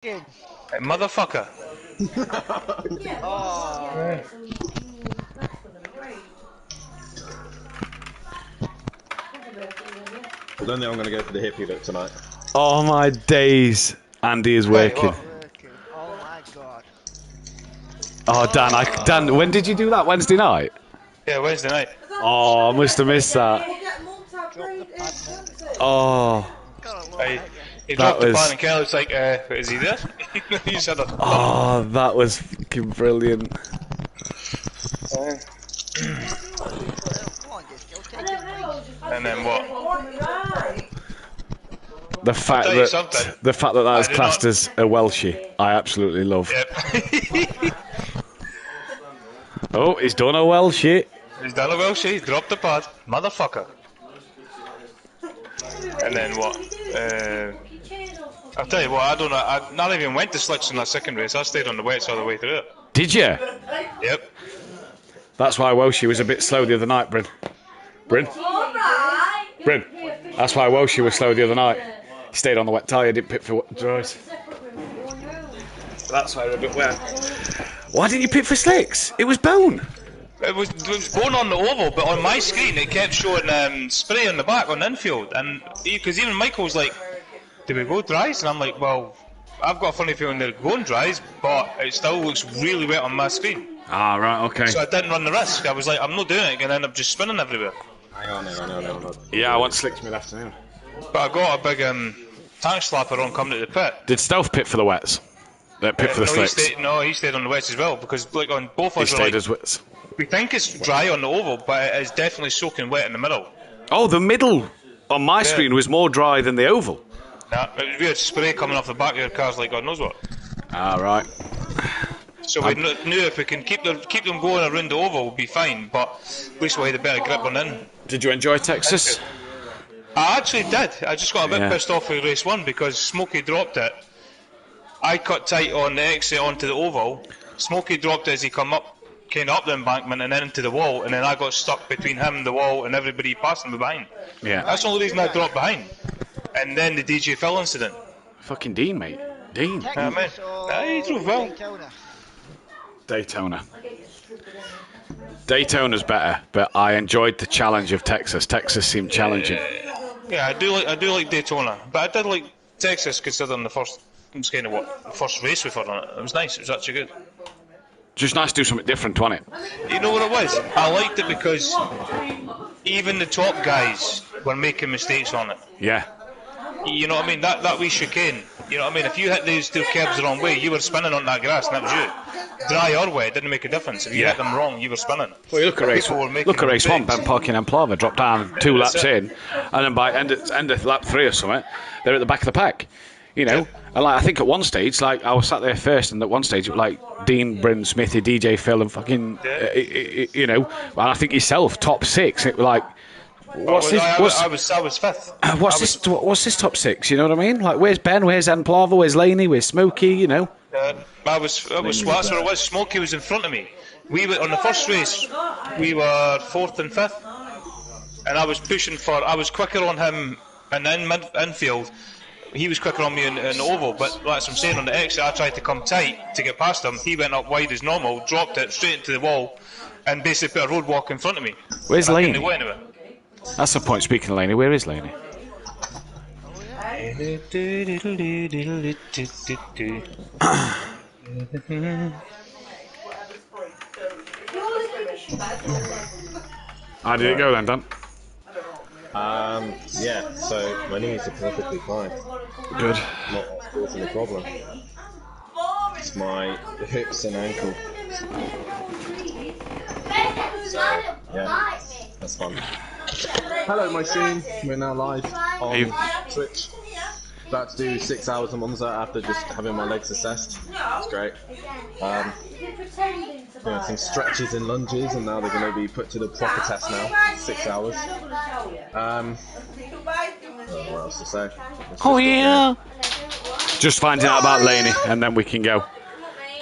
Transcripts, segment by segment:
Hey, motherfucker. Oh. I don't think I'm going to go for the hippie look tonight. Oh my days. Andy is Wait, working. what? Oh my god. Oh, Dan, when did you do that? Wednesday night? Yeah, Wednesday night. Oh, I must have missed that. Drop the pad, mum. Oh, Gotta love I, that, yeah. he That dropped the was- pan and Kelly's like, is he there? He said that. oh, that was fucking brilliant. Come on, just go take it, please. And then what? The fact tell you something. that I is did classed not- as a Welshie, I absolutely love. Yep. Oh, he's done a Welshie. He's done a well, he's dropped the pad. Motherfucker. And then what? I'll tell you what, I don't know. I not even went to slicks in that second race. I stayed on the wets all the way through it. Did you? Yep. That's why Welshie was a bit slow the other night, Bryn. Bryn? That's why Welshie was slow the other night. He stayed on the wet tyre, didn't pit for dries. That's why we're a bit wet. Why didn't you pit for slicks? It was bone. It was going on the oval, but on my screen it kept showing spray on the back on the infield. And because even Michael was like, "Did we go dries?" And I'm like, "Well, I've got a funny feeling they're going dries, but it still looks really wet on my screen." Ah, right, okay. So I didn't run the risk. I was like, "I'm not doing it," and end up just spinning everywhere. Hang on. Yeah, I want slicks mid-afternoon. But I got a big tank slapper on coming to the pit. Did Stealth pit for the wets? Pit for the no, slicks? he stayed on the west as well because like on both He of us, stayed like, as wets. we think it's dry on the oval, but it is definitely soaking wet in the middle. Oh, the middle on my screen was more dry than the oval. Nah, it was weird spray coming off the back of your cars like God knows what. Ah, right. So we knew if we can keep them going around the oval, we'll be fine. But at least we had a better grip on in. Did you enjoy Texas? I actually did. I just got a bit Yeah. pissed off with race one because Smokey dropped it. I cut tight on the exit onto the oval. Smokey dropped it as he came up the embankment and then into the wall, and then I got stuck between him, the wall, and everybody passing me behind. Yeah. That's the only reason I dropped behind. And then the DJ Phil incident. Fucking Dean, mate. Dean. Man. Texas or He drove well. Daytona? Daytona's better, but I enjoyed the challenge of Texas. Texas seemed challenging. Yeah, I do like Daytona, but I did like Texas considering the first. It's kind of the first race we've had on it. It was nice. It was actually good. Just nice to do something different, wasn't it? You know what it was? I liked it because even the top guys were making mistakes on it. Yeah. You know what I mean? That wee chicane. You know what I mean? If you hit these two curbs the wrong way, you were spinning on that grass, and that was you. Dry or wet, it didn't make a difference. If you hit them wrong, you were spinning. Well, look at race People were one. making Look at race one. Ben mistakes. Parkin and Plava dropped down two That's laps it. in, and then by end of lap 3 or something, they're at the back of the pack. You know, and like I think at one stage, like I was sat there first, and at one stage it was like Dean, Bryn, Smithy, DJ Phil, and fucking, you know, and I think yourself top 6. It was like, what's this? I was fifth. What's this top 6? You know what I mean? Like, where's Ben? Where's Plava? Where's Laney? Where's Smokey? You know. That's what it was. Smokey was in front of me. We were on the first race. We were 4th and 5th, and I was pushing for. I was quicker on him in the infield. He was quicker on me in the oval, but like I'm saying, on the exit, I tried to come tight to get past him. He went up wide as normal, dropped it straight into the wall, and basically put a roadblock in front of me. Where's And I Laney? couldn't go anywhere. That's the point. Speaking of Laney, where is Laney? How did it go then, Dan? Yeah, so my knees are perfectly fine. Good. Not causing a problem. It's my hips and ankle. Yeah, that's fun. Hello, my scene. We're now live on Twitch. About to do 6 hours of Monza after just having my legs assessed. It's great. Doing some stretches and lunges, and now they're going to be put to the proper test now. 6 hours. What else to say? Oh yeah. Just finding out about Laney, and then we can go.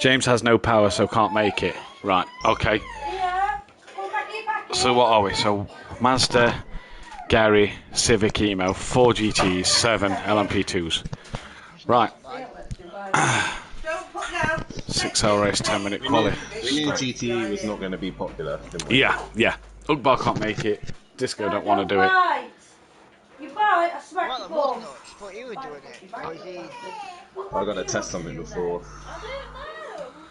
James has no power, so can't make it. Right. Okay. So what are we? So Mazda, Gary, Civic Emo, 4 GTs, 7 LMP2s. Right. 6-hour race, 10-minute quali. We knew GTE was not going to be popular, didn't we? Yeah. Ugbar can't make it. Disco don't want to do it. You buy I smack Well, the I ball. was nuts, but you were doing it. Or is he... I've got to test something before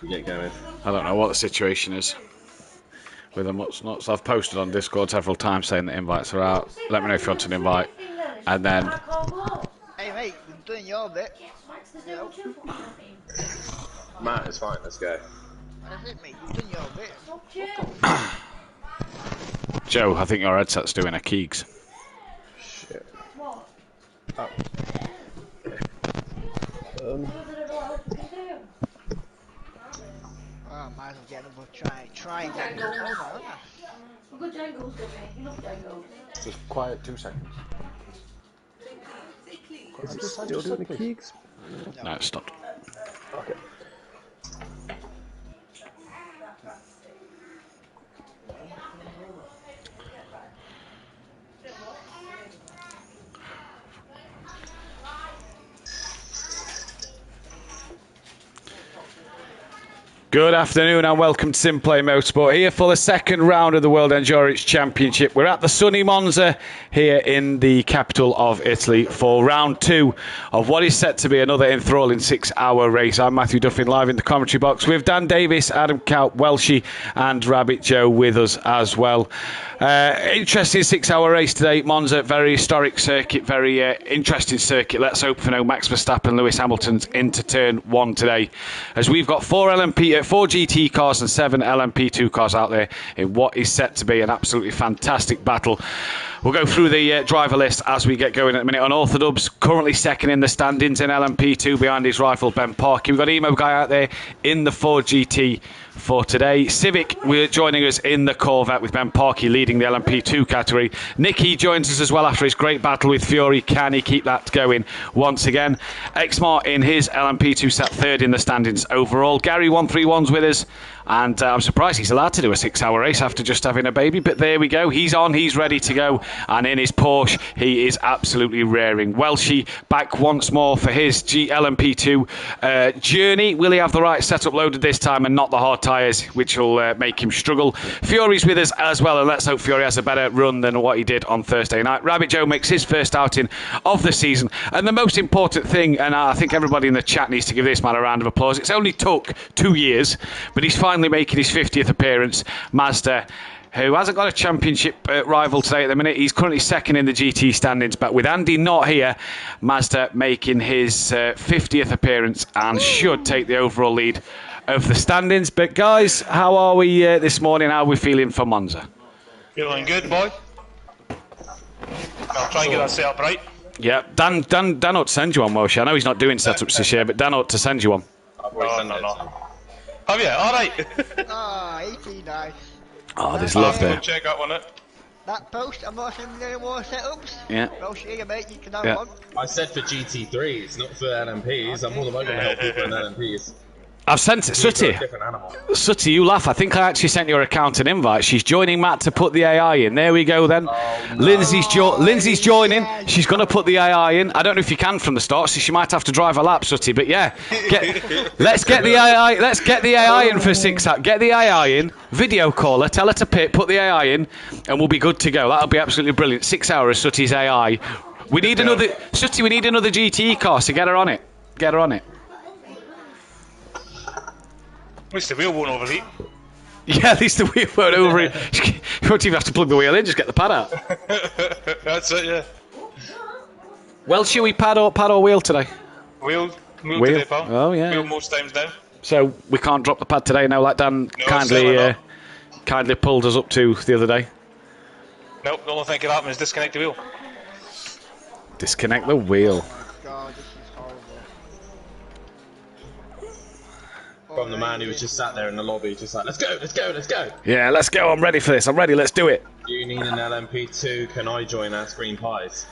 we get going. I don't know what the situation is with them. What's not. So I've posted on Discord several times saying that invites are out. Let me know if you want an invite. And then Hey mate, you're doing your bit. No. Matt, it's fine. Let's go. That's it mate, you're doing your bit. Joe, I think your headset's doing a Keegs. Shit. What? Oh. Oh, might as well get another try and get another corner, haven't I? Good jangles, don't we? Enough jangles. Just quiet 2 seconds. Is it still doing the Keegs? No, it stopped. Okay. Good afternoon and welcome to Simplay Motorsport here for the second round of the World Endurance Championship. We're at the sunny Monza here in the capital of Italy for round 2 of what is set to be another enthralling 6-hour race. I'm Matthew Duffin live in the commentary box with Dan Davis, Adam Cout, Welshie and Rabbit Joe with us as well. Interesting 6-hour race today, Monza, very historic circuit, very interesting circuit. Let's hope for no Max Verstappen, Lewis Hamilton's into turn 1 today, as we've got 4 GT cars and 7 LMP2 cars out there in what is set to be an absolutely fantastic battle. We'll go through the driver list as we get going in a minute. Unorthodox, currently second in the standings in LMP2 behind his rival Ben Parkin. We've got Emo Guy out there in the Ford GT for today. Civic, we're joining us in the Corvette with Ben Parky leading the LMP2 category. Nicky joins us as well after his great battle with Fury. Can he keep that going once again? Exmar in his LMP2 sat third in the standings overall. Gary 131's with us, and I'm surprised he's allowed to do a 6-hour race after just having a baby, but there we go. He's on, he's ready to go, and in his Porsche he is absolutely raring. Welshie back once more for his LMP2 journey. Will he have the right setup loaded this time and not the hard tyres, which will make him struggle? Fury's with us as well, and let's hope Fury has a better run than what he did on Thursday night. Rabbit Joe makes his first outing of the season, and the most important thing, and I think everybody in the chat needs to give this man a round of applause, it's only took 2 years, but he's finally making his 50th appearance. Mazda, who hasn't got a championship rival today at the minute. He's currently second in the GT standings, but with Andy not here, Mazda making his 50th appearance and should take the overall lead of the standings. But guys, how are we this morning? How are we feeling for Monza? Feeling good, boy. I'll try and get that set up right. Yeah, Dan ought to send you one, Welsh. I know he's not doing setups this year, but Dan ought to send you one. No. Have you? Alright. Ah, 89. Oh, there's love there. Check that one out. That post, I'm not sending any more setups. Yeah. Well, here, mate, you can have Yeah. one. I said for GT3s, not for LMPs. I'm all about going to help people in LMPs. I've sent it, Sooty. Different animal. Sooty, you laugh. I think I actually sent your account an invite. She's joining Matt to put the AI in. There we go then. Oh, no. Lindsay's joining. She's going to put the AI in. I don't know if you can from the start, so she might have to drive a lap, Sooty. But yeah, let's get the AI. Let's get the AI in for 6 hours. Get the AI in. Video call her. Tell her to put the AI in, and we'll be good to go. That'll be absolutely brilliant. 6 hours, Sooty's AI. We need another Sooty. We need another GTE car, so get her on it. Get her on it. At least the wheel won't overheat. Yeah, at least the wheel won't overheat. You won't even have to plug the wheel in, just get the pad out. That's it, yeah. Well, should we pad or wheel today? Wheel Wheel? today, pal. Oh, yeah. Wheel most times now. So we can't drop the pad today now, like Dan certainly not. kindly pulled us up to the other day. Nope, the only thing that can happen is disconnect the wheel. Disconnect the wheel. God, this is horrible. From the man who was just sat there in the lobby, just like, let's go. Yeah, let's go. I'm ready for this. I'm ready. Let's do it. Do you need an LMP2? Can I join our Green Pies?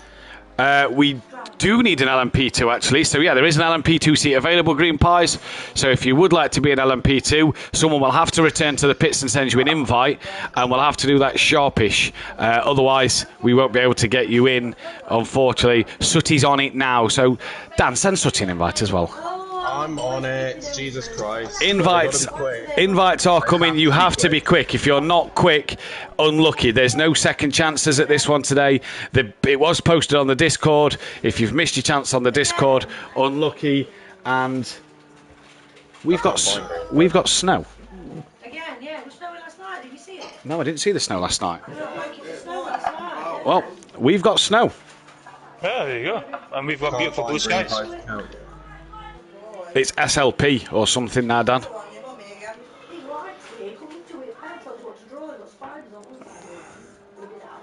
We do need an LMP2 actually. So yeah, there is an LMP2 seat available, Green Pies. So if you would like to be an LMP2, someone will have to return to the pits and send you an invite, and we'll have to do that sharpish. Otherwise, we won't be able to get you in, unfortunately. Sooty's on it now. So Dan, send Sooty an invite as well. I'm on it. Jesus Christ. Invites are coming. You have to be quick. If you're not quick, unlucky. There's no second chances at this one today. It was posted on the Discord. If you've missed your chance on the Discord, unlucky. And we've got snow. Again, yeah, it was snowing last night. Did you see it? No, I didn't see the snow last night. It looked like it was snow last night. Well, we've got snow. Yeah, there you go. And we've got beautiful blue skies. It's SLP or something now, Dan. He likes it. Come into it. I told you what to draw. It got spiders on one side. Look at that.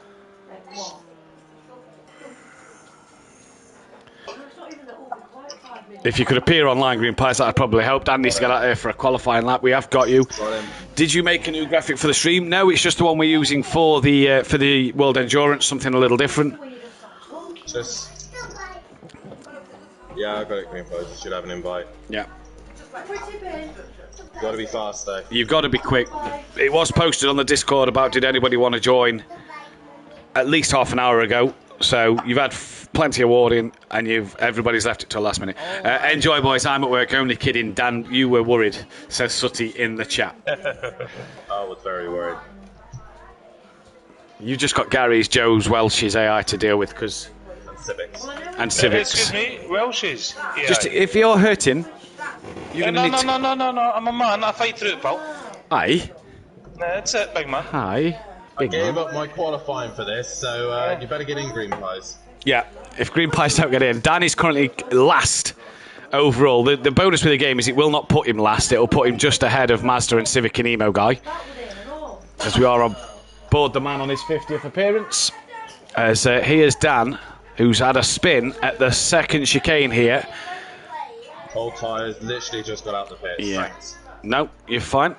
Like one. It's not even that open quite 5 minutes. If you could appear online, Green Pies, that would probably help. Dan needs to get out there for a qualifying lap. We have got you. Did you make a new graphic for the stream? No, it's just the one we're using for the World Endurance, something a little different. Yeah, I got it, Green Pies. You should have an invite. Yeah. Got to be fast, though. You've got to be quick. It was posted on the Discord about did anybody want to join at least half an hour ago. So you've had plenty of warning and everybody's left it till last minute. Enjoy, boys. I'm at work. Only kidding. Dan, you were worried, says Sutty in the chat. I was very worried. You just got Gary's, Joe's, Welsh's AI to deal with because... And Civics. Excuse me, Welsh's. Yeah. Just if you're hurting, you're No, going to no, need no, no, no. I'm a man. I fight through it, pal. Aye. That's it, big man. Aye. I gave up my qualifying for this, so you better get in, Green Pies. Yeah, if Green Pies don't get in. Dan is currently last overall. The bonus with the game is it will not put him last. It will put him just ahead of Mazda and Civic and Emo Guy. As we are on board the man on his 50th appearance. As here's Dan, who's had a spin at the second chicane here. Cold tyres literally just got out the pits. Yeah. Thanks. No, you're fine.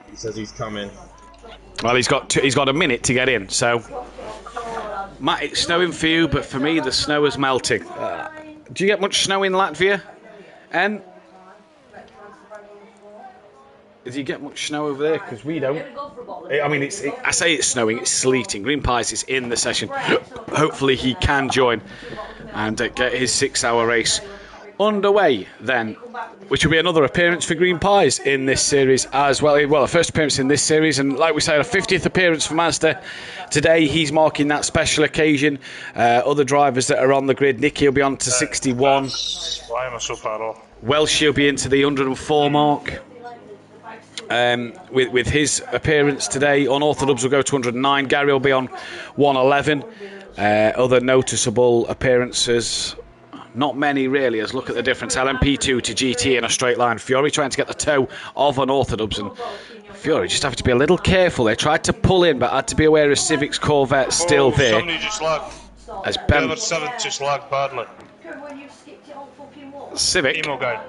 He says he's coming. Well, he's got a minute to get in, so... Matt, it's snowing for you, but for me, the snow is melting. Do you get much snow in Latvia? And do you get much snow over there? Because we don't. I mean, I say it's snowing, it's sleeting. Green Pies is in the session. Hopefully he can join and get his 6-hour race underway then, which will be another appearance for Green Pies in this series as well. Well, a first appearance in this series, and like we said, a 50th appearance for Mazda. Today he's marking that special occasion. Other drivers that are on the grid, Nicky will be on to 61. Why am I so far off? Welsh will be into the 104 mark. With his appearance today, Unorthodox will go to 109. Gary will be on 111. Other noticeable appearances, not many really, as look at the difference. LMP2 to GT in a straight line. Fiore trying to get the toe of Unorthodox, and Fiore just have to be a little careful. They tried to pull in, but had to be aware of Civic's Corvette still there. Somebody just lagged. As Ben... Number 7 just lagged badly. Civic? Emo Guy.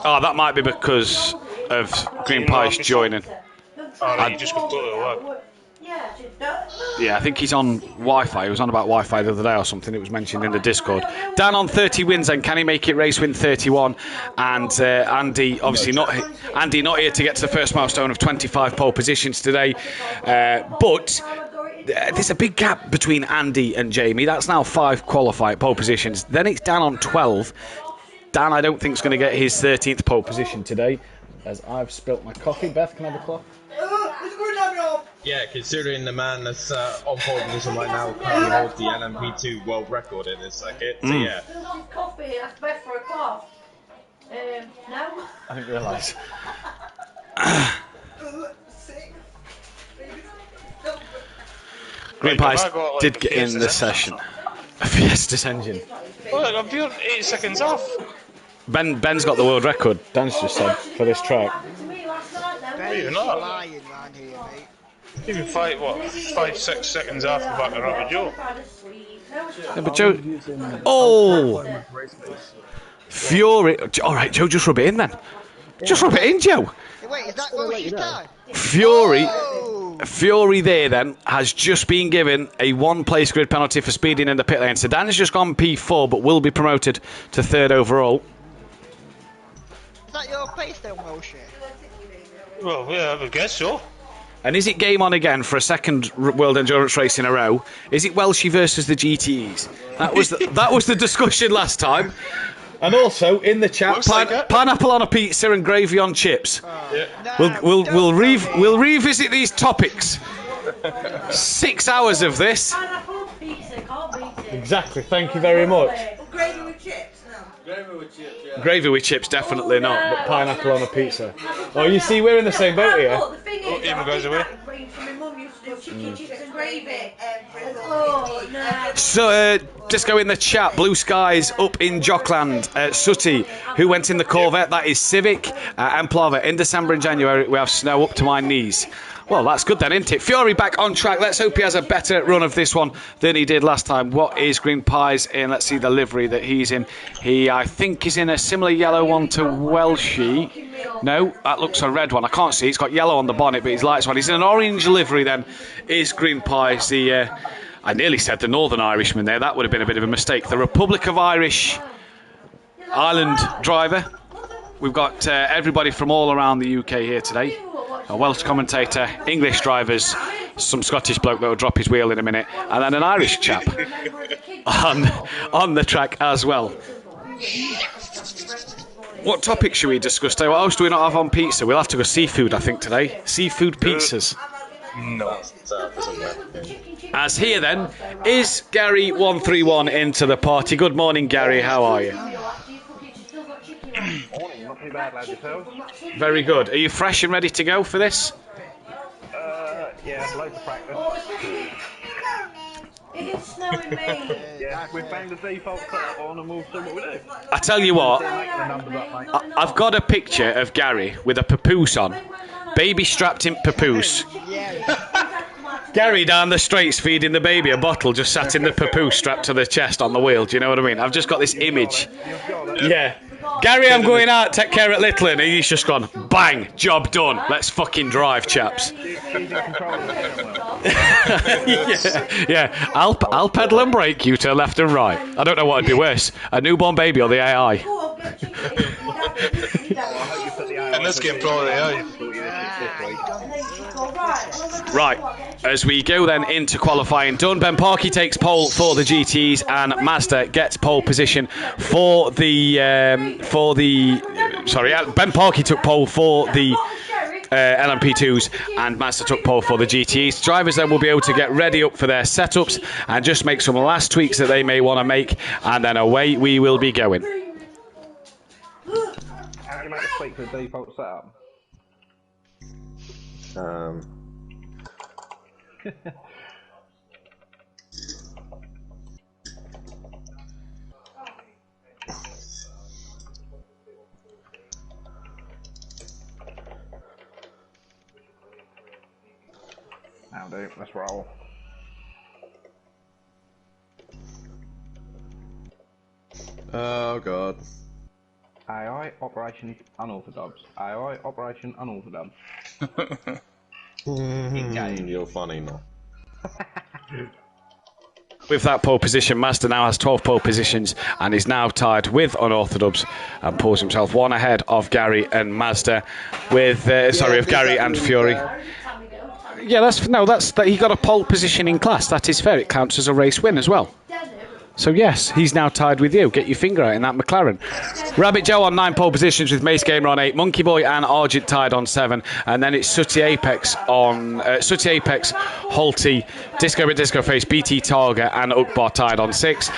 Oh, that might be because of Green Pies joining. Oh, right, you just completely lagged. Yeah, I think he's on Wi-Fi. He was on about Wi-Fi the other day or something. It was mentioned in the Discord. Dan on 30 wins, and can he make it race win 31? And Andy, obviously not here to get to the first milestone of 25 pole positions today. But there's a big gap between Andy and Jamie. That's now 5 qualified pole positions. Then it's Dan on 12. Dan, I don't think, is going to get his 13th pole position today, as I've spilt my coffee. Beth, can I have a cloth? Yeah, considering the man that's on pole position right now currently holds the LMP2 world record in this circuit. So yeah. Coffee, that's best for a cloth. No? I didn't realise. Green Pies did get in the session. A Fiesta's engine. Well, I'm 8 seconds off. Ben's got the world record, Dan's just said, for this track. You're not. Even 5-6 seconds off the back of Rapid Joe. Yeah, but Joe... Oh! Fiore... Alright, Joe, just rub it in then. Just rub it in, Joe. Wait, is that Welsh's guy? Fiore there then has just been given a 1-place grid penalty for speeding in the pit lane. So Dan has just gone P4 but will be promoted to 3rd overall. Is that your place then, Welsh? Well, yeah, I would guess so. And is it game on again for a second World Endurance race in a row? Is it Welshie versus the GTEs? That was the discussion last time. And also in the chat, pineapple on a pizza and gravy on chips. We'll revisit these topics. 6 hours of this. Pineapple pizza, can't beat it. Exactly. Thank you very much. Gravy with chips? No. Gravy with chips, definitely not. But pineapple on a pizza. Oh, you see, we're in the same boat here. The thing is, Emma goes away. my mum used to do chicken, chips and gravy. Oh, no. So, Disco in the chat, blue skies up in Jockland. Sooty, who went in the Corvette, that is Civic. And Plava, in December and January, we have snow up to my knees. Well, that's good then, isn't it? Fury back on track. Let's hope he has a better run of this one than he did last time. What is Green Pies in? Let's see the livery that he's in. He, I think, is in a similar yellow one to Welshie. No, that looks a red one. I can't see. It's got yellow on the bonnet, but his lights one. He's in an orange livery then, is Green Pies. The, I nearly said the Northern Irishman there. That would have been a bit of a mistake. The Republic of Irish Ireland driver. We've got everybody from all around the UK here today. A Welsh commentator, English drivers, some Scottish bloke that will drop his wheel in a minute, and then an Irish chap on the track as well. What topic should we discuss today? What else do we not have on pizza? We'll have to go seafood, I think, today. Seafood pizzas. No. As here then is Gary131 into the party. Good morning, Gary. How are you? Morning, not too bad, lads. Yourselves? Very good. Are you fresh and ready to go for this? Yeah, loads of practice. It is snowing me. Yeah, we've banged the default setup on and we'll see what we do. I tell you what, The numbers up, mate. I've got a picture of Gary with a papoose on. Baby strapped in papoose. Gary down the straights feeding the baby a bottle, just sat in the papoose strapped to the chest on the wheel. Do you know what I mean? I've just got this image. Yeah. Gary, I'm going out, take care at Little, and he's just gone, bang, job done. Let's fucking drive, chaps. yeah. I'll pedal and brake, you turn left and right. I don't know what would be worse, a newborn baby or the AI. In this game, probably AI. Right, as we go then into qualifying, done. Ben Parkey takes pole for the GTs, and Mazda gets pole position for the. Ben Parkey took pole for the LMP2s, and Mazda took pole for the GTEs. Drivers then will be able to get ready up for their setups and just make some last tweaks that they may want to make, and then away we will be going. How do you make the tweak for the default setup? Now do, let's roll. Oh god. AI Operation Unorthodox. AI Operation Unorthodox. You're funny, no. With that pole position, Mazda now has 12 pole positions and is now tied with Unorthodox and pulls himself one ahead of Gary and Mazda with of Gary and Fury. Yeah, that's he got a pole position in class. That is fair. It counts as a race win as well. So yes, he's now tied with you. Get your finger out in that McLaren. Rabbit Joe on 9 pole positions with Mace Gamer on 8. Monkey Boy and Argent tied on 7. And then it's Sooty Apex, Holty, Disco with Disco Face, BT Targa and Ukbar tied on 6.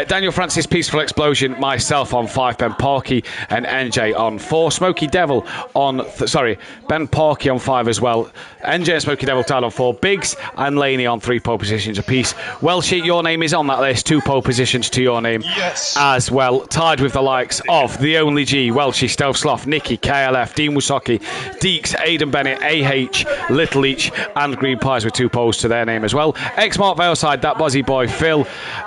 Daniel Francis, Peaceful Explosion, myself on 5. Ben Parkey and NJ on 4. Smoky Devil on... Ben Parkey on 5 as well. NJ and Smoky Devil tied on 4. Biggs and Laney on 3 pole positions apiece. Welshie, your name is on that list. 2 pole positions to your name as well, tied with the likes of the Only G, Welshie, Stealth Sloth, Nicky, KLF, Dean Wusocki, Deeks, Aidan Bennett, AH, Little Leach and Green Pies with 2 poles to their name as well. X-Mark Valeside, That Bozzy Boy, Phil,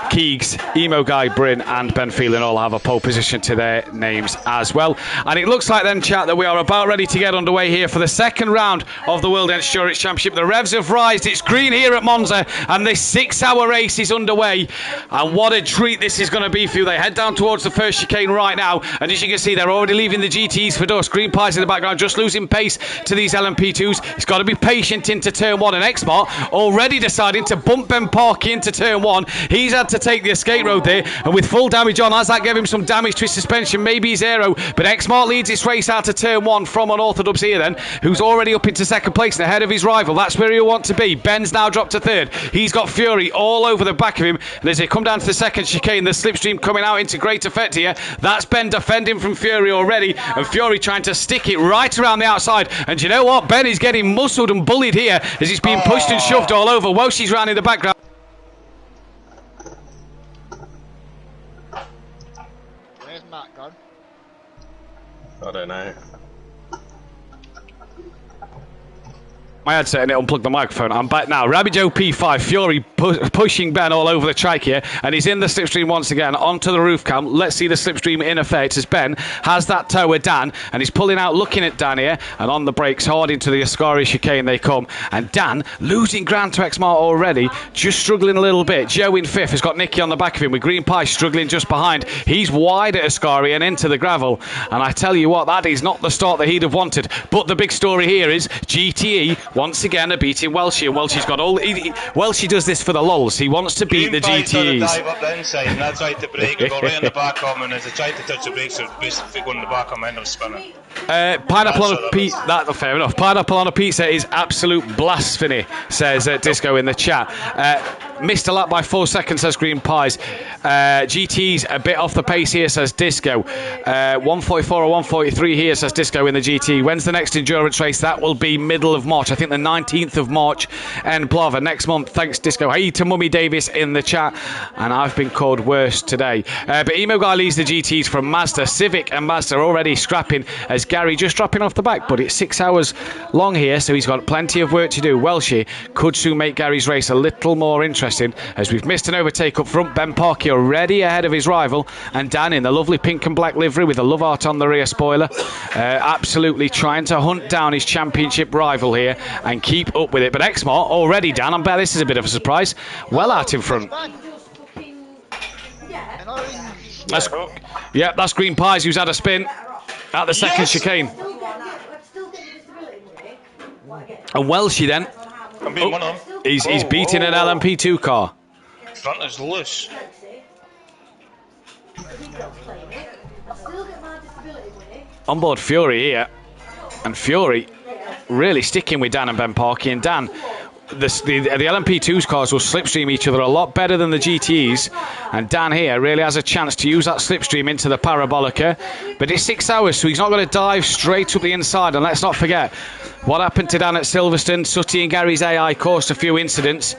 Keegs, Emo Guy, Bryn and Ben Phelan all have a pole position to their names as well. And it looks like then, chat, that we are about ready to get underway here for the second round of the World Endurance Championship. The revs have rised, it's green here at Monza and this 6-hour race is underway, and what what a treat this is going to be for you. They head down towards the first chicane right now, and as you can see, they're already leaving the GTs for dust. Green Pies in the background, just losing pace to these LMP2s. He's got to be patient into turn 1, and X-Mart already deciding to bump Ben Parky into turn 1. He's had to take the escape road there, and with full damage on, as that gave him some damage to his suspension, maybe his aero, but X-Mart leads his race out to turn 1 from Unorthodox here then, who's already up into second place and ahead of his rival. That's where he'll want to be. Ben's now dropped to third. He's got Fury all over the back of him, and as they come down to the second chicane, the slipstream coming out into great effect here. That's Ben defending from Fury already, and Fury trying to stick it right around the outside. And you know what? Ben is getting muscled and bullied here as he's being pushed and shoved all over. Welshie's round in the background. Where's Matt gone? I don't know. My headset and it unplugged the microphone. I'm back now. Rabbit Joe P5, Fury pushing Ben all over the trike here, and he's in the slipstream once again onto the roof cam. Let's see the slipstream in effect as Ben has that tow with Dan, and he's pulling out, looking at Dan here, and on the brakes hard into the Ascari chicane they come, and Dan losing ground to X-Mart already, just struggling a little bit. Joe in fifth has got Nicky on the back of him with Green Pie struggling just behind. He's wide at Ascari and into the gravel, and I tell you what, that is not the start that he'd have wanted. But the big story here is GTE once again are beating Welshie, and Welshie's got all. Welshie does this for the lulz. He wants to beat the GTEs. Dive up the inside, and I tried to brake and go right on the back of him, and as I tried to touch the brakes, so basically going in the back of him, I ended up spinning. Pineapple on a pizza. That's fair enough. Pineapple on a pizza is absolute blasphemy, says Disco in the chat. Missed a lap by 4 seconds, says Green Pies. GT's a bit off the pace here, says Disco. 144 or 143 here, says Disco in the GT. When's the next endurance race? That will be middle of March. I think the 19th of March in Plava next month. Thanks, Disco. Hey to Mummy Davis in the chat. And I've been called worse today. But Emo Guy leads the GTs from Mazda. Civic and Mazda already scrapping as Gary just dropping off the back. But it's 6 hours long here, so he's got plenty of work to do. Welshie could soon make Gary's race a little more interesting, as we've missed an overtake up front. Ben Parky already ahead of his rival, and Dan in the lovely pink and black livery with the love art on the rear spoiler, absolutely trying to hunt down his championship rival here and keep up with it. But X-Mart already, Dan, I bet this is a bit of a surprise, well out in front. That's Green Pies who's had a spin at the second chicane. And Welshie then, he's beating an LMP2 car. Front is loose. Onboard Fury here, and Fury really sticking with Dan and Ben Parky, and Dan, the LMP2's cars will slipstream each other a lot better than the GTEs, and Dan here really has a chance to use that slipstream into the Parabolica, but it's 6 hours, so he's not going to dive straight up the inside. And let's not forget what happened to Dan at Silverstone. Sutty and Gary's AI caused a few incidents.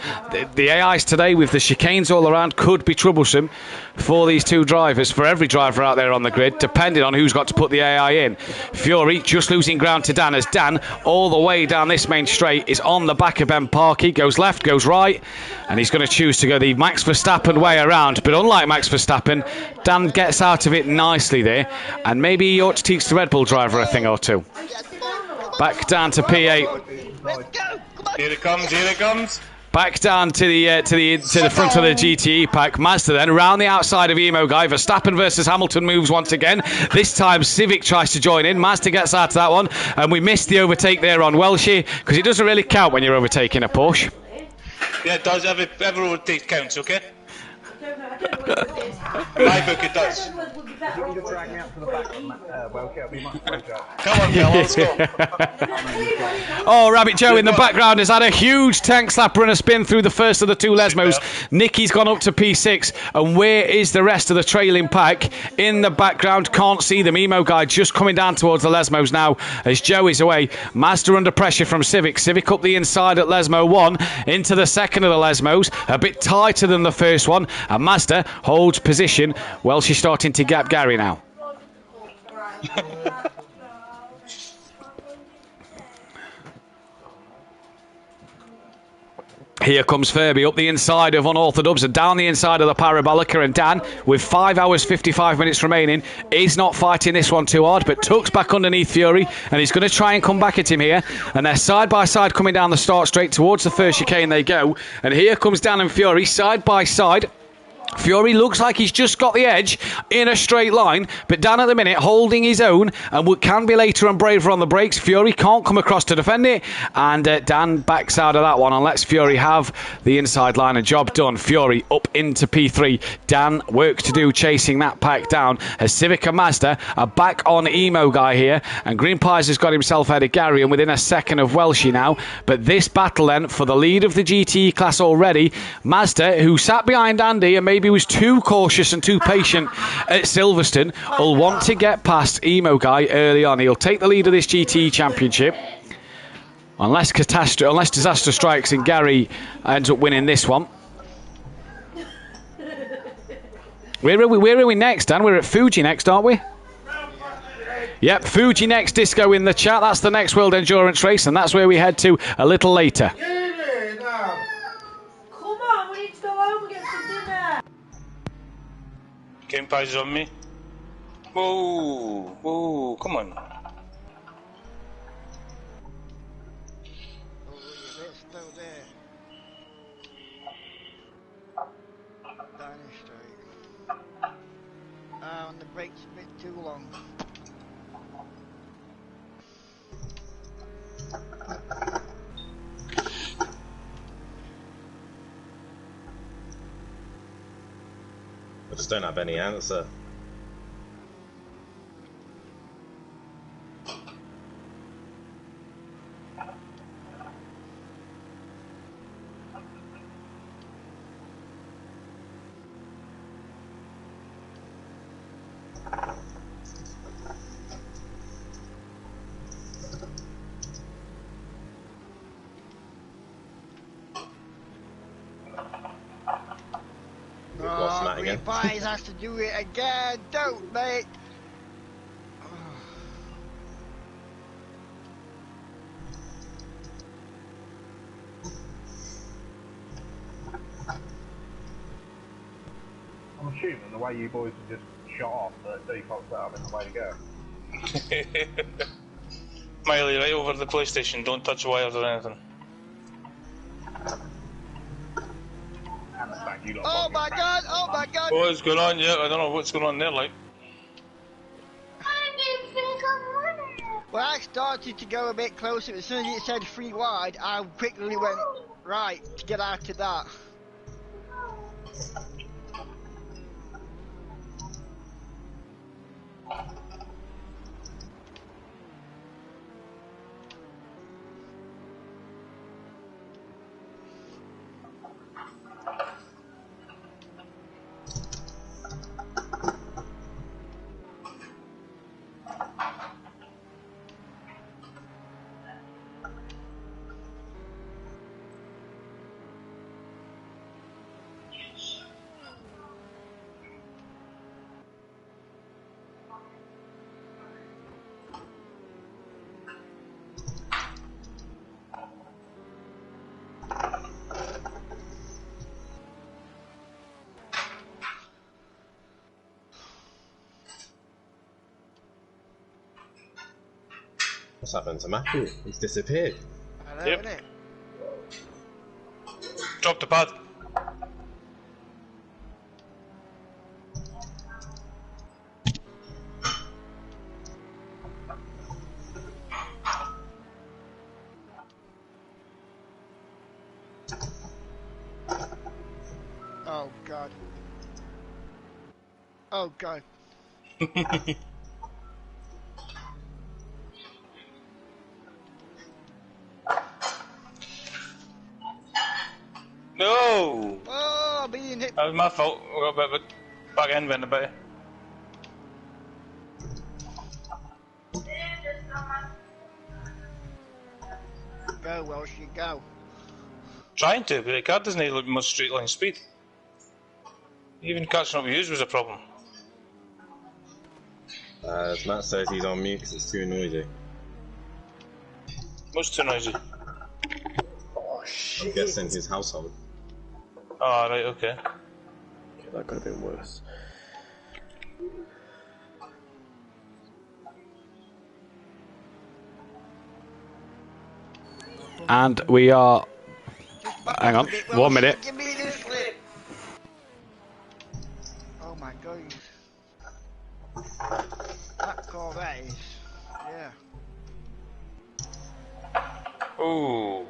The AIs today with the chicanes all around could be troublesome for these two drivers, for every driver out there on the grid, depending on who's got to put the AI in. Fury just losing ground to Dan, as Dan all the way down this main straight is on the back of Ben Parky, goes left, goes right, and he's going to choose to go the Max Verstappen way around. But unlike Max Verstappen, Dan gets out of it nicely there, and maybe he ought to teach the Red Bull driver a thing or two. Back down to P8. Let's go! Come on! Here it comes, here it comes. Back down to the front of the GTE pack. Mazda then around the outside of Emo Guy. Verstappen versus Hamilton moves once again. This time Civic tries to join in. Mazda gets out of that one, and we missed the overtake there on Welshie, because it doesn't really count when you're overtaking a Porsche. Yeah, it does. Every overtake counts, okay? My book, it does. Come on, Bill, let's go. Oh, Rabbit Joe in the background has had a huge tank slapper and a spin through the first of the two Lesmos. Nicky's gone up to P6, and where is the rest of the trailing pack? In the background, can't see them. Emo Guy just coming down towards the Lesmos now as Joe is away. Mazda under pressure from Civic. Civic up the inside at Lesmo 1 into the second of the Lesmos, a bit tighter than the first one, and Mazda holds position. Well, she's starting to gap Gary now. Here comes Furby up the inside of Unorthodox and down the inside of the Parabolica, and Dan, with 5 hours 55 minutes remaining, is not fighting this one too hard, but tucks back underneath Fury, and he's going to try and come back at him here, and they're side by side coming down the start straight towards the first chicane they go, and here comes Dan and Fury side by side Fury looks like he's just got the edge in a straight line, but Dan at the minute holding his own and can be later and braver on the brakes. Fury can't come across to defend it, and Dan backs out of that one and lets Fury have the inside line. A job done. Fury up into P3. Dan, work to do chasing that pack down as Civic and Mazda are back on Emo Guy here, and Green Pies has got himself ahead of Gary and within a second of Welshie now. But this battle then for the lead of the GTE class already. Mazda, who sat behind Andy and maybe was too cautious and too patient at Silverstone, will want to get past Emo Guy early on. He'll take the lead of this GTE championship unless disaster strikes and Gary ends up winning this one. Where are we next, Dan? We're at Fuji next, aren't we? Yep, Fuji next. Disco in the chat. That's the next World Endurance race, and that's where we head to a little later. Game Pies is on me. Whoa, whoa, come on. And the brake's a bit too long. I just don't have any answer. Green Pies has to do it again, don't mate. I'm assuming the way you boys have just shot off that default setup is the way to go. Miley, right over the PlayStation, don't touch wires or anything. Oh my god, oh my god! What's going on? Yeah, I don't know what's going on there, like. When I started to go a bit closer, as soon as it said 3 wide, I quickly went right to get out of that. What's happened to Matthew? He's disappeared. I know, yep. Innit? Drop the pad. Oh god. Oh god. No! Oh, being hit. That was my fault. I got a bit of a back end bend about it. Go, Welshie, go. Trying to, but the car doesn't have much straight line speed. Even catching up with you was a problem. Matt says he's on mute because it's too noisy. What's too noisy? Oh shit! I guess in his household. Oh, right, okay. That could have been worse. And we are... Hang on, 1 minute. Give me this slip. Oh, that is. Yeah. Ooh.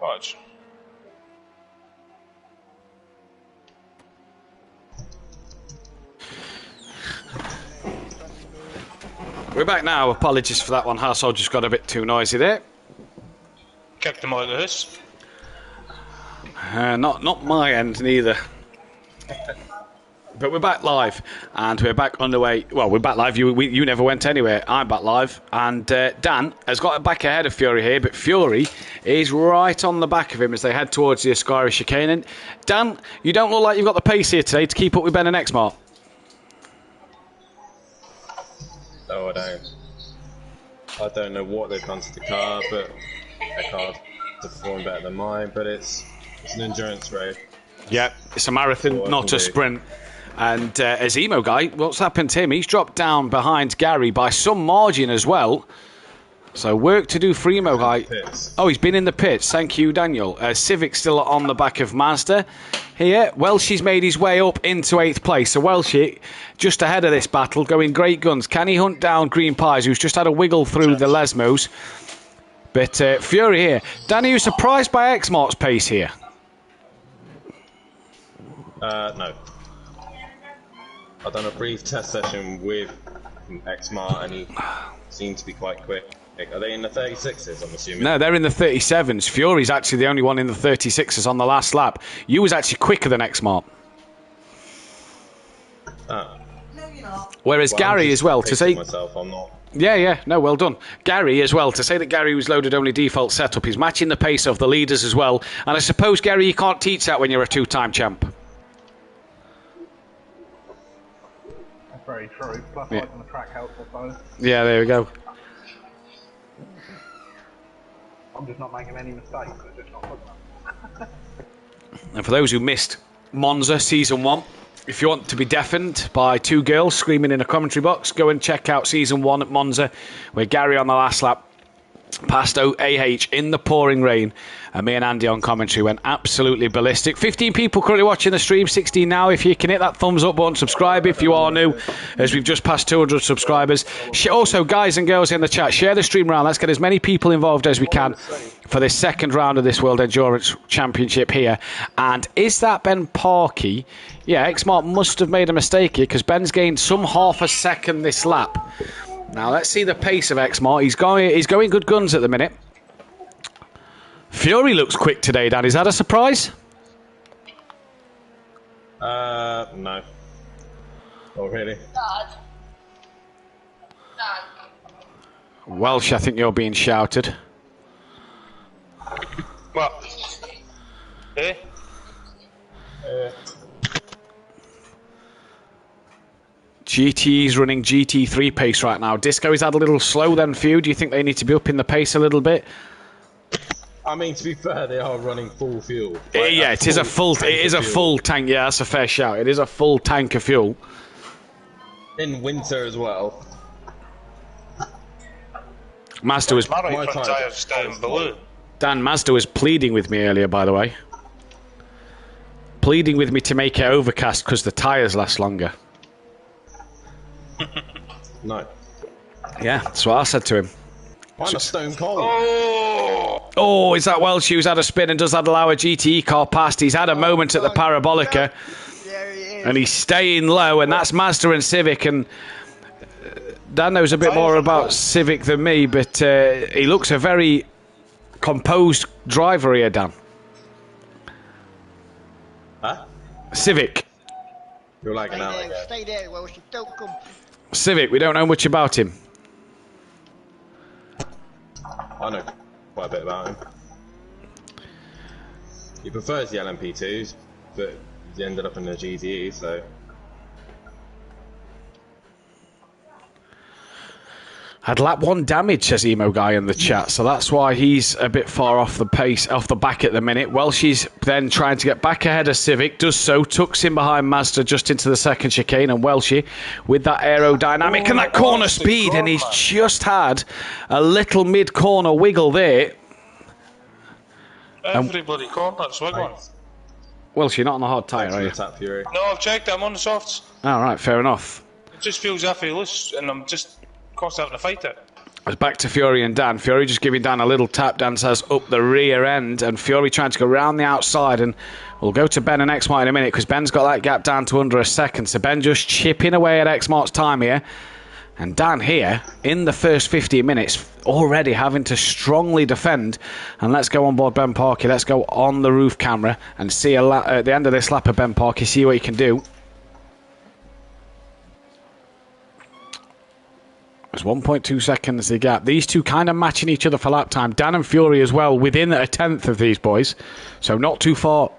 Watch. We're back now. Apologies for that one. Household just got a bit too noisy there. Kicked him out of the house. Not my end, neither. But we're back live, and we're back underway. Well, we're back live. You never went anywhere. I'm back live, and Dan has got back ahead of Fury here, but Fury is right on the back of him as they head towards the Ascari chicane. And Dan, you don't look like you've got the pace here today to keep up with Ben and Exmart. Oh, I don't know what they've done to the car, but their car's performing better than mine. But it's an endurance race. Yeah, it's a marathon, not a sprint. And as Emo Guy, what's happened to him? He's dropped down behind Gary by some margin as well. So work to do for Emo Guy. Oh, he's been in the pits. Thank you, Daniel. Civic still on the back of Mazda. Here, Welshie's made his way up into 8th place. So Welshie, just ahead of this battle, going great guns. Can he hunt down Green Pies, who's just had a wiggle through the Lesmos? But Fury here. Danny, are you surprised by Exmart's pace here? No. I've done a brief test session with Exmart and he seemed to be quite quick. Are they in the 36s, I'm assuming? No, they're in the 37s. Fury's actually the only one in the 36s on the last lap. You was actually quicker than Exmart. Oh. No, you're not. Whereas Gary as well, to say... myself, I'm not. Yeah, no, well done. Gary as well, to say that Gary was loaded only default setup, he's matching the pace of the leaders as well. And I suppose, Gary, you can't teach that when you're a two-time champ. That's very true. Plus, yeah. On the track helps, I suppose. Yeah, there we go. I'm just not making any mistakes. It's just not good enough. And for those who missed Monza Season 1, if you want to be deafened by two girls screaming in a commentary box, go and check out Season 1 at Monza, where Gary on the last lap passed AH in the pouring rain, and me and Andy on commentary went absolutely ballistic. 15 people currently watching the stream, 16 now. If you can hit that thumbs up button, subscribe if you are new, as we've just passed 200 subscribers. Also, guys and girls in the chat, share the stream around. Let's get as many people involved as we can for this second round of this World Endurance Championship here. And is that Ben Parkey? Yeah, Exmart must have made a mistake here, because Ben's gained some half a second this lap. Now let's see the pace of Exmart. He's going good guns at the minute. Fury looks quick today, Dan. Is that a surprise? No. Oh, really? Dad. Welsh, I think you're being shouted. What? Eh? GT's running GT3 pace right now. Disco, is that a little slow then for you? Do you think they need to be up in the pace a little bit? I mean, to be fair, they are running full fuel. Yeah, it is a full tank. Yeah, that's a fair shout. It is a full tank of fuel. In winter as well. Mazda was... My front tyres down below. Dan, Mazda was pleading with me earlier, by the way. Pleading with me to make it overcast because the tyres last longer. No. Yeah, that's what I said to him. Why not Stone Cold? Oh, is that Welsh who's had a spin, and does that allow a GTE car past? He's had a moment at the Parabolica, and he's staying low, and that's Mazda and Civic, and Dan knows a bit more about Civic than me, but he looks a very composed driver here, Dan. Huh? Civic. You're lagging out again. Stay there, Welsh. Don't come. Civic, we don't know much about him. I know quite a bit about him. He prefers the LMP2s, but he ended up in the GTE, so... Had lap 1 damage, says Emo Guy in the chat, so that's why he's a bit far off the pace, off the back at the minute. Welshie's then trying to get back ahead of Civic, does so, tucks in behind Mazda just into the second chicane, and Welshie with that aerodynamic and that corner speed, and he's just had a little mid-corner wiggle there. Every bloody corner, swig one. Welsh, you're not on the hard tyre, are you? Tap Fury. No, I've checked, I'm on the softs. Alright, fair enough. It just feels iffy loose, and I'm just constantly having to fight it. It's back to Fury and Dan. Fury just giving Dan a little tap. Dan says up the rear end, and Fury trying to go round the outside. And we'll go to Ben and Xmart in a minute because Ben's got that gap down to under a second. So Ben just chipping away at Xmart's time here. And Dan here, in the first 15 minutes, already having to strongly defend. And let's go on board Ben Parky. Let's go on the roof camera and see at the end of this lap of Ben Parky, see what he can do. There's 1.2 seconds the gap. These two kind of matching each other for lap time. Dan and Fury as well, within a tenth of these boys. So not too far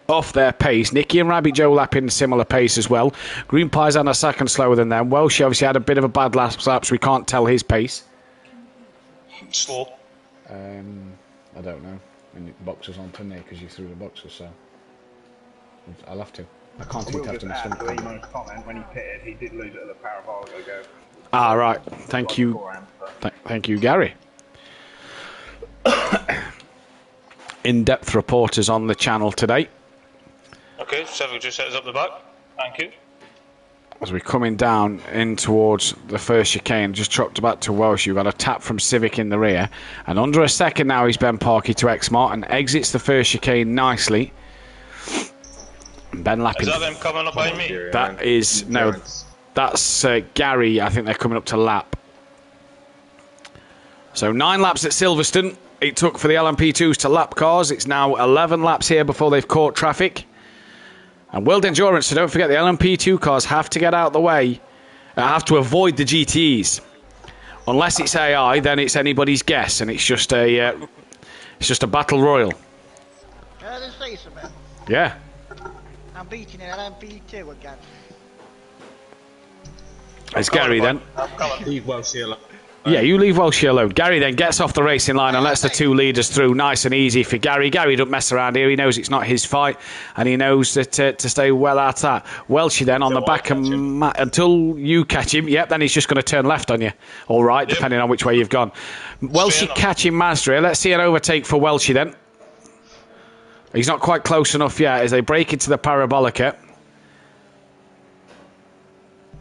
off their pace. Nicky and Rabbit Joe lapping similar pace as well. Green Pie's on a second slower than them. Welsh obviously had a bit of a bad last lap, so we can't tell his pace. Slow. I don't know. And boxers on today because you threw the boxers, so I'll have to. I can't I see will Tefton just add to Emo's comment, when he pitted, he did lose it at the Parabolic ago. Ah, right. Thank you. Thank you, Gary. In-depth reporters on the channel today. Okay, Cedric just sets up the back. Thank you. As we're coming down in towards the first chicane, just chopped back to Welsh. You've got a tap from Civic in the rear. And under a second now, he's Ben Parky to Xmart and exits the first chicane nicely. And Ben lapping. Is that them coming up behind me? That is, no, that's Gary. I think they're coming up to lap. So 9 laps at Silverstone. It took for the LMP2s to lap cars. It's now 11 laps here before they've caught traffic. And World Endurance, so don't forget the LMP2 cars have to get out of the way. Have to avoid the GTEs. Unless it's AI, then it's anybody's guess, and it's just a battle royal. Can I just say something? Yeah. I'm beating an LMP2 again. It's Gary then. Leave Welsh here alone. Yeah, you leave Welshie alone. Gary then gets off the racing line and lets the two leaders through. Nice and easy for Gary. Gary don't mess around here. He knows it's not his fight, and he knows that to stay well at that. Welshie then on the back of until you catch him. Yep, then he's just going to turn left on you. All right, depending on which way you've gone. Welshie catching Mazda. Let's see an overtake for Welshie then. He's not quite close enough yet as they break into the Parabolica.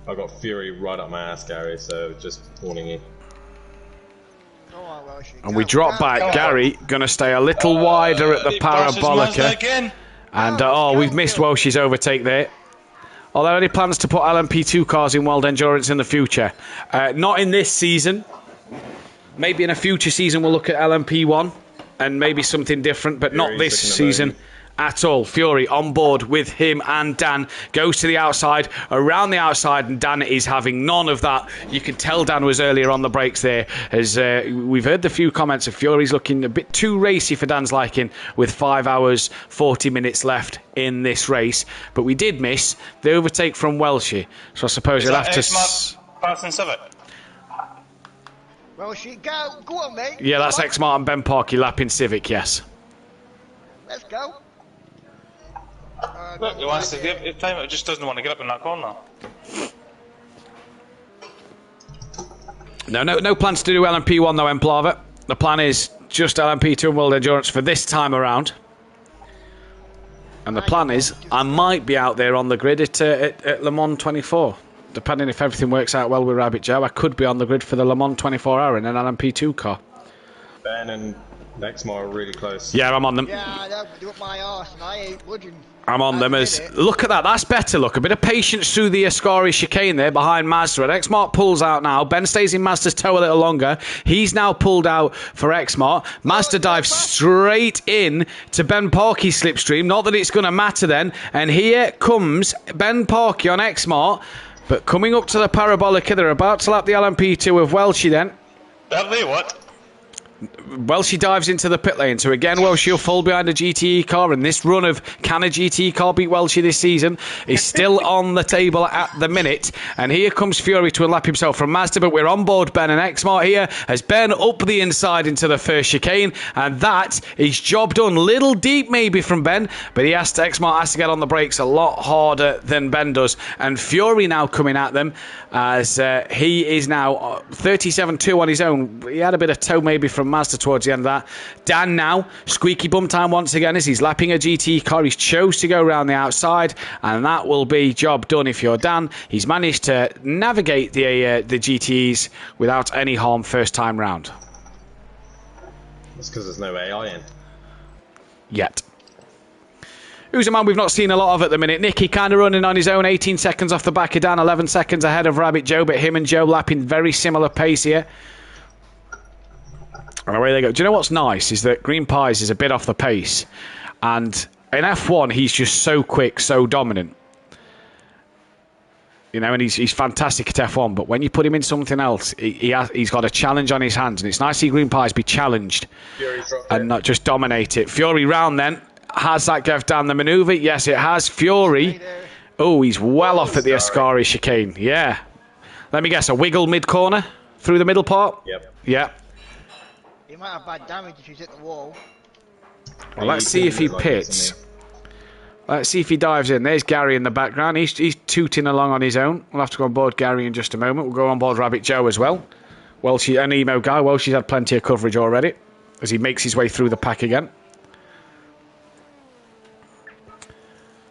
I got Fury right up my ass, Gary, so just warning you. And we drop back. Gary going to stay a little wider at the Parabolica. And we've missed Welsh's overtake there. Are there any plans to put LMP2 cars in World Endurance in the future? Not in this season. Maybe in a future season we'll look at LMP1 and maybe something different, but not this season at all. Fury on board with him and Dan. Goes to the outside, around the outside, and Dan is having none of that. You can tell Dan was earlier on the brakes there, as we've heard the few comments of Fury's looking a bit too racy for Dan's liking with 5 hours, 40 minutes left in this race. But we did miss the overtake from Welshie, so I suppose you'll have to... Passing Civic? Welshie, go on, mate. Yeah, that's Xmart and Ben Parky lapping Civic, yes. Let's go. Look, he wants to give it time, it just doesn't want to get up in that corner. No plans to do LMP1 though, Emplava. The plan is just LMP2 and World Endurance for this time around. And the plan is I might be out there on the grid at Le Mans 24. Depending if everything works out well with Rabbit Joe, I could be on the grid for the Le Mans 24 hour in an LMP2 car. Ben and Nexmar are really close. Yeah, I'm on them. Yeah, they'll do up my arse and I ain't budging. I'm on them as... Look at that, that's better, look. A bit of patience through the Ascari chicane there behind Mazda. Xmart pulls out now. Ben stays in Mazda's toe a little longer. He's now pulled out for Xmart. Mazda dives straight in to Ben Parky's slipstream. Not that it's going to matter then. And here comes Ben Parky on Xmart. But coming up to the Parabolica, they're about to lap the LMP2 of Welshie then. Have they what? Welshie dives into the pit lane, so again Welshie will fall behind a GTE car, and this run of can a GTE car beat Welshie this season is still on the table at the minute. And here comes Fury to unlap himself from Mazda, but we're on board Ben and Xmart here as Ben up the inside into the first chicane, and that is job done. Little deep maybe from Ben, but Xmart has to get on the brakes a lot harder than Ben does. And Fury now coming at them as he is now 37.2 on his own. He had a bit of toe maybe from from Mazda towards the end of that. Dan now, squeaky bum time once again as he's lapping a GT car. He's chose to go around the outside, and that will be job done if you're Dan. He's managed to navigate the GTs without any harm first time round. That's because there's no AI in. Yet. Who's a man we've not seen a lot of at the minute? Nicky kind of running on his own, 18 seconds off the back of Dan, 11 seconds ahead of Rabbit Joe, but him and Joe lapping very similar pace here. And away they go. Do you know what's nice is that Green Pies is a bit off the pace, and in F1 he's just so quick, so dominant. You know, and he's fantastic at F1, but when you put him in something else, he's got a challenge on his hands, and it's nice to see Green Pies be challenged and not just dominate it. Fury round then. Has that gave down the manoeuvre? Yes, it has. Fury. Oh, he's well off at the Ascari chicane. Yeah. Let me guess, a wiggle mid-corner through the middle part? Yep. Yeah. He might have bad damage if he's hit the wall. Well, let's see if he pits. Let's see if he dives in. There's Gary in the background. He's tooting along on his own. We'll have to go on board Gary in just a moment. We'll go on board Rabbit Joe as well. Welshie, an emo guy. Welshie's had plenty of coverage already as he makes his way through the pack again.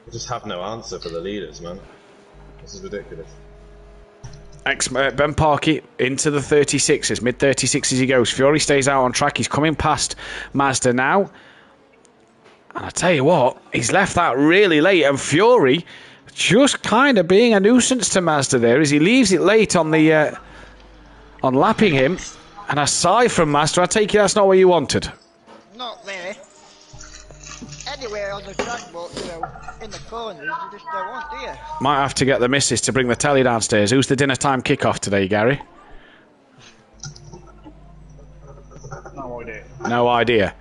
We just have no answer for the leaders, man. This is ridiculous. Ben Parkey into the 36s, mid 36s he goes. Fury stays out on track. He's coming past Mazda now. And I tell you what, he's left that really late. And Fury just kind of being a nuisance to Mazda there as he leaves it late on the on lapping him. And a sigh from Mazda. I take it that's not what you wanted. Not there. Anywhere on the track, but you know, in the corners, you just don't want, do you? Might have to get the missus to bring the telly downstairs. Who's the dinner time kickoff today, Gary? No idea. No idea.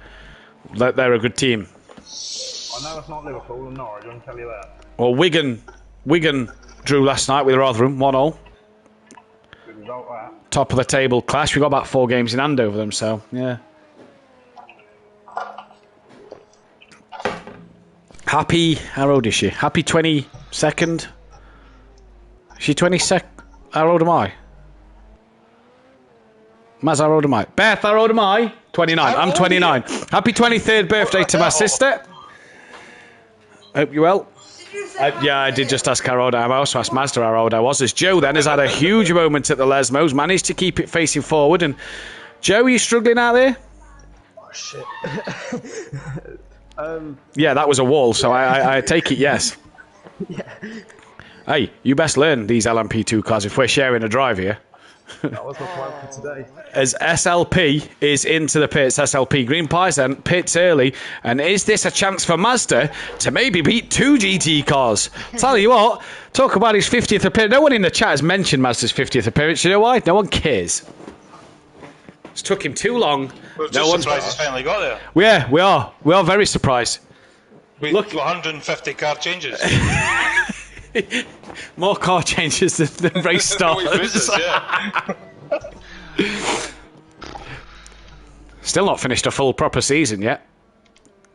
They're a good team. I know it's not Liverpool and Norwich, I can tell you that. Well, Wigan drew last night with Rotherham, 1-1. Good result, that. Top of the table clash. We got about 4 games in hand over them, so yeah. Happy, how old is she? Happy 22nd? Is she 22nd? How old am I? Maz, how old am I? Beth, how old am I? 29. I'm 29. Happy 23rd birthday to my sister. Hope you're well. Yeah, I did just ask how old I am. I also asked Mazda how old I was. As Joe then has had a huge moment at the Lesmos, managed to keep it facing forward. And Joe, are you struggling out there? Oh, shit. Yeah, that was a wall, so I take it yes. Yeah. Hey, you best learn these LMP2 cars if we're sharing a drive here. That was my plan for today. As SLP is into the pits, SLP Green Pies then pits early, and is this a chance for Mazda to maybe beat 2 GT cars? Tell you what, talk about his 50th appearance. No one in the chat has mentioned Mazda's 50th appearance. You know why? No one cares. It's took him too long. We're just surprised he's finally got there. Yeah, we are. We are very surprised. Look, 150 car changes. More car changes than race starts. Yeah. Still not finished a full proper season yet.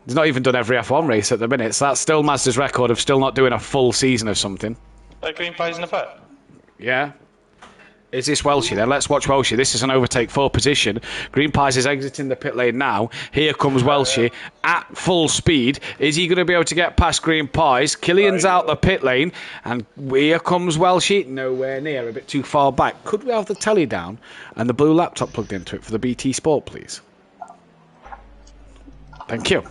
He's not even done every F1 race at the minute, so that's still Mazda's record of still not doing a full season of something. Like Green Pies in the pit. Yeah. Is this Welshie then? Let's watch Welshie. This is an overtake 4 position. Green Pies is exiting the pit lane now. Here comes Welshie at full speed. Is he going to be able to get past Green Pies? Killian's out the pit lane. And here comes Welshie. Nowhere near. A bit too far back. Could we have the telly down and the blue laptop plugged into it for the BT Sport, please? Thank you.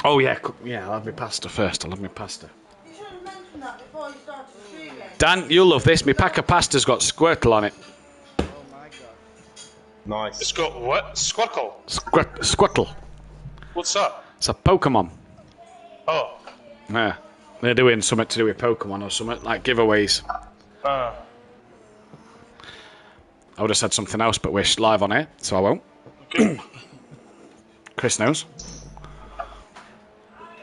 Oh, yeah. Yeah, I'll have my pasta first. You should have mentioned that before you started streaming. Dan, you'll love this. My pack of pasta's got Squirtle on it. Oh my god. Nice. It's got what? Squirtle? Squirtle. What's that? It's a Pokemon. Oh. Yeah. They're doing something to do with Pokemon or something, like giveaways. I would have said something else, but we're live on air, so I won't. Okay. Chris knows.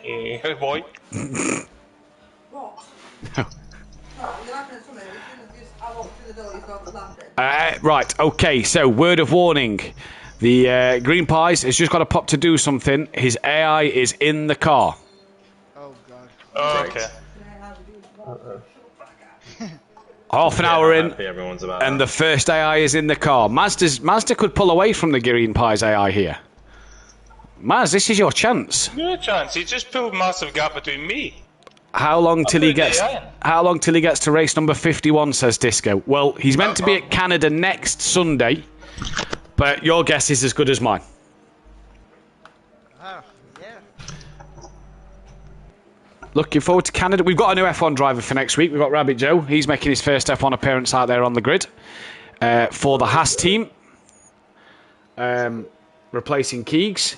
Yeah, boy. What? No, you're laughing at something. I walked through the door, you've got laughing. Right, okay, so word of warning. The Green Pies has just got a pop to do something. His AI is in the car. Oh god. Oh, okay. Half an hour in, happy everyone's about and that. the first AI is in the car. Mazda could pull away from the Green Pies AI here. Maz, this is your chance. No chance. He just pulled a massive gap between me. How long till he put the gets? AI in. How long till he gets to race number 51? Says Disco. Well, he's meant to be at Canada next Sunday, but your guess is as good as mine. Oh, yeah. Looking forward to Canada. We've got a new F1 driver for next week. We've got Rabbit Joe. He's making his first F1 appearance out there on the grid for the Haas team, replacing Keegs.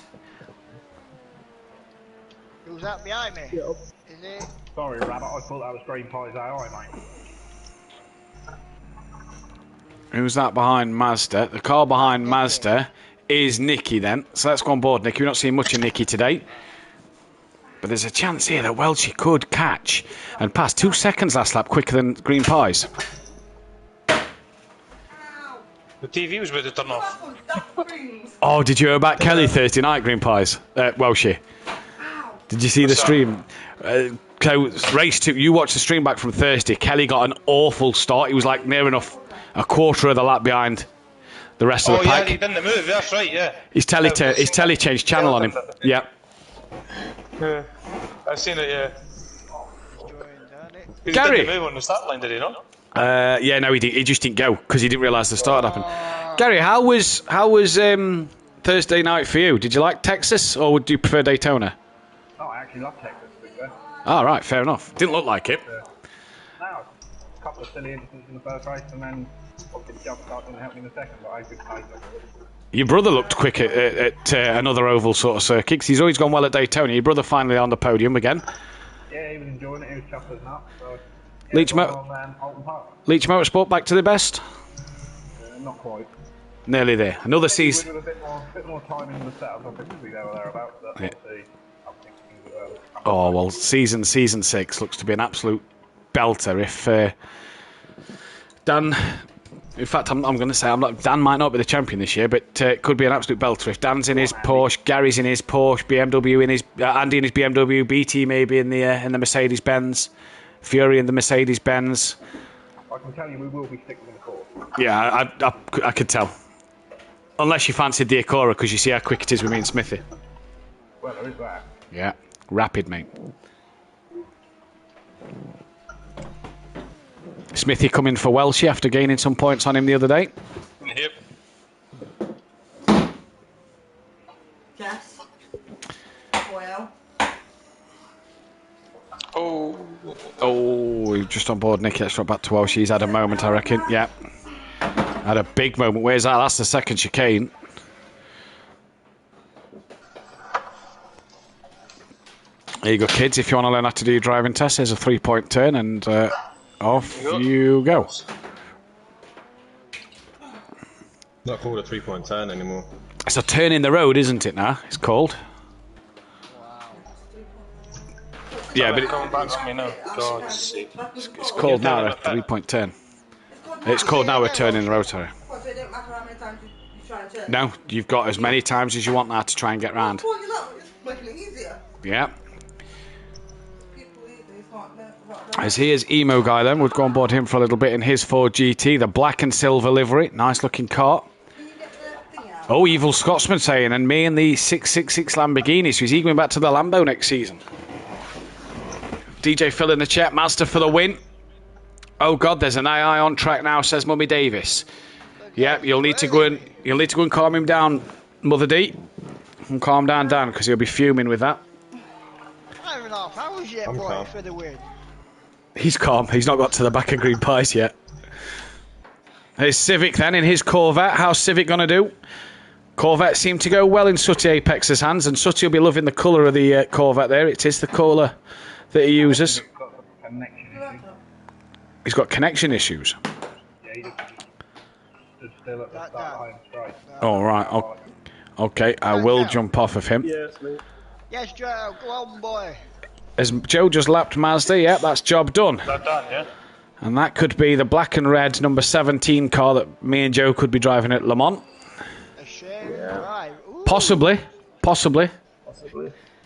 Who's that behind me? Yep. Is it? Sorry, Rabbit, I thought that was Green Pie's AI, mate. Who's that behind Mazda? The car behind Mazda is Nicky then. So let's go on board, Nicky. We're not seeing much of Nicky today. But there's a chance here that Welchie could catch and pass 2 seconds last lap quicker than Green Pies. The TV was about to turn off. Oh, did you hear about Kelly Thursday night, Green Pies? Welshie. Did you see the stream? So, race 2, you watched the stream back from Thursday. Kelly got an awful start. He was like near enough a quarter of the lap behind the rest of the pack. Yeah, he didn't move. That's right, yeah. His telly changed channel on him. Yeah. I've seen it, yeah. He Gary! didn't move on the start line, did he not? Yeah, no, he just didn't go because he didn't realise the start had happened. Gary, how was Thursday night for you? Did you like Texas or would you prefer Daytona? Oh, I actually love Texas, to be fair. Oh, right, fair enough. Didn't look like it. Now, a couple of silly incidents in the first race, and then obviously the jump start didn't help me in the second, but I had good pace. Your brother looked quick at another oval sort of circuit 'cause he's always gone well at Daytona. Your brother finally on the podium again. Yeah, he was enjoying it. He was chuffed as nuts. So, Leach Leach Motorsport back to the best? not quite. Nearly there. Another season. With a bit more time in the setup, I think we'll be there or thereabouts. But Yeah. obviously, I think things are Oh, well, season 6 looks to be an absolute belter. If Dan... In fact, I'm going to say Dan might not be the champion this year, but it could be an absolute belter. If Dan's in his Porsche, Gary's in his Porsche, BMW in his... Andy in his BMW, BT maybe in the Mercedes-Benz, Fury in the Mercedes-Benz. I can tell you we will be sticking in the course. Yeah, I could tell. Unless you fancied the Acura, because you see how quick it is with me and Smithy. Well, there is that. Yeah, rapid, mate. Smithy coming for Welshie after gaining some points on him the other day. Yep. Yes. Well. Oh, we're just on board Nicky. Let's drop back to Welshie. He's had a moment, I reckon. Yeah. Had a big moment. Where's that? That's the second chicane. There you go, kids. If you want to learn how to do your driving test, there's a 3-point turn and off you go. Not called a 3-point turn anymore. It's a turn in the road, isn't it now? It's called. Yeah, but coming back to me now. God's sake. it's called now a 3-point turn. It's called now a turn in the road, sorry. So it didn't matter how many times you try and turn. No, you've got as many times as you want now to try and get round. Well, you know, it's making it easier. Yeah. People easy, it's not As he is Emo Guy then, we'd go on board him for a little bit in his Ford GT, the black and silver livery. Nice looking car. Oh, Evil Scotsman saying, and me and the 666 Lamborghini. So is he going back to the Lambo next season? DJ Phil in the chat, Mazda for the win. Oh God, there's an AI on track now, says Mummy Davis. Yeah, you'll need to go and calm him down, Mother D. And calm down Dan, because he'll be fuming with that. 5.5 hours yet, boy, calm. for the win. He's calm. He's not got to the back of Green Pies yet. There's Civic then in his Corvette. How's Civic going to do? Corvette seemed to go well in Sooty Apex's hands, and Sooty will be loving the colour of the Corvette there. It is the colour that he uses. He's got connection issues. Yeah, he just stood still at the start line straight. Oh, right. Okay, I will jump off of him. Yes, Joe, go on, boy. As Joe just lapped Mazda, yeah, that's job done. That done, yeah? And that could be the black and red number 17 car that me and Joe could be driving at Le Mans. A shame. Right. Ooh. Possibly.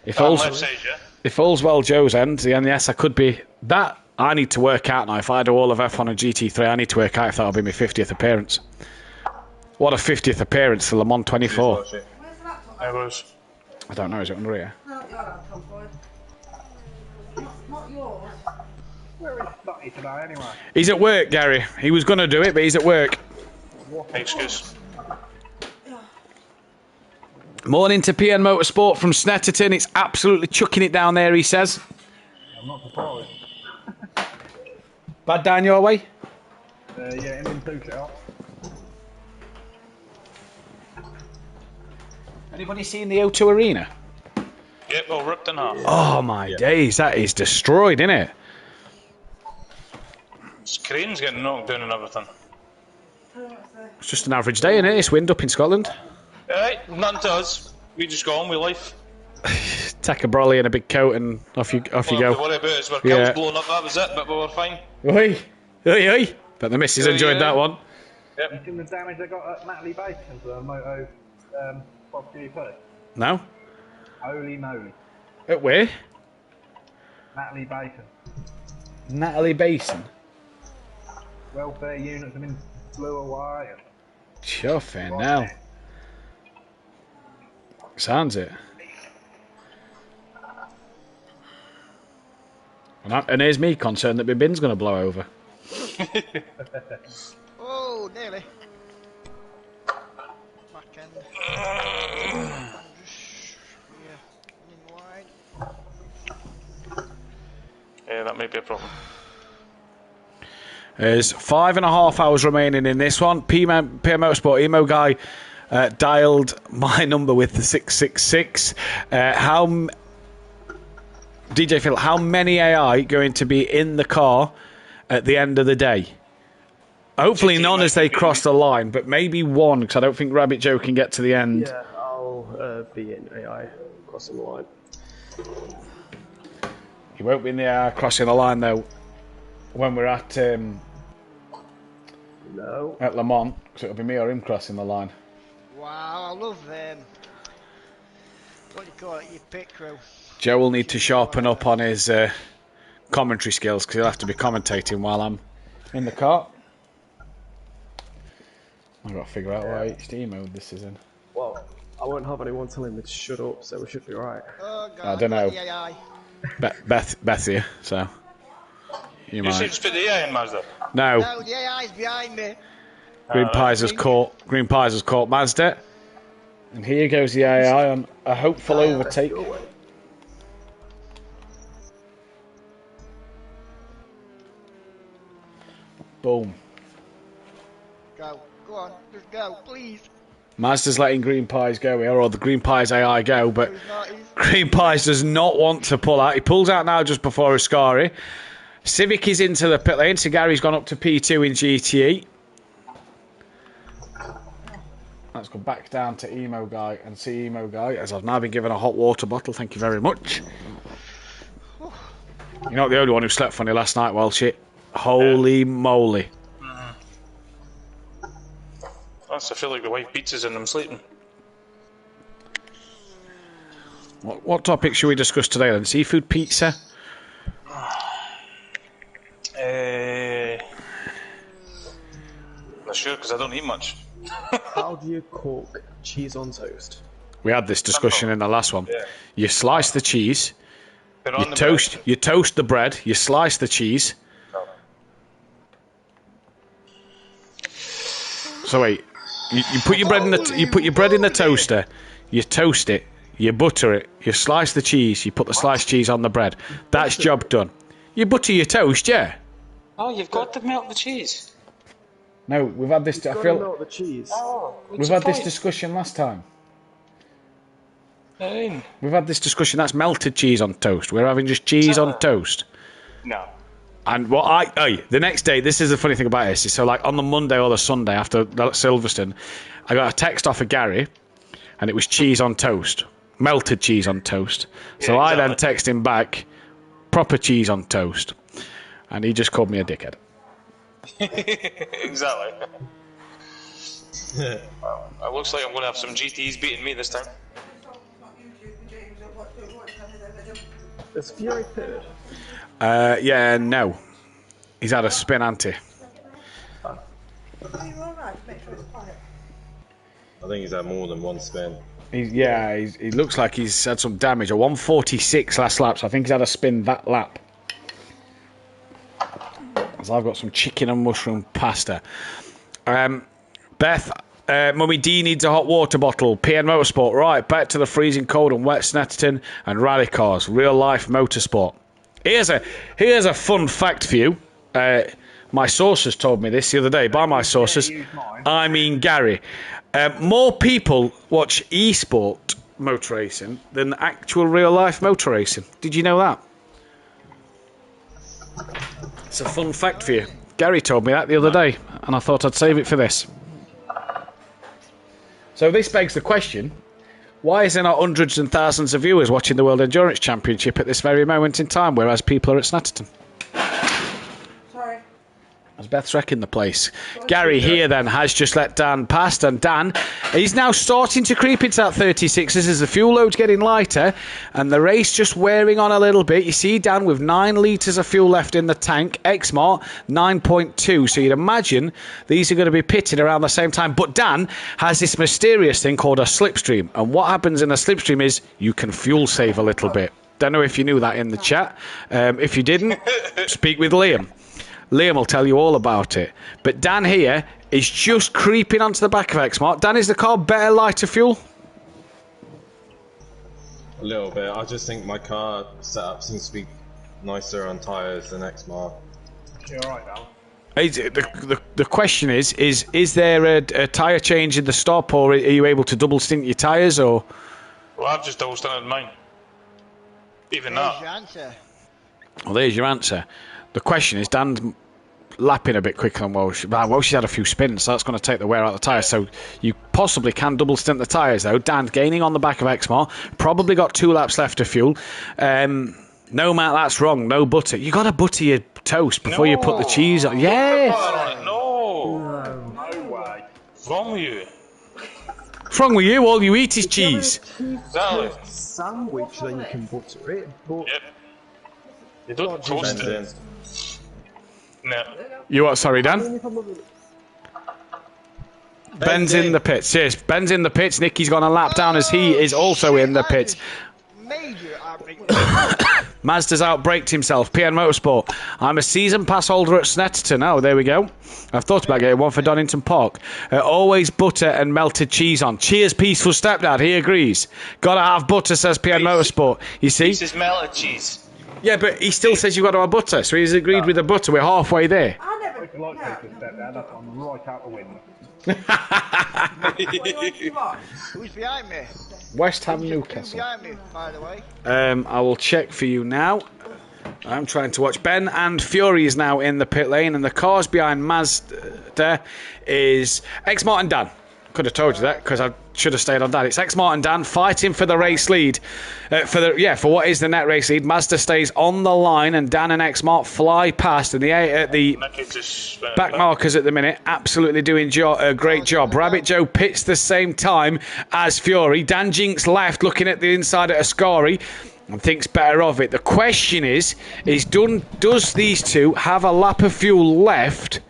If all's, Left side, yeah? if all's well Joe's end, then yes, I could be that. I need to work out now. If I do all of F1 and GT3, I need to work out if that'll be my 50th appearance. What a 50th appearance for Le Mans 24. Where's the laptop? I was. I don't know, is it under here? No, your laptop, boy. Not yours. Where is Slotty today anyway? He's at work, Gary. He was going to do it, but he's at work. Excuse. Morning to PN Motorsport from Snetterton. It's absolutely chucking it down there, he says. I'm not surprised. Bad down your way? Yeah, in two out. Anybody seen the O2 Arena? Yep, all ripped in half. Oh my days, that is destroyed, isn't it? This crane's getting knocked down and everything. It's just an average day, isn't it? It's wind up in Scotland. Alright, nothing to us. We just go on with life. Tack a brolly and a big coat and off you All go. to worry about is where Yeah. Kil's blowing up, that was it, but we were fine. Oi, oi, oi. But the missus enjoyed that one. You seen the damage they got at Natalie Bacon's Moto Bob GP? No? Holy moly. At where? Natalie Bacon. Natalie Basin. Welfare units have been blew away. And Sure, fair now. Sounds it. And here's me concerned that my bin's going to blow over. Oh, nearly. Back end. Yeah, running wide. Yeah, that might be a problem. There's 5.5 hours remaining in this one. PM Motorsport Emo Guy dialed my number with the 666. DJ Phil, how many AI going to be in the car at the end of the day? Hopefully none as they cross the line, but maybe one, because I don't think Rabbit Joe can get to the end. Yeah, I'll be in AI crossing the line. He won't be in the AI crossing the line, though, when we're at No. at Le Mans, because it'll be me or him crossing the line. Wow, I love them. What do you call it? Your pit crew. Joe will need to sharpen up on his commentary skills, because he'll have to be commentating while I'm in the car. I've got to figure out what HD mode this is in. Well, I won't have anyone telling me to shut up, so we should be right. Oh, God, I don't know. AI. Beth here, so you You should might. just put the AI in, Mazda. No, No, the AI's behind me. Green Pies has caught Mazda, and here goes the AI on a hopeful overtake. Boom. Go on, just go, please. Mazda's letting Green Pies go here, or the Green Pies AI go, but Green Pies does not want to pull out. He pulls out now just before Ascari. Civic is into the pit lane, so Gary's gone up to P2 in GTE. Let's go back down to Emo Guy and see Emo Guy, as I've now been given a hot water bottle. Thank you very much. You're not the only one who slept funny last night, Welsh. Holy moly. I feel like the wife beats us and I'm sleeping. What topic should we discuss today then? Seafood pizza? Not sure, because I don't eat much. How do you cook cheese on toast? We had this discussion in the last one. Yeah. You slice the cheese, Put it on the you toast the bread, you slice the cheese. bread. So wait, you put your bread in the toaster, you toast it, you butter it, you slice the cheese, you put the sliced cheese on the bread. That's job done. You butter your toast, yeah. Oh, you've got to melt the cheese. No, we've had this. I Gotta feel melt the cheese. Oh, we've had this discussion last time. We've had this discussion. That's melted cheese on toast. We're having just cheese on toast. No. And the next day, this is the funny thing about this. Is so like on the Monday or the Sunday after Silverstone, I got a text off of Gary, and it was cheese on toast, melted cheese on toast. So Yeah, I then exactly. text him back, proper cheese on toast, and he just called me a dickhead. Exactly. Well, it looks like I'm going to have some GTs beating me this time. Is Fury pitted? Yeah, no. He's had a spin, hasn't he? Are you alright? Make sure it's quiet. I think he's had more than one spin. He looks like he's had some damage. A 146 last lap, so I think he's had a spin that lap. So I've got some chicken and mushroom pasta. Beth, Mummy D needs a hot water bottle. PN Motorsport, right, back to the freezing cold and wet Snetterton and rally cars. Real life motorsport. Here's a fun fact for you. My sources told me this the other day. By my sources, I mean Gary. More people watch e-sport motor racing than actual real life motor racing. Did you know that? It's a fun fact for you. Gary told me that the other day, and I thought I'd save it for this. So this begs the question, why is there not hundreds and thousands of viewers watching the World Endurance Championship at this very moment in time, whereas people are at Snetterton? Sorry. As Beth's wrecking the place. Gary here then has just let Dan past, and Dan, he's now starting to creep into that 36 as the fuel load's getting lighter and the race just wearing on a little bit. You see Dan with 9 litres of fuel left in the tank, Xmart 9.2, so you'd imagine these are going to be pitting around the same time. But Dan has this mysterious thing called a slipstream, and what happens in a slipstream is you can fuel save a little bit. Don't know if you knew that in the chat. If you didn't, speak with Liam. Liam will tell you all about it. But Dan here is just creeping onto the back of Xmart. Dan, is the car better, lighter fuel? A little bit. I just think my car setup seems to be nicer on tyres than Xmart. You're alright, Al. The question is there a tyre change in the stop, or are you able to double stint your tyres, or? Well, I've just double stinted mine. Even that. There's your answer. Well, there's your answer. The question is, Dan's lapping a bit quicker than Welsh. Welsh had a few spins, so that's going to take the wear out of the tyres. So you possibly can double stint the tyres, though. Dan's gaining on the back of Xmart. Probably got 2 laps left of fuel. No, Matt, that's wrong. No butter. You got to butter your toast before you put the cheese on. Yes. No way. What's wrong with you? What's wrong with you? All you eat is cheese. Exactly. Sandwich, then you can butter it. But Yep. You don't toast it. No. You what? Sorry, Dan. Ben's in the pits. Yes, Ben's in the pits. Nicky's gone a lap down as he is also in the pits. Major outbreak. Mazda's outbraked himself. PN Motorsport. I'm a season pass holder at Snetterton. Oh, there we go. I've thought about getting one for Donington Park. Always butter and melted cheese on. Cheers, peaceful stepdad. He agrees. Gotta have butter, says PN Motorsport. You see? This is melted cheese. Yeah, but he still says you've got to have butter, so he's agreed with the butter. We're halfway there. I never. If you like taking a step down, that's I'm right out the window. Who's behind me? West Ham, Who's Newcastle. behind me, by the way? I will check for you now. I'm trying to watch. Ben and Fury is now in the pit lane, and the cars behind Mazda is Xmart and Dan. Could have told you that because I should have stayed on Dan. It's Xmart and Dan fighting for the race lead. For what is the net race lead. Mazda stays on the line, and Dan and Xmart fly past. And the back markers at the minute absolutely doing a great job. Rabbit Joe pits the same time as Fury. Dan Jinks left, looking at the inside at Ascari, and thinks better of it. The question is does these two have a lap of fuel left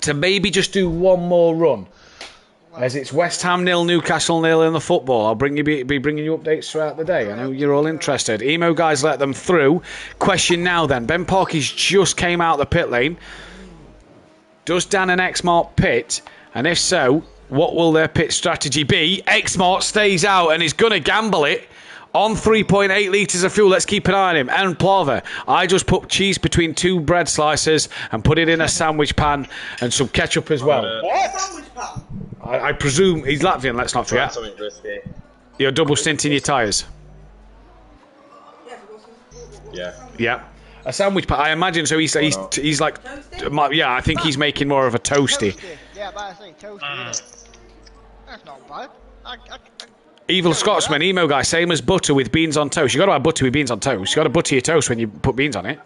to maybe just do one more run? As it's West Ham 0, Newcastle 0 in the football. I'll be bringing you updates throughout the day. I know you're all interested. Emo guys let them through. Question now then. Ben Parkes just came out the pit lane. Does Dan and Xmart pit? And if so, what will their pit strategy be? Xmart stays out and is going to gamble it on 3.8 litres of fuel. Let's keep an eye on him. Aaron Plover. I just put cheese between 2 bread slices and put it in a sandwich pan and some ketchup as well. Sandwich pan. I presume he's Latvian, let's not forget. Something risky. You're double stinting your tyres. Yeah. Yeah. A sandwich pan. I imagine so. He's like, yeah. I think he's making more of a toasty. Yeah, but I say toasty, innit? That's not bad. Evil Scotsman, emo guy, same as butter with beans on toast. You got to have butter with beans on toast. You got to butter your toast when you put beans on it.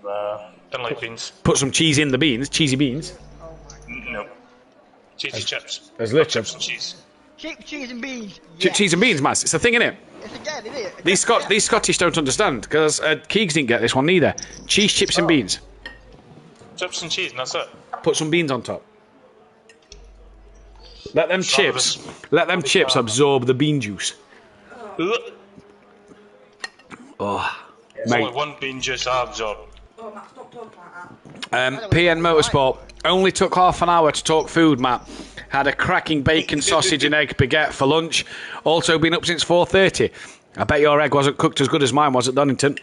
Don't like beans. Put some cheese in the beans, cheesy beans. No. Cheesy chips. There's literally Chips and cheese. Cheese and beans. Yes. Cheese and beans, Maz. It's a thing, innit? It's again, isn't it? These Scottish don't understand because Keegs didn't get this one neither. Cheese, chips, and beans. Chips and cheese, and that's it. Put some beans on top. Let them chips absorb the bean juice. Oh, There's only one bean juice I absorb. Oh, Matt, stop talking like that. PN Motorsport only took half an hour to talk food, Matt. Had a cracking bacon, sausage and egg baguette for lunch. Also been up since 4:30. I bet your egg wasn't cooked as good as mine was at Donington.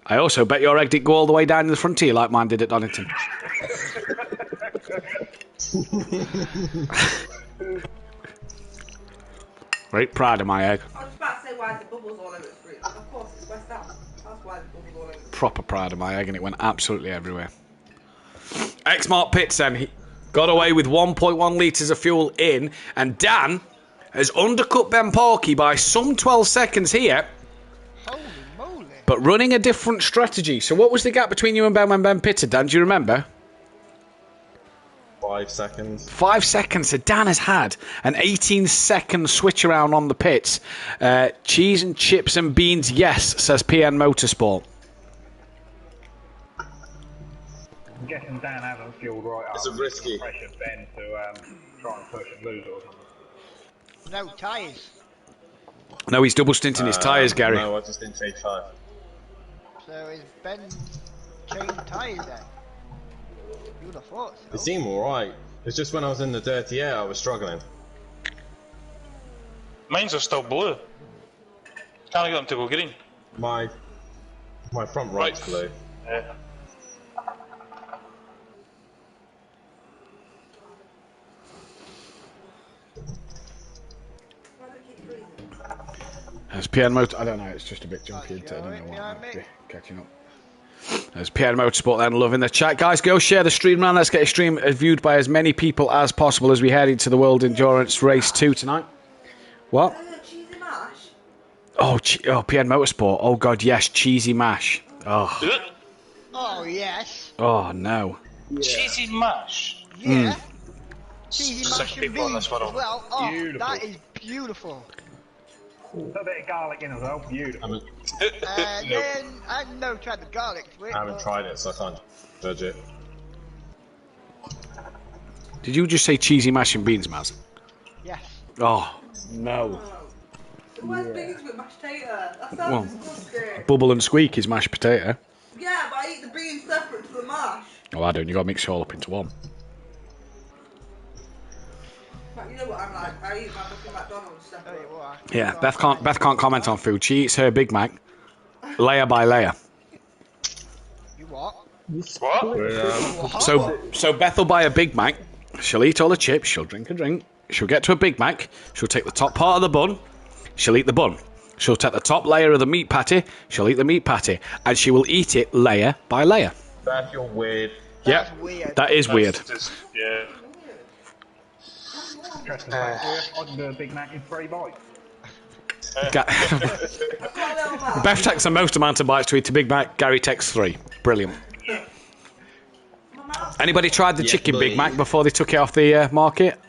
I also bet your egg didn't go all the way down to the frontier like mine did at Donington. Very proud of my egg. I was about to say why the bubbles all over the screen. Of course, it's West Ham. That's why the bubbles all over the screen. Proper proud of my egg, and it went absolutely everywhere. X-Mark Pitts then, he got away with 1.1 litres of fuel in, and Dan has undercut Ben Parkey by some 12 seconds here. Holy moly. But running a different strategy. So what was the gap between you and Ben when Ben pitted, Dan? Do you remember? 5 seconds. 5 seconds. So Dan has had an 18-second switch around on the pits. Cheese and chips and beans, yes, says PN Motorsport. I'm guessing Dan hasn't fueled right up. It's a risky. Pressured Ben to try and push and lose or something. No tyres. No, he's double stinting his tyres, Gary. No, I just didn't change tyre. So is Ben changing tyres then? You would have thought so. They seem alright. It's just when I was in the dirty air I was struggling. Mines are still blue. Can't get them to go green. My front right's blue. Yeah. As PN Motor, I don't know, it's just a bit jumpy. I don't know what I'm catching up. As PN Motorsport then, loving the chat. Guys, go share the stream around. Let's get a stream viewed by as many people as possible as we head into the World Endurance Race 2 tonight. What? Cheesy mash? Oh, PN Motorsport. Oh, God, yes, cheesy mash. Oh. Oh, yes. Oh, no. Yeah. Cheesy mash? Yeah. Cheesy mash and people on beans this one. as well. Oh, Beautiful. that is beautiful. A little bit of garlic in as well. Beautiful. Then I never tried the garlic to it. I haven't tried it, so I can't judge it. Did you just say cheesy mash and beans, Maz? Yes. Oh, no. Where's beans with mashed potato? That sounds disgusting. Bubble and squeak is mashed potato. Yeah, but I eat the beans separate to the mash. Oh, I don't. You got to mix it all up into one. But you know what I'm like? I eat my fucking McDonald's separate. Yeah, Beth can't comment on food. She eats her Big Mac layer by layer. You what? What? So Beth will buy a Big Mac. She'll eat all the chips. She'll drink a drink. She'll get to a Big Mac. She'll take the top part of the bun. She'll eat the bun. She'll take the top layer of the meat patty. She'll eat the meat patty, and she will eat it layer by layer. Beth, you're weird. Yeah, that is weird. Yeah. Interesting fact here. I can do a Big Mac in 3 bites. Beth takes the most amount of bites to eat a Big Mac. Gary takes 3. Brilliant. Anybody tried the chicken Big Mac before they took it off the market?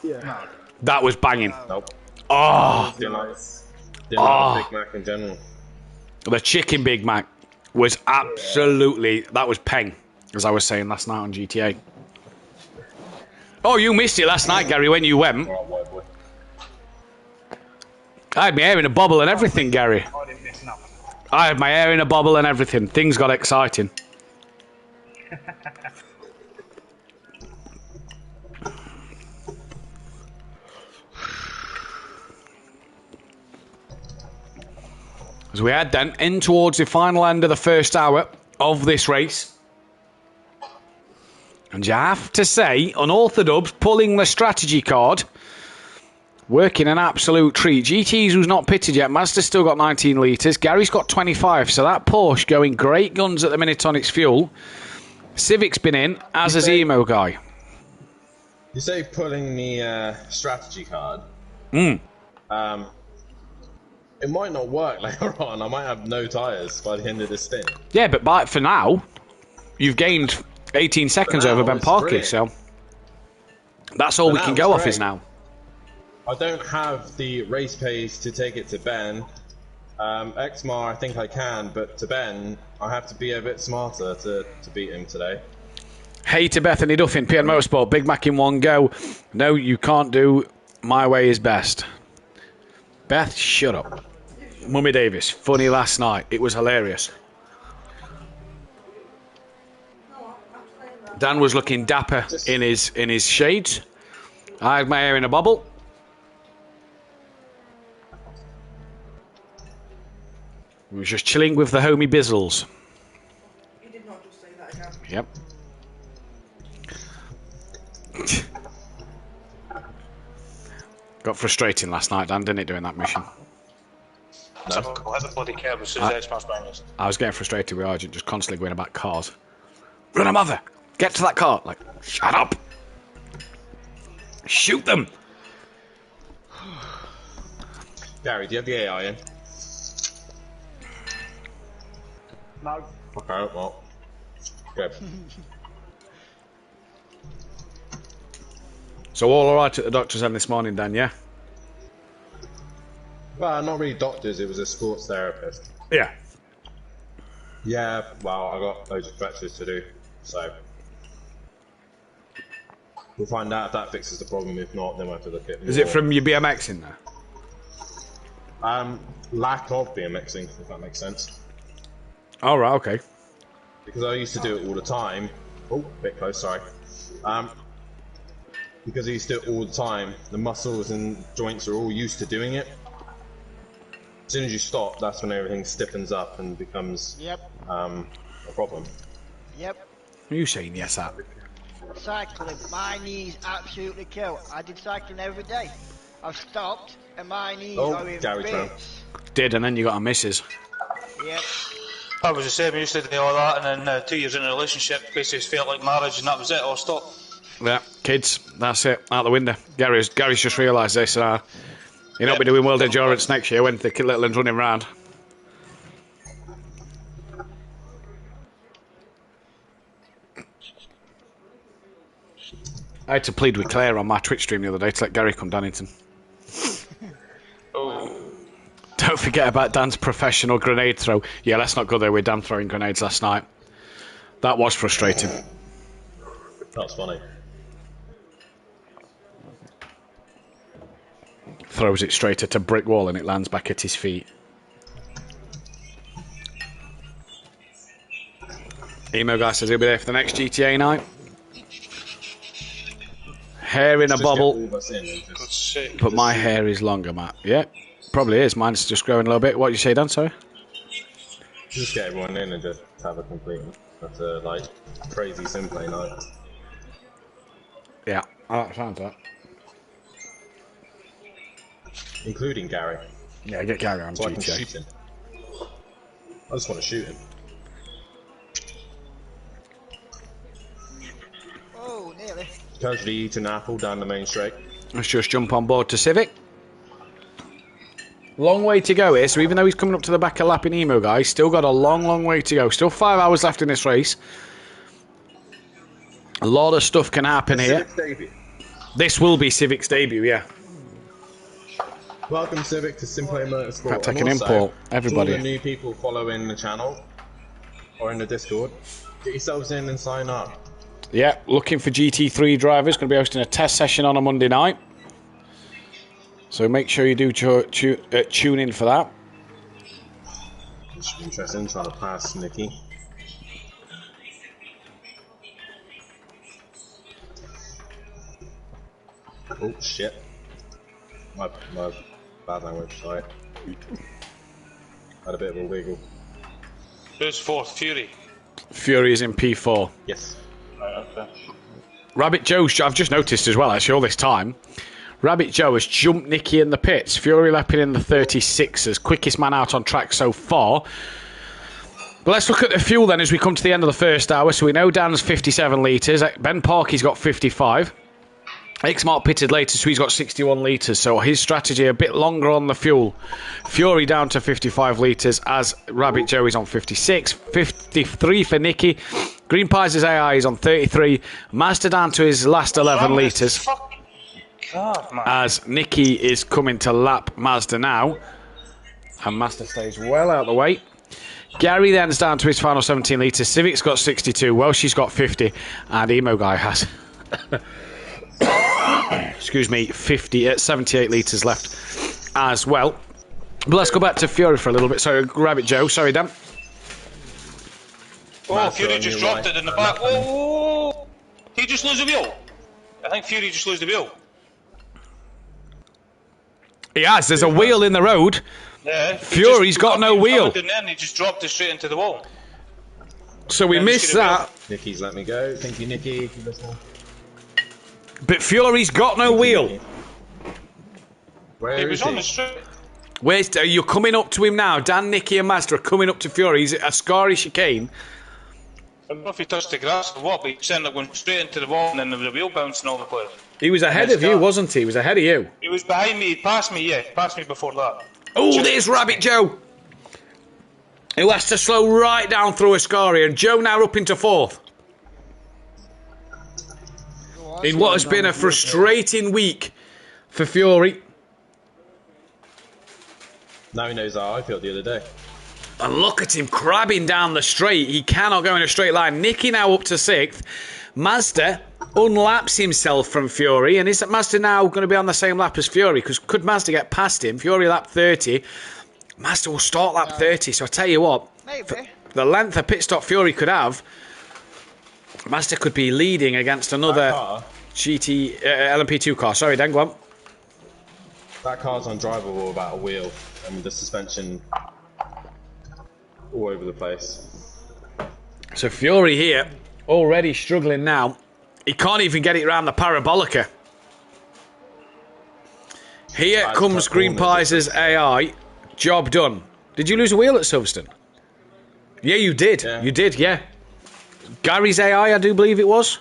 Yeah. That was banging. Nope. Oh, Didn't like Big Mac in general. the chicken Big Mac was absolutely... That was peng, as I was saying last night on GTA. Oh, you missed it last night, Gary, when you went. I had my hair in a bubble and everything, Gary. I didn't miss nothing. I had my hair in a bubble and everything. Things got exciting. As we head then in towards the final end of the first hour of this race. And you have to say, Unorthodox pulling the strategy card, working an absolute treat. GT's who's not pitted yet. Mazda's still got 19 litres. Gary's got 25. So that Porsche going great guns at the minute on its fuel. Civic's been in, as has Emo Guy. You say pulling the strategy card. It might not work later on. I might have no tyres by the end of this stint. Yeah, but for now, you've gained 18 seconds over Ben Parkey, so that's all we can go off is now. I don't have the race pace to take it to Ben, Exmar, I think I can, but to Ben, I have to be a bit smarter to beat him today. Hey to Bethany Duffin, PN Motorsport, Big Mac in one go. No, you can't do My Way is Best. Beth, shut up. Mummy Davis, funny last night. It was hilarious. Dan was looking dapper in his shades. I had my hair in a bubble. We was just chilling with the homie Bizzles. You did not just say that again. Yep. Got frustrating last night, Dan, didn't it, doing that mission? No. We'll hit the bloody curb as soon as X-Mar's banging us. I was getting frustrated with Argent just constantly going about cars. Run a mother! Get to that car! Like, shut up! Shoot them! Gary, do you have the AI in? No. Okay, well. Good. So all alright at the doctor's end this morning, Dan, yeah? Well, not really doctors, it was a sports therapist. Yeah. Yeah, well, I got loads of stretches to do, so... We'll find out if that fixes the problem. If not, then we'll have to look at more. Is it from your BMX in there? Lack of BMXing, if that makes sense. Oh, right, okay. Because I used to do it all the time. Oh, a bit close, sorry. Because I used to do it all the time, the muscles and joints are all used to doing it. As soon as you stop, that's when everything stiffens up and becomes a problem. Yep. What are you saying yes at? Cycling, my knees absolutely kill. I did cycling every day. I've stopped and my knees are in bits. Did, and then you got a missus. Yep. I was the same, I used to do all that, and then 2 years in a relationship, basically felt like marriage, and that was it, all stopped. Yeah, kids, that's it, out the window. Gary's just realised this. You'll not be doing World Endurance next year when the little one's running round. I had to plead with Claire on my Twitch stream the other day to let Gary come Dannington. Oh. Don't forget about Dan's professional grenade throw. Yeah, let's not go there with Dan throwing grenades last night. That was frustrating. That's funny. Throws it straight at a brick wall and it lands back at his feet. Emo guy says he'll be there for the next GTA night. Hair in a bubble. But my hair is longer, Matt. Yeah, probably is. Mine's just growing a little bit. What did you say, Dan? Sorry? Just get everyone in and just have a complete, like, crazy Simplay night. Yeah, I like the sound of that. Including Gary. Yeah, get Gary on so GTA. I can shoot him. I just want to shoot him. Oh, nearly. Casually eat an apple down the main straight. Let's just jump on board to Civic. Long way to go here, so even though he's coming up to the back of lap in Emo guy, he's still got a long way to go. Still 5 hours left in this race. A lot of stuff can happen here. Civic's debut. This will be Civic's debut, yeah. Welcome, Civic, to Simplay Motorsport. Can't take and an also, import, everybody. All the new people following the channel or in the Discord, get yourselves in and sign up. Yeah, looking for GT3 drivers. Going to be hosting a test session on a Monday night. So make sure you do tune in for that. It should be interesting, trying to pass Nicky. Oh, shit. My bad language, sorry. Had a bit of a wiggle. Who's fourth? Fury? Fury is in P4. Yes. Right, okay. Rabbit Joe, I've just noticed as well, actually, all this time. Rabbit Joe has jumped Nicky in the pits. Fury lapping in the 36ers. Quickest man out on track so far. But let's look at the fuel then as we come to the end of the first hour. So we know Dan's 57 litres. Ben Parkey's got 55. X-Mark pitted later, so he's got 61 litres. So his strategy a bit longer on the fuel. Fury down to 55 litres as Rabbit Joe is on 56. 53 for Nicky. Green Pies' AI is on 33. Mazda down to his last 11 litres. God, man. As Nicky is coming to lap Mazda now. And Master stays well out of the way. Gary then's down to his final 17 litres. Civic's got 62. Welshie's got 50. And Emo Guy has... excuse me, 78 litres left as well. But let's go back to Fury for a little bit. Sorry, Rabbit Joe. Sorry, Dan. Oh, Fury just dropped it in the back. Oh! He just lose the wheel. I think Fury just lose the wheel. He has. There's a wheel in the road. Yeah. Fury's got no wheel. And then he just dropped it straight into the wall. So we missed that. Nicky's let me go. Thank you, Nicky. If you listen. But Fury's got no wheel. Where He is was he? on the straight. Where's you're coming up to him now? Dan, Nicky, and Master are coming up to Fury. He's at a Ascari chicane. I don't know if he touched the grass or what, but he ended up going straight into the wall, and then there was a wheel bouncing all over the place. He was ahead of you, wasn't he? He was ahead of you. He was behind me. He passed me. Yeah, he passed me before that. Oh, there's Rabbit Joe, who has to slow right down through Ascari, and Joe now up into fourth. In what has been a frustrating week for Fury. Now he knows how I felt the other day. And look at him crabbing down the straight. He cannot go in a straight line. Nicky now up to 6th. Mazda unlaps himself from Fury. And is Mazda now going to be on the same lap as Fury? Because could Mazda get past him? Fury lap 30. Mazda will start lap 30. So I tell you what, the length of pit stop Fury could have, Mazda could be leading against another GT LMP2 car. Sorry, Dan, go on. That car's undrivable without a wheel, and the suspension all over the place. So Fury here, already struggling now. He can't even get it round the Parabolica. Here comes Green Pies' AI. Job done. Did you lose a wheel at Silverstone? Yeah, you did. Yeah. You did, yeah. Gary's AI, I do believe it was.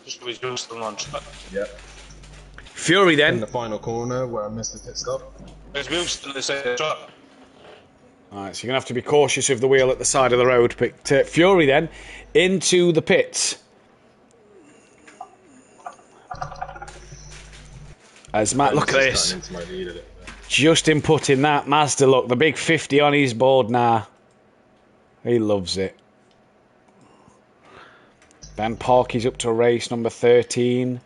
Just his wheels still on track. Yep. Fury then. In the final corner where I missed the pit stop. His wheels still the side of the track. Alright, so you're going to have to be cautious of the wheel at the side of the road. But Fury then, into the pits. As Matt, look at this. Just inputting that Mazda, look, the big 50 on his board now. He loves it. Ben Parky's up to race number 13.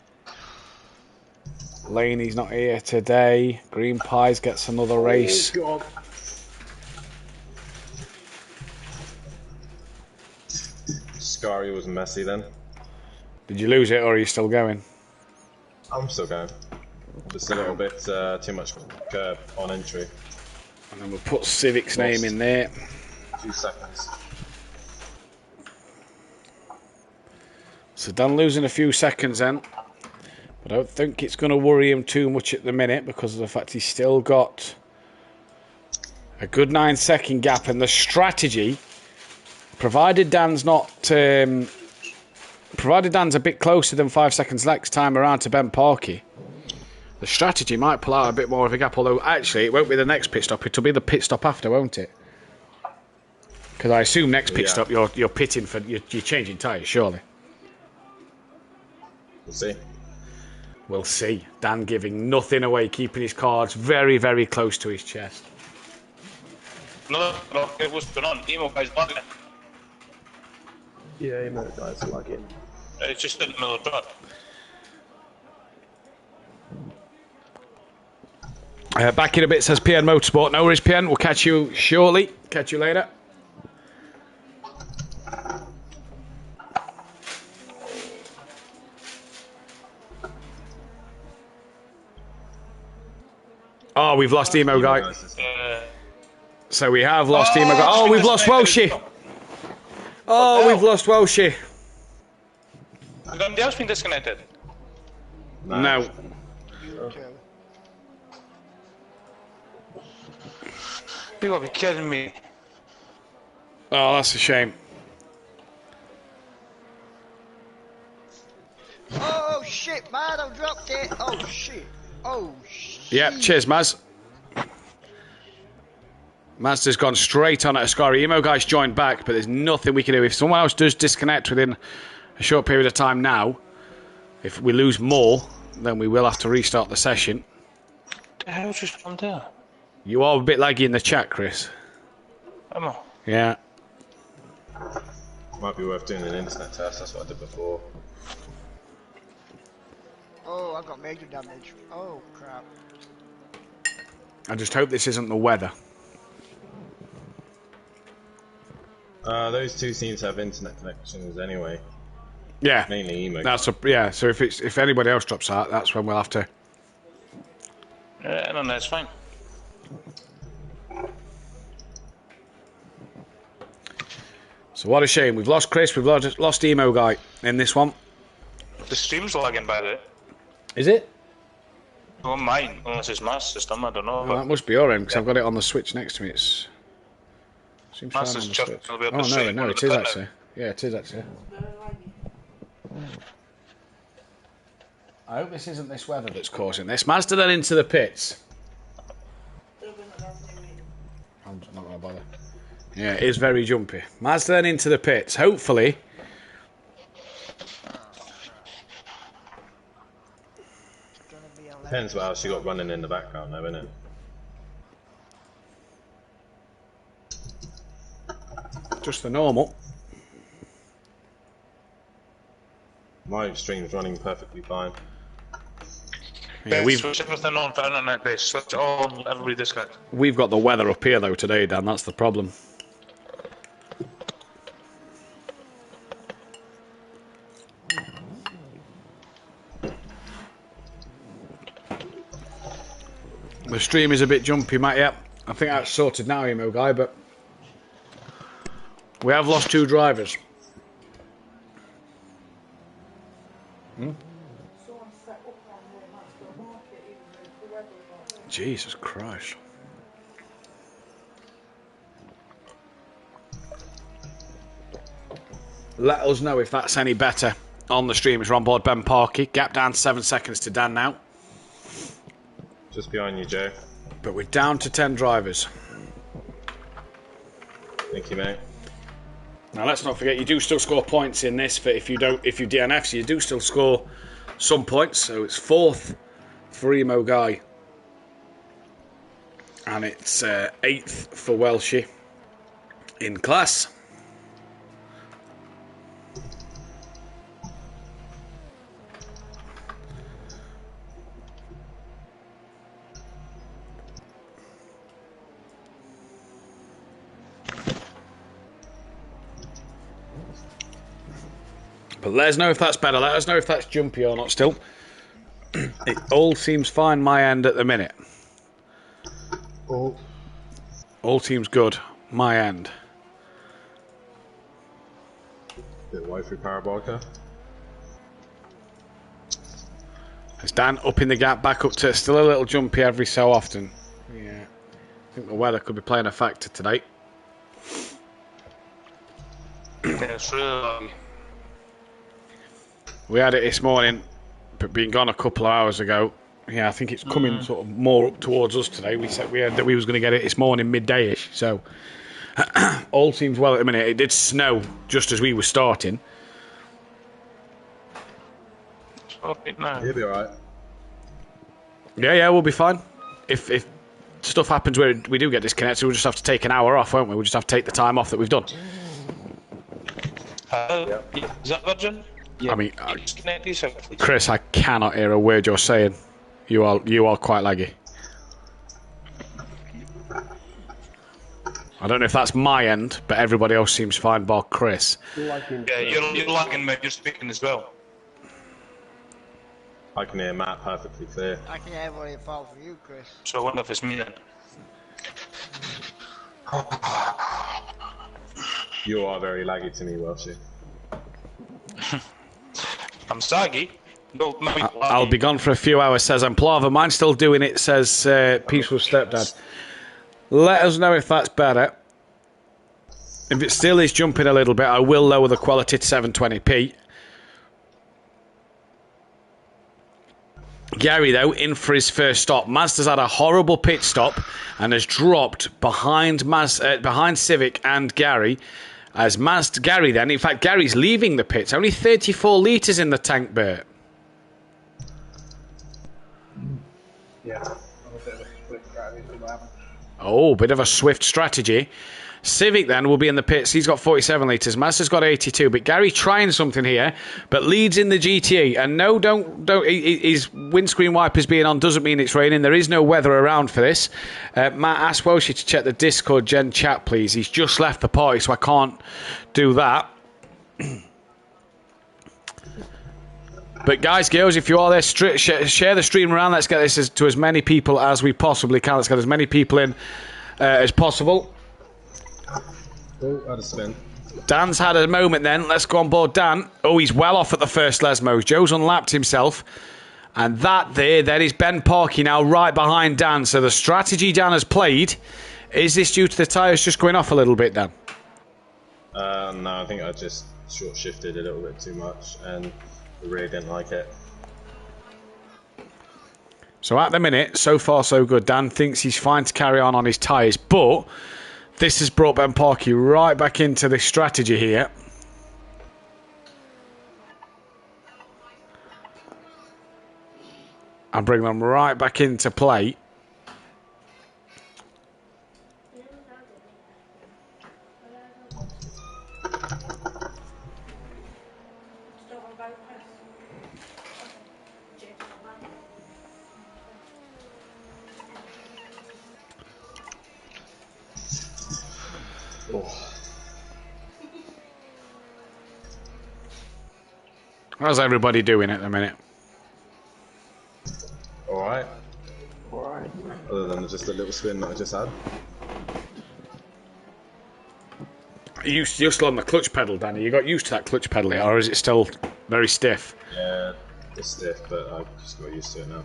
Laney's not here today. Green Pies gets another race. God. Scary was messy then. Did you lose it or are you still going? I'm still going. Just a little bit too much curb on entry. And then we'll put Civic's name in there. 2 seconds. So Dan losing a few seconds then. But I don't think it's going to worry him too much at the minute because of the fact he's still got a good 9-second gap. And the strategy, provided Dan's not... provided Dan's a bit closer than 5 seconds next time around to Ben Parky, the strategy might pull out a bit more of a gap. Although, actually, it won't be the next pit stop. It'll be the pit stop after, won't it? Because I assume next pit stop you're pitting for... You're changing tyres, surely. We'll see. We'll see. Dan giving nothing away, keeping his cards very, very close to his chest. No, what's going on? Emo Guy's bugging it. Yeah, Emo Guy's lagging. It's just in the middle of the track. Back in a bit, says PN Motorsport. No worries, PN. We'll catch you shortly. Catch you later. Oh, we've lost Emo Guy. So we have lost Emo Guy. Oh, we've lost Welshie. Oh, we've lost Welshie. Has anybody else been disconnected? No. You gotta be kidding me. Oh, that's a shame. Oh shit, man, I've dropped it. Oh shit. Oh shit. Yeah, cheers, Maz. Mazda's gone straight on at Ascari. Emo Guy's joined back, but there's nothing we can do. If someone else does disconnect within a short period of time now, if we lose more, then we will have to restart the session. The hell just come down? You are a bit laggy in the chat, Chris. Am I? Yeah. Might be worth doing an internet test. That's what I did before. Oh, I got major damage. Oh, crap. I just hope this isn't the weather. Those two seem to have internet connections anyway. Yeah. Mainly emo. Yeah. So if anybody else drops out, that's when we'll have to. Yeah, no, that's fine. So what a shame. We've lost Chris. We've lost Emo Guy in this one. The stream's lagging by the way. Is it? Well, mine, unless it's my system, I don't know. Well, that must be your end because I've got it on the Switch next to me. It seems fine on the just Switch. a bit Oh the no, it is actually. Yeah, it is actually. I hope this isn't this weather that's causing this. Mazda then into the pits. I'm not going to bother. Yeah, it is very jumpy. Mazda then into the pits. Hopefully. Depends what else you got running in the background though, innit? Just the normal. My stream's running perfectly fine. Yeah, we've switched everything on for internet based. Switch it on, everybody disconnect. We've got the weather up here though today, Dan. That's the problem. The stream is a bit jumpy, Matt. Yep, I think that's sorted now, Emo Guy. But we have lost 2 drivers. Jesus Christ. Let us know if that's any better on the stream. We're on board Ben Parkey. Gap down 7 seconds to Dan now. Just behind you, Joe. But we're down to 10 drivers. Thank you, mate. Now let's not forget, you do still score points in this. For if you DNF, so you do still score some points. So it's 4th for Emo Guy. And it's 8th for Welshie in class. But let us know if that's better. Let us know if that's jumpy or not still. It all seems fine my end at the minute. All seems good my end. Bit of waifu parabolica. It's Dan up in the gap, back up to still a little jumpy every so often. Yeah, I think the weather could be playing a factor today. Yeah, it's really. We had it this morning, but being gone a couple of hours ago. Yeah, I think it's coming sort of more up towards us today. We said we had that we was going to get it this morning midday-ish. So all seems well at the minute. It did snow just as we were starting. You'll be alright. Yeah, we'll be fine. If stuff happens where we do get disconnected, we'll just have to take an hour off, won't we? We'll just have to take the time off that we've done. Is that Virgin? Yeah. I mean, Chris, I cannot hear a word you're saying. You are quite laggy. I don't know if that's my end, but everybody else seems fine bar Chris. Yeah, you're lagging, mate. You're speaking as well. I can hear Matt perfectly clear. I can hear everybody apart from you, Chris. So I wonder if it's me then. You are very laggy to me, Welshie. I'm saggy. No, I'll be gone for a few hours, says Amplava. Mine's still doing it, says Peaceful Stepdad. Let us know if that's better. If it still is jumping a little bit, I will lower the quality to 720p. Gary, though, in for his first stop. Mazda's had a horrible pit stop and has dropped behind Civic and Gary. As Gary then, in fact, Gary's leaving the pits. Only 34 litres in the tank, Bert. Yeah, I'm a bit of a split strategy, see what happens. Oh, bit of a swift strategy. Civic then will be in the pits. He's got 47 litres. Mazda's got 82. But Gary trying something here, but leads in the GTE. And no, don't. His windscreen wipers being on doesn't mean it's raining. There is no weather around for this. Matt asked Welshie to check the Discord Gen chat, please. He's just left the party, so I can't do that. But guys, girls, if you are there, share the stream around. Let's get this to as many people as we possibly can. Let's get as many people in as possible. Oh, had a spin. Dan's had a moment then. Let's go on board Dan. Oh, he's well off at the first Lesmos. Joe's unlapped himself. And that there is Ben Parkey now right behind Dan. So the strategy Dan has played, is this due to the tyres just going off a little bit, Dan? No, I think I just short shifted a little bit too much and the rear didn't like it. So at the minute, so far so good. Dan thinks he's fine to carry on his tyres, but this has brought Ben Parkey right back into this strategy here. And bring them right back into play. How's everybody doing at the minute? Alright. Other than just a little spin that I just had. You're still on the clutch pedal, Danny. You got used to that clutch pedal, or is it still very stiff? Yeah, it's stiff, but I've just got used to it now.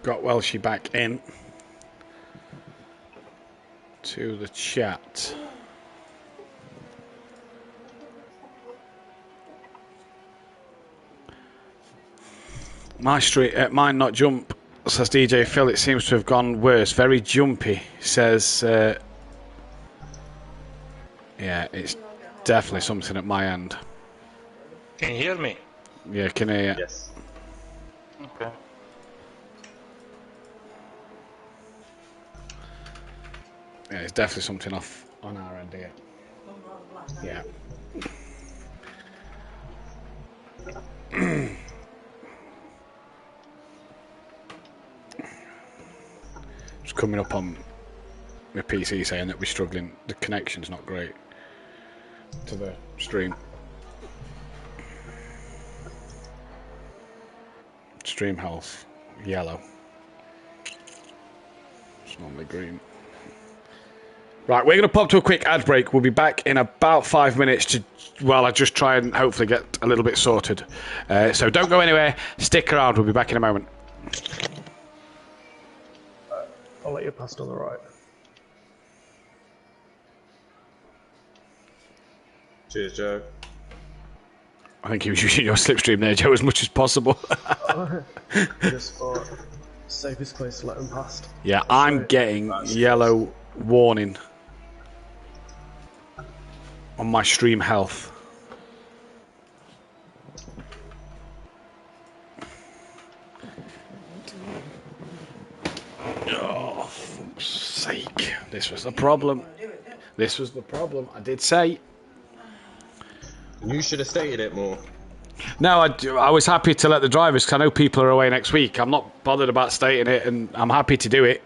Got Welshie back in to the chat. Mine not jump, says DJ Phil. It seems to have gone worse. Very jumpy, says. Yeah, it's definitely something at my end. Can you hear me? Yeah, can I hear you? Yes. Okay. Yeah, it's definitely something off on our end here. Yeah. It's coming up on my PC saying that we're struggling. The connection's not great to the stream. Stream health, yellow. It's normally green. Right, we're going to pop to a quick ad break. We'll be back in about 5 minutes to, well, I just try and hopefully get a little bit sorted. So don't go anywhere. Stick around. We'll be back in a moment. I'll let you pass on the right. Cheers, Joe. I think he was using your slipstream there, Joe, as much as possible. Just for safest place to let him past. Yeah, I'm getting yellow warning on my stream health. Oh, for fuck's sake. This was the problem. This was the problem. I did say. You should have stated it more. No, I was happy to let the drivers, because I know people are away next week. I'm not bothered about stating it, and I'm happy to do it.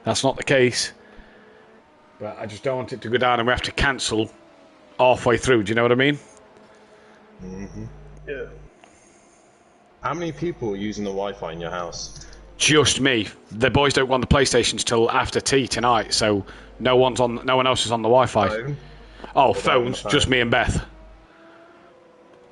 That's not the case. But I just don't want it to go down and we have to cancel halfway through. Do you know what I mean? Mm-hmm. Yeah. How many people are using the Wi-Fi in your house? Just me. The boys don't want the PlayStations till after tea tonight, so no one else is on the Wi-Fi. Phone? Oh, phones, just me and Beth.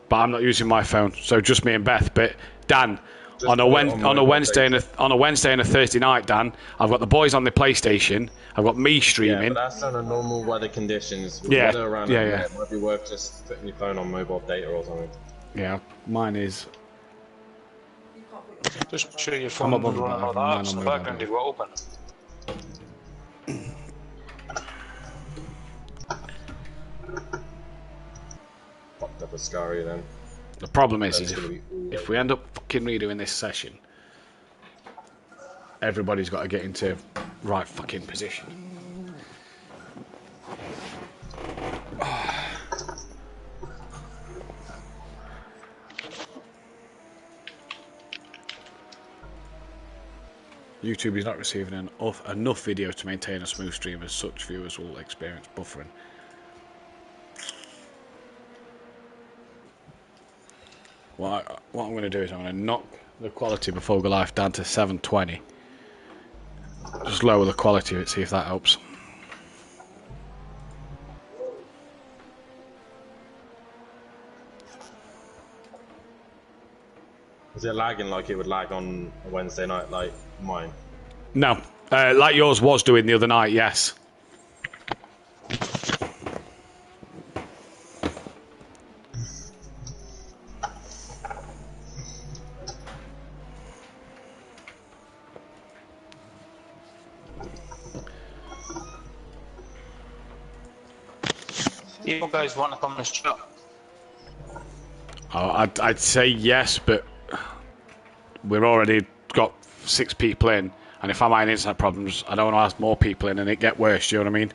But I'm not using my phone, so just me and Beth. But Dan, on a Wednesday and a Thursday night, Dan, I've got the boys on the PlayStation. I've got me streaming. Yeah, but that's under normal weather conditions. Yeah, weather around yeah. It might be worth just putting your phone on mobile data or something. Yeah, mine is. Just show your phone running all the apps in the background you've got open. Fucked up a Ascaria then. The problem is if we end up fucking redoing this session, everybody's got to get into right fucking position. YouTube is not receiving enough video to maintain a smooth stream, as such viewers will experience buffering. What I'm going to do is I'm going to knock the quality before Go Live down to 720. Just lower the quality of it, see if that helps. Is it lagging like it would lag on a Wednesday night like mine? No. Like yours was doing the other night, yes. You guys want to come on this chat? Oh, I'd say yes, but we've already got 6 people in, and if I'm having internet problems, I don't want to ask more people in and it get worse. Do you know what I mean?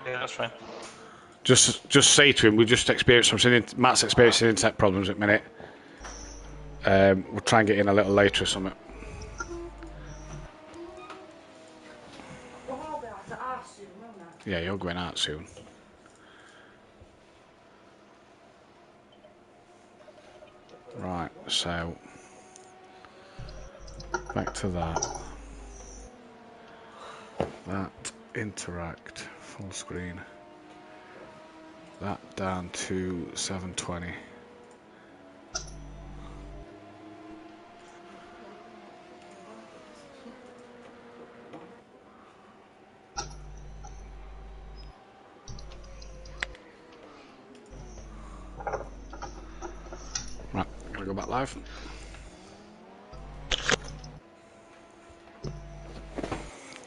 Yeah, that's fine. Just say to him, we've just experienced Matt's experiencing internet problems at the minute. We'll try and get in a little later or something. Yeah, you're going out soon. Right, so back to that. That interact full screen. That down to 720. Right, gonna go back live.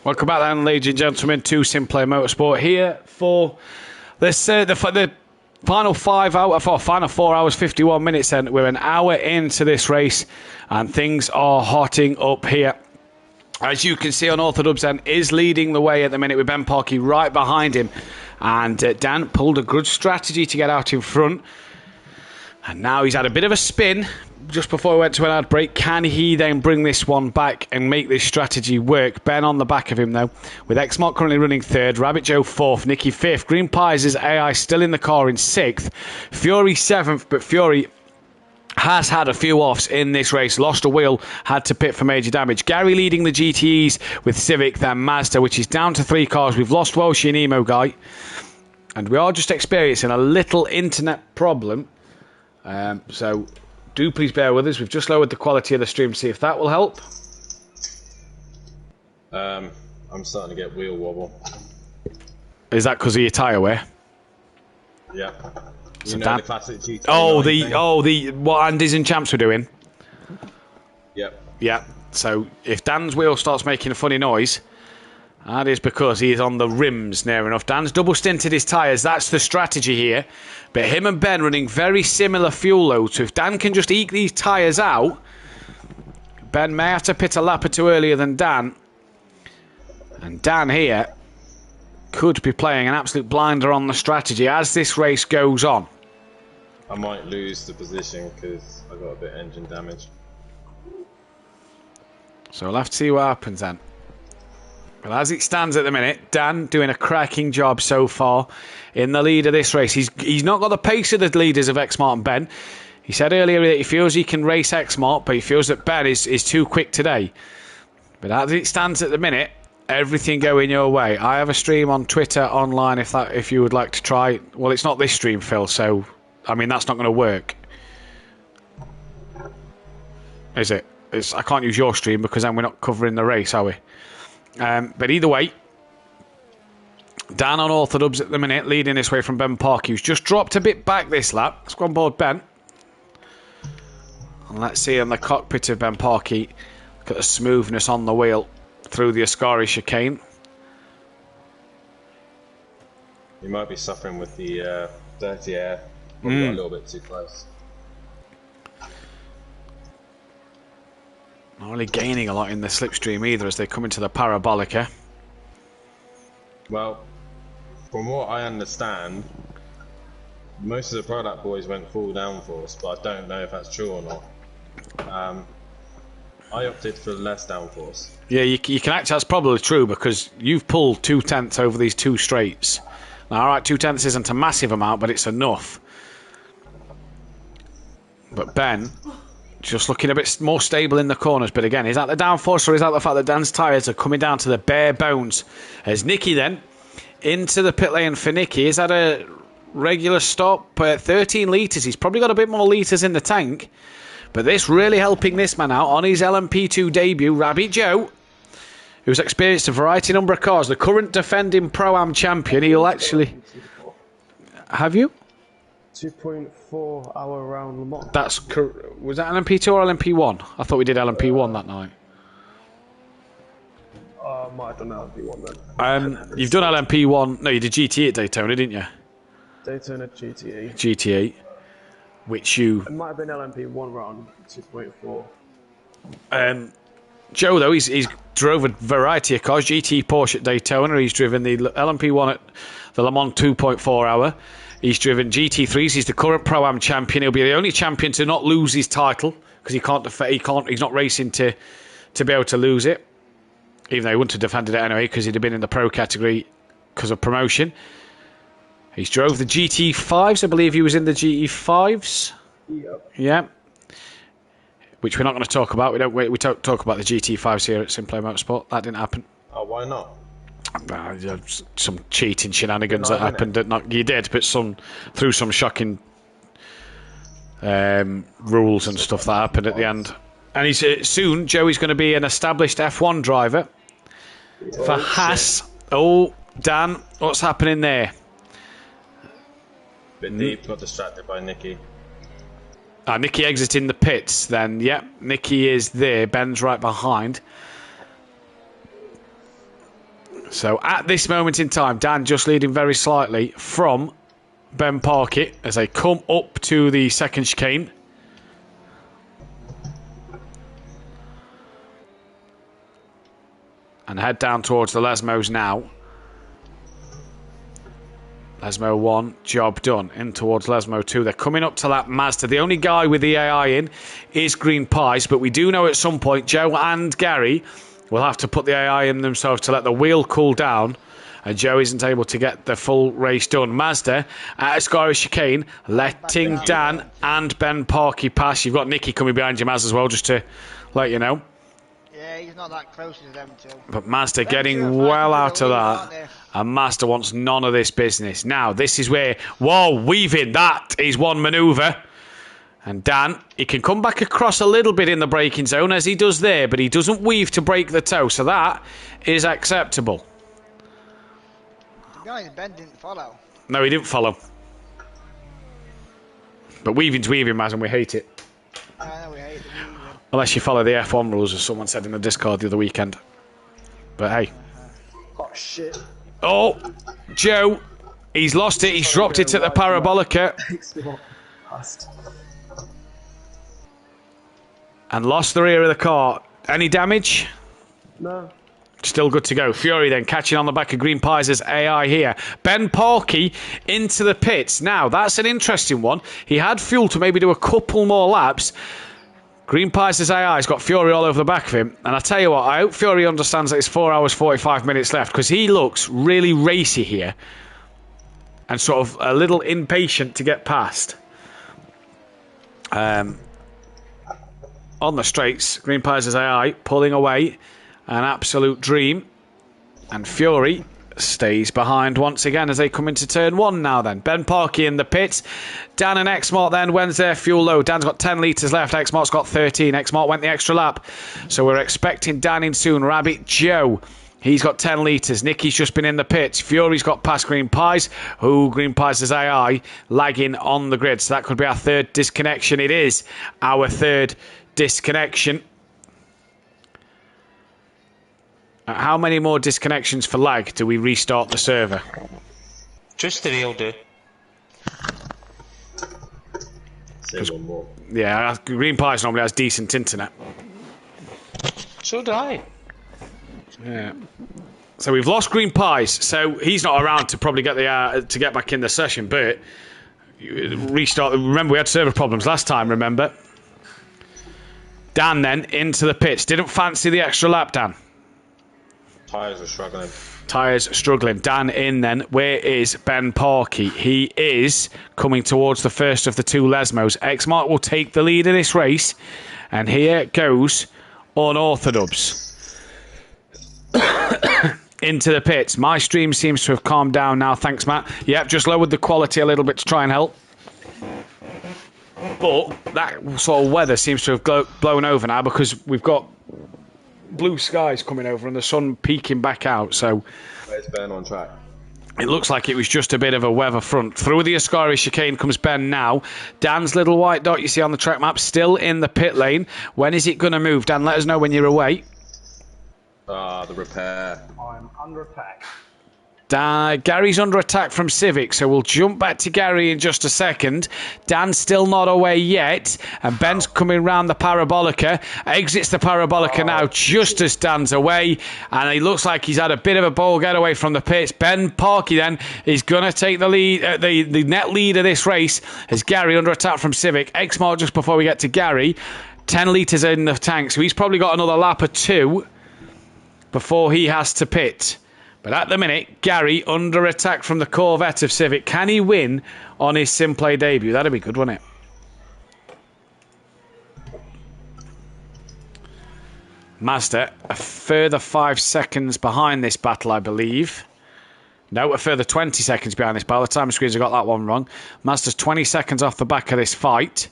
Welcome back then, ladies and gentlemen, to Simplay Motorsport here for this the final 4 hours 51 minutes, and we're an hour into this race and things are hotting up here. As you can see on Orthodubs then is leading the way at the minute with Ben Parkey right behind him, and Dan pulled a good strategy to get out in front, and now he's had a bit of a spin just before we went to an ad break. Can he then bring this one back and make this strategy work? Ben on the back of him though, with Xmark currently running 3rd, Rabbit Joe 4th, Nicky 5th, Green Pies' AI still in the car in 6th, Fury 7th, but Fury has had a few offs in this race, lost a wheel, had to pit for major damage. Gary leading the GTEs with Civic, then Mazda, which is down to 3 cars. We've lost Welsh and Emo Guy, and we are just experiencing a little internet problem. So do please bear with us. We've just lowered the quality of the stream to see if that will help. I'm starting to get wheel wobble. Is that because of your tyre wear? Yeah. So you know the classic GT. What Andy's and Champs were doing? Yep. Yeah. So if Dan's wheel starts making a funny noise, that is because he is on the rims near enough. Dan's double stinted his tyres. That's the strategy here. But him and Ben running very similar fuel loads. So if Dan can just eke these tyres out, Ben may have to pit a lap or two earlier than Dan. And Dan here could be playing an absolute blinder on the strategy as this race goes on. I might lose the position because I got a bit of engine damage. So we'll have to see what happens then. But as it stands at the minute, Dan doing a cracking job so far in the lead of this race. He's not got the pace of the leaders of Xmart and Ben. He said earlier that he feels he can race Xmart, but he feels that Ben is too quick today. But as it stands at the minute, everything going your way. I have a stream on Twitter online if you would like to try. Well, it's not this stream, Phil, so I mean that's not going to work. Is it? I can't use your stream because then we're not covering the race, are we? But either way, Dan on Orthodubs at the minute, leading this way from Ben Park. He's just dropped a bit back this lap. Let's go on board Ben. And let's see in the cockpit of Ben Parkey. Look at the smoothness on the wheel through the Ascari chicane. You might be suffering with the dirty air. Probably got a little bit too close. Not really gaining a lot in the slipstream either as they come into the Parabolica. Well, from what I understand, most of the product boys went full downforce, but I don't know if that's true or not. I opted for less downforce. Yeah, you can actually, that's probably true because you've pulled 2/10 over these two straights. Now, alright, 2/10 isn't a massive amount, but it's enough. But Ben, just looking a bit more stable in the corners. But again, is that the downforce or is that the fact that Dan's tyres are coming down to the bare bones? As Nicky then, into the pit lane for Nicky. Is that a regular stop? 13 litres. He's probably got a bit more litres in the tank. But this really helping this man out on his LMP2 debut, Rabbit Joe, who's experienced a variety number of cars. The current defending Pro-Am champion. He'll actually... Have you? 2.4 hour round Le Mans. Was that LMP2 or LMP1? I thought we did LMP1 that night. Might have done LMP1 then. You've done LMP1. No, you did GT at Daytona, didn't you? Daytona GT8. GT8. Which you... It might have been LMP1 round 2.4. Joe, though, he's drove a variety of cars. GT Porsche at Daytona. He's driven the LMP1 at the Le Mans 2.4 hour. He's driven GT3s. He's the current Pro-Am champion. He'll be the only champion to not lose his title because he's not racing to be able to lose it. Even though he wouldn't have defended it anyway because he'd have been in the pro category because of promotion. He's drove the GT5s. I believe he was in the GT5s. Yep. Yeah. Which we're not going to talk about. We don't talk about the GT5s here at Simplay Motorsport. That didn't happen. Oh, why not? Some cheating shenanigans that happened. You did, but through some shocking rules and stuff that happened at the end. And he's soon, Joey's going to be an established F1 driver for Haas. Oh, Dan, what's happening there? Bit deep, got distracted by Nicky. Nicky exiting the pits then. Yep, Nicky is there. Ben's right behind. So at this moment in time, Dan just leading very slightly from Ben Parkett as they come up to the second chicane. And head down towards the Lesmos now. Lesmo 1, job done. In towards Lesmo 2. They're coming up to that Mazda. The only guy with the AI in is Green Pies, but we do know at some point Joe and Gary will have to put the AI in themselves to let the wheel cool down, and Joe isn't able to get the full race done. Mazda at Ascari chicane, letting Dan and Ben Parkey pass. You've got Nicky coming behind you, Maz, as well, just to let you know. Yeah, he's not that close to them two. But Mazda getting well out of that. And Mazda wants none of this business. Now, this is where... Whoa, weaving. That is one manoeuvre. And Dan, he can come back across a little bit in the braking zone, as he does there, but he doesn't weave to break the toe. So that is acceptable. To be honest, Ben didn't follow. No, he didn't follow. But weaving's weaving, Maz, and we hate it. I know we hate the weaving. Unless you follow the F1 rules, as someone said in the Discord the other weekend. But hey. Oh, shit. Oh, Joe, he's lost it. He's dropped it at the Parabolica. And lost the rear of the car. Any damage? No. Still good to go. Fury then catching on the back of Green Pies' AI here. Ben Parkey into the pits. Now, that's an interesting one. He had fuel to maybe do a couple more laps. Green Pies' AI's got Fury all over the back of him. And I tell you what, I hope Fury understands that it's 4 hours, 45 minutes left, because he looks really racy here and sort of a little impatient to get past. On the straights, Green Pies' AI pulling away. An absolute dream. And Fury stays behind once again as they come into turn 1 now then. Ben Parkey in the pits. Dan and Xmart then, when's their fuel low? Dan's got 10 litres left. Xmart's got 13. Xmart went the extra lap. So we're expecting Dan in soon. Rabbit Joe. He's got 10 litres. Nicky's just been in the pits. Fury's got past Green Pies. Green Pies' AI lagging on the grid. So that could be our third disconnection. It is our third disconnection. How many more disconnections for lag do we restart the server? Just 3 will do. Say one more. Yeah, Green Pies normally has decent internet. So do I. Yeah. So we've lost Green Pies, so he's not around to probably get to get back in the session. But restart. Remember, we had server problems last time. Remember. Dan then into the pits. Didn't fancy the extra lap, Dan. Tyres are struggling. Tyres struggling. Dan in then. Where is Ben Parkey? He is coming towards the first of the 2 Lesmos. Xmark will take the lead in this race. And here goes Unorthodox. Into the pits. My stream seems to have calmed down now. Thanks, Matt. Yep, just lowered the quality a little bit to try and help. But that sort of weather seems to have blown over now because we've got blue skies coming over and the sun peeking back out. So Where's Ben on track? It looks like it was just a bit of a weather front. Through the Ascari chicane comes Ben now. Dan's little white dot you see on the track map still in the pit lane. When is it going to move? Dan, let us know when you're away. The repair. I'm under attack. Gary's under attack from Civic, so we'll jump back to Gary in just a second. Dan's still not away yet, and Ben's coming round the Parabolica. Exits the Parabolica now just as Dan's away, and he looks like he's had a bit of a ball getaway from the pits. Ben Parkey then is going to take the lead, the net lead of this race as Gary under attack from Civic. Xmark just before we get to Gary. 10 litres in the tank, so he's probably got another lap or 2 before he has to pit. But at the minute, Gary under attack from the Corvette of Civic. Can he win on his Simplay debut? That'd be good, wouldn't it? Mazda, a further 5 seconds behind this battle, I believe. No, a further 20 seconds behind this battle. The time screens have got that one wrong. Mazda's 20 seconds off the back of this fight.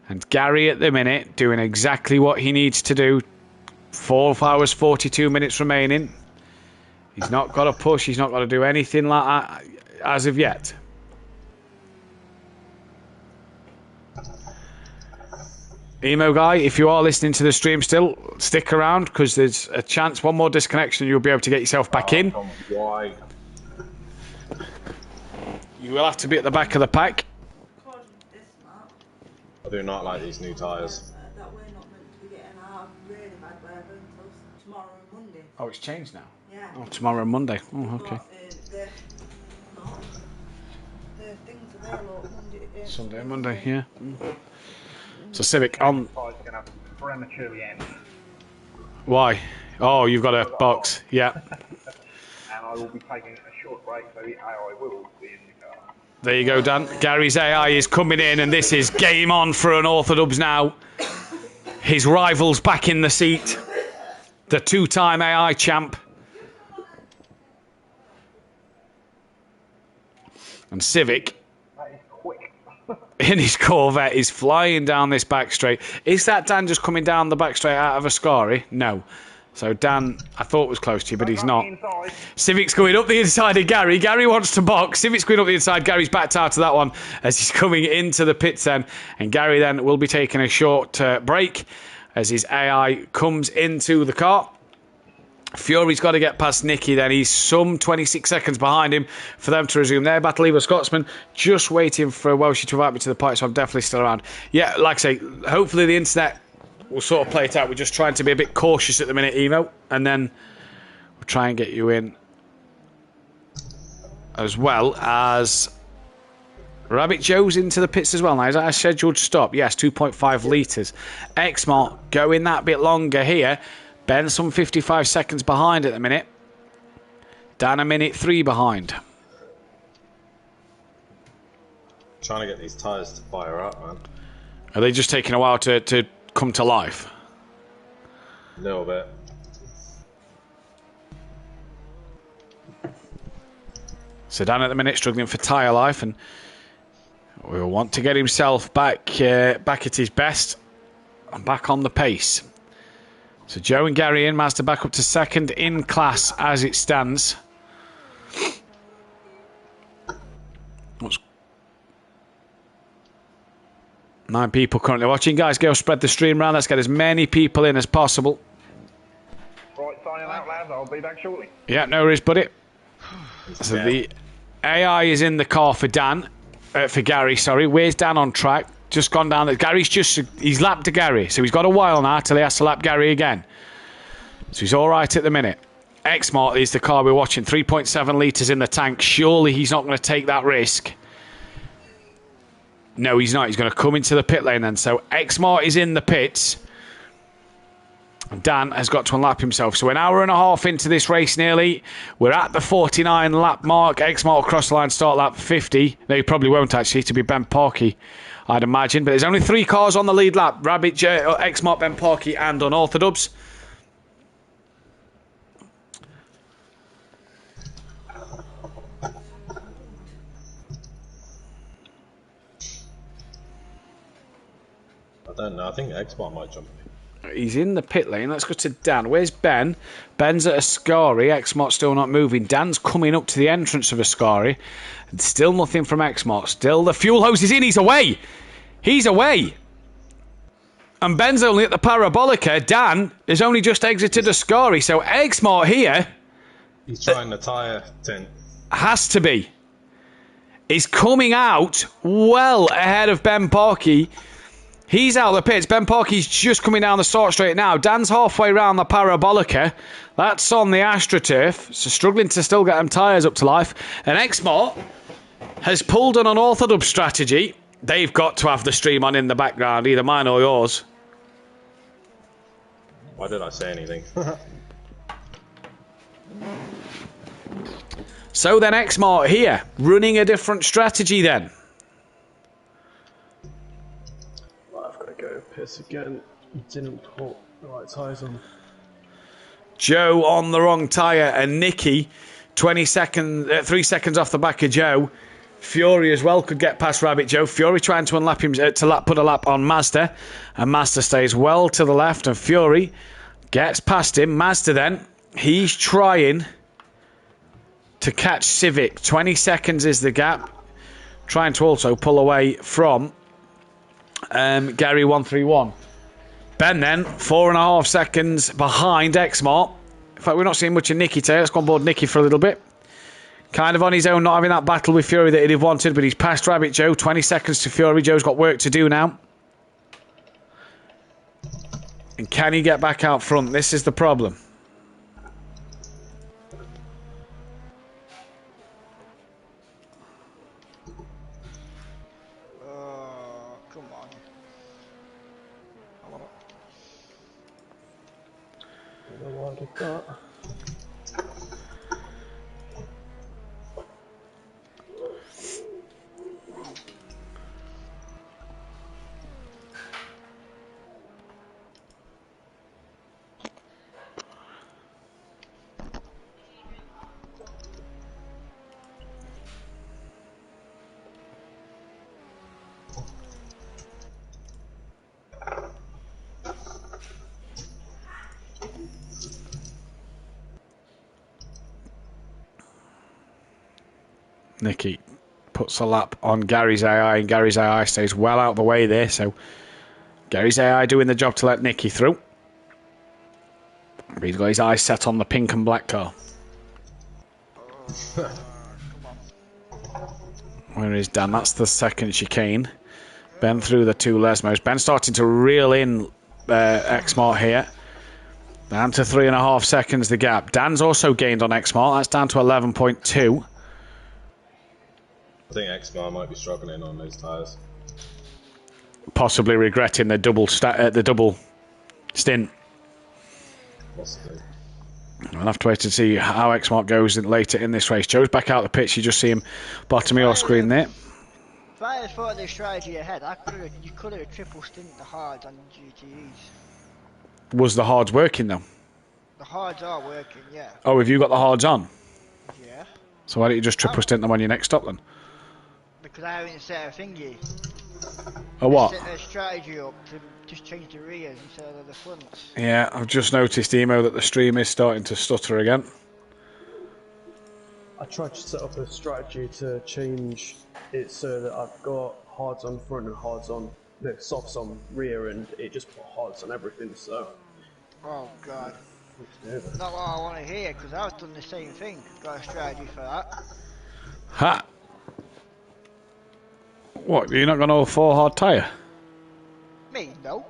And Gary at the minute doing exactly what he needs to do. 4 hours, 42 minutes remaining. He's not got to push. He's not got to do anything like that as of yet. Emo guy, if you are listening to the stream still, stick around because there's a chance one more disconnection you'll be able to get yourself back in. Why? You will have to be at the back of the pack. I do not like these new tyres. That we're not meant to be getting our really bad weather until tomorrow and Monday. Oh, it's changed now? Yeah. Oh, tomorrow and Monday. Oh, okay. The things are there, look, Monday. Sunday and Monday, yeah. So Civic on. It's going to prematurely end. Why? Oh, you've got a box. Yeah. And I will be taking a short break, so the AI will be in the car. There you go, Dan. Gary's AI is coming in, and this is game on for Unorthodox now. His rival's back in the seat. The 2-time AI champ. And Civic, That is quick. in his Corvette, is flying down this back straight. Is that Dan just coming down the back straight out of Ascari? No. So Dan, I thought was close to you, but he's not. Civic's going up the inside of Gary. Gary wants to box. Civic's going up the inside. Gary's backed out of that one as he's coming into the pits then. And Gary then will be taking a short break as his AI comes into the car. Fury's got to get past Nicky then. He's some 26 seconds behind him for them to resume their battle. Evo Scotsman just waiting for Welshie to invite me to the party, so I'm definitely still around. Yeah, like I say, hopefully the internet will sort of play it out. We're just trying to be a bit cautious at the minute, Evo, and then try and get you in. As well as Rabbit Joe's into the pits as well. Now, is that a scheduled stop? Yes, 2.5 litres. Exmart going that bit longer here. Ben some 55 seconds behind at the minute. Dan a minute 3 behind. Trying to get these tyres to fire up, man. Are they just taking a while to come to life? A little bit. So Dan at the minute struggling for tyre life, and will want to get himself back at his best and back on the pace. So Joe and Gary in, Mazda back up to second in class as it stands. What's 9 people currently watching. Guys, go spread the stream around. Let's get as many people in as possible. Right, signing out, lads. I'll be back shortly. Yeah, no worries, buddy. So the AI is in the car for Dan. For Gary, sorry. Where's Dan on track? Just gone down there. He's lapped to Gary. So he's got a while now till he has to lap Gary again. So he's all right at the minute. Exmart is the car we're watching. 3.7 litres in the tank. Surely he's not going to take that risk. No, he's not. He's going to come into the pit lane then. So Exmart is in the pits. Dan has got to unlap himself. So an hour and a half into this race nearly. We're at the 49 lap mark. Exmart will cross the line, start lap 50. No, he probably won't actually. To be Ben Parkey, I'd imagine. But there's only 3 cars on the lead lap. Rabbit, Exmart, Ben Parkey and Unorthodox. I don't know. I think Exmart might jump in. He's in the pit lane. Let's go to Dan. Where's Ben? Ben's at Ascari. Exmart's still not moving. Dan's coming up to the entrance of Ascari. And still nothing from Exmart. Still the fuel hose is in. He's away. He's away. And Ben's only at the Parabolica. Dan has only just exited Ascari. So Exmart here... He's trying the tyre tint. Has to be. Is coming out well ahead of Ben Parkey. He's out of the pits. Ben Parkey's just coming down the start straight now. Dan's halfway round the Parabolica. That's on the AstroTurf. So struggling to still get them tyres up to life. And Exmart has pulled an unorthodox strategy. They've got to have the stream on in the background, either mine or yours. Why did I say anything? So then Exmart here, running a different strategy then. Go piss again. Didn't put the right tyres on. Joe on the wrong tyre and Nicky 3 seconds off the back of Joe. Fury as well could get past Rabbit Joe. Fury trying to unlap him put a lap on Mazda, and Mazda stays well to the left and Fury gets past him. Mazda then, he's trying to catch Civic. 20 seconds is the gap. Trying to also pull away from Gary 131. Ben then 4.5 seconds behind Exmart. In fact, we're not seeing much of Nicky today. Let's go on board Nicky for a little bit. Kind of on his own, not having that battle with Fury that he'd have wanted, but he's passed Rabbit Joe. 20 seconds to Fury. Joe's got work to do now. And can he get back out front? This is the problem. Nicky puts a lap on Gary's AI, and Gary's AI stays well out of the way there. So Gary's AI doing the job to let Nicky through. But he's got his eyes set on the pink and black car. Where is Dan? That's the second chicane. Ben through the 2 Lesmos. Ben starting to reel in Exmart here. Down to 3.5 seconds the gap. Dan's also gained on Exmart. That's down to 11.2. I think Exmart might be struggling on those tyres. Possibly regretting the double stint. Possibly. We'll have to wait to see how Exmart goes later in this race. Joe's back out the pitch. You just see him bottom of your screen there. If I had thought of the strategy ahead, you could have triple stint the hards on GTEs. Was the hards working though? The hards are working, yeah. Oh, have you got the hards on? Yeah. So why don't you just triple stint them on your next stop then? Because I haven't set a thingy. A what? Set a strategy up to just change the rears instead of the fronts. Yeah, I've just noticed, Emo, that the stream is starting to stutter again. I tried to set up a strategy to change it so that I've got hards on front and hards on, no, softs on rear, and it just put hards on everything, so... Oh god. Not what I want to hear, because I've done the same thing. Got a strategy for that. Ha! What, you're not going to all 4 hard tyre? Me, no.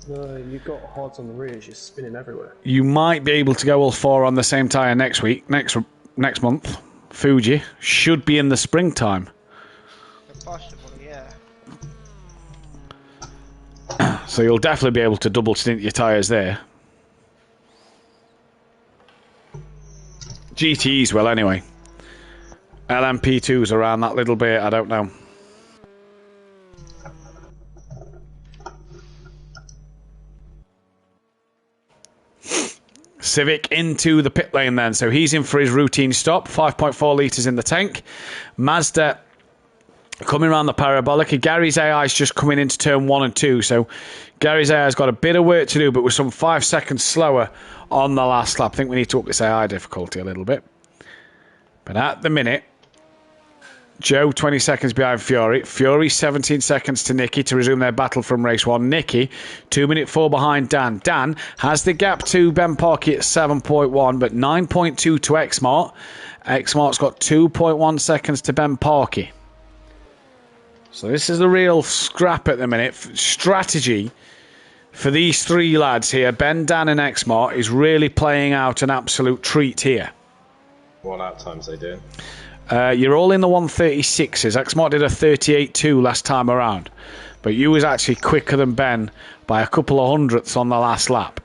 No, you've got hards on the rears, you're spinning everywhere. You might be able to go all 4 on the same tyre next month. Fuji should be in the springtime. Possibly, yeah. So you'll definitely be able to double stint your tyres there. GTEs will anyway. LMP2s around that little bit, I don't know. Civic into the pit lane then. So he's in for his routine stop. 5.4 litres in the tank. Mazda coming around the parabolic. Gary's AI is just coming into turn 1 and 2. So Gary's AI has got a bit of work to do, but with some 5 seconds slower on the last lap. I think we need to up this AI difficulty a little bit. But at the minute, Joe 20 seconds behind Fury. Fury 17 seconds to Nicky to resume their battle from race 1. Nicky 2:04 behind Dan. Dan has the gap to Ben Parkey at 7.1, but 9.2 to Exmart. Exmart's got 2.1 seconds to Ben Parkey. So this is a real scrap at the minute. Strategy for these 3 lads here, Ben, Dan and Exmart, is really playing out an absolute treat here. What lap times they doing? You're all in the 136s. Exmart did a 38.2 last time around. But you was actually quicker than Ben by a couple of hundredths on the last lap.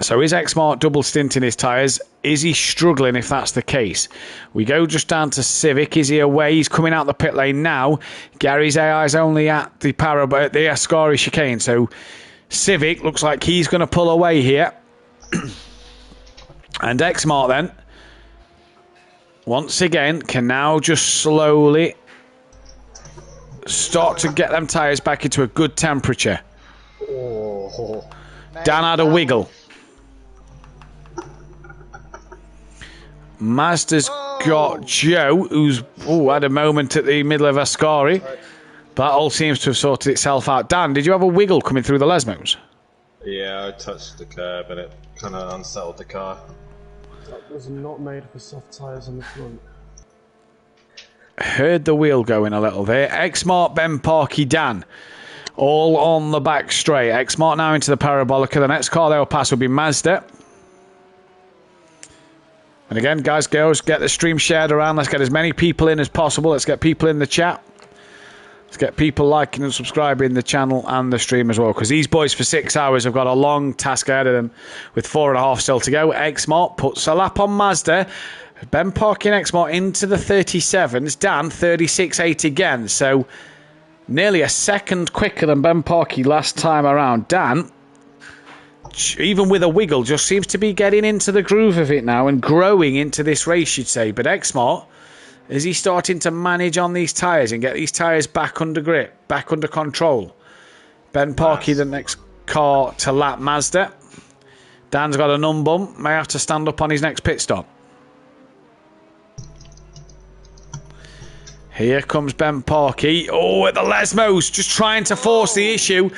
So is Exmart double stinting his tyres? Is he struggling if that's the case? We go just down to Civic. Is he away? He's coming out the pit lane now. Gary's AI is only at the Ascari chicane. So Civic looks like he's going to pull away here. And Exmart then, once again, can now just slowly start to get them tyres back into a good temperature. Oh. Dan had a wiggle. Mazda's got Joe, who's had a moment at the middle of Ascari. That all seems to have sorted itself out. Dan, did you have a wiggle coming through the Lesmos? Yeah, I touched the curb and it kind of unsettled the car. That was not made for soft tyres on the front. Heard the wheel going a little there. Exmart, Ben Parkey, Dan. All on the back straight. Exmart now into the Parabolica. The next car they'll pass will be Mazda. And again, guys, girls, get the stream shared around. Let's get as many people in as possible. Let's get people in the chat. Let's get people liking and subscribing the channel and the stream as well. Because these boys for 6 hours have got a long task ahead of them with 4.5 still to go. Exmart puts a lap on Mazda. Ben Parkey and Exmart into the 37s. Dan, 36.8 again. So nearly a second quicker than Ben Parkey last time around. Dan, even with a wiggle, just seems to be getting into the groove of it now and growing into this race, you'd say. But Exmart, is he starting to manage on these tyres and get these tyres back under grip, back under control? Ben Parkey, the next car to lap Mazda. Dan's got a numb bump, may have to stand up on his next pit stop. Here comes Ben Parkey. Oh, at the Lesmos, just trying to force the issue.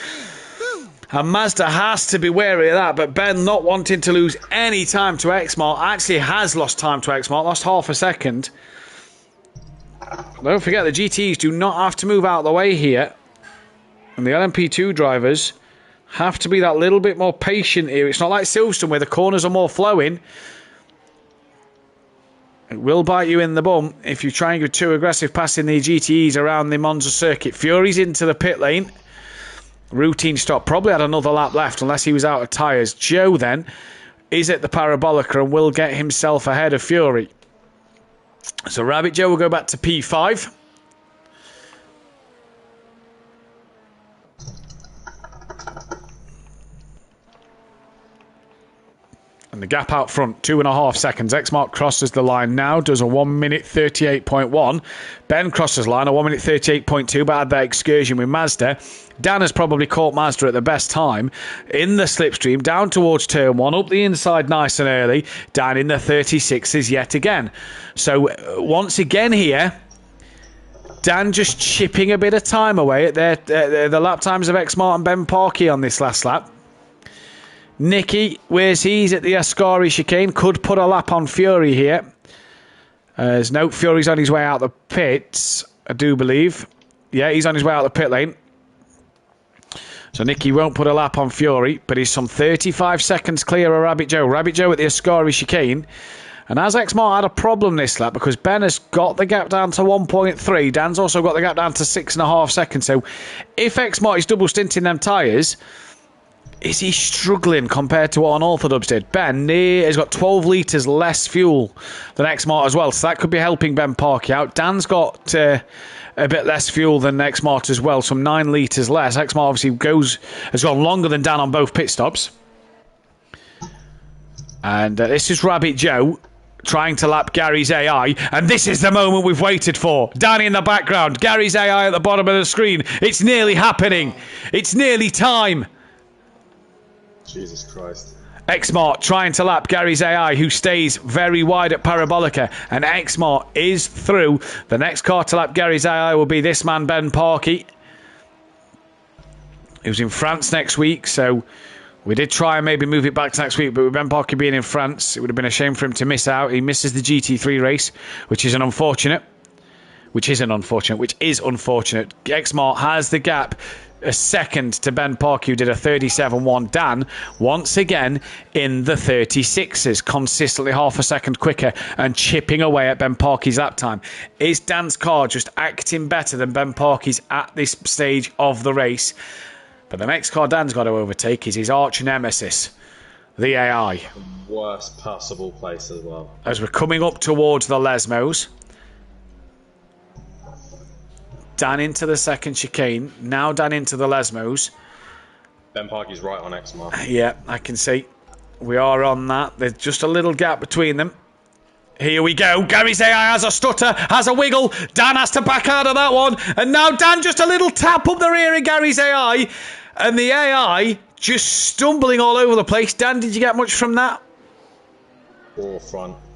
And Mazda has to be wary of that, but Ben not wanting to lose any time to Exmart. Actually has lost time to Exmart, lost half a second. Don't forget, the GTs do not have to move out of the way here. And the LMP2 drivers have to be that little bit more patient here. It's not like Silverstone where the corners are more flowing. It will bite you in the bum if you try and go too aggressive passing the GTEs around the Monza circuit. Fury's into the pit lane. Routine stop. Probably had another lap left unless he was out of tyres. Joe then is at the Parabolica and will get himself ahead of Fury. So Rabbit Joe will go back to P5. And the gap out front, 2.5 seconds. X-Mark crosses the line now, does a 1 minute 38.1. Ben crosses line, a 1 minute 38.2, but had that excursion with Mazda. Dan has probably caught Mazda at the best time in the slipstream, down towards turn 1, up the inside nice and early, down in the 36s yet again. So once again here, Dan just chipping a bit of time away at the lap times of X-Mart and Ben Parkey on this last lap. Nicky, where's he's at the Ascari chicane, could put a lap on Fury here. No, Fury's on his way out the pits, I do believe. Yeah, he's on his way out the pit lane. So Nicky won't put a lap on Fury, but he's some 35 seconds clear of Rabbit Joe. Rabbit Joe at the Ascari chicane. And as X-Mart had a problem this lap because Ben has got the gap down to 1.3. Dan's also got the gap down to 6.5 seconds. So if X-Mart is double stinting them tyres, is he struggling compared to what Unorthodox did? Ben has got 12 litres less fuel than X-Mart as well, so that could be helping Ben Parkey out. Dan's got a bit less fuel than X-Mart as well, some 9 litres less. X-Mart obviously has gone longer than Dan on both pit stops. And this is Rabbit Joe trying to lap Gary's AI, and this is the moment we've waited for. Danny in the background, Gary's AI at the bottom of the screen. It's nearly happening. It's nearly time. Jesus Christ. X-Mart trying to lap Gary's AI, who stays very wide at Parabolica, and X-Mart is through. The next car to lap Gary's AI will be this man, Ben Parkey. He was in France next week, so we did try and maybe move it back to next week, but with Ben Parkey being in France, it would have been a shame for him to miss out. He misses the GT3 race, which is unfortunate. X-Mart has the gap a second to Ben Parkey, who did a 37.1. Dan, once again, in the 36s, consistently half a second quicker and chipping away at Ben Parkey's lap time. Is Dan's car just acting better than Ben Parkey's at this stage of the race? But the next car Dan's got to overtake is his arch nemesis, the AI. Worst possible place as well. As we're coming up towards the Lesmos, Dan into the second chicane. Now Dan into the Lesmos. Ben Parkey's right on X-Mart. Yeah, I can see. We are on that. There's just a little gap between them. Here we go. Gary's AI has a stutter, has a wiggle. Dan has to back out of that one. And now Dan just a little tap up the rear of Gary's AI. And the AI just stumbling all over the place. Dan, did you get much from that?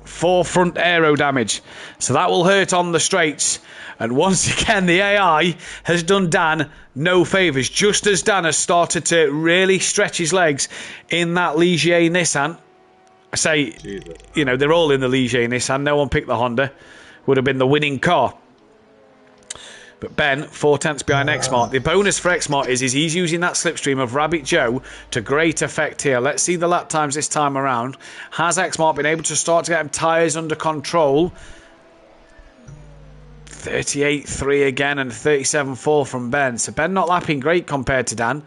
Forefront aero damage. So that will hurt on the straights. And once again, the AI has done Dan no favours. Just as Dan has started to really stretch his legs in that Ligier Nissan. I say, Jesus. You know, they're all in the Ligier Nissan. No one picked the Honda. Would have been the winning car. But Ben, 4 tenths behind X-Mart. The bonus for X-Mart is he's using that slipstream of Rabbit Joe to great effect here. Let's see the lap times this time around. Has X-Mart been able to start to get him tyres under control? 38.3 again and 37.4 from Ben. So Ben not lapping great compared to Dan.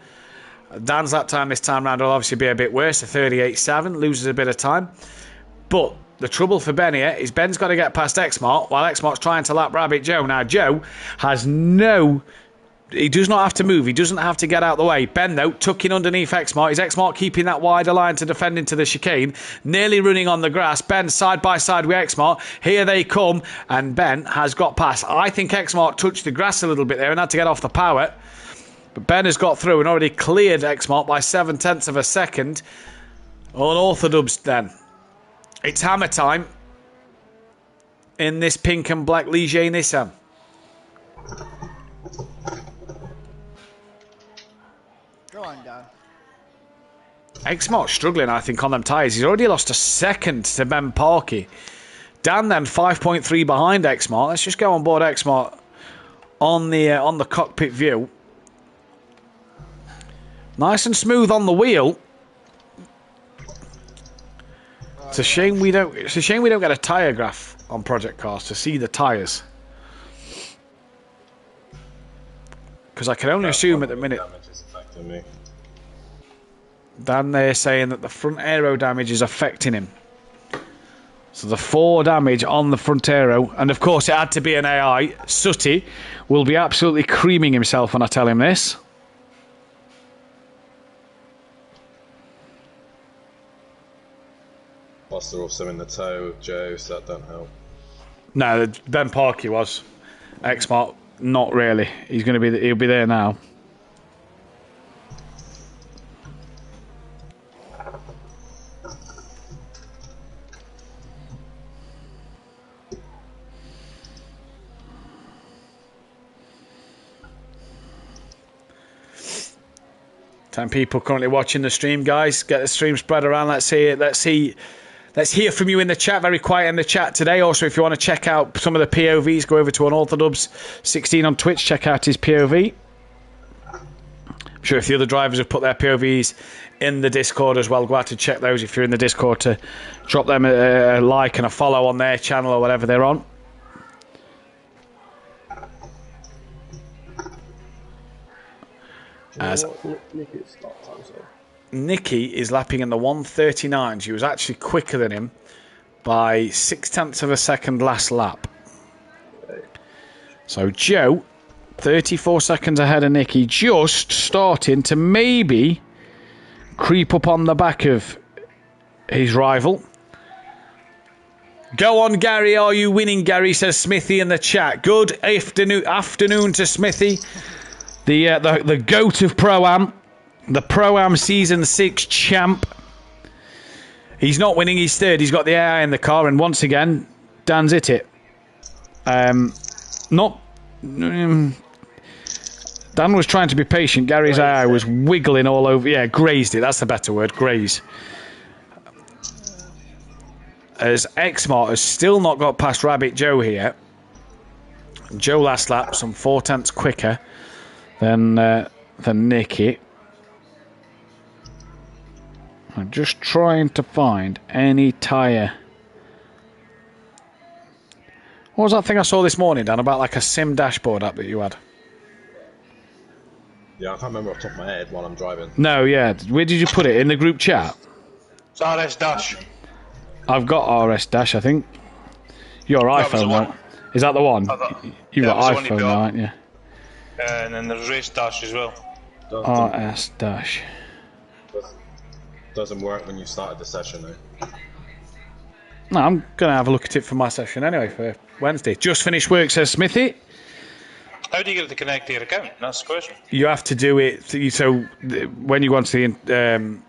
Dan's lap time this time around will obviously be a bit worse, a 38.7, loses a bit of time. But the trouble for Ben here is Ben's got to get past X-Mart while X-Mart's trying to lap Rabbit Joe. Now Joe has he does not have to move, he doesn't have to get out of the way. Ben though, tucking underneath X-Mart. Is X-Mart keeping that wider line to defend into the chicane, nearly running on the grass. Ben side by side with X-Mart, here they come, and Ben has got past. I think X-Mart touched the grass a little bit there and had to get off the power. But Ben has got through and already cleared X-Mart by 7 tenths of a second. Unorthodox then. It's hammer time in this pink and black Ligier Nissan. Go on, Dan. X-Mart struggling, I think, on them tyres. He's already lost a second to Ben Parkey. Dan then 5.3 behind X-Mart. Let's just go on board X-Mart on the cockpit view. Nice and smooth on the wheel. It's a shame we don't get a tyre graph on Project Cars to see the tyres. Because I can only assume at the minute. Dan, they're saying that the front aero damage is affecting him. So the 4 damage on the front aero, and of course it had to be an AI. Sooty will be absolutely creaming himself when I tell him this. Plus they're also in the tow, Joe, so that don't help. No, Ben Parky was. X-Mart, not really. He'll be there now. Ten people currently watching the stream, guys. Get the stream spread around. Let's see it. Let's hear from you in the chat. Very quiet in the chat today. Also, if you want to check out some of the POVs, go over to Unorthodox16 on Twitch. Check out his POV. I'm sure if the other drivers have put their POVs in the Discord as well, go out to check those if you're in the Discord to drop them a like and a follow on their channel or whatever they're on. As Nikki is lapping in the 1:39. She was actually quicker than him by 0.6 of a second last lap. So Joe, 34 seconds ahead of Nikki, just starting to maybe creep up on the back of his rival. Go on, Gary. Are you winning, Gary? Says Smithy in the chat. Good afternoon to Smithy. The GOAT of Pro-Am, the Pro-Am Season 6 champ. He's not winning, he's third. He's got the AI in the car, and once again, Dan's hit it. Dan was trying to be patient. Gary's AI was wiggling all over. Yeah, grazed it. That's the better word, graze. As X-Mart has still not got past Rabbit Joe here. Joe last lap, some 0.4 quicker than Nikki. I'm just trying to find any tyre. What was that thing I saw this morning, Dan, about like a sim dashboard app that you had? Yeah, I can't remember off the top of my head while I'm driving. No, yeah. Where did you put it? In the group chat? It's RS Dash. I've got RS Dash, I think. Your iPhone, right? Is that the one? You've got iPhone, now, aren't you? And then there's Race Dash as well. RS Dash. Doesn't work when you started the session, though. No, I'm going to have a look at it for my session anyway for Wednesday. Just finished work, says Smithy. How do you get it to connect to your account? That's the question. You have to do it. So when you want to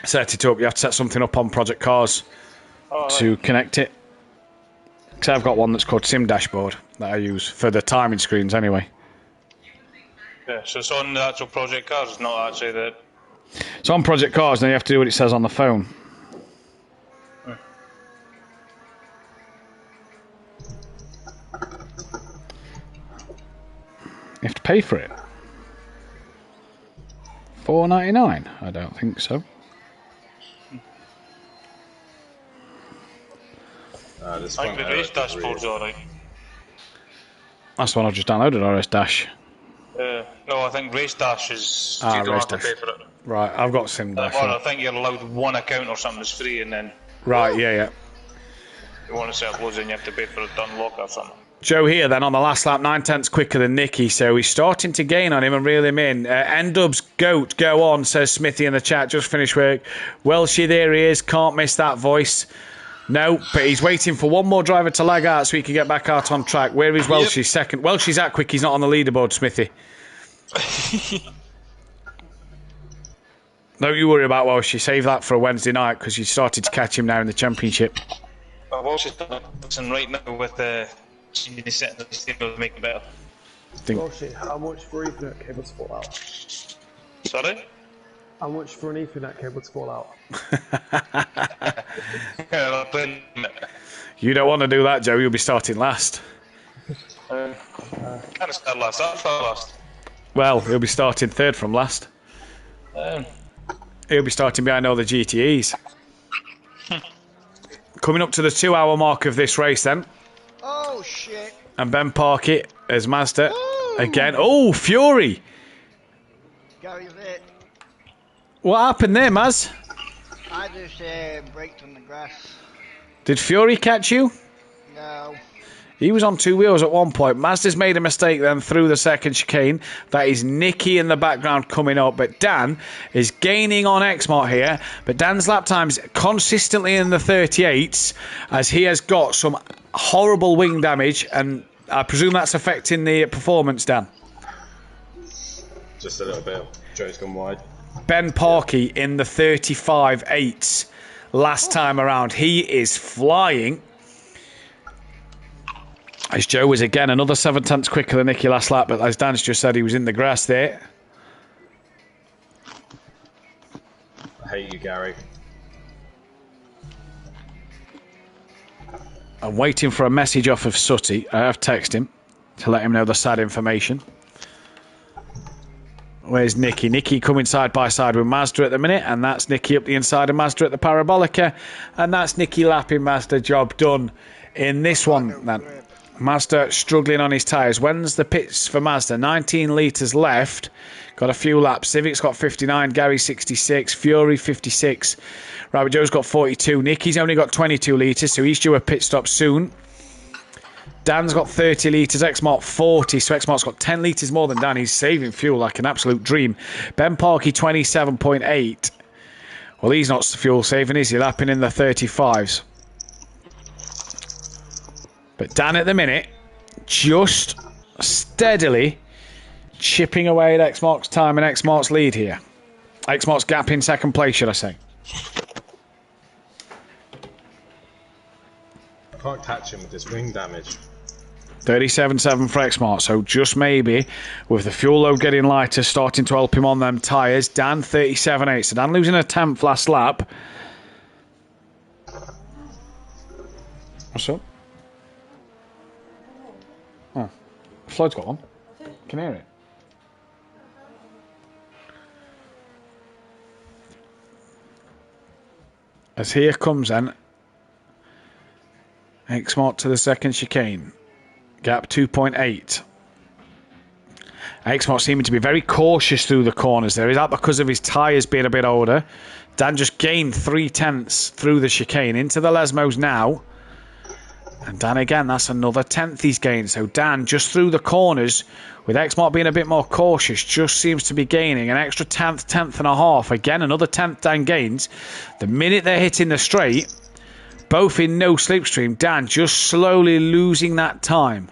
set it up, you have to set something up on Project Cars to connect it. Because I've got one that's called Sim Dashboard that I use for the timing screens anyway. Yeah, so it's on the actual Project Cars, it's not actually the... It's on Project Cars, then you have to do what it says on the phone. You have to pay for it. $4.99? I don't think so. I think the Race Dashboard's alright. That's the one I've just downloaded, RS Dash. No, I think Race Dash is... you don't Race have to Dash. pay for it. Right, I've got Sim Dash. Or I think you're allowed one account or something that's free, and then... Right, yeah. If you want to set up loads, then you have to pay for it to unlock or something. Joe here then on the last lap, 9/10 quicker than Nicky, so he's starting to gain on him and reel him in. N-Dub's GOAT, go on, says Smithy in the chat, just finished work. Welshie, there he is, can't miss that voice. No, but he's waiting for one more driver to lag out so he can get back out on track. Where is Welshie? Second. Welshie's that quick, he's not on the leaderboard, Smithy. Don't you worry about Welshie, save that for a Wednesday night because you started to catch him now in the championship. Well, Welshie's done right now with the... settings to make it better. Welshie, how much for Ethernet cable to fall out? Sorry? How much for an Ethernet cable to fall out? You don't want to do that, Joe. You'll be starting last. Can't start last. I'll start last. Well, he'll be starting third from last. He'll be starting behind all the GTEs. Coming up to the 2-hour mark of this race then. Oh, shit. And Ben Parkett as Mazda again. Oh, Fury. Gary's it. What happened there, Maz? I just braked on the grass. Did Fury catch you? No. He was on 2 wheels at one point. Mazda's made a mistake then through the second chicane. That is Nicky in the background coming up. But Dan is gaining on Xmart here. But Dan's lap time's consistently in the 38s as he has got some horrible wing damage. And I presume that's affecting the performance, Dan. Just a little bit. Joe's gone wide. Ben Parkey in the 35.8s last time around. He is flying. As Joe was again another 7/10 quicker than Nicky last lap, but as Dan's just said, he was in the grass there. I hate you, Gary. I'm waiting for a message off of Sutty. I have texted him to let him know the sad information. Where's Nicky? Nicky coming side by side with Mazda at the minute, and that's Nicky up the inside of Mazda at the Parabolica, and that's Nicky lapping Mazda. Job done in this one then. Mazda struggling on his tyres. When's the pits for Mazda? 19 litres left. Got a few laps. Civic's got 59, Gary 66, Fury 56. Rabbit Joe's got 42. Nicky's only got 22 litres, so he's due a pit stop soon. Dan's got 30 litres, Xmart 40, so Xmart's got 10 litres more than Dan. He's saving fuel like an absolute dream. Ben Parkey 27.8. Well, he's not fuel saving, is he? Lapping in the 35s. But Dan at the minute, just steadily chipping away at Xmart's time and Xmart's lead here. Xmart's gap in second place, should I say. I can't catch him with this wing damage. 37.7 for Xmart, so just maybe with the fuel load getting lighter, starting to help him on them tyres. Dan 37.8, so Dan losing a 10th last lap. What's up? Oh, Floyd's got one. Can hear it. As here comes then Xmart to the second chicane. Gap 2.8. Xmart seeming to be very cautious through the corners there. Is that because of his tyres being a bit older? Dan just gained 3/10 through the chicane into the Lesmos now. And Dan again, that's another 10th he's gained. So Dan just through the corners, with Xmart being a bit more cautious, just seems to be gaining an extra 10th and a half. Again, another 10th Dan gains. The minute they're hitting the straight, both in no slipstream, Dan just slowly losing that time.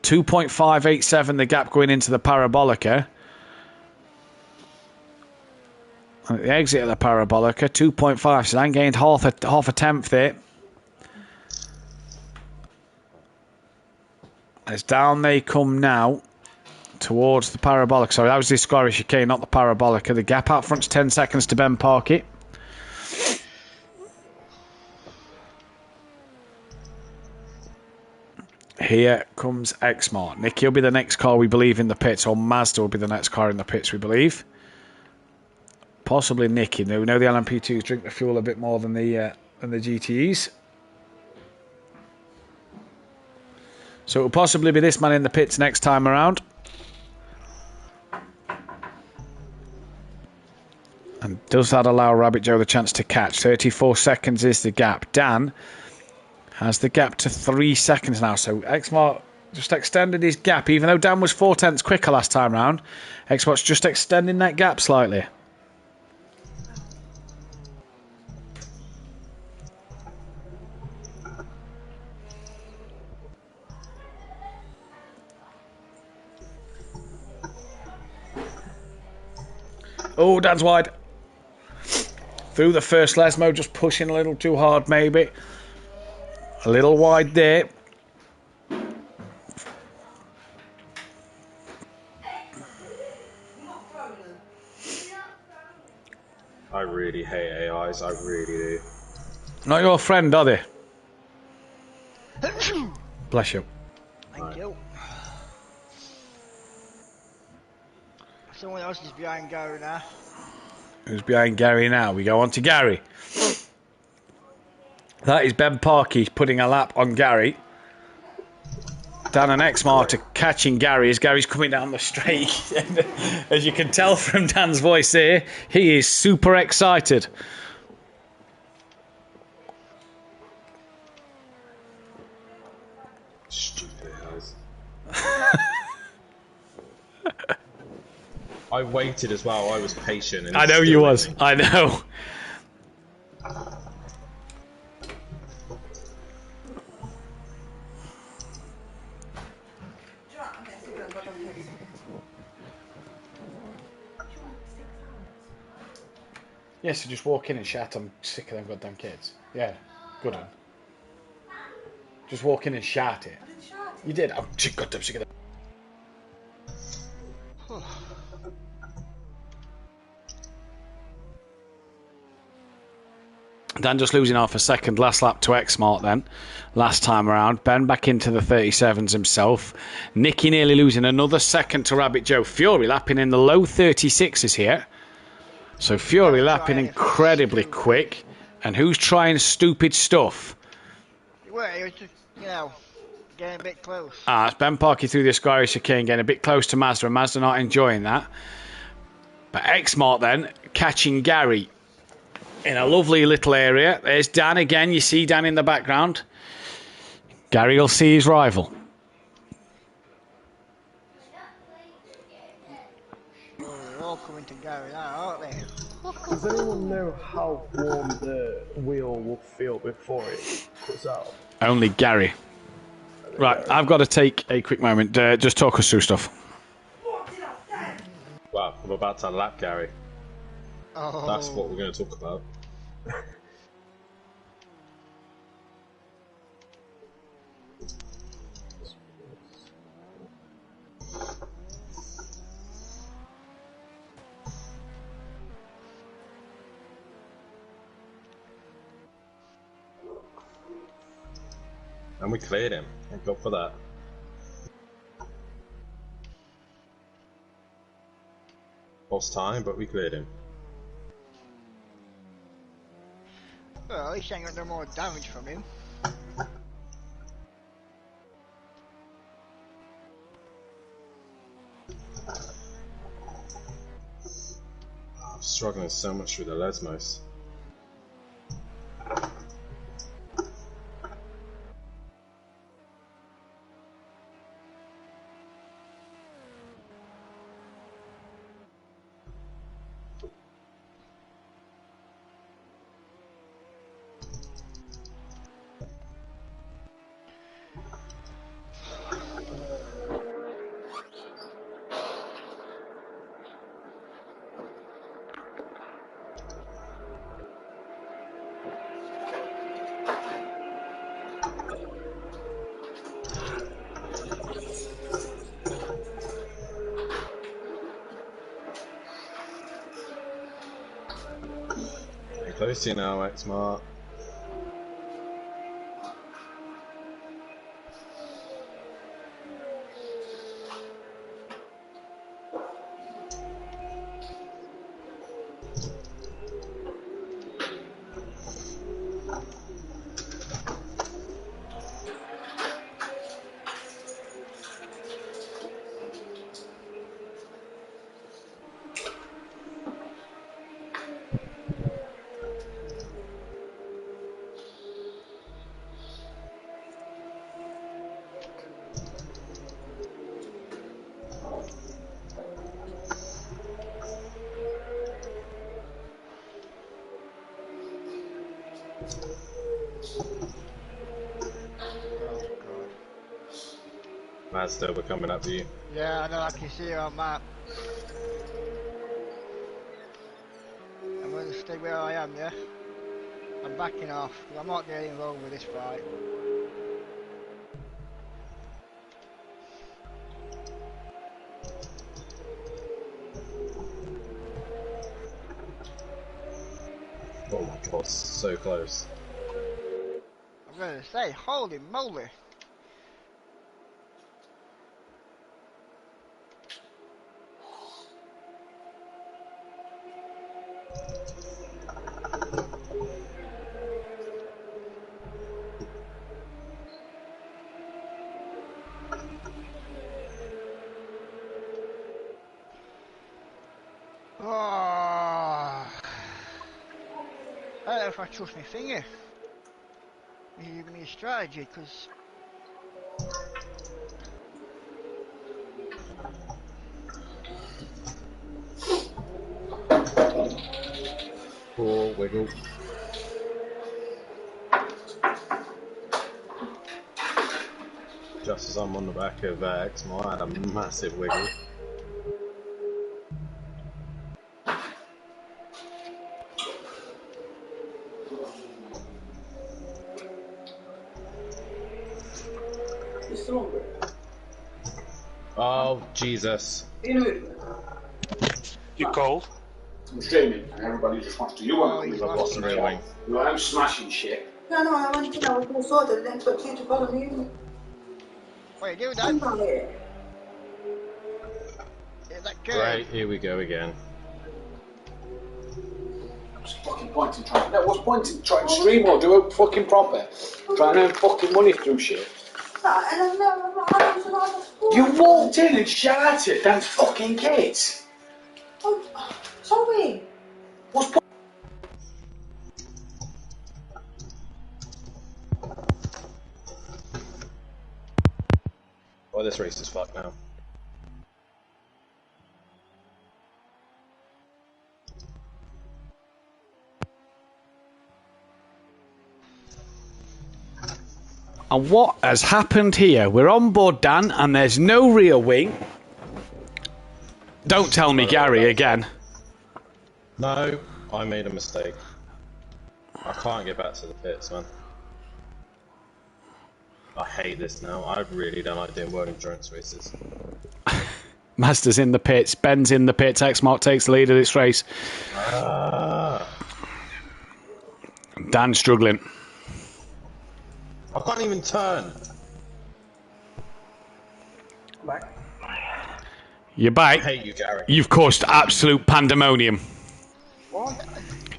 2.587 the gap going into the Parabolica. And at the exit of the Parabolica, 2.5. So Dan gained half a tenth there. As down they come now towards the Parabolica. Sorry, that was the Scottish chicane, not the Parabolica. The gap out front's 10 seconds to Ben Parkett. Here comes Xmart. Nicky will be the next car we believe in the pits, or Mazda will be the next car in the pits we believe. Possibly Nicky. We know the LMP2s drink the fuel a bit more than the GTEs. So it will possibly be this man in the pits next time around. And does that allow Rabbit Joe the chance to catch? 34 seconds is the gap. Dan has the gap to 3 seconds now. So Xmart just extended his gap. Even though Dan was 4/10 quicker last time round, Xmart's just extending that gap slightly. Oh, Dan's wide. Through the first Lesmo, just pushing a little too hard maybe. A little wide there. I really hate AIs, I really do. Not your friend, are they? Bless you. Thank you. Someone else is behind Gary now. Who's behind Gary now? We go on to Gary. That is Ben Parkey putting a lap on Gary. Dan and Exmart are catching Gary as Gary's coming down the straight. As you can tell from Dan's voice here, he is super excited. Stupid guys. I waited as well. I was patient. And I know you was. I know. Yes, you just walk in and shout, I'm sick of them goddamn kids. Yeah, good one. Just walk in and shout it. You did. I'm goddamn sick of them. Dan just losing half a second. Last lap to Exmart then. Last time around. Ben back into the 37s himself. Nicky nearly losing another second to Rabbit Joe. Fury lapping in the low 36s here. So Fury lapping incredibly quick. And who's trying stupid stuff? Well, it was just, you know, getting a bit close. It's Ben Parkey through the Irish chicane, getting a bit close to Mazda, and Mazda not enjoying that. But Exmart then catching Gary in a lovely little area. There's Dan again. You see Dan in the background. Gary will see his rival. They're all coming to Gary now, aren't they? Does anyone know how warm the wheel will feel before it puts out? Only Gary. Right, I've got to take a quick moment. Just talk us through stuff. Wow, I'm about to lap Gary. Oh. That's what we're going to talk about. And we cleared him. Thank God for that. Lost time, but we cleared him. Well, at least I ain't got no more damage from him. I'm struggling so much with the Lesmos. Close to you now, Exmart. Mazda, we're coming up to you. Yeah, I know, I can see you on map. I'm going to stay where I am, yeah? I'm backing off, because I'm not getting involved with this fight. Oh my god, so close. I'm going to say, holy moly! Oh, I don't know if I trust my finger. You give me a strategy, because Poor wiggle. Just as I'm on the back of Exmar, I had a massive wiggle. Oh, Jesus. You cold? I'm streaming, and everybody just wants to. You want to I've lost the real wing. Well, I'm smashing shit. No, I went to know what was sorted, then took you to follow me. what do you do I'm then? not here. Is that good? Right, here we go again. What's the fucking point in trying? No, what's the point in trying to stream or do it fucking proper? Trying to earn fucking money through shit. You walked in and shouted at them fucking kids. Oh, sorry. What's Oh, this race is fucked now. And what has happened here? We're on board Dan, and there's no rear wing. Don't tell me Gary again. No, I made a mistake. I can't get back to the pits, man. I hate this now. I really don't like doing world endurance races. Master's in the pits, Ben's in the pits, Exmark takes the lead of this race. Dan's struggling. I can't even turn. Back. You're back. I hate you, Gary. You've caused absolute pandemonium. What?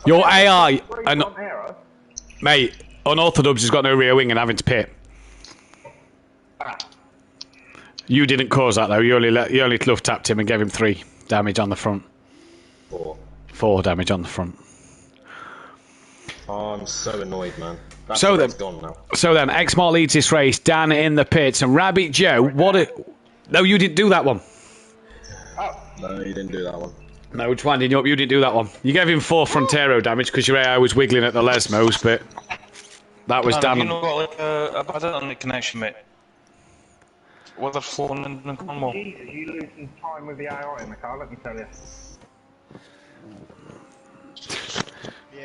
Your AI, and, On arrow. mate, Unorthodox has got no rear wing and having to pit. You didn't cause that though. You only love tapped him and gave him 3 damage on the front. 4 damage on the front. Oh, I'm so annoyed, man. That So then, gone now. Exmar leads this race. Dan in the pits and Rabbit Joe. No, you didn't do that one. No, you didn't do that one. No, which winding you up. You didn't do that one. You gave him 4 Frontero damage because your AI was wiggling at the Lesmos, but that was Dan. You know what, like a bad internet connection, mate. With a phone in Cornwall. Jesus, you losing time with the AI in the car, let me tell you.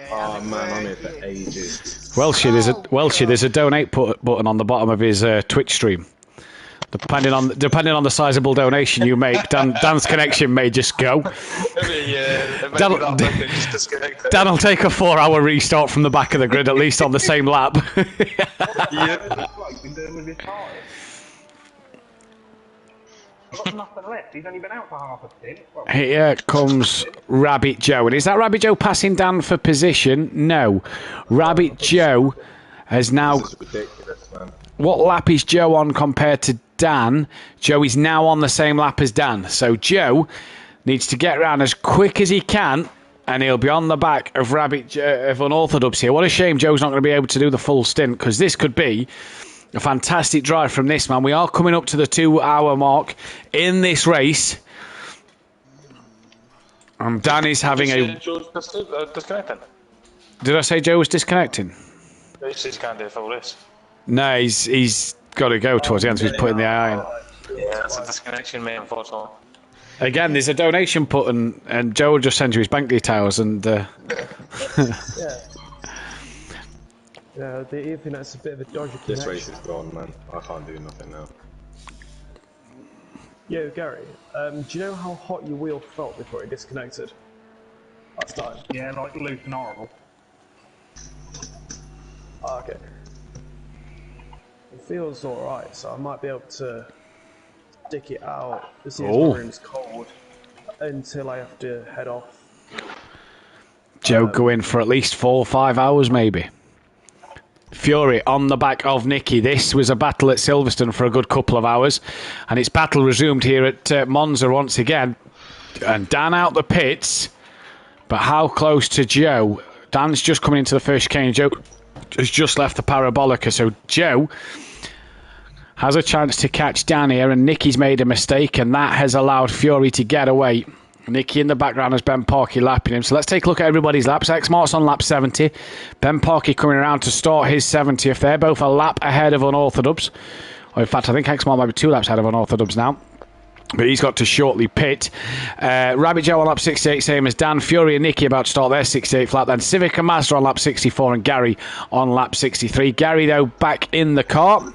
Oh man, I'm here for ages. Welshie, there's a donate button on the bottom of his Twitch stream. Depending on the sizable donation you make, Dan's connection may just go. Dan will take a 4-hour restart from the back of the grid, at least on the same lap. I've got nothing left. He's only been out for half a stint. Here comes Rabbit Joe. And is that Rabbit Joe passing Dan for position? No. Rabbit Joe has now... This is ridiculous, man. What lap is Joe on compared to Dan? Joe is now on the same lap as Dan. So Joe needs to get round as quick as he can, and he'll be on the back of of Unorthodox here. What a shame Joe's not going to be able to do the full stint, because this could be a fantastic drive from this man. We are coming up to the 2-hour mark in this race. And Dan is having disconnecting? Did I say Joe was disconnecting? He just can't do a full race. No, he's got to go towards the end, so he's putting the AI in. Yeah, it's a disconnection, mate, unfortunately. Again, there's a donation button, and Joe will just send you his bank details, and... Yeah, the Ethernet's a bit of a dodgy connection. This race is gone, man. I can't do nothing now. Yo, Gary, do you know how hot your wheel felt before it disconnected? Last time. Yeah, like loose and horrible. Oh, okay. It feels alright, so I might be able to stick it out as soon as my room's cold until I have to head off. Joe going for at least 4 or 5 hours, maybe. Fury on the back of Nicky. This was a battle at Silverstone for a good couple of hours, and it's battle resumed here at Monza once again. And Dan out the pits, but how close to Joe? Dan's just coming into the first chicane. Joe has just left the Parabolica, so Joe has a chance to catch Dan here, and Nicky's made a mistake, and that has allowed Fury to get away. Nicky in the background has Ben Parkey lapping him. So let's take a look at everybody's laps. X-Mart's on lap 70. Ben Parkey coming around to start his 70th there. Both a lap ahead of Unorthodox. Or in fact, I think X-Mart might be 2 laps ahead of Unorthodox now. But he's got to shortly pit. Rabbit Joe on lap 68, same as Dan. Fury and Nicky about to start their 68th lap. Then Civic and Mazda on lap 64 and Gary on lap 63. Gary, though, back in the car.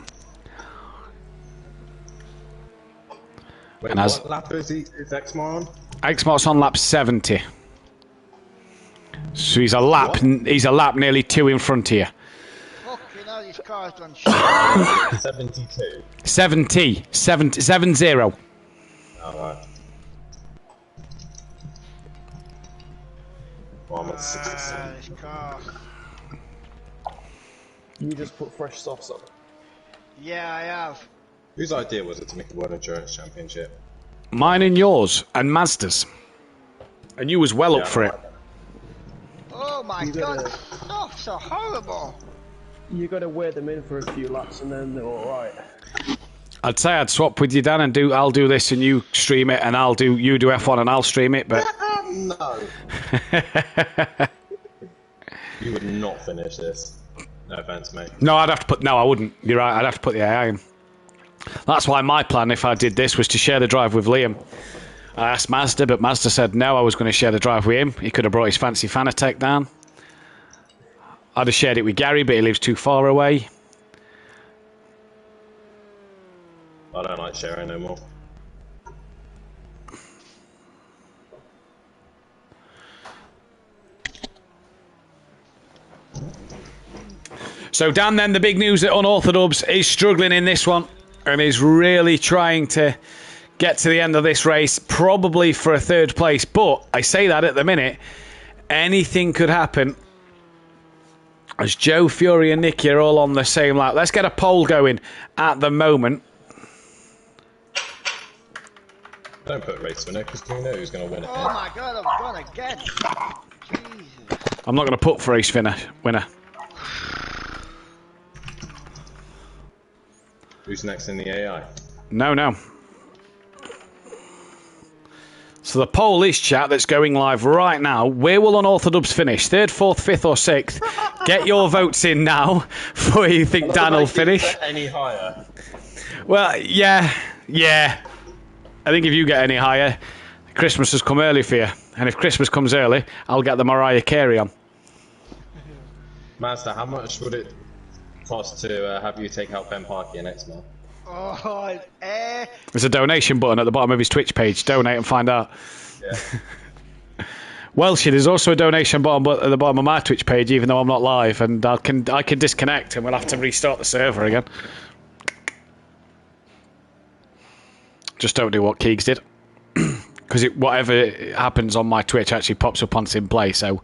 Wait, what lap is X-Mart on? X-Mart's on lap 70. So he's a lap nearly 2 in front of you. Fucking hell, this car's done 72. 70. Oh, right. Well, I'm at 67. This car. You just put fresh softs on. Yeah, I have. Whose idea was it to make a World Endurance Championship? Mine and yours, and Mazda's. And you was well up for it. Oh my god, softs are horrible. You got to wear them in for a few laps and then they're alright. I'd say I'd swap with you, Dan, and I'll do this and you stream it, and you do F1 and I'll stream it, but... No. You would not finish this. No offense, mate. No, I wouldn't. You're right, I'd have to put the AI in. That's why my plan, if I did this, was to share the drive with Liam. I asked Mazda, but Mazda said no, I was going to share the drive with him. He could have brought his fancy Fanatec down. I'd have shared it with Gary, but he lives too far away. I don't like sharing no more. So Dan, then, the big news that Unorthodox is struggling in this one and is really trying to get to the end of this race, probably for a 3rd place. But I say that at the minute, anything could happen as Joe, Fury and Nicky are all on the same lap. Let's get a poll going at the moment. Don't put race winner, because you know who's going to win it. Oh my god, I've gone again. Jesus. I'm not going to put for race winner. Who's next in the AI? No. So the poll is, chat, that's going live right now. Where will Unorthodox finish? 3rd, 4th, 5th or 6th? Get your votes in now for where you think Dan will finish. Any higher? Well, yeah. I think if you get any higher, Christmas has come early for you. And if Christmas comes early, I'll get the Mariah Carey on. Mazda, how much would it cost to have you take out Ben Parkey and X-Mart? Oh, There's a donation button at the bottom of his Twitch page. Donate and find out. Yeah. Welsh, there's also a donation button at the bottom of my Twitch page, even though I'm not live, and I can disconnect and we'll have to restart the server again. Just don't do what Keegs did, because whatever happens on my Twitch actually pops up on Sim Play. So,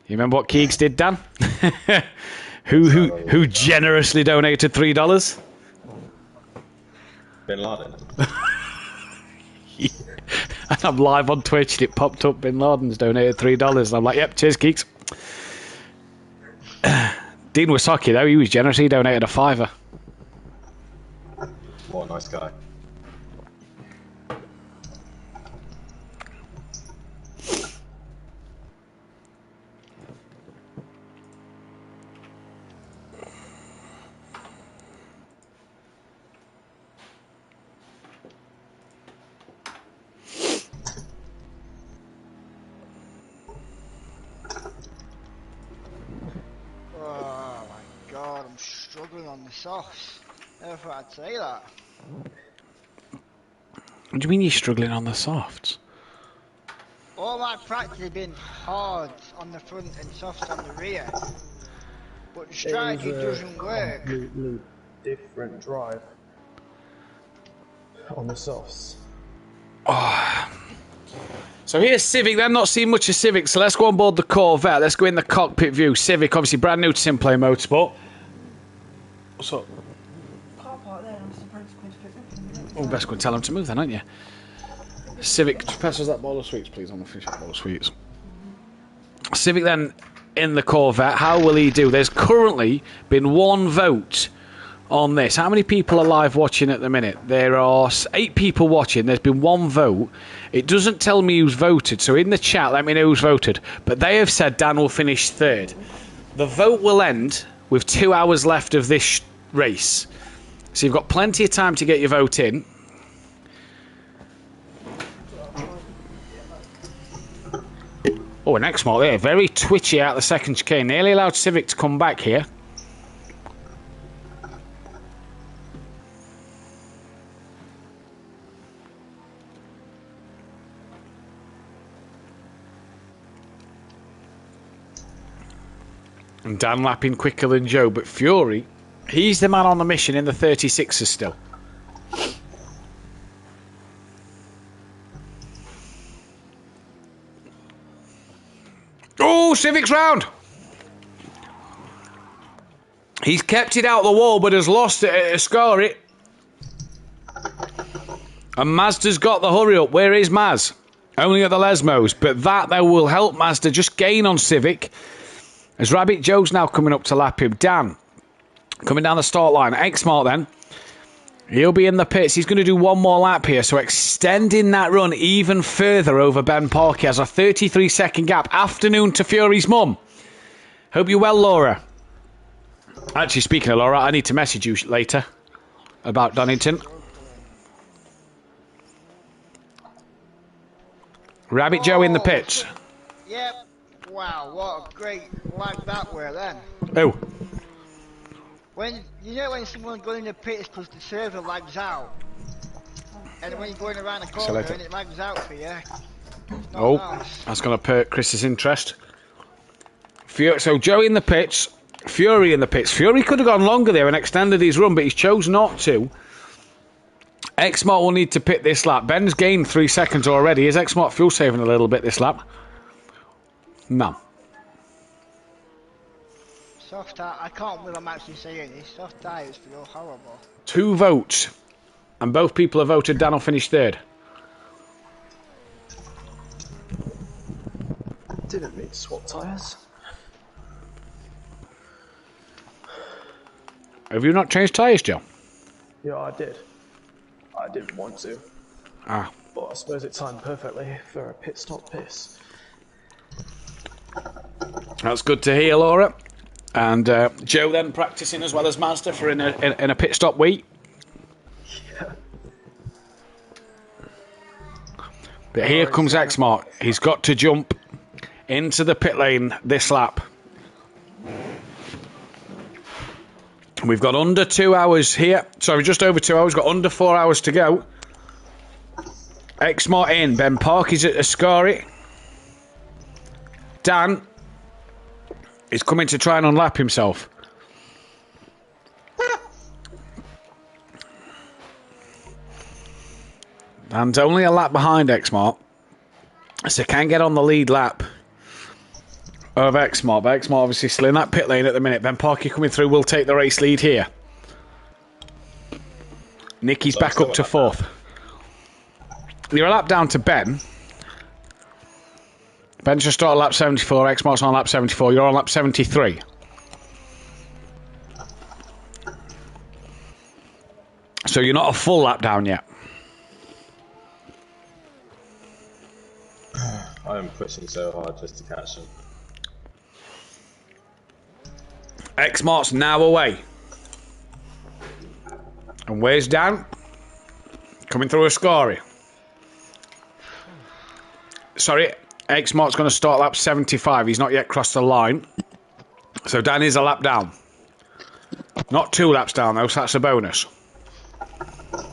you remember what Keegs did, Dan? who generously donated $3? Bin Laden. And I'm live on Twitch and it popped up, Bin Laden's donated $3. And I'm like, yep, cheers, Keeks. Dean Wasaki, though, he was generous. He donated a $5. What a nice guy. On the softs. Never thought I'd say that. What do you mean you're struggling on the softs? All my practice has been hard on the front and softs on the rear. But the strategy doesn't work. Completely different drive on the softs. Oh. So here's Civic. They're not seeing much of Civic, so let's go on board the Corvette. Let's go in the cockpit view. Civic, obviously brand new to Simplay Motorsport. What's up? Oh, best go and tell them to move then, aren't you? Civic, pass us that bowl of sweets, please. I'm going to finish that bowl of sweets. Civic then in the Corvette. How will he do? There's currently been one vote on this. How many people are live watching at the minute? There are 8 people watching. There's been one vote. It doesn't tell me who's voted, so in the chat let me know who's voted. But they have said Dan will finish 3rd. The vote will end with 2 hours left of this race, so you've got plenty of time to get your vote in. Oh, an X-Mark there, very twitchy out the second chicane. Nearly allowed Civic to come back here. And Dan lapping quicker than Joe, but Fury, he's the man on the mission in the 36ers still. Oh, Civic's round. He's kept it out the wall, but has lost it at Ascari. And Mazda's got the hurry up. Where is Maz? Only at the Lesmos, but that though will help Mazda just gain on Civic. As Rabbit Joe's now coming up to lap him. Dan coming down the start line. X-Mark then. He'll be in the pits. He's going to do one more lap here, so extending that run even further over Ben Park. He has a 33-second gap. Afternoon to Fury's mum. Hope you're well, Laura. Actually, speaking of Laura, I need to message you later about Donington. Rabbit Joe in the pits. Yep. Wow, what a great lag that were then. Oh. When someone's going in the pits because the server lags out, and when you're going around the corner and it lags out for you. Oh, nice. That's going to perk Chris's interest. So Joe in the pits, Fury in the pits. Fury could have gone longer there and extended his run, but he's chose not to. X-Mark will need to pit this lap. Ben's gained 3 seconds already. Is X-Mark fuel saving a little bit this lap? No. Soft tire, I can't believe I'm actually saying this. Soft tires feel horrible. 2 votes. And both people have voted Dan will finish 3rd. Didn't need to swap tyres. Have you not changed tyres, Joe? Yeah, I did. I didn't want to. Ah. But I suppose it timed perfectly for a pit stop piss. That's good to hear, Laura. And Joe then practicing as well as Mazda for in a pit stop week. Yeah. But here comes X-Mark. He's got to jump into the pit lane this lap. We've got under 2 hours here. Sorry, just over 2 hours. Got under 4 hours to go. X-Mark in. Ben Park is at Ascari. Dan is coming to try and unlap himself. Dan's only a lap behind X-Mark, so can get on the lead lap of X-Mark. But X-Mark obviously still in that pit lane at the minute. Ben Parky coming through will take the race lead here. Nicky's back up to 4th. You're a lap down to Ben. Ben's just started lap 74, X-Mark's on lap 74, you're on lap 73. So you're not a full lap down yet. I am pushing so hard just to catch him. X-Mark's now away. And where's Dan? Coming through Ascari. Sorry, X-Mark's going to start lap 75. He's not yet crossed the line. So Dan is a lap down. Not 2 laps down, though, so that's a bonus. I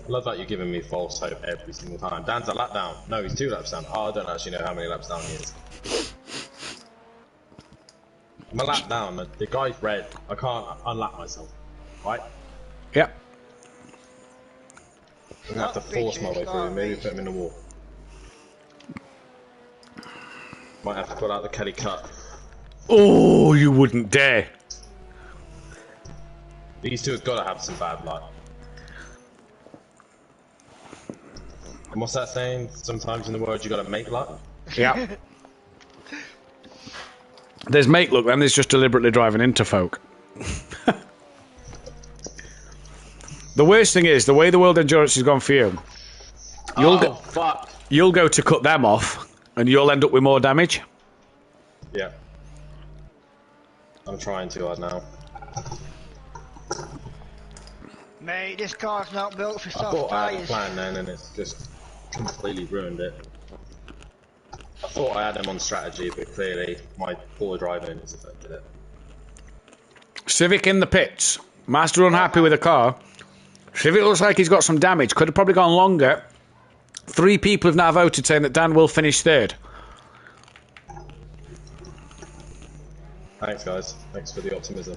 love that you're giving me false hope every single time. Dan's a lap down. No, he's 2 laps down. Oh, I don't actually know how many laps down he is. I'm a lap down. The guy's red. I can't unlap myself. Right? Yep. I'm gonna have to force my way through. Maybe put him in the wall. Might have to pull out the Kelly cut. Oh, you wouldn't dare. These two have got to have some bad luck. And what's that saying? Sometimes in the world you got to make luck. Yeah. There's make luck, then there's just deliberately driving into folk. The worst thing is, the way the World Endurance has gone for you, you'll go to cut them off, and you'll end up with more damage. Yeah. I'm trying too hard now. Mate, this car's not built for I soft thought I had a tyres. plan then, and it's just completely ruined it. I thought I had them on strategy, but clearly my poor driving has affected it. Civic in the pits. Master unhappy with the car. Civic looks like he's got some damage. Could have probably gone longer. 3 people have now voted saying that Dan will finish 3rd. Thanks, guys. Thanks for the optimism.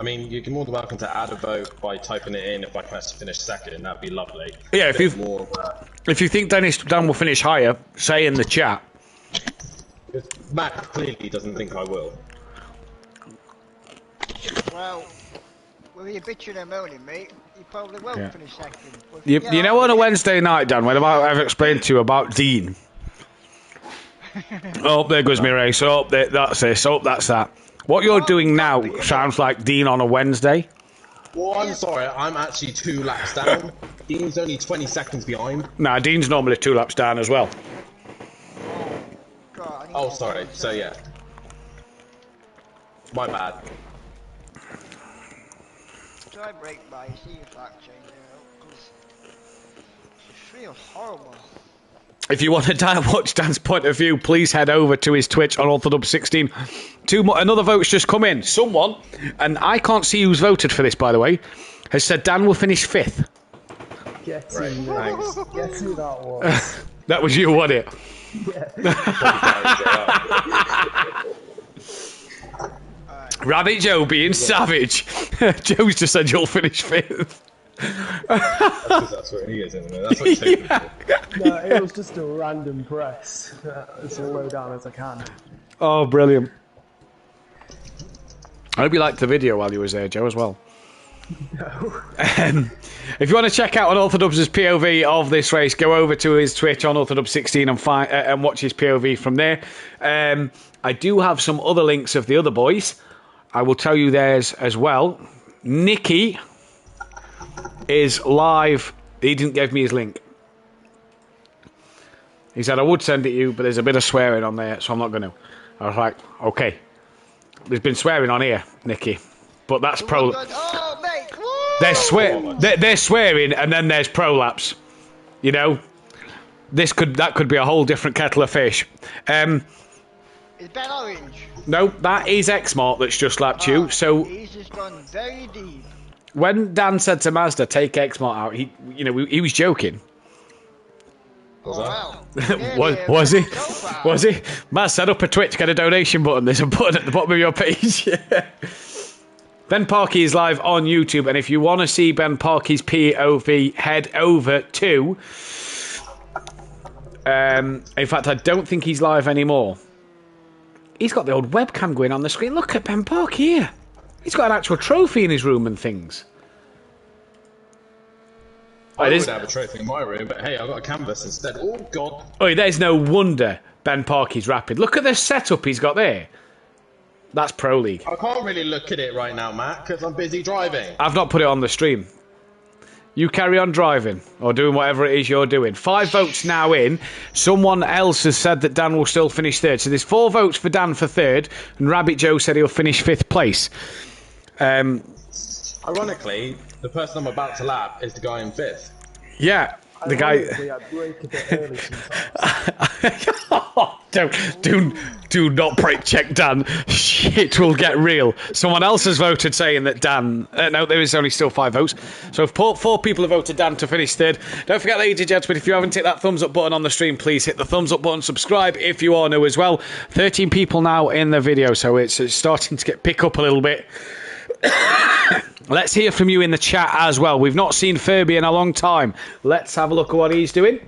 I mean, you're more than welcome to add a vote by typing it in if I can actually finish 2nd. That'd be lovely. Yeah, if you think Dan will finish higher, say in the chat. Matt clearly doesn't think I will. Well, with your bitching and moaning, mate, you probably will finish 2nd. You know, on a Wednesday night, Dan, when I've explained to you about Dean. Oh, there goes my race. Oh, that's this. Oh, that's that. What you're doing now sounds like Dean on a Wednesday. Well, I'm sorry, I'm actually 2 laps down. Dean's only 20 seconds behind. Nah, Dean's normally 2 laps down as well. Oh, sorry. So, yeah. My bad. Try brake by, see if that changes out, because it feels horrible. If you want to watch Dan's point of view, please head over to his Twitch on Orthodub16. Another vote's just come in. Someone, and I can't see who's voted for this, by the way, has said Dan will finish 5th. Guess Right, who, thanks. guess who that was? That was you, wasn't it? Rabbit Joe being savage. Joe's just said you'll finish 5th. That's where he is, isn't it? That's what he's hoping for. No, it was just a random press. As low down as I can. Oh, brilliant. I hope you liked the video while you was there, Joe, as well. No. If you want to check out Orthodubs' POV of this race, go over to his Twitch on Orthodubs16 and watch his POV from there. I do have some other links of the other boys. I will tell you theirs as well. Nicky is live. He didn't give me his link. He said I would send it you, but there's a bit of swearing on there, so I'm not going to. I was like, okay. There's been swearing on here, Nicky, but that's pro. Oh, mate! They're swearing, and then there's prolapse. You know, that could be a whole different kettle of fish. Is Ben Orange? No, that is Xmart that's just lapped you. So He's just gone very deep. when Dan said to Mazda, take Xmart out, he was joking. Wow. Was he? Was he? Maz, set up a Twitch, get a donation button. There's a button at the bottom of your page. Ben Parkey is live on YouTube, and if you want to see Ben Parkey's POV, head over to... in fact, I don't think he's live anymore. He's got the old webcam going on the screen. Look at Ben Parkey here. He's got an actual trophy in his room and things. I would have a trophy in my room, but hey, I've got a canvas instead. Oh, God. Oh, there's no wonder Ben Parkey's rapid. Look at the setup he's got there. That's Pro League. I can't really look at it right now, Matt, because I'm busy driving. I've not put it on the stream. You carry on driving or doing whatever it is you're doing. 5 votes now in. Someone else has said that Dan will still finish 3rd. So there's 4 votes for Dan for 3rd, and Rabbit Joe said he'll finish 5th place. Ironically, the person I'm about to lap is the guy in 5th. Yeah, the guy. I break a bit early sometimes. Do not break check Dan. Shit will get real. Someone else has voted saying that Dan. No, there is only still 5 votes. So if 4 people have voted Dan to finish 3rd. Don't forget, ladies and gentlemen, if you haven't hit that thumbs up button on the stream, please hit the thumbs up button. Subscribe if you are new as well. 13 people now in the video, so it's starting to pick up a little bit. Let's hear from you in the chat as well. We've not seen Furby in a long time. Let's have a look at what he's doing.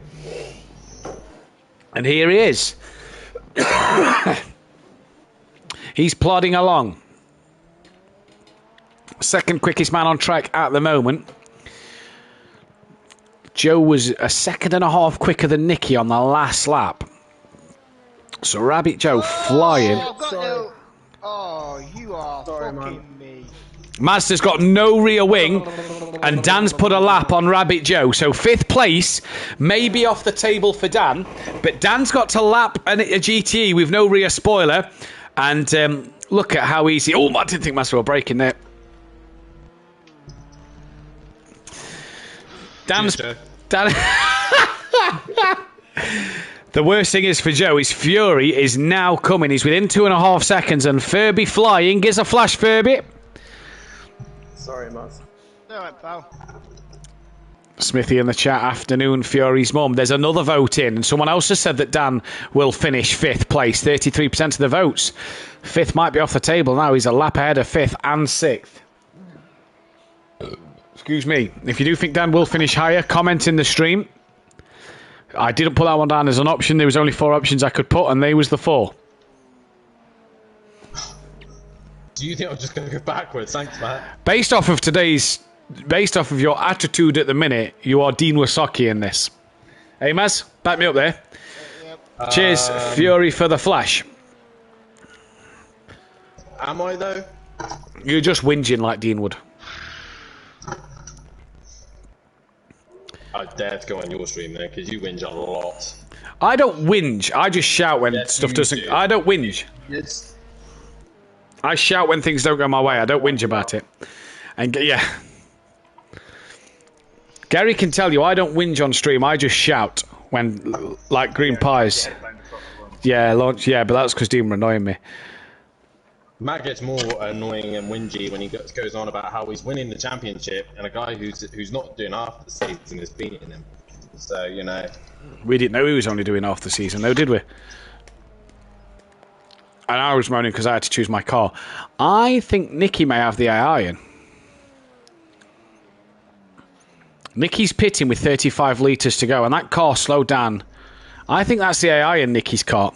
And here he is. He's plodding along. Second quickest man on track at the moment. Joe was a second and a half quicker than Nicky on the last lap. So Rabbit Joe flying. Oh, you are fucking me. Mazda's got no rear wing, and Dan's put a lap on Rabbit Joe. So 5th place may be off the table for Dan, but Dan's got to lap a GTE with no rear spoiler. And look at how easy. Oh, I didn't think Mazda were braking there. Dan. The worst thing is for Joe is Fury is now coming. He's within 2.5 seconds, and Furby flying. Gives a flash, Furby. Sorry, Maz. Alright, pal. Smithy in the chat, afternoon, Fury's mum. There's another vote in, and someone else has said that Dan will finish 5th place. 33% of the votes. 5th might be off the table now. He's a lap ahead of 5th and 6th. Excuse me. If you do think Dan will finish higher, comment in the stream. I didn't put that one down as an option. There was only 4 options I could put, and they was the 4. Do you think I'm just going to go backwards? Thanks, Matt. Based off of your attitude at the minute, you are Dean Wasocki in this. Hey, Maz, back me up there. Yep. Cheers, Fury, for the flash. Am I, though? You're just whinging like Dean would. I dare to go on your stream there, because you whinge a lot. I don't whinge. I just shout when stuff doesn't... I don't whinge. Yes. I shout when things don't go my way. I don't whinge about it. And yeah. Gary can tell you I don't whinge on stream. I just shout when, like green pies. Yeah, launch. Yeah, but that's because Dean were annoying me. Matt gets more annoying and whingy when he goes on about how he's winning the championship, and a guy who's not doing half the season is beating him. So, you know. We didn't know he was only doing half the season, though, did we? And I was moaning because I had to choose my car. I think Nicky may have the AI in. Nicky's pitting with 35 litres to go, and that car slowed down. I think that's the AI in Nicky's car.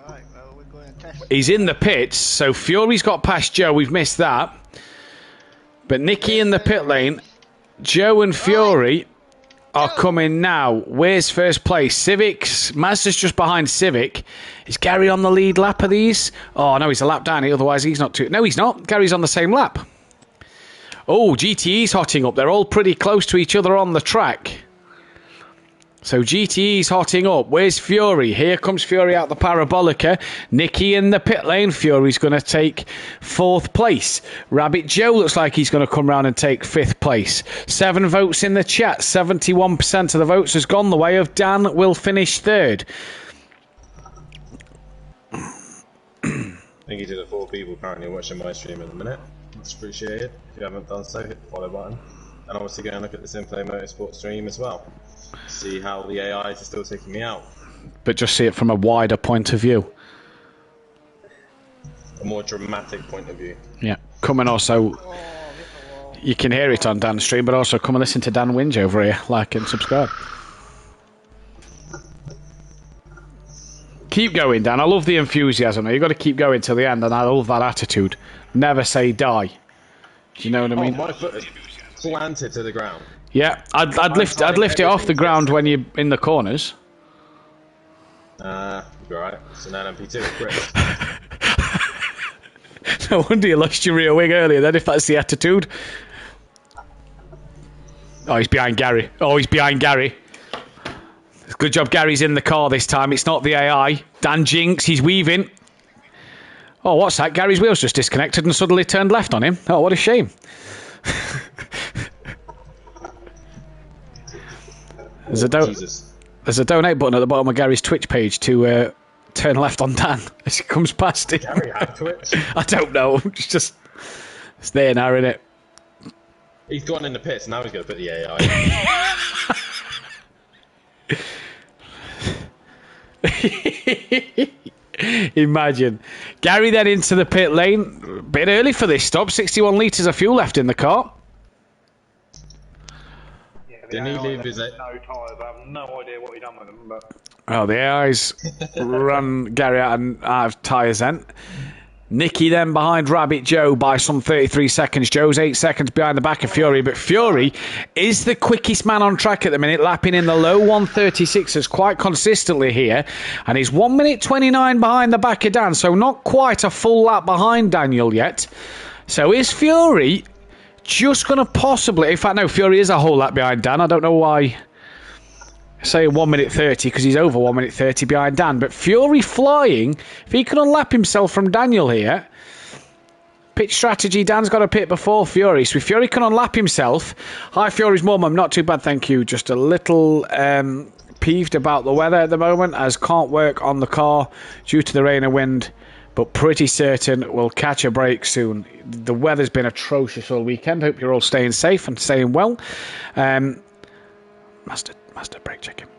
Right, well, we're going to test. He's in the pits, so Fury's got past Joe. We've missed that. But Nicky in the pit lane. Joe and Fury are coming now. Where's first place? Civic's. Mazda's just behind Civic. Is Gary on the lead lap of these? Oh, no, he's a lap down. Otherwise, he's not too... No, he's not. Gary's on the same lap. Oh, GTE's hotting up. They're all pretty close to each other on the track. So GTE's hotting up. Where's Fury? Here comes Fury out the Parabolica. Nicky in the pit lane. Fury's going to take 4th place. Rabbit Joe looks like he's going to come round and take 5th place. 7 votes in the chat. 71% of the votes has gone the way of Dan will finish 3rd. Thank you to the 4 people currently watching my stream at the minute. Much appreciated. If you haven't done so, hit the follow button. And obviously go and look at the Simplay Motorsport stream as well. See how the AIs are still taking me out. But just see it from a wider point of view. A more dramatic point of view. Yeah. Come and also... You can hear it on Dan's stream, but also come and listen to Dan Whinge over here. Like and subscribe. Keep going, Dan. I love the enthusiasm. You've got to keep going till the end, and I love that attitude. Never say die. Do you know what I mean? My foot is planted to the ground. Yeah, I'd lift it off the ground when you're in the corners. You're right. It's an LMP2, Chris. No wonder you lost your rear wing earlier then, if that's the attitude. Oh, he's behind Gary. Good job Gary's in the car this time. It's not the AI. Dan Jinx, he's weaving. Oh, what's that? Gary's wheels just disconnected and suddenly turned left on him. Oh, what a shame. There's a donate button at the bottom of Gary's Twitch page to turn left on Dan as he comes past it. Gary have Twitch? I don't know. It's there now, isn't it? He's gone in the pits, now he's going to put the AI. Imagine. Gary then into the pit lane. A bit early for this stop. 61 litres of fuel left in the car. Yeah, Didn't he leave his... no tyres. I have no idea what he done with them, but... Oh, the AI's run Gary out of tyres then. Nicky then behind Rabbit Joe by some 33 seconds. Joe's 8 seconds behind the back of Fury, but Fury is the quickest man on track at the minute, lapping in the low 136s quite consistently here, and he's 1 minute 29 behind the back of Dan, so not quite a full lap behind Daniel yet. So is Fury just going to possibly... In fact, no, Fury is a whole lap behind Dan. I don't know why... Say 1 minute 30 because he's over 1 minute 30 behind Dan. But Fury flying, if he can unlap himself from Daniel here, pit strategy, Dan's got a pit before Fury. So if Fury can unlap himself, hi Fury's mum, I'm not too bad, thank you. Just a little peeved about the weather at the moment as can't work on the car due to the rain and wind. But pretty certain we'll catch a break soon. The weather's been atrocious all weekend. Hope you're all staying safe and staying well. Master, brake check him.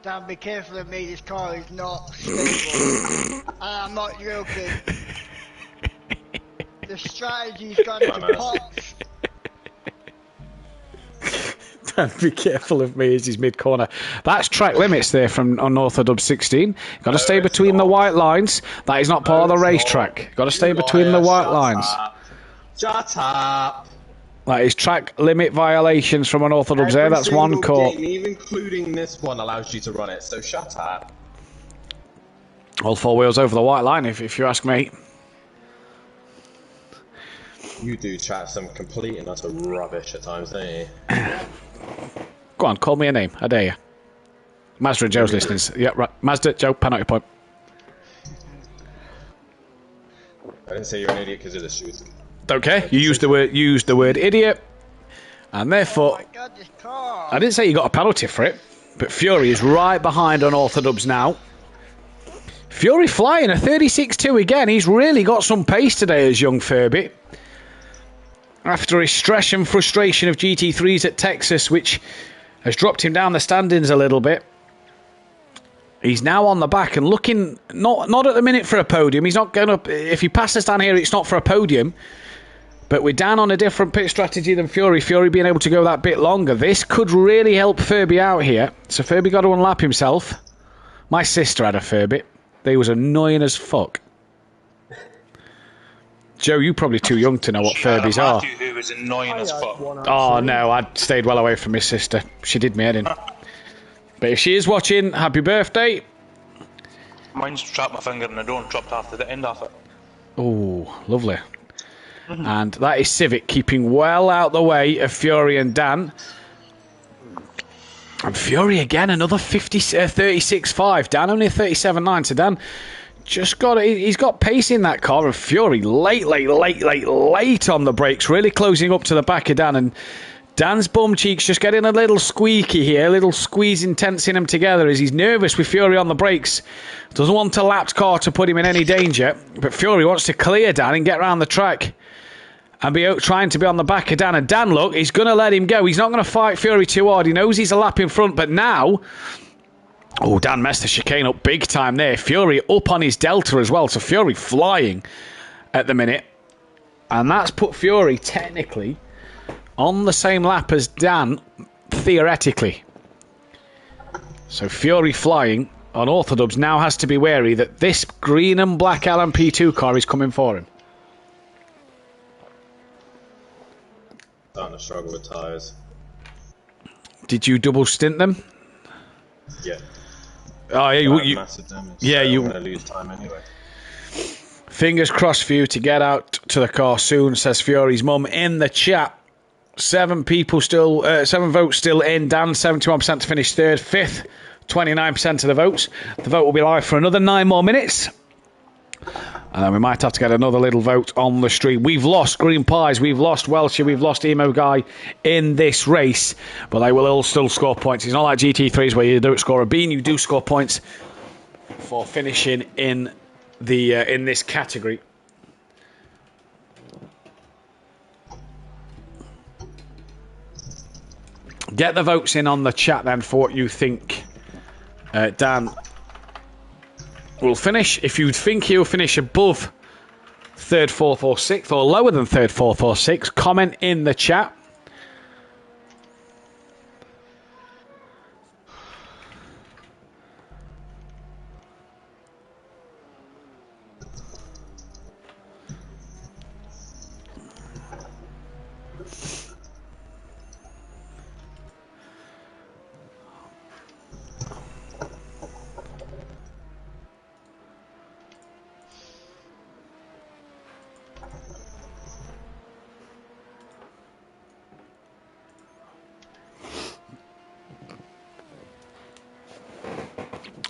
Dan, be careful of me, this car is not stable. I'm not joking. The strategy's gone to pot. Dan, be careful of me as he's mid-corner. That's track limits there from on North of Dub 16. Got to stay between the white lines. That is not part of the racetrack. Got to stay between the white lines. Shut up! That is track limit violations from an Orthodox there. That's one court. Even including this one allows you to run it, so shut up. All four wheels over the white line, if you ask me. You do chat some complete and utter rubbish at times, don't you? Go on, call me a name. I dare you. Mazda and Joe's listening. Yeah, right. Mazda, Joe, penalty point. I didn't say you're an idiot because of the shoes. Don't care. You used the word idiot, and therefore, Oh my God, this car. I didn't say you got a penalty for it. But Fury is right behind on Orthodubs now. Fury flying a 36.2 again. He's really got some pace today as young Furby. After his stress and frustration of GT3s at Texas, which has dropped him down the standings a little bit. He's now on the back and looking not at the minute for a podium. He's not going up. If he passes down here, it's not for a podium. But we're down on a different pit strategy than Fury. Fury being able to go that bit longer. This could really help Furby out here. So Furby got to unlap himself. My sister had a Furby. They was annoying as fuck. Joe, you're probably too young to know what Furbies are. Matthew, who was annoying as fuck. Oh no, I stayed well away from his sister. She did me head in. But if she is watching, happy birthday. Mine's trapped my finger in the door and dropped after the end of it. Oh, lovely. And that is Civic keeping well out the way of Fury and Dan. And Fury again, another 36.5. Dan only a 37.9. So Dan just he's got pace in that car. And Fury late on the brakes, really closing up to the back of Dan. And Dan's bum cheeks just getting a little squeaky here, a little squeezing, tensing them together as he's nervous with Fury on the brakes. Doesn't want a lapped car to put him in any danger, but Fury wants to clear Dan and get around the track and be trying to be on the back of Dan. And Dan, look, he's going to let him go. He's not going to fight Fury too hard. He knows he's a lap in front, but now... Oh, Dan messed the chicane up big time there. Fury up on his Delta as well, so Fury flying at the minute. And that's put Fury, technically, on the same lap as Dan, theoretically. So Fury flying on Orthodubs now has to be wary that this green and black LMP2 car is coming for him. Starting to struggle with tyres. Did you double stint them? Yeah. Oh yeah, you massive damage. Yeah, so you. I'm gonna lose time anyway. Fingers crossed for you to get out to the car soon, says Fury's mum in the chat. 7 votes still in. Dan, 71% to finish third. Fifth, 29% of the votes. The vote will be live for another 9 more minutes. And then we might have to get another little vote on the stream. We've lost Green Pies, we've lost Welcher, we've lost Emo Guy in this race. But they will all still score points. It's not like GT3s where you don't score a bean, you do score points for finishing in the in this category. Get the votes in on the chat then for what you think Dan will finish. If you think he'll finish above 3rd, 4th or 6th, or lower than 3rd, 4th or 6th, comment in the chat.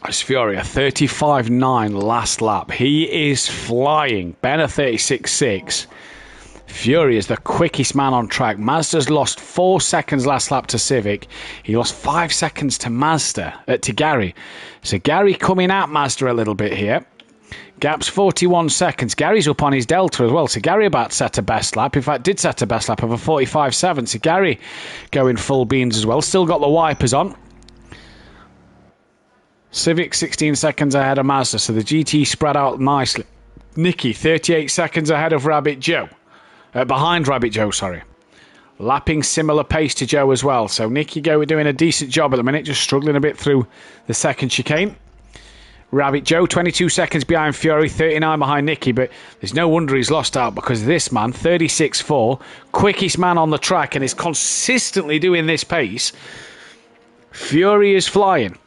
It's Fury, a 35.9 last lap. He is flying. Ben a 36.6. Fury is the quickest man on track. Mazda's lost 4 seconds last lap to Civic. He lost 5 seconds to Gary. So Gary coming at Mazda a little bit here. Gap's 41 seconds. Gary's up on his delta as well. So Gary about set a best lap. In fact, did set a best lap of a 45.7. So Gary going full beans as well. Still got the wipers on. Civic 16 seconds ahead of Mazda, so the GT spread out nicely. Nicky 38 seconds ahead of Rabbit Joe. Behind Rabbit Joe, sorry. Lapping similar pace to Joe as well. So Nicky doing a decent job at the minute, just struggling a bit through the second chicane. Rabbit Joe 22 seconds behind Fury, 39 behind Nicky, but there's no wonder he's lost out because this man, 36.4, quickest man on the track and is consistently doing this pace. Fury is flying.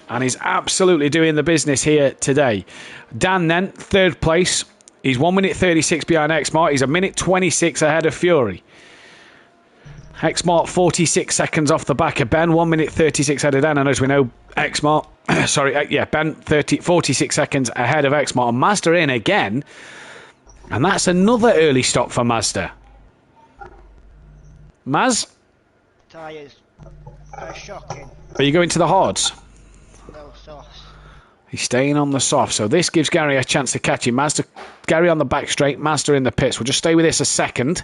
And he's absolutely doing the business here today. Dan then, 3rd place. He's 1 minute 36 behind Xmart. He's a minute 26 ahead of Fury. Xmart 46 seconds off the back of Ben. 1 minute 36 ahead of Dan. And as we know, Xmart... Ben 46 seconds ahead of Xmart. And Mazda in again. And that's another early stop for Mazda. Maz? Tyres are shocking. Are you going to the hards? No sauce. He's staying on the soft, so this gives Gary a chance to catch him. Gary on the back straight, Mazda in the pits. We'll just stay with this a second.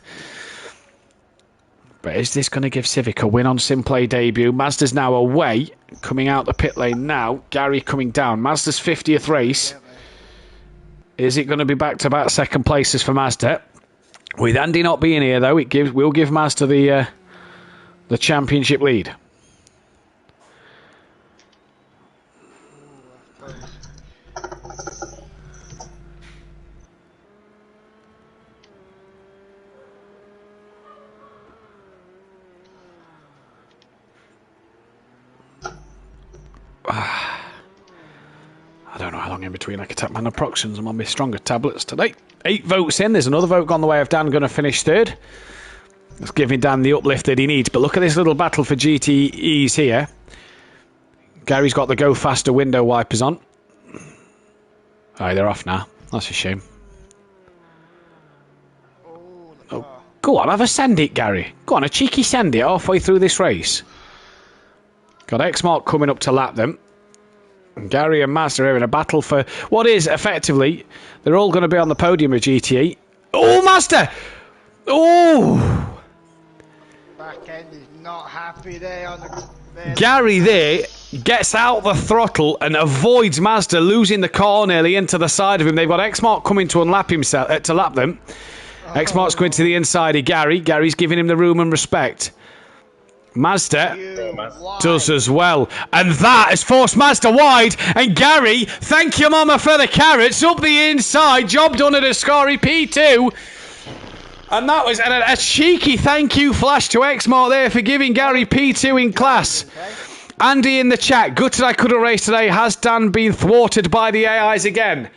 But is this going to give Civic a win on Simplay debut? Mazda's now away, coming out the pit lane now. Gary coming down. Mazda's 50th race. Is it going to be back-to-back second places for Mazda? With Andy not being here, though, will give Mazda the championship lead. I don't know how long in between I could take my naproxens. I'm on my stronger tablets today. 8 votes in. There's another vote gone the way of Dan, going to finish 3rd. That's giving Dan the uplift that he needs. But look at this little battle for GTEs here. Gary's got the go faster window wipers on. Aye, they're off now. That's a shame. Oh, go on, have a send it, Gary. Go on, a cheeky send it halfway through this race. Got Xmark coming up to lap them. And Gary and Mazda are in a battle for what is effectively, they're all going to be on the podium of GTE. Oh, Mazda! Oh! Back end is not happy there on the... Gary there gets out the throttle and avoids Mazda losing the car nearly into the side of him. They've got Xmark coming to unlap himself, to lap them. Xmark's going to the inside of Gary. Gary's giving him the room and respect. Mazda does as well. And that has forced Mazda wide. And Gary, thank you, Mama, for the carrots. Up the inside. Job done at Ascari P2. And that was a cheeky thank you flash to Xmark there for giving Gary P2 in class. Andy in the chat. Gutted I couldn't race today. Has Dan been thwarted by the AIs again?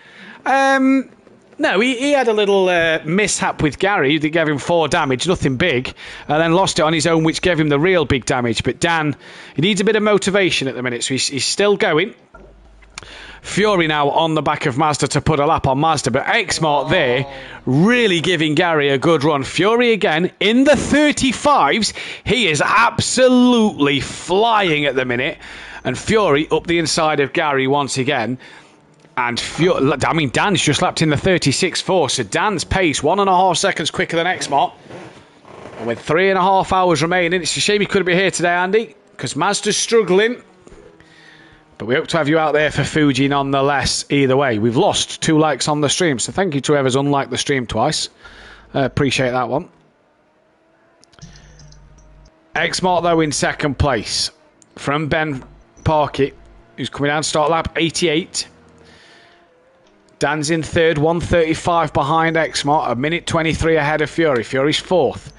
No, he had a little mishap with Gary that gave him 4 damage, nothing big, and then lost it on his own, which gave him the real big damage. But Dan, he needs a bit of motivation at the minute, so he's still going. Fury now on the back of Mazda to put a lap on Mazda, but Xmark there really giving Gary a good run. Fury again in the 35s. He is absolutely flying at the minute, and Fury up the inside of Gary once again. And Dan's just lapped in the 36.4, so Dan's pace 1.5 seconds quicker than Xmark. And with 3.5 hours remaining, it's a shame he couldn't be here today, Andy, because Mazda's struggling. But we hope to have you out there for Fuji nonetheless, either way. We've lost 2 likes on the stream, so thank you to whoever's unliked the stream twice. Appreciate that one. Xmart, though, in second place. From Ben Parkett, who's coming down to start lap 88. Dan's in third, 1:35 behind Xmart, a minute 23 ahead of Fury. Fury's fourth.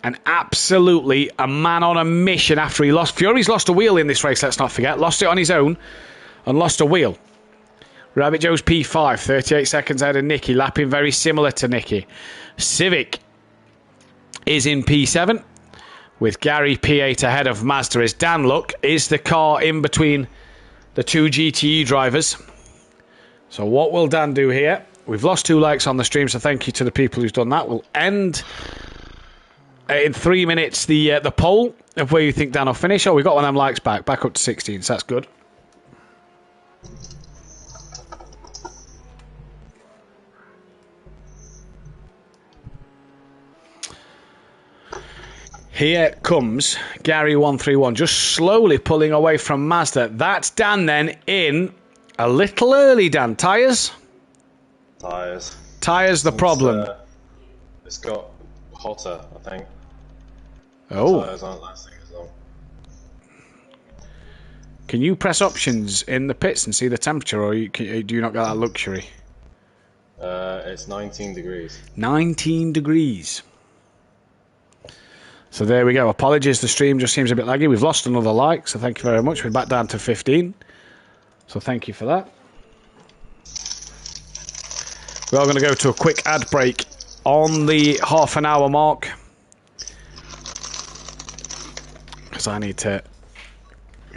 And absolutely a man on a mission after he lost. Fury's lost a wheel in this race, let's not forget. Lost it on his own and lost a wheel. Rabbit Joe's P5, 38 seconds ahead of Nicky, lapping very similar to Nicky. Civic is in P7 with Gary P8 ahead of Mazda as Dan Luck is the car in between the 2 GTE drivers. So what will Dan do here? We've lost 2 likes on the stream, so thank you to the people who's done that. We'll end in 3 minutes the poll of where you think Dan will finish. Oh, we got one of them likes back up to 16, so that's good. Here comes Gary131, just slowly pulling away from Mazda. That's Dan then in a little early, Dan. Tyres? Tyres. Tyres the problem. It's got hotter, I think. Oh. Tyres aren't lasting as long. Can you press options in the pits and see the temperature, or do you not get that luxury? It's 19 degrees. 19 degrees. So there we go. Apologies, the stream just seems a bit laggy. We've lost another like, so thank you very much. We're back down to 15. So thank you for that. We are going to go to a quick ad break on the half an hour mark. Because I need to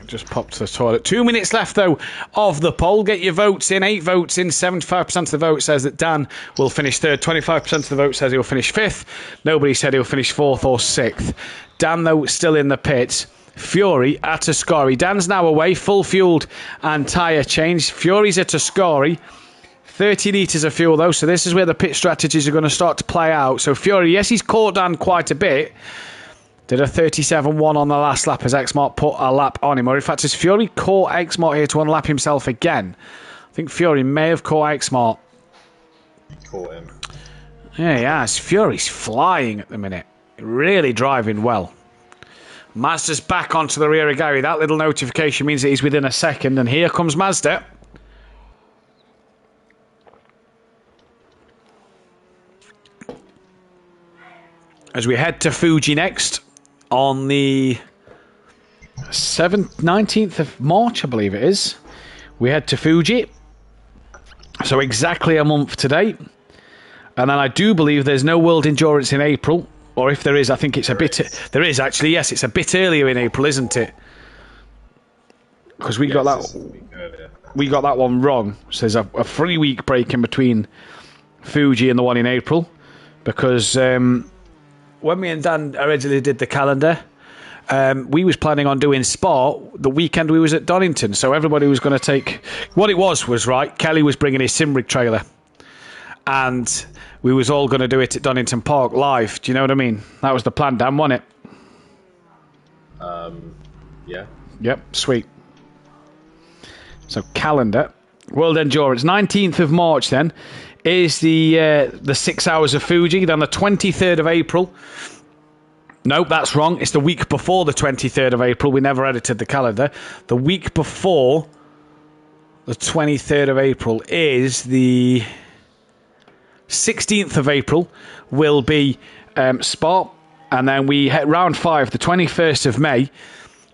just pop to the toilet. 2 minutes left, though, of the poll. Get your votes in. 8 votes in. 75% of the vote says that Dan will finish third. 25% of the vote says he'll finish fifth. Nobody said he'll finish fourth or sixth. Dan, though, still in the pits. Fury at Ascari. Dan's now away, full fueled and tyre changed. Fury's at Ascari. 30 litres of fuel, though, so this is where the pit strategies are going to start to play out. So Fury, yes, he's caught Dan quite a bit. Did a 37.1 on the last lap as Xmart put a lap on him. Or in fact, has Fury caught Xmart here to unlap himself again? I think Fury may have caught Xmart. Caught him. Yeah, he has. Fury's flying at the minute. Really driving well. Mazda's back onto the rear of Gary. That little notification means that he's within a second. And here comes Mazda. As we head to Fuji next on the 19th of March, I believe it is. We head to Fuji. So exactly a month today. And then I do believe there's no World Endurance in April. Or if there is, I think it's a bit... There is, actually, yes. It's a bit earlier in April, isn't it? Because we got that... We got that one wrong. So there's a 3-week break in between Fuji and the one in April. Because when me and Dan originally did the calendar, we was planning on doing Spa the weekend we was at Donington. So everybody was going to take... What it was right. Kelly was bringing his Simbrick trailer. And... we was all going to do it at Donington Park live. Do you know what I mean? That was the plan, Dan, wasn't it? Yeah. Yep, sweet. So, calendar. World Endurance. 19th of March, then, is the 6 hours of Fuji. Then the 23rd of April. Nope, that's wrong. It's the week before the 23rd of April. We never edited the calendar. The week before the 23rd of April is the... 16th of April will be Spa, and then we hit round 5, the 21st of May.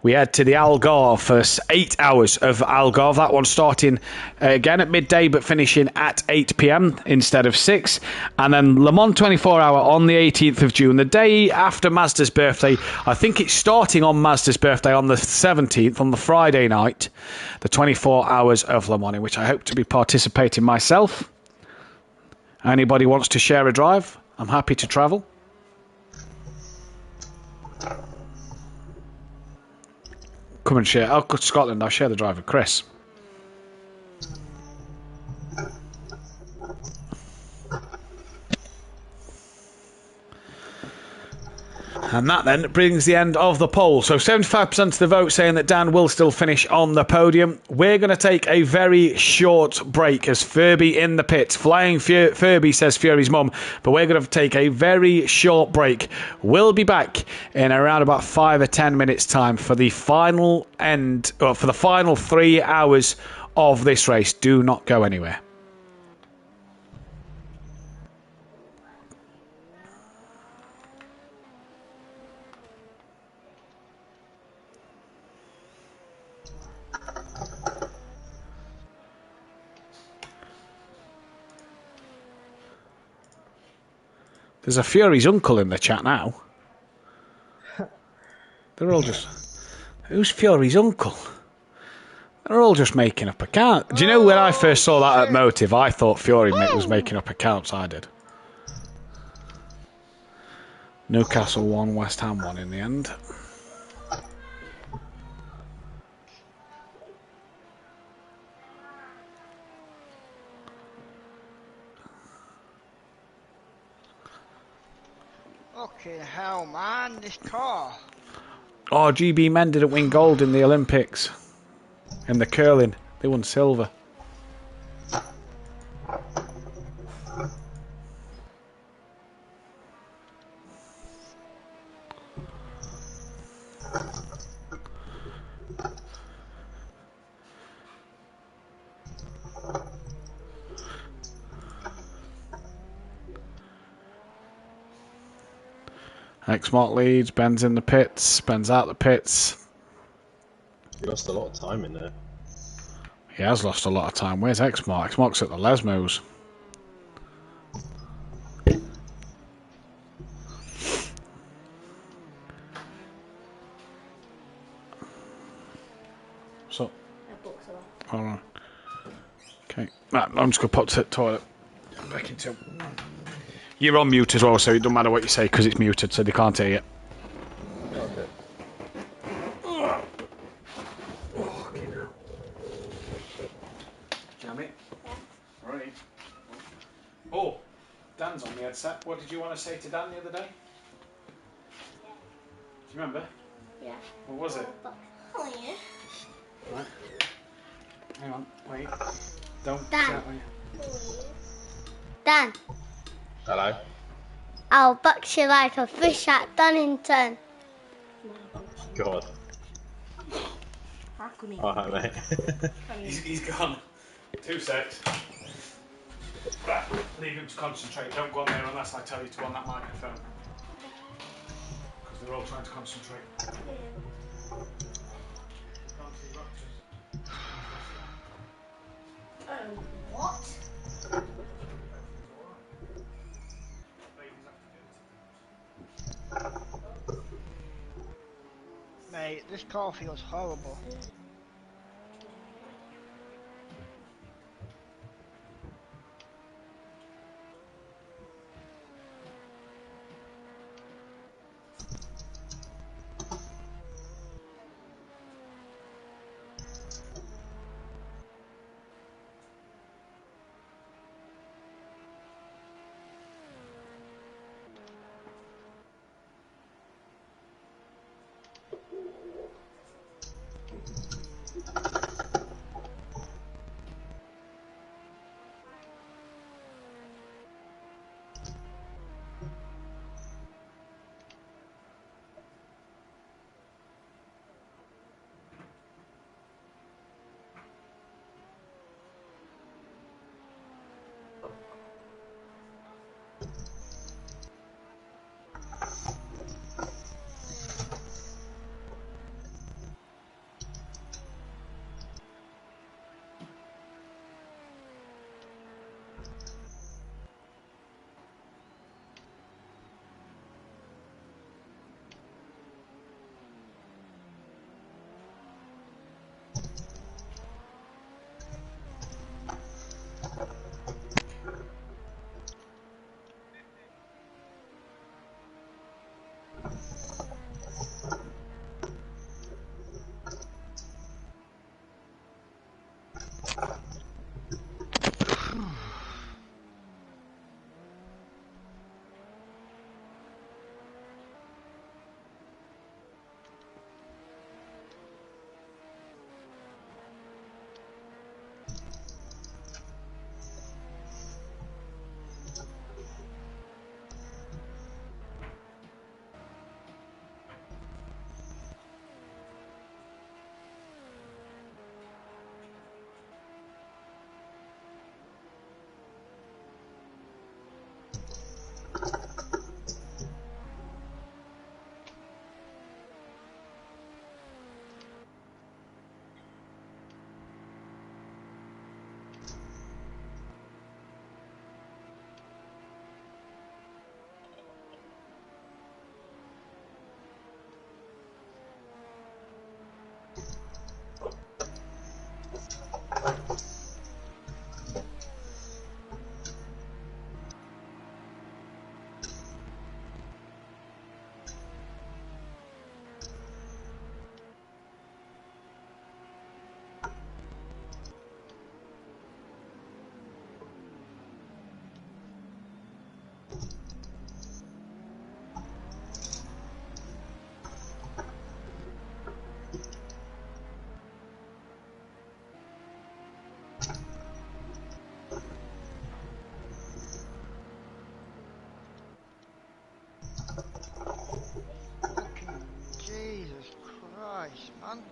We head to the Algarve for 8 hours of Algarve. That one starting again at midday, but finishing at 8 p.m. instead of 6. And then Le Mans 24 hour on the 18th of June, the day after Mazda's birthday. I think it's starting on Mazda's birthday on the 17th, on the Friday night. The 24 hours of Le Mans, in which I hope to be participating myself. Anybody wants to share a drive? I'm happy to travel. Come and share. I'll go to Scotland. I'll share the drive with Chris. And that then brings the end of the poll. So 75% of the vote saying that Dan will still finish on the podium. We're going to take a very short break as Furby in the pits. Flying Furby says Fury's mum. But we're going to take a very short break. We'll be back in around about 5 or 10 minutes time for the final end, or for the final 3 hours of this race. Do not go anywhere. There's a Fury's uncle in the chat now. They're all just... Who's Fury's uncle? They're all just making up accounts. Do you know when I first saw that at Motive, I thought Fury was making up accounts. I did. Newcastle 1, West Ham 1 in the end. Fucking hell, man, this car. Oh, GB men didn't win gold in the Olympics. In the curling. They won silver. X-Mark leads, Ben's in the pits, Ben's out the pits. He lost a lot of time in there. He has lost a lot of time. Where's X-Mark? X-Mark's at the Lesmos. What's up? Hold on. Okay. Right, I'm just going to pop to the toilet. Back into... You're on mute as well, so it doesn't matter what you say because it's muted, so they can't hear you. Okay. Jamie? Ready? Oh, Dan's on the headset. What did you want to say to Dan the other day? Do you remember? Yeah. What was it? Oh, yeah. Right. Hang on, wait. Don't Dan. shout, will you? Dan, Hello? I'll box you like a fish at Donington. God. Alright, mate. He's gone. 2 secs. Right, leave him to concentrate. Don't go on there unless I tell you to go on that microphone. Because they're all trying to concentrate. What? Mate, this car feels horrible. man.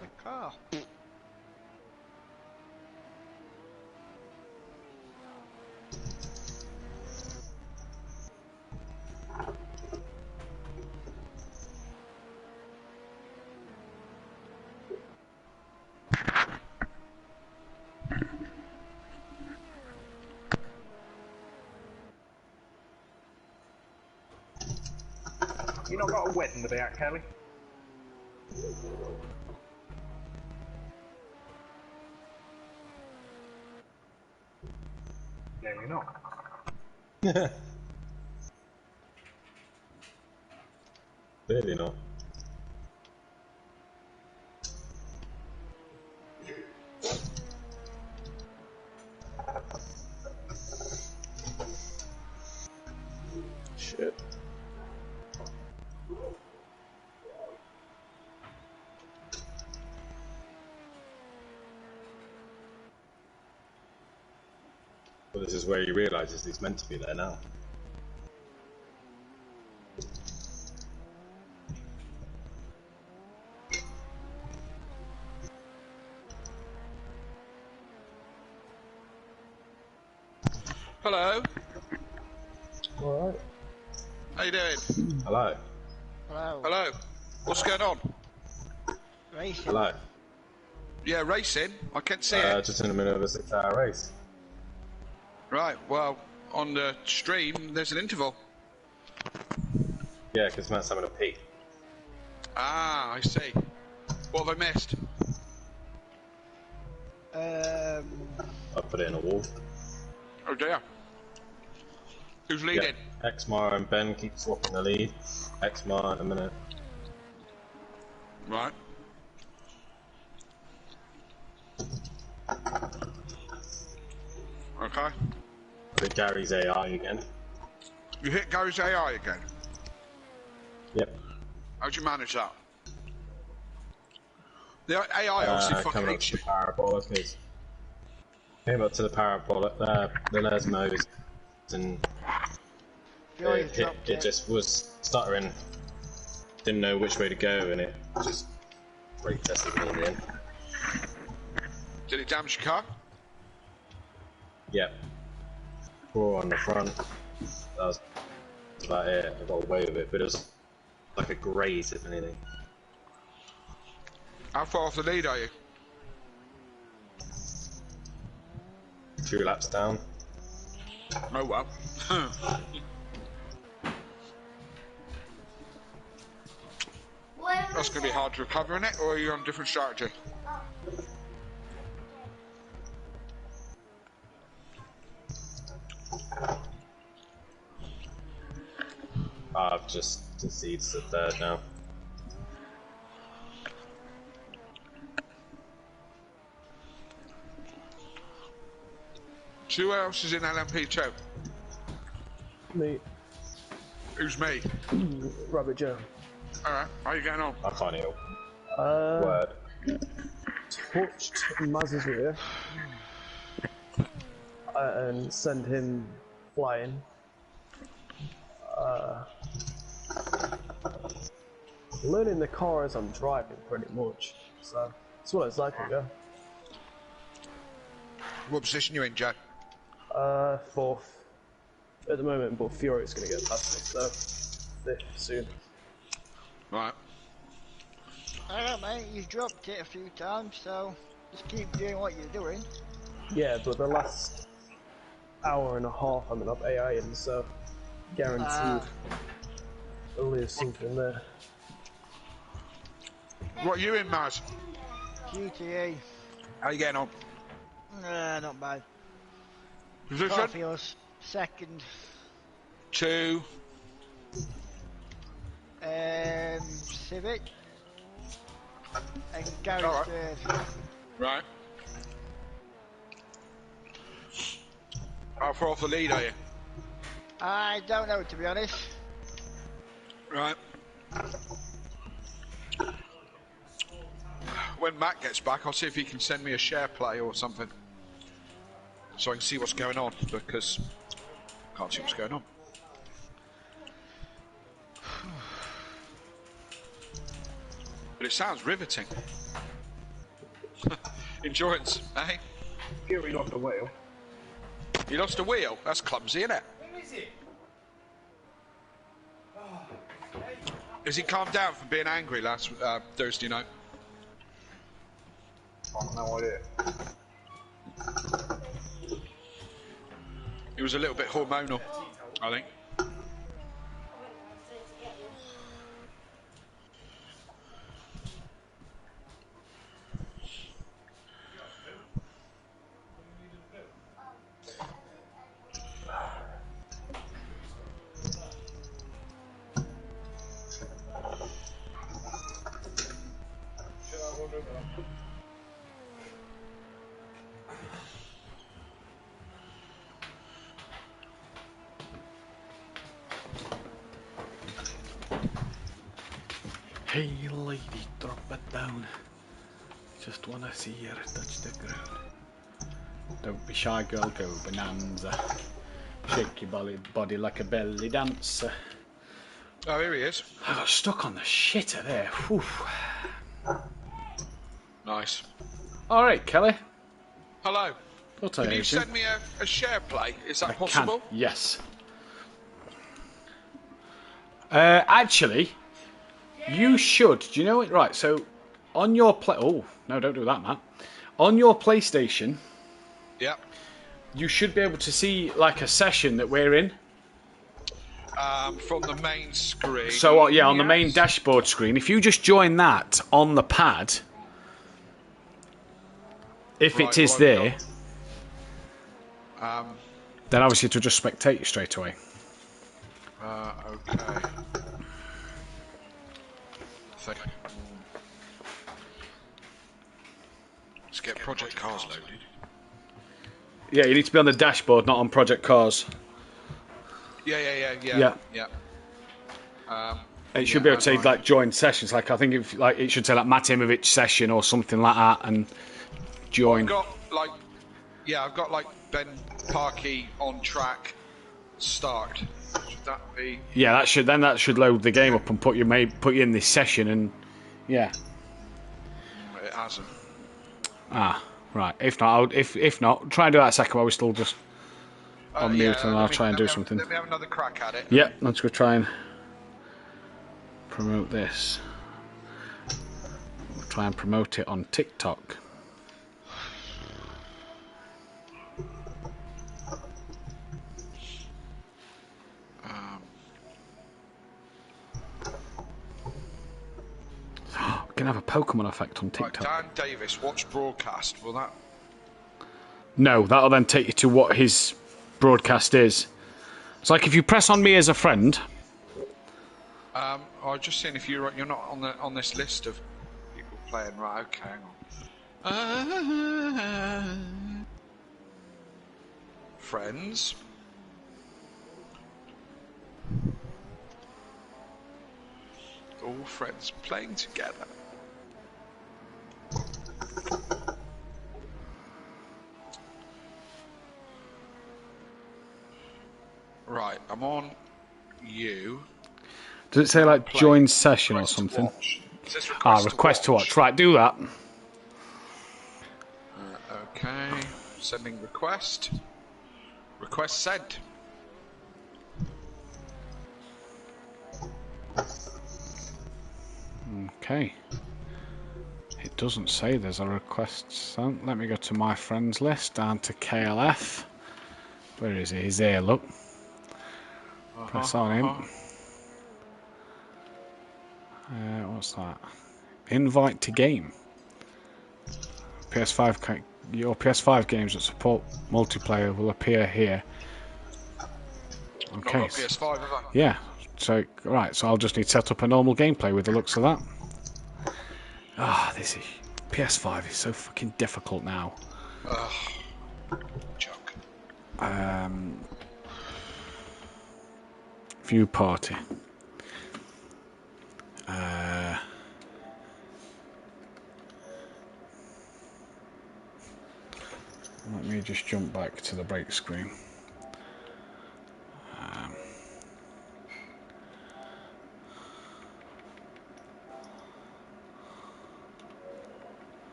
The car. You not got a wedding to be at, Kelly? Clearly not. Clearly not. Shit. Well, this is where he realises he's meant to be there now. Hello. Alright. How you doing? Hello. Hello. Hello. What's going on? Racing. Hello. Yeah, racing. I can't see it. Just in the middle of a 6-hour race. Right. Well, on the stream, there's an interval. Yeah, because Matt's having a pee. Ah, I see. What have I missed? I put it in a wall. Oh dear. Who's leading? Yeah. Exmar and Ben keep swapping the lead. Exmar in a minute. Right. Okay. I think Gary's AI again. You hit Gary's AI again? Yep. How'd you manage that? The AI obviously fucking coming up hates to you. the parabolic is came up to the parabolic, the Lesmos, and it just was stuttering, didn't know which way to go, and it just brake tested me in the end. Did it damage your car? Yep. 4 on the front. That was about it. I got away with it, but it was like a graze, if anything. How far off the lead are you? 2 laps down. Oh well. That's going to be hard to recover, isn't it? Or are you on a different strategy? I've just conceded to 3rd now. Who else is in LMP2? Me. Who's me? Rabbit Joe. Alright, how are you getting on? I can't hear Word. Torched Maz's rear and send him flying. Learning the car as I'm driving, pretty much. So as well as I can go. What position you in, Joe? 4th at the moment, but Fury's going to get past me, so 5th soon. Right. I don't know, mate. You've dropped it a few times, so just keep doing what you're doing. Yeah, but the last hour and a half I'm up AI in, so guaranteed there'll be something there. What are you in, Maz? QTA. How you getting on? Not bad. Position? Garfield's 2nd. 2. Civic. And Gary's Alright. 3rd. Right. How far off the lead are you? I don't know, to be honest. Right. When Matt gets back, I'll see if he can send me a share play or something, so I can see what's going on, because I can't see what's going on. but it sounds riveting. Endurance, eh? Fury lost a wheel. He lost a wheel? That's clumsy, isn't it? Who is it? Has he calmed down from being angry last Thursday night? I've no idea. He was a little bit hormonal, I think. Hey lady, drop it down. Just wanna see her touch the ground. Don't be shy, girl, go bonanza. Shake your body like a belly dancer. Oh, here he is. I got stuck on the shitter there. Whew. Nice. Alright, Kelly. Hello. Can you send me a share play? Is that possible? Yes. Actually, you should. Do you know it? Right, so on your oh, no, don't do that, Matt. On your PlayStation, yep, you should be able to see like a session that we're in. From the main screen. So yeah, on the main dashboard screen. If you just join that on the pad, if it is there, then obviously it'll just spectate you straight away. Okay. Let's get Project Cars loaded. Yeah, you need to be on the dashboard, not on Project Cars. Yeah. It should be able to say like join sessions. Like I think if like it should say like Matimovic session or something like that, and join. I've got like Ben Parkey on track. Start. Should that be? Yeah, that should load the game up and put you in this session, and yeah. It hasn't. Ah, right. If not, try and do that a second while we're still just on mute, and I'll try and do something. Let me have another crack at it. Yeah, let's go try and promote this. We'll try and promote it on TikTok. We can have a Pokemon effect on TikTok. Right, Dan Davis, watch broadcast. Will that? No, that'll then take you to what his broadcast is. It's like if you press on me as a friend. I was just seeing if you're not on this list of people playing. Right, okay, hang on. Friends. All friends playing together. Right, I'm on you. Does it say like join session or something? Request to watch. Right, do that. Okay, sending request. Request sent. Okay. It doesn't say there's a request sent. Let me go to my friends list, down to KLF. Where is he? He's there, look. Press on him. What's that? Invite to game. PS5. Your PS5 games that support multiplayer will appear here. Okay. Not got PS5, have I? Yeah. So right. So I'll just need to set up a normal gameplay with the looks of that. This is PS5 is so fucking difficult now. Joke. View party. Let me just jump back to the break screen.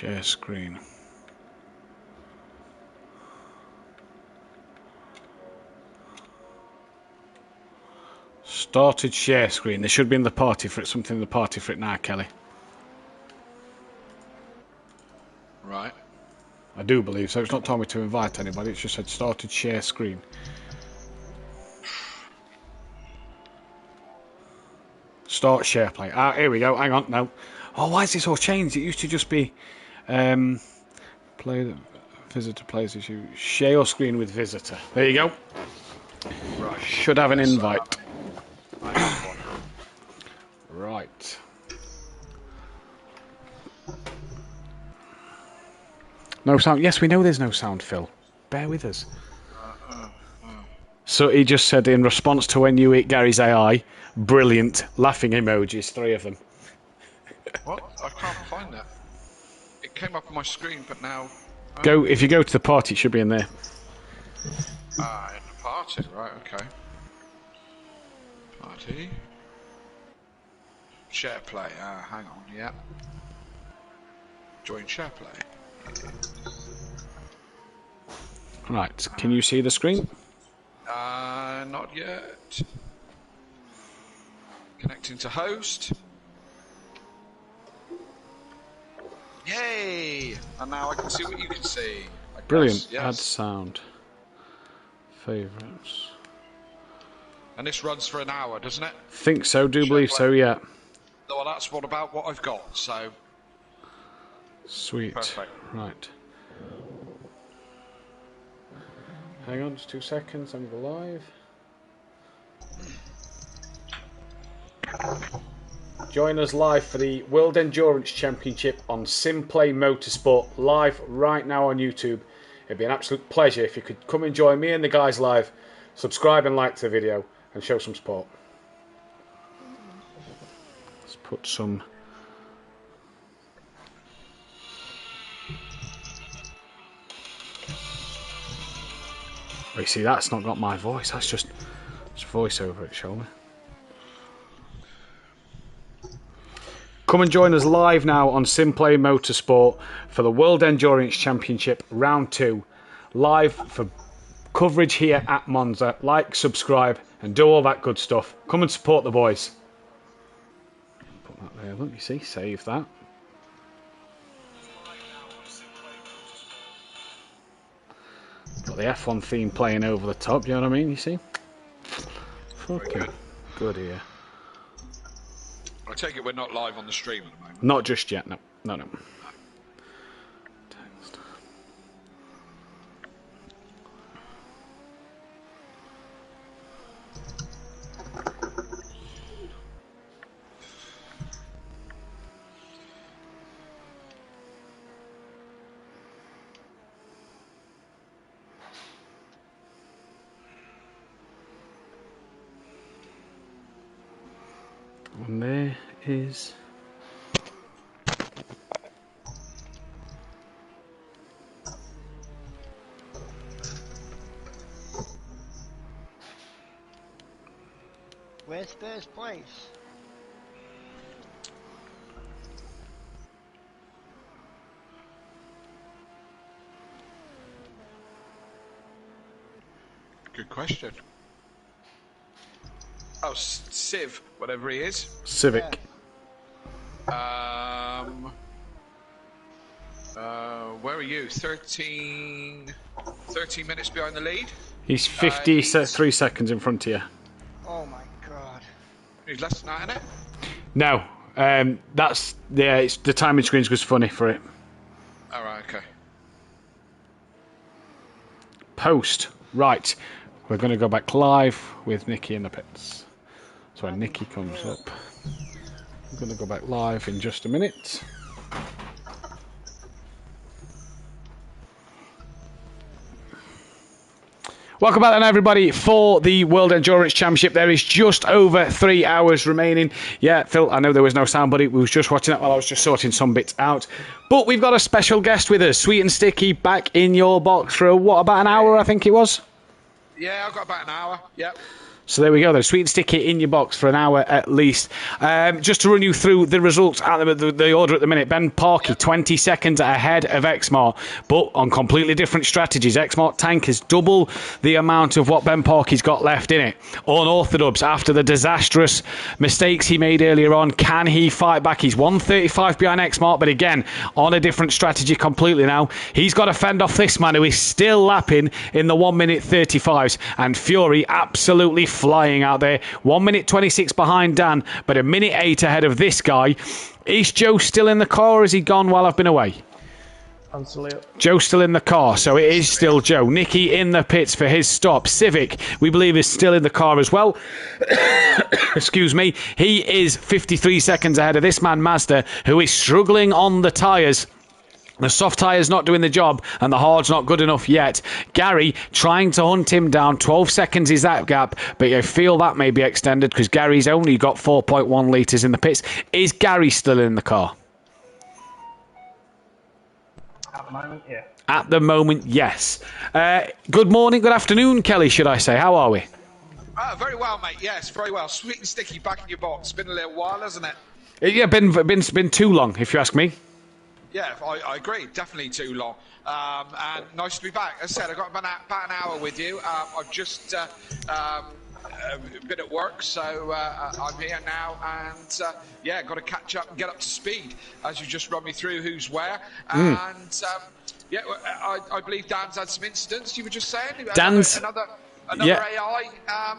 Share screen. Started share screen. There should be in the party for it. Something in the party for it now, Kelly. Right. I do believe so. It's not told me to invite anybody. It's just said started share screen. Start share play. Ah, here we go. Hang on. No. Oh, why is this all changed? It used to just be play the visitor plays issue. Share your screen with visitor. There you go. Right. Should have an invite. Right. No sound. Yes, we know there's no sound, Phil. Bear with us. So he just said in response to when you eat Gary's AI, brilliant, laughing emojis, 3 of them. What? I can't find that. It came up on my screen, but now... Go. If you go to the party, it should be in there. Ah, in the party, right, okay. Party. Share play, hang on, yeah. Join share play. Right, can you see the screen? Not yet. Connecting to host. Yay! And now I can see what you can see. Brilliant. Yes. Add sound. Favourites. And this runs for an hour, doesn't it? Think so, do believe so, yeah. Well, that's what I've got, so... Sweet. Perfect. Right. Hang on, just 2 seconds, I'm go live. Join us live for the World Endurance Championship on Simplay Motorsport, live right now on YouTube. It'd be an absolute pleasure if you could come and join me and the guys live, subscribe and like the video, and show some support. Let's put some... Oh, you see, that's not got my voice, that's just voice over it, shall we? Come and join us live now on Simplay Motorsport for the World Endurance Championship Round 2. Live for coverage here at Monza. Like, subscribe, and do all that good stuff. Come and support the boys. Put that there, look, you see, save that. Got the F1 theme playing over the top, you know what I mean, you see? Fucking good here. I take it we're not live on the stream at the moment. Not just yet, no. No. Text. And there is... Where's first place? Good question. Oh, Civ, whatever he is. Civic. Where are you? 13 minutes behind the lead? He's 53 seconds in front of you. Oh my god. He's less than that, isn't it? No, that's... Yeah, it's, the timing screen's just funny for it. Alright, okay. Post. Right. We're going to go back live with Nikki in the pits. So when Nikki comes up, I'm going to go back live in just a minute. Welcome back then, everybody, for the World Endurance Championship. There is just over 3 hours remaining. Yeah, Phil, I know there was no sound, buddy. We was just watching that while I was just sorting some bits out. But we've got a special guest with us, Sweet and Sticky, back in your box for, what, about an hour, I think it was? Yeah, I've got about an hour, yep. So there we go, then. Sweet and sticky in your box for an hour at least. Just to run you through the results at the order at the minute. Ben Parkey, 20 seconds ahead of Exmart, but on completely different strategies. Exmart tank is double the amount of what Ben Parkey's got left in it. Unorthodox, after the disastrous mistakes he made earlier on, can he fight back? He's 135 behind Exmart, but again, on a different strategy completely now. He's got to fend off this man who is still lapping in the 1 minute 35s, and Fury absolutely flying out there. 1 minute 26 behind Dan, but a minute 8 ahead of this guy. Is Joe still in the car, or has he gone while I've been away? I'm still here. Joe's still in the car, so it is still Joe. Nicky in the pits for his stop. Civic, we believe, is still in the car as well. Excuse me. He is 53 seconds ahead of this man, Mazda, who is struggling on the tyres. The soft tyre's not doing the job, and the hard's not good enough yet. Gary trying to hunt him down. 12 seconds is that gap, but you feel that may be extended because Gary's only got 4.1 litres in the pits. Is Gary still in the car? At the moment, yeah. At the moment, yes. Good morning, good afternoon, Kelly, should I say. How are we? Very well, mate. Yes, very well. Sweet and sticky back in your box. Been a little while, hasn't it? Yeah, been too long, if you ask me. Yeah, I agree. Definitely too long. And nice to be back. As I said, I got about an hour with you. I've just been at work, so I'm here now, and yeah, got to catch up and get up to speed as you just run me through who's where. And yeah, I believe Dan's had some incidents. You were just saying Dan's another yeah. AI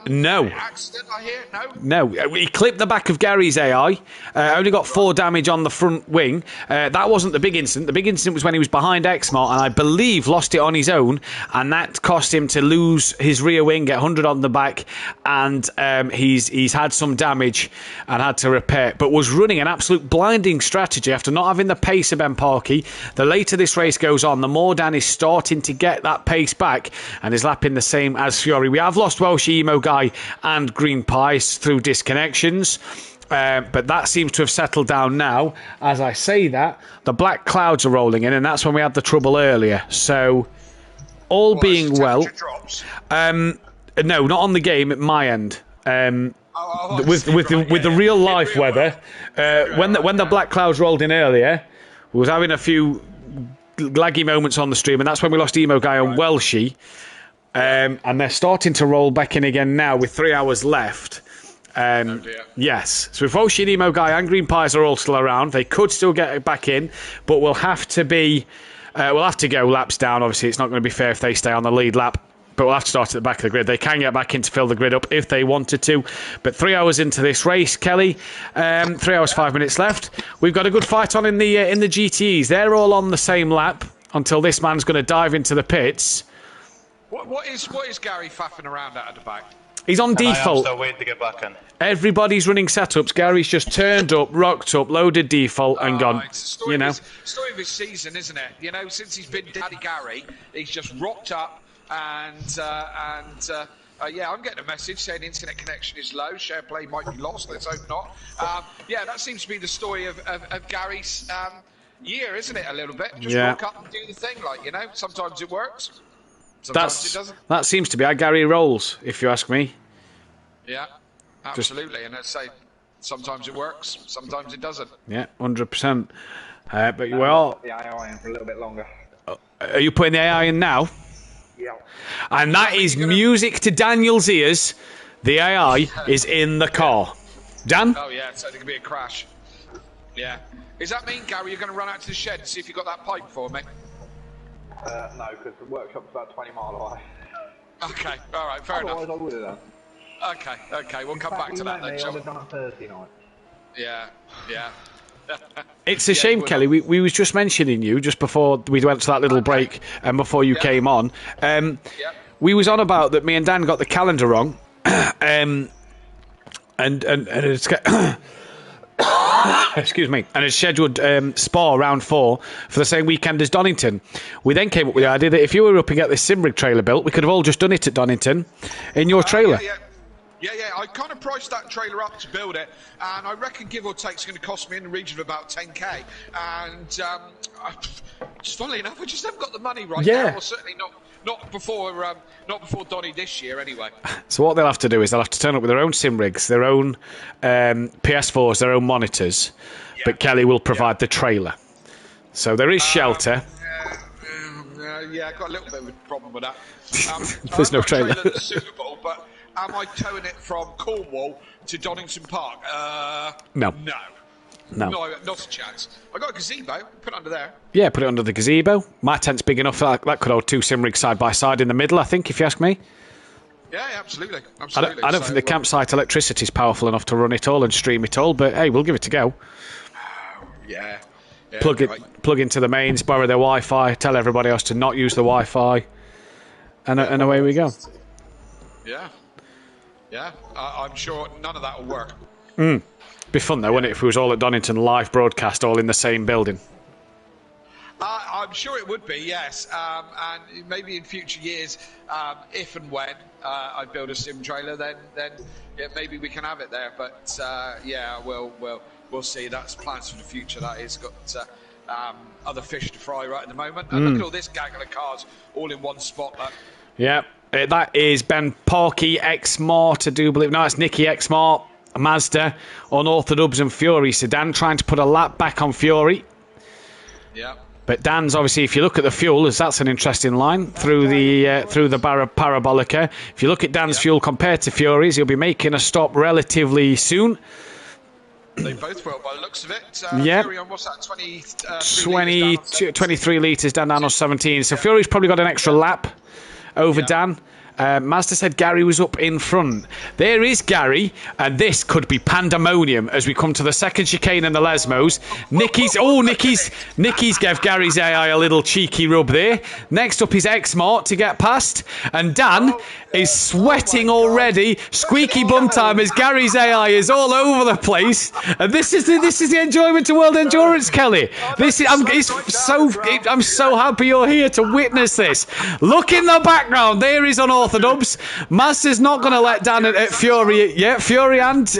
no accident. I hear no. He clipped the back of Gary's AI. Only got 4 damage on the front wing. That wasn't the big incident. The big incident was when he was behind Exmart, and I believe lost it on his own, and that cost him to lose his rear wing, get 100 on the back, and he's had some damage and had to repair. But was running an absolute blinding strategy after not having the pace of Ben Parkey. The later this race goes on, the more Dan is starting to get that pace back, and is lapping the same as Fury. We have lost Welsh Emo Guy and Green Pies through disconnections, but that seems to have settled down now. As I say that, the black clouds are rolling in, and that's when we had the trouble earlier. So, all being well, no, not on the game at my end. With the real life weather, when the black clouds rolled in earlier, we was having a few laggy moments on the stream, and that's when we lost Emo Guy and Welshie. And they're starting to roll back in again now with 3 hours left. Yes. So if Ocean Emo Guy and Green Pies are all still around, they could still get back in, but we'll have to go laps down. Obviously, it's not going to be fair if they stay on the lead lap, but we'll have to start at the back of the grid. They can get back in to fill the grid up if they wanted to. But 3 hours into this race, Kelly, 3 hours 5 minutes left. We've got a good fight on in the GTEs. They're all on the same lap until this man's going to dive into the pits. What is Gary faffing around at the back? He's on default. I'm still waiting to get back in. Everybody's running setups. Gary's just turned up, rocked up, loaded default, and gone. It's the story of his season, isn't it? You know, since he's been Daddy Gary, he's just rocked up and yeah, I'm getting a message saying internet connection is low. SharePlay might be lost. Let's hope not. Yeah, that seems to be the story of Gary's year, isn't it? A little bit. Just rock up and do the thing, like, you know. Sometimes it works. Sometimes it doesn't. That seems to be how Gary rolls, if you ask me. Yeah, absolutely. And I say, sometimes it works, sometimes it doesn't. Yeah, 100%. But well, the AI in for a little bit longer. Are you putting the AI in now? Yeah. And that is music to Daniel's ears. The AI is in the car. Dan? Oh yeah, so there could be a crash. Yeah. Does that mean, Gary, you're going to run out to the shed and see if you've got that pipe for me? No, because the workshop's about 20 miles away. Okay, all right, fair enough. Otherwise I would have done. Okay, we'll come back to that then, I would have done it Thursday night. Yeah. It's a shame, Kelly. We was just mentioning you just before we went to that little break and before you came on. We was on about that me and Dan got the calendar wrong, and it's excuse me, and it's scheduled Spa round 4 for the same weekend as Donington. We then came up with the idea that if you were up and get this Simrig trailer built, we could have all just done it at Donington in your trailer. Yeah, I kind of priced that trailer up to build it, and I reckon give or take it's going to cost me in the region of about 10k. And just funnily enough, I just haven't got the money right now, or certainly not before Donny this year anyway. So what they'll have to do is they'll have to turn up with their own sim rigs, their own PS4s, their own monitors, but Kelly will provide the trailer. So there is shelter. Yeah, I've got a little bit of a problem with that. There's no trailer. That's suitable, but am I towing it from Cornwall to Donington Park? No. No, not a chance. I got a gazebo. Put it under there. Yeah, put it under the gazebo. My tent's big enough that could hold 2 sim rigs side by side in the middle, I think, if you ask me. Yeah, absolutely. I don't think the campsite electricity is powerful enough to run it all and stream it all, but hey, we'll give it a go. Yeah. Plug into the mains, borrow their Wi-Fi, tell everybody else to not use the Wi-Fi, and away we go. Yeah. I'm sure none of that will work. Be fun though, wouldn't it, if we was all at Donington live broadcast, all in the same building? I'm sure it would be, yes. And maybe in future years, if and when I build a sim trailer, then yeah, maybe we can have it there. But yeah, we'll see. That's plans for the future. That is got other fish to fry right at the moment. And look at all this gaggle of cars all in one spot. Yeah, that is Ben Parky X-Mart, I do believe. No, it's Nicky X-Mart, Mazda, Unorthodox and Fury Sedan, trying to put a lap back on Fury. Yeah. But Dan's obviously, if you look at the fuel, as that's an interesting line through the Parabolica. If you look at Dan's fuel compared to Fury's, he'll be making a stop relatively soon. They both will, by the looks of it. Fury on, what's that, 23 litres, Dan on 17. So Fury's probably got an extra lap over Dan. Mazda said Gary was up in front. There is Gary, and this could be pandemonium as we come to the second chicane and the Lesmos. Nicky's gave Gary's AI a little cheeky rub there. Next up is X-Mart to get past, and Dan is sweating already. Squeaky bum time as Gary's AI is all over the place. And this is the enjoyment of World Endurance, Kelly. I'm so happy you're here to witness this. Look in the background. There is Unorthodox. Mazda's not going to let Dan at Fury. Yeah, Fury and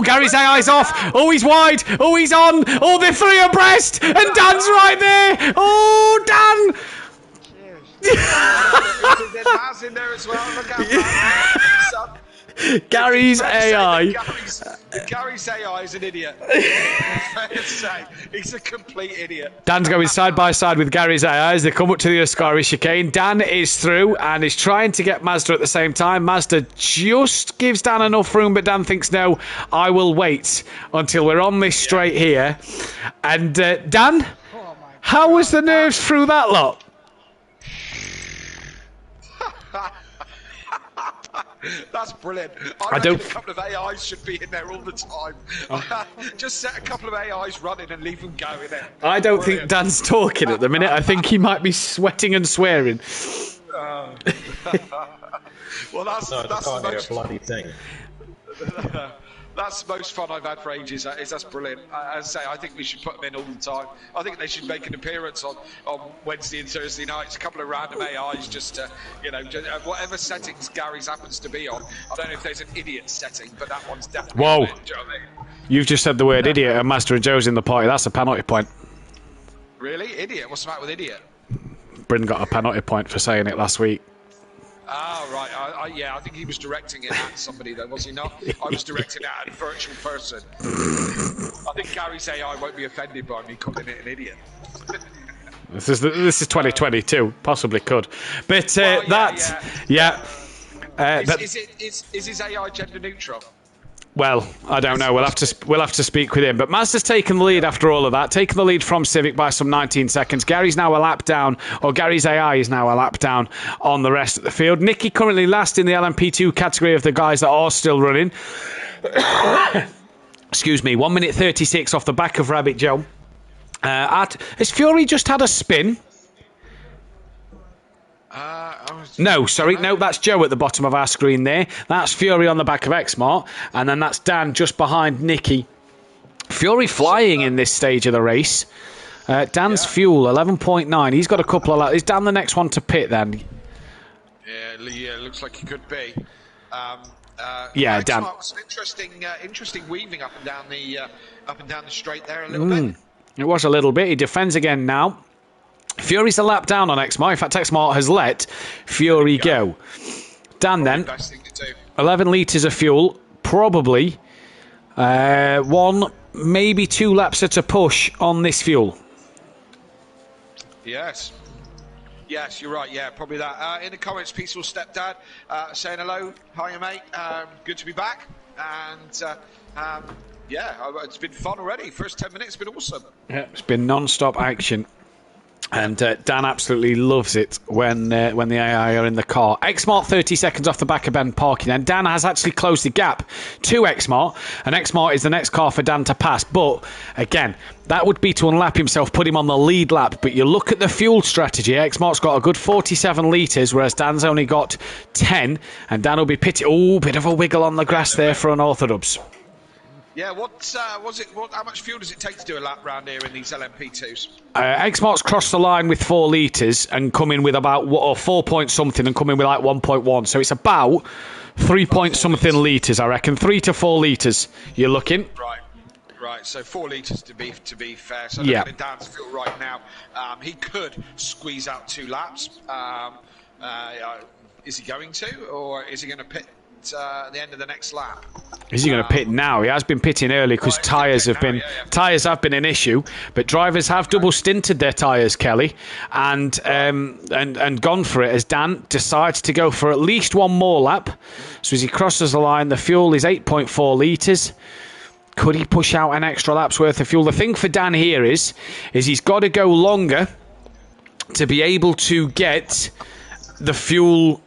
Gary's AI's off. Oh, he's wide. Oh, he's on. Oh, they're 3 abreast, and Dan's right there. Oh, Dan. There's in there as well. Look out, Gary's AI. Gary's AI is an idiot. Fair to say, he's a complete idiot. Dan's going side by side with Gary's AI as they come up to the Ascari chicane. Dan is through and is trying to get Mazda at the same time. Mazda just gives Dan enough room, but Dan thinks, no, I will wait until we're on this straight here. And Dan, how was the nerves through that lot? That's brilliant. I reckon a couple of AIs should be in there all the time. Just set a couple of AIs running and leave them go in there. I don't think Dan's talking at the minute. I think he might be sweating and swearing. Well, that's the most bloody thing. That's the most fun I've had for ages. That's brilliant. As I say, I think we should put them in all the time. I think they should make an appearance on Wednesday and Thursday nights. A couple of random AIs, just whatever settings Gary's happens to be on. I don't know if there's an idiot setting, but that one's definitely. Whoa! Do you know what I mean? You've just said the word idiot, and Master and Joe's in the party. That's a penalty point. Really, idiot? What's the matter with idiot? Bryn got a penalty point for saying it last week. Oh, right. I think he was directing it at somebody, though, was he not? I was directing it at a virtual person. I think Gary's AI won't be offended by me calling it an idiot. This is 2022. Possibly could. But Is his AI gender neutral? Well, I don't know. We'll have to speak with him. But Mazda's taken the lead after all of that. Taken the lead from Civic by some 19 seconds. Gary's now a lap down, or Gary's AI is now a lap down on the rest of the field. Nicky currently last in the LMP2 category of the guys that are still running. Excuse me. 1 minute 36 off the back of Rabbit Joe. Has Fury just had a spin? No, that's Joe at the bottom of our screen there. That's Fury on the back of X-Mart, and then that's Dan just behind Nicky. Fury flying in this stage of the race. Dan's fuel, 11.9. He's got a couple of... Is Dan the next one to pit then? Yeah, looks like he could be. Yeah, Dan. Some interesting weaving up and down the straight there a little bit. It was a little bit. He defends again now. Fury's a lap down on Exmar. In fact, Exmar has let Fury go. Dan then, Best thing to do. 11 litres of fuel, probably 1, maybe 2 laps at a push on this fuel. Yes, you're right. Yeah, probably that. In the comments, Peaceful Stepdad saying hello. Hiya, mate. Good to be back. And yeah, it's been fun already. First 10 minutes have been awesome. Yeah, it's been non-stop action. And Dan absolutely loves it when the AI are in the car. Exmart 30 seconds off the back of Ben Parkin. And Dan has actually closed the gap to Exmart. And Exmart is the next car for Dan to pass. But, again, that would be to unlap himself, put him on the lead lap. But you look at the fuel strategy. Exmart's got a good 47 litres, whereas Dan's only got 10. And Dan will be pitting. Oh, bit of a wiggle on the grass there for Unorthodox. Yeah, how much fuel does it take to do a lap round here in these LMP2s? Exmart's crossed the line with 4 litres and come in with about 4 point something and come in with like 1.1. So it's about 3 point something litres, I reckon. 3 to 4 litres you're looking. Right. So 4 litres to be fair. So yeah. Looking at Dan's fuel right now, he could squeeze out 2 laps. Is he going to, or is he going to pit at the end of the next lap? Is he going to pit now? He has been pitting early because tyres have been an issue, but drivers have double stinted their tyres, Kelly, and gone for it as Dan decides to go for at least one more lap. So as he crosses the line, the fuel is 8.4 litres. Could he push out an extra lap's worth of fuel? The thing for Dan here is he's got to go longer to be able to get the fuel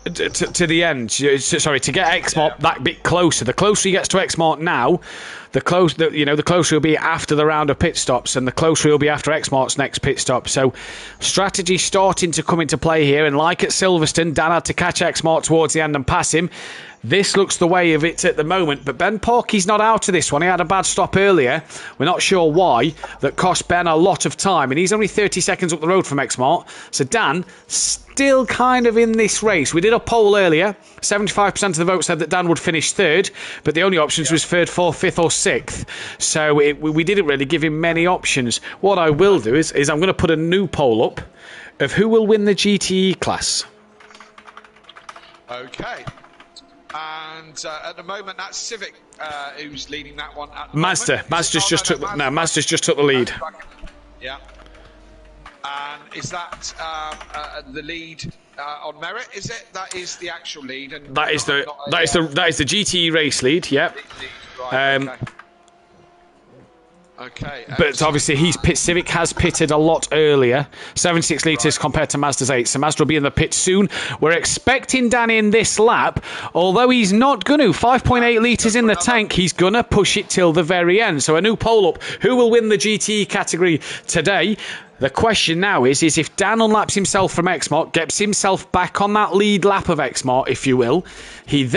to the end. Sorry, to get Exmart that bit closer. The closer he gets to Exmart now, the closer he'll be after the round of pit stops, and the closer he'll be after Exmart's next pit stop. So strategy starting to come into play here, and like at Silverstone, Dan had to catch Exmart towards the end and pass him. This looks the way of it at the moment, but Ben Porky's not out of this one. He had a bad stop earlier. We're not sure why. That cost Ben a lot of time, and he's only 30 seconds up the road from Exmart. So Dan, still kind of in this race. We did a poll earlier. 75% of the vote said that Dan would finish third, but the only options was third, fourth, fifth or sixth. So we didn't really give him many options. What I will do is I'm going to put a new poll up of who will win the GTE class. Okay. And at the moment, that's Civic who's leading that one. Mazda's just took the lead. Yeah. And is that the lead on merit? Is it? That is the actual lead. And that is the GTE race lead. Yep. Right, okay. But obviously, Civic has pitted a lot earlier, 76 litres compared to Mazda's 8. So Mazda will be in the pit soon. We're expecting Dan in this lap, although he's not going to. 5.8 litres in the tank. He's going to push it till the very end. So a new poll up. Who will win the GTE category today? The question now is if Dan unlaps himself from Exmart, gets himself back on that lead lap of Exmart, if you will, he's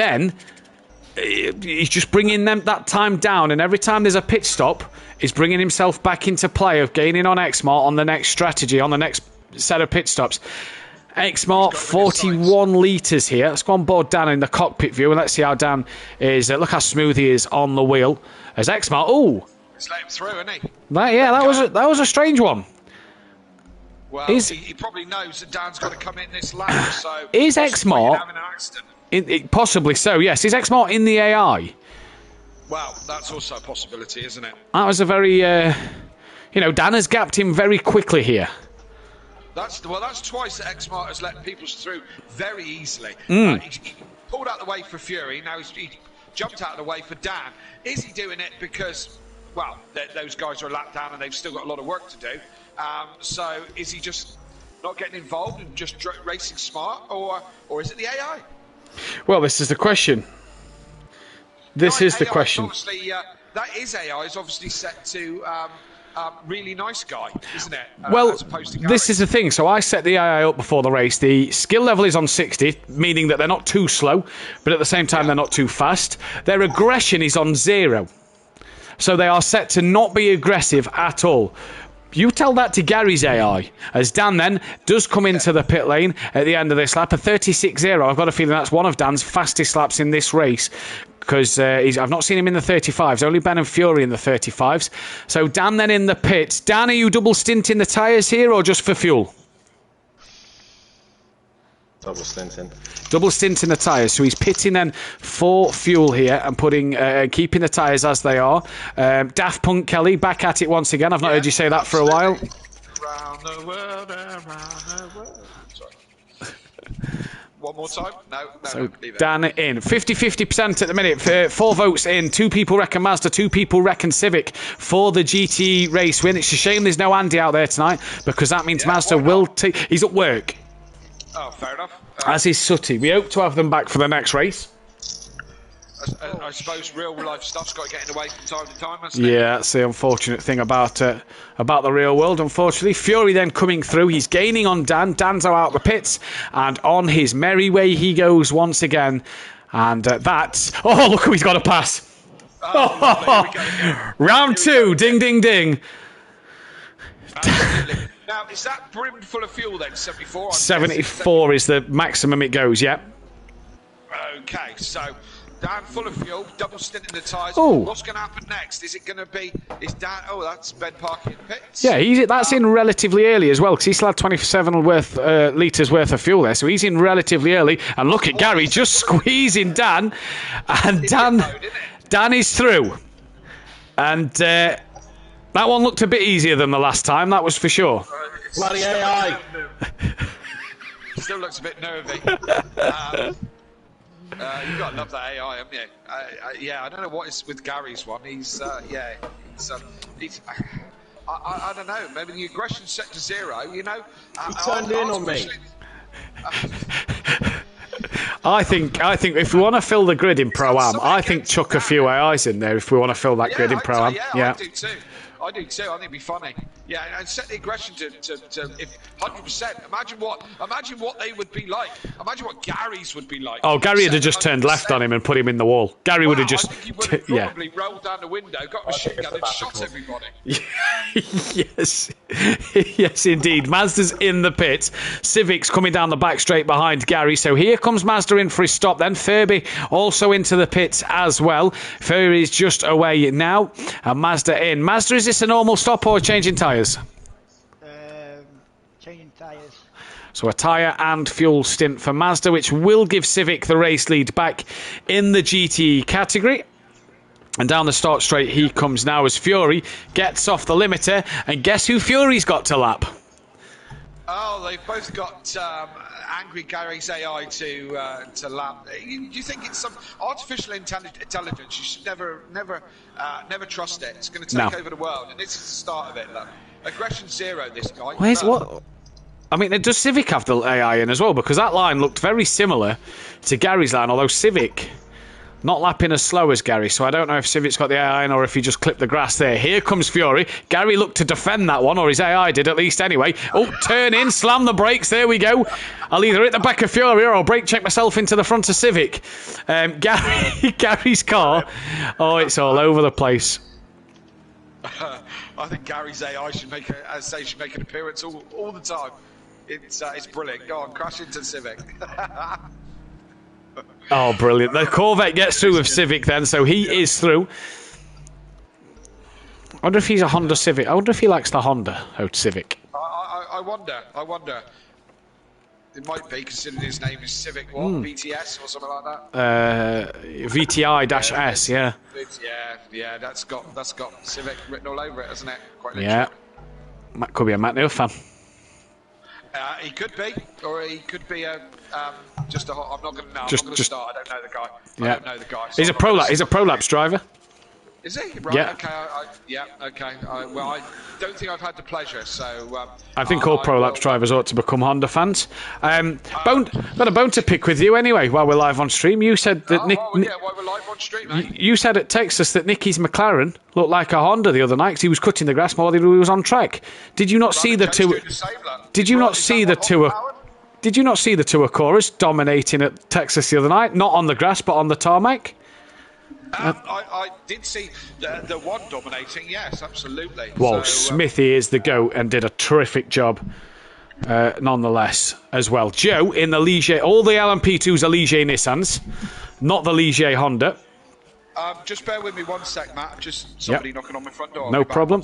just bringing that time down, and every time there's a pit stop, he's bringing himself back into play of gaining on Exmart on the next strategy, on the next set of pit stops. Exmart 41 litres here. Let's go on board Dan in the cockpit view and let's see how Dan is. Look how smooth he is on the wheel. As Exmart, he's let him through, isn't he? That was a strange one. Well, he probably knows that Dan's got to come in this lap, so is Exmart having an accident? Possibly so, yes. Is Exmart in the AI? Well, that's also a possibility, isn't it? That was a very, Dan has gapped him very quickly here. That's twice that Exmart has let people through very easily. He pulled out the way for Fury, now he jumped out of the way for Dan. Is he doing it because, those guys are a lap down and they've still got a lot of work to do? So is he just not getting involved and just racing smart, or is it the AI? Well, this is the question. Obviously, that is AI is obviously set to really nice guy, isn't it? As opposed to this is the thing. So I set the AI up before the race. The skill level is on 60, meaning that they're not too slow, but at the same time they're not too fast. Their aggression is on 0. So they are set to not be aggressive at all. You tell that to Gary's AI. As Dan then does come into the pit lane at the end of this lap. A 36.0. I've got a feeling that's one of Dan's fastest laps in this race. Because I've not seen him in the 35s. Only Ben and Fury in the 35s. So Dan then in the pits. Dan, are you double stinting the tyres here or just for fuel? Double stinting. Double stinting the tyres. So he's pitting then for fuel here and keeping the tyres as they are. Daft Punk Kelly back at it once again. I've not heard you say that for a while. Round the world, around the world. Sorry. One more time? No, So leave it. Dan in. 50% at the minute. 4 votes in. 2 people reckon Mazda, 2 people reckon Civic for the GT race win. It's a shame there's no Andy out there tonight because that means Mazda will take... He's at work. Oh, fair enough. As is Sooty. We hope to have them back for the next race. I suppose real life stuff's got to get in the way from time to time, hasn't it? Yeah, that's the unfortunate thing about the real world, unfortunately. Fury then coming through. He's gaining on Dan. Dan's out the pits. And on his merry way he goes once again. And that's... Oh, look who he's got to pass. Round 2. Ding, ding, ding. Now, is that brimmed full of fuel then, 74? 74 is the maximum it goes, yeah. Okay, so Dan full of fuel, double stint in the tyres. Oh. What's going to happen next? Is it going to be... Is Dan... Oh, that's Ben Parker in pits. Yeah, that's in relatively early as well, because he still had 27 litres worth of fuel there, so he's in relatively early. And look at Gary just squeezing Dan. And Dan is through. And... that one looked a bit easier than the last time, that was for sure. Bloody AI! Still looks a bit nervy. You've got to love that AI, haven't you? Yeah, I don't know what is with Gary's one. He's I don't know. Maybe the aggression set to 0. You know, He turned in on me. I think if we want to fill the grid in Pro-Am, I think chuck a few AIs in there if we want to fill that grid in Pro-Am. Yeah, I do too. I think it'd be funny. Yeah, and set the aggression to if 100%. Imagine what they would be like. Imagine what Gary's would be like. Oh, Gary would have just turned left on him and put him in the wall. Gary would have just... I think he would have probably rolled down the window, got a machine gun and shot everybody. Yes. Yes, indeed. Mazda's in the pit. Civic's coming down the back straight behind Gary. So here comes Mazda in for his stop then. Furby also into the pits as well. Furby's just away now. And Mazda in. Mazda, is this a normal stop or changing tyres? Changing tyres. So a tyre and fuel stint for Mazda, which will give Civic the race lead back in the GT category. And down the start straight he comes now as Fury gets off the limiter. And guess who Fury's got to lap? Oh, they've both got Angry Gary's AI to lap. Do you think it's some artificial intelligence? You should never trust it. It's going to take over the world, and this is the start of it. Look. Aggression 0, this guy. Where's what? I mean, does Civic have the AI in as well? Because that line looked very similar to Gary's line, although Civic not lapping as slow as Gary, so I don't know if Civic's got the AI in or if he just clipped the grass there. Here comes Fury. Gary looked to defend that one, or his AI did at least anyway. Oh, turn in, slam the brakes, there we go. I'll either hit the back of Fury or I'll brake check myself into the front of Civic. Gary's car, it's all over the place. I think Gary's AI should make an appearance all the time. It's brilliant. Go on, crash into Civic. Oh, brilliant. The Corvette gets through with Civic then, so he is through. I wonder if he's a Honda Civic. I wonder if he likes the Honda Civic. I wonder. It might be, considering his name is Civic, BTS or something like that? VTI-S, yeah. Yeah, that's got Civic written all over it, hasn't it? Quite yeah. Could be a Matt Neal fan. He could be, or he could be just a. I'm not going to start. I don't know the guy. Yeah. I don't know the guy. So He's a prolapse driver. Is he? Right. Yeah. Okay. Well, I don't think I've had the pleasure. So. I think all prolapse drivers ought to become Honda fans. Got a bone to pick with you anyway. While we're live on stream, you said that while we're live on stream, mate. You said at Texas that Nicky's McLaren looked like a Honda the other night because he was cutting the grass more than he was on track. Did you not see the two? Did you not see the two? Did you not see the two Acuras dominating at Texas the other night? Not on the grass, but on the tarmac. I did see the one dominating, yes, absolutely. Well, So, Smithy is the GOAT and did a terrific job nonetheless as well. Joe in the Ligier, all the LMP2s are Ligier Nissans, not the Ligier Honda. Just bear with me 1 sec, Matt. Just somebody knocking on my front door. No problem.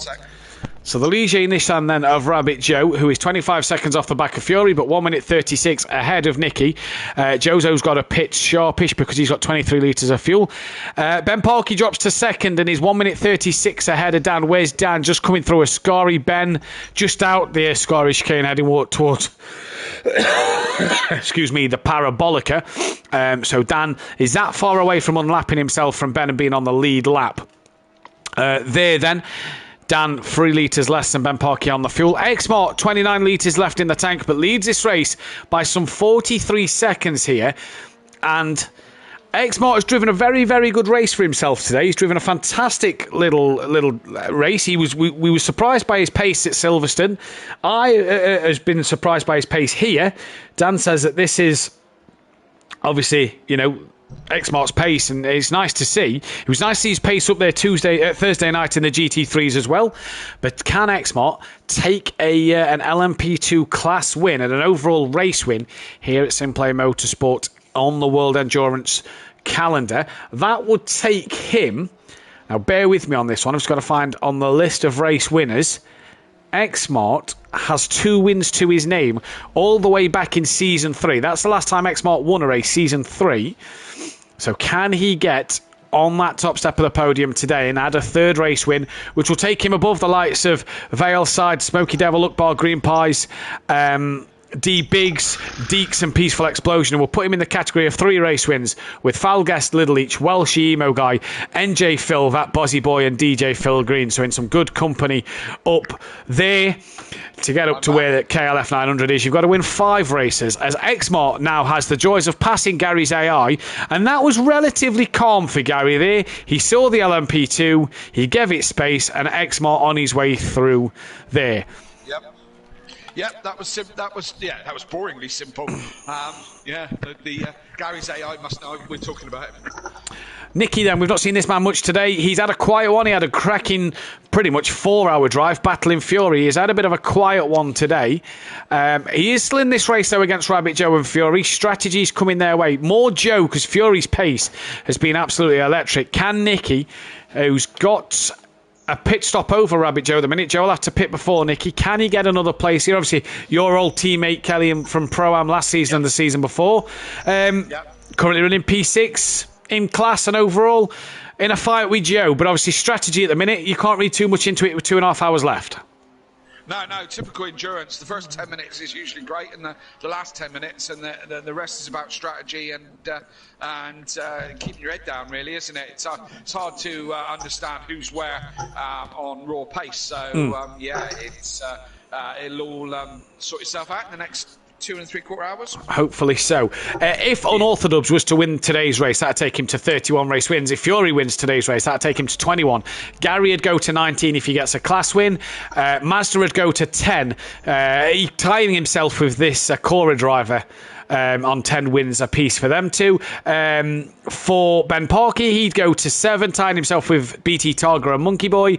So the Ligier Nissan then of Rabbit Joe, who is 25 seconds off the back of Fury, but 1 minute 36 ahead of Nicky. Jozo's got a pit sharpish because he's got 23 litres of fuel. Ben Parkey drops to second and is 1 minute 36 ahead of Dan. Where's Dan? Just coming through Ascari. Ben just out the Ascari chicane heading towards excuse me, the Parabolica. So Dan is that far away from unlapping himself from Ben and being on the lead lap. There then, Dan 3 litres less than Ben Parkey on the fuel. Exmart 29 litres left in the tank, but leads this race by some 43 seconds here. And Exmart has driven a very, very good race for himself today. He's driven a fantastic little race. We were surprised by his pace at Silverstone. I has been surprised by his pace here. Dan says that this is obviously, Exmart's pace, and it's nice to see. It was nice to see his pace up there Thursday night in the GT3s as well. But can Exmart take an LMP2 class win and an overall race win here at Simplay Motorsport on the World Endurance calendar? That would take him, now bear with me on this one, I've just got to find on the list of race winners. Exmart has 2 wins to his name all the way back in Season 3. That's the last time Exmart won a race, Season 3. So can he get on that top step of the podium today and add a 3rd race win, which will take him above the likes of Valeside, Smoky Devil, Look Bar, Green Pies, D Biggs, Deeks and Peaceful Explosion, and we'll put him in the category of 3 race wins with Falguest, Little Each, Welsh Emo Guy, NJ Phil, That Bozzy Boy and DJ Phil Green. So in some good company up there to get up to where the KLF 900 is. You've got to win 5 races, as Exmart now has the joys of passing Gary's AI, and that was relatively calm for Gary there. He saw the LMP2, he gave it space, and Exmart on his way through there. Yep, that was boringly simple. The Gary's AI must know we're talking about him. Nicky then, we've not seen this man much today. He's had a quiet one. He had a cracking, pretty much 4-hour drive, battling Fury. He's had a bit of a quiet one today. He is still in this race, though, against Rabbit Joe and Fury. Strategies coming their way. More Joe, because Fury's pace has been absolutely electric. Can Nicky, who's got a pit stop over Rabbit Joe at the minute. Joe will have to pit before Nicky. Can he get another place here? Obviously, your old teammate Kelly from Pro-Am last season and the season before. Currently running P6 in class and overall in a fight with Joe. But obviously, strategy at the minute, you can't read too much into it with 2.5 hours left. No, typical endurance. The first 10 minutes is usually great, and the last 10 minutes, and the rest is about strategy and keeping your head down, really, isn't it? It's hard to understand who's where on raw pace. So it'll all sort itself out in the next 2 3/4 hours. Hopefully so. If Unorthodox was to win today's race, that'd take him to 31 race wins. If Fury wins today's race, that'd take him to 21. Gary would go to 19 if he gets a class win. Mazda would go to 10. He tying himself with this Cora driver on 10 wins apiece for them two. For Ben Parkey, he'd go to 7, tying himself with BT Targa and Monkey Boy.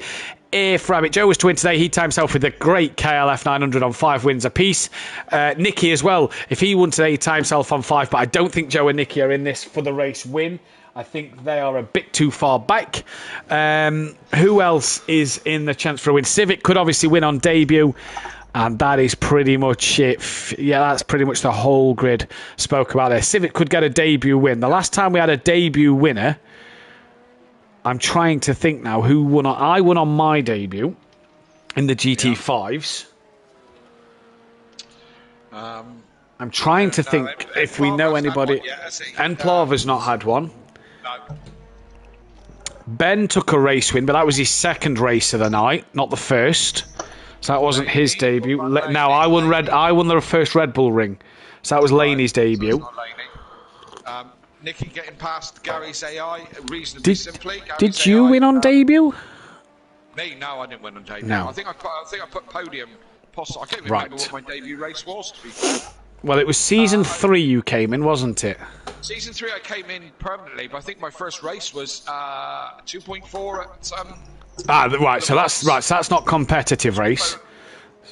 If Rabbit Joe was to win today, he'd tie himself with the great KLF 900 on 5 wins apiece. Nicky as well. If he won today, he'd tie himself on 5. But I don't think Joe and Nicky are in this for the race win. I think they are a bit too far back. Who else is in the chance for a win? Civic could obviously win on debut. And that is pretty much it. Yeah, that's pretty much the whole grid spoke about there. Civic could get a debut win. The last time we had a debut winner, I'm trying to think now who won. I won on my debut in the GT5s. I'm trying to think if we know anybody. Enplav has not had one. No. Ben took a race win, but that was his 2nd race of the night, not the first. So that wasn't his debut. Now I won the first Red Bull ring. So that was Laney's debut. Nicky getting past Gary's AI reasonably simply. Did you win on debut? Me? No, I didn't win on debut. No. I think I put podium. I can't even remember what my debut race was, to be fair. Well, it was season 3 you came in, wasn't it? Season 3 I came in permanently, but I think my first race was 2.4 at... Right, so that's not competitive race.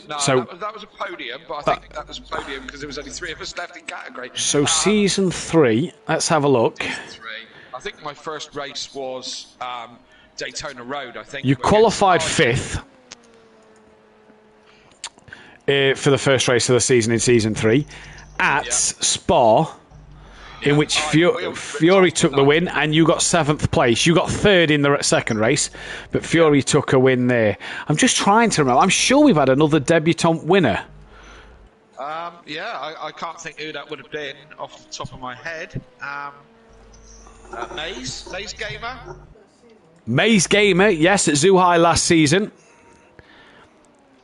No, so, that was a podium, but I think that was a podium because there was only 3 of us left in category. So season 3, let's have a look. Season 3. I think my first race was Daytona Road, I think. You qualified 5th for the first race of the season in season 3 at Spa, in which Fury took the win, and you got 7th place. You got 3rd in the second race, but Fury took a win there. I'm just trying to remember. I'm sure we've had another debutant winner. I can't think who that would have been off the top of my head. Maze Gamer? Maze Gamer, yes, at Zoo High last season.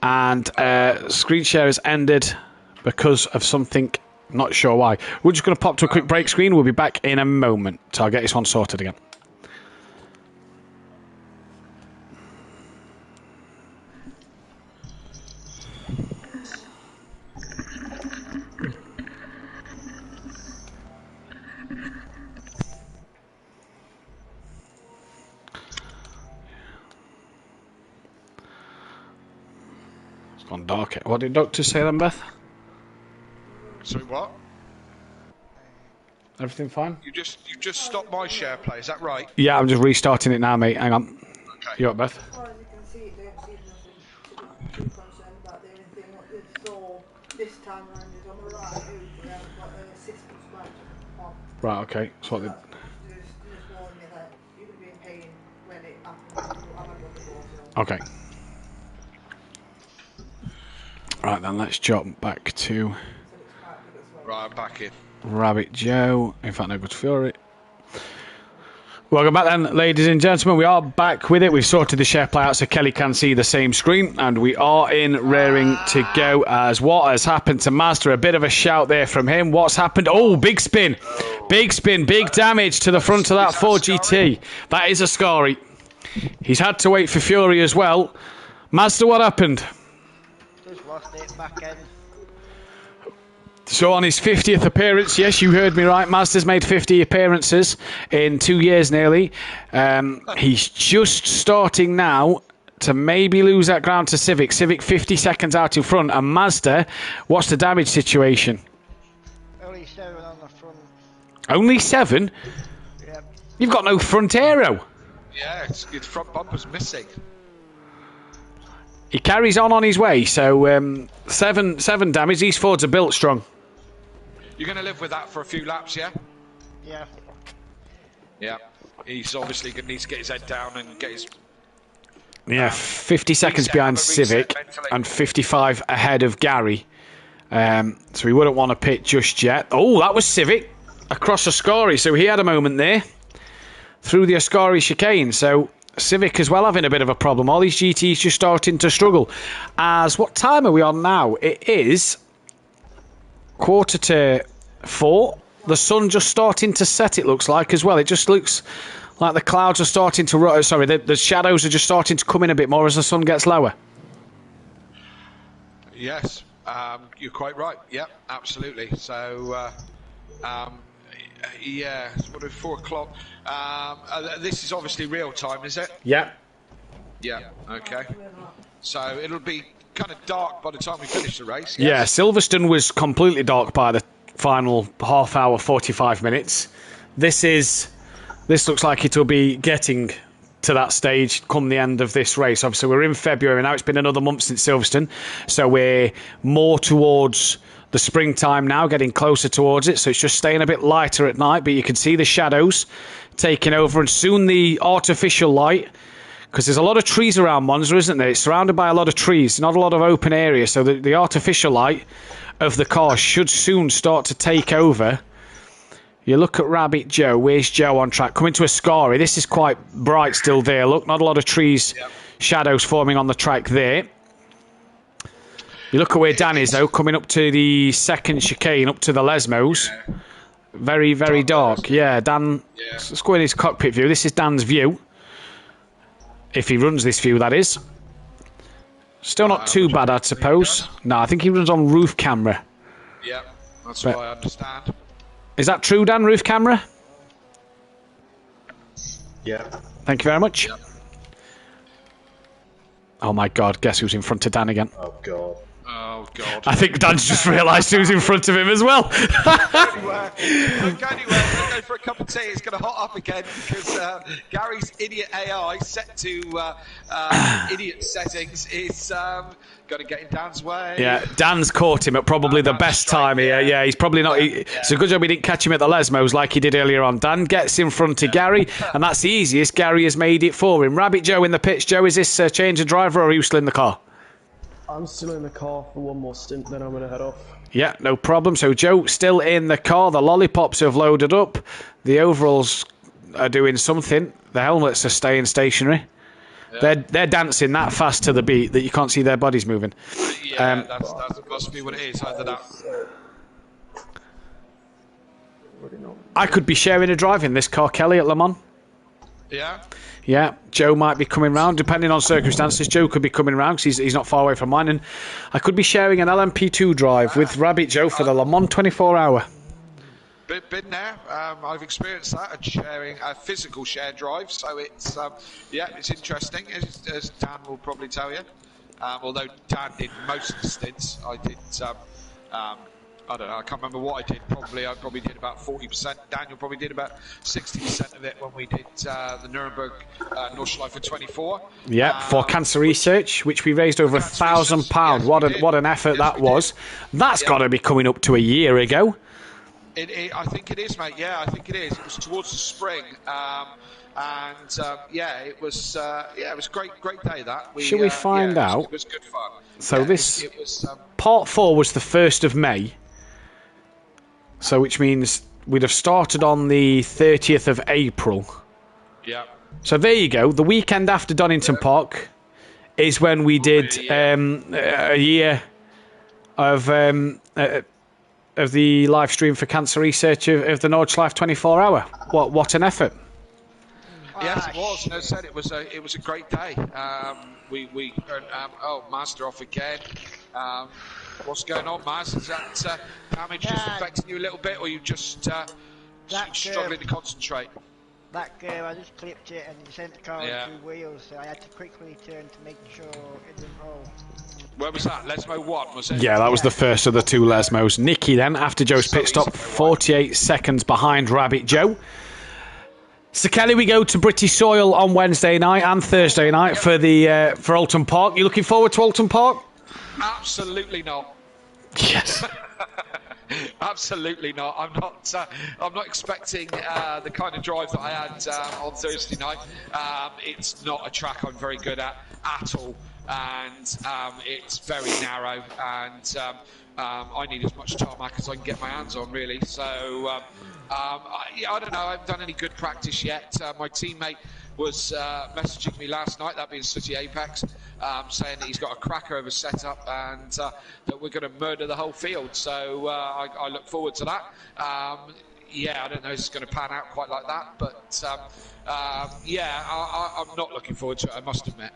And screen share has ended because of something, not sure why. We're just going to pop to a quick break screen. We'll be back in a moment. So I'll get this one sorted again. On dark. What did Doctor say then, Beth? Sorry, what? Everything fine? You just stopped my share play, is that right? Yeah, I'm just restarting it now, mate. Hang on. Okay. You up, Beth? As far as you can see, they don't seem nothing too concerned about. The only thing what they saw this time around is on the right, they haven't got a system smash on. Right, okay. So what did... Just warning you that you're going to be in pain when it happens. I've had one before, so. Okay. Right then, let's jump back to... Right, I'm back in. Rabbit Joe. In fact, no, good Fury. Welcome back then, ladies and gentlemen. We are back with it. We've sorted the share play out so Kelly can see the same screen. And we are in raring to go as what has happened to Master. A bit of a shout there from him. What's happened? Oh, big spin. Big spin. Big damage to the front of that 4GT. That is a Scary. He's had to wait for Fury as well. Master, what happened? Just lost it back end. So on his 50th appearance, yes, you heard me right, Master's made 50 appearances in 2 years nearly. He's just starting now to maybe lose that ground to Civic. Civic 50 seconds out in front. And Mazda, what's the damage situation? Only 7 on the front. Only 7? Yep. You've got no front aero. Yeah, its front bumper's missing. He carries on his way, so 7 damage. These Fords are built strong. You're going to live with that for a few laps, yeah? Yeah. Yeah. He's obviously going to need to get his head down and get his... Yeah, 50 seconds behind Civic and 55 ahead of Gary. So we wouldn't want to pit just yet. Oh, that was Civic across Ascari. So he had a moment there through the Ascari chicane. So Civic as well having a bit of a problem. All these GTs just starting to struggle. As what time are we on now? It is 4:45. The sun just starting to set, it looks like, as well. It just looks like the clouds are starting to... Sorry, the shadows are just starting to come in a bit more as the sun gets lower. Yes, you're quite right. Yep, absolutely. So, yeah, what is 4 o'clock? This is obviously real time, is it? Yeah. Yeah, okay. So it'll be kind of dark by the time we finish the race. Yes? Yeah, Silverstone was completely dark by the final half hour, 45 minutes. This looks like it'll be getting to that stage come the end of this race. Obviously, we're in February now. It's been another month since Silverstone, so we're more towards the springtime now, getting closer towards it. So it's just staying a bit lighter at night, but you can see the shadows taking over, and soon the artificial light, because there's a lot of trees around Monza, isn't there? It's surrounded by a lot of trees, not a lot of open area, so the artificial light of the car should soon start to take over. You look at Rabbit Joe. Where's Joe on track? Coming to Ascari. This is quite bright still there. Look, not a lot of trees, shadows forming on the track there. You look at where Dan is, though, coming up to the second chicane, up to the Lesmos. Very, very dark. Yeah, Dan, let's go in his cockpit view. This is Dan's view. If he runs this view, that is. Still not too bad, I'd suppose. No, I think he runs on roof camera. Yeah. That's But- what I understand. Is that true, Dan? Roof camera? Yeah. Thank you very much. Oh my God! Guess who's in front of Dan again? Oh God. Oh God. I think Dan's just realised who's in front of him as well. Anywhere. Look anywhere. We'll go for a cup of tea. It's going to hot up again because Gary's idiot AI set to idiot settings is going to get in Dan's way. Yeah, Dan's caught him at probably the best time here. Yeah, he's probably not. It's a good job he didn't catch him at the Lesmos like he did earlier on. Dan gets in front of Gary, and that's the easiest. Gary has made it for him. Rabbit Joe in the pits. Joe, is this change of driver or are you still in the car? I'm still in the car for one more stint, then I'm going to head off. Yeah, no problem. So Joe still in the car. The lollipops have loaded up. The overalls are doing something. The helmets are staying stationary. Yeah. They're dancing that fast to the beat that you can't see their bodies moving. Yeah, that must be what it is. Either that. I could be sharing a drive in this car, Kelly, at Le Mans. Yeah. Yeah, Joe might be coming round, depending on circumstances. Joe could be coming round because he's not far away from mine. And I could be sharing an LMP2 drive with Rabbit Joe for the Le Mans 24-hour. Been there. I've experienced that, sharing a physical share drive. So it's, it's interesting, as Dan will probably tell you. Although Dan did most of the stints, I did... I don't know, I can't remember what I did. I probably did about 40%. Daniel probably did about 60% of it when we did the Nuremberg Nordschleife 24. Yeah, for cancer research, which we raised over £1,000. Yes, what an effort that was. That's got to be coming up to a year ago. I think it is, mate. Yeah, I think it is. It was towards the spring. It was a great day that. Should we find out? It was good fun. So part 4 was the 1st of May. So which means we'd have started on the 30th of April. Yeah. So there you go. The weekend after Donington Park is when we did a year of the live stream for cancer research of the Nordschleife 24-hour. What an effort! Yes, it was. And as I said, it was a great day. We Mazda off again. What's going on, Maz? Is that damage just affecting you a little bit, or you just struggling to concentrate? That gear, I just clipped it and sent the car on 2 wheels, so I had to quickly turn to make sure it didn't roll. Where was that? Lesmo 1, was it? Yeah, that was the first of the 2 Lesmos. Nicky then, after Joe's pit stop, 48 seconds behind Rabbit Joe. So Kelly, we go to British soil on Wednesday night and Thursday night for Oulton Park. You looking forward to Oulton Park? Absolutely not. Yes. Absolutely not. I'm not expecting the kind of drive that I had on Thursday night. It's not a track I'm very good at all, and it's very narrow, and I need as much tarmac as I can get my hands on, really. So I don't know. I haven't done any good practice yet. My teammate was messaging me last night, that being City Apex, saying that he's got a cracker of a setup and that we're going to murder the whole field. So I look forward to that. I don't know if it's going to pan out quite like that, but I'm not looking forward to it, I must admit.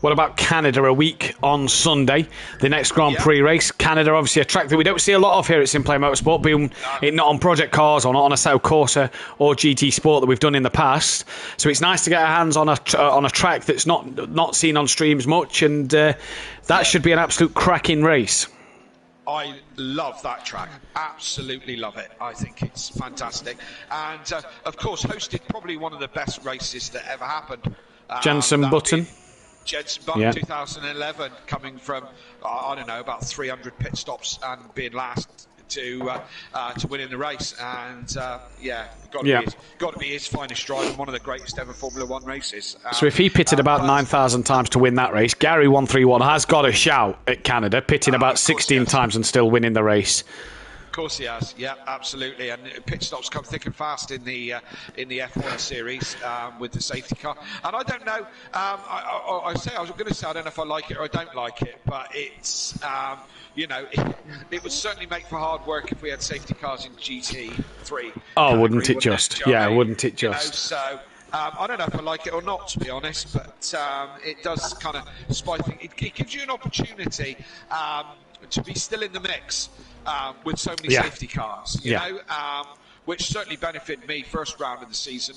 What about Canada a week on Sunday? The next Grand Prix race. Canada, obviously a track that we don't see a lot of here at Simplay Motorsport, being it not on Project Cars or not on a Sao Corsa or GT Sport that we've done in the past. So it's nice to get our hands on a track that's not seen on streams much, and that should be an absolute cracking race. I love that track. Absolutely love it. I think it's fantastic. And, of course, hosted probably one of the best races that ever happened. Jenson Button. Jenson Button, 2011, coming from, I don't know, about 300 pit stops and being last to winning the race. And, got to be his finest drive and one of the greatest ever Formula 1 races. So if he pitted about 9,000 times to win that race, Gary 131 has got a shout at Canada, pitting about 16 times and still winning the race. Of course he has, yeah, absolutely, and pit stops come thick and fast in the F1 series with the safety car. And I don't know, I was going to say I don't know if I like it or I don't like it, but it's it would certainly make for hard work if we had safety cars in GT3. Oh, wouldn't it just? Yeah, wouldn't it just? So. I don't know if I like it or not, to be honest, but it does kind of spice things. It gives you an opportunity to be still in the mix with so many safety cars, you know, which certainly benefited me first round of the season.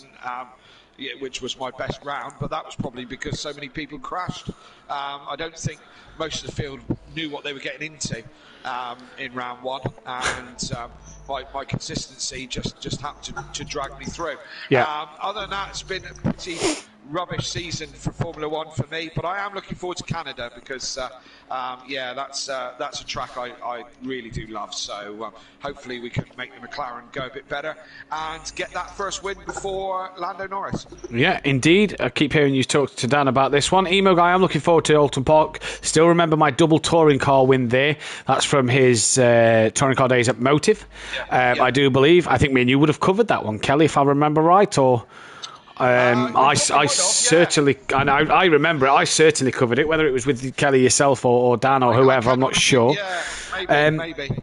Which was my best round, but that was probably because so many people crashed. I don't think most of the field knew what they were getting into in round one, and my consistency just happened to drag me through. Other than that, it's been a pretty rubbish season for Formula One for me, but I am looking forward to Canada because that's a track I really do love. So hopefully we can make the McLaren go a bit better and get that first win before Lando Norris. Yeah, indeed. I keep hearing you talk to Dan about this one. Emo Guy, I'm looking forward to Alton Park. Still remember my double touring car win there. That's from his touring car days at Motive. I do believe. I think me and you would have covered that one, Kelly, if I remember right, or... I certainly, and I remember it. I certainly covered it, whether it was with Kelly yourself or Dan or whoever. I'm not sure. Maybe.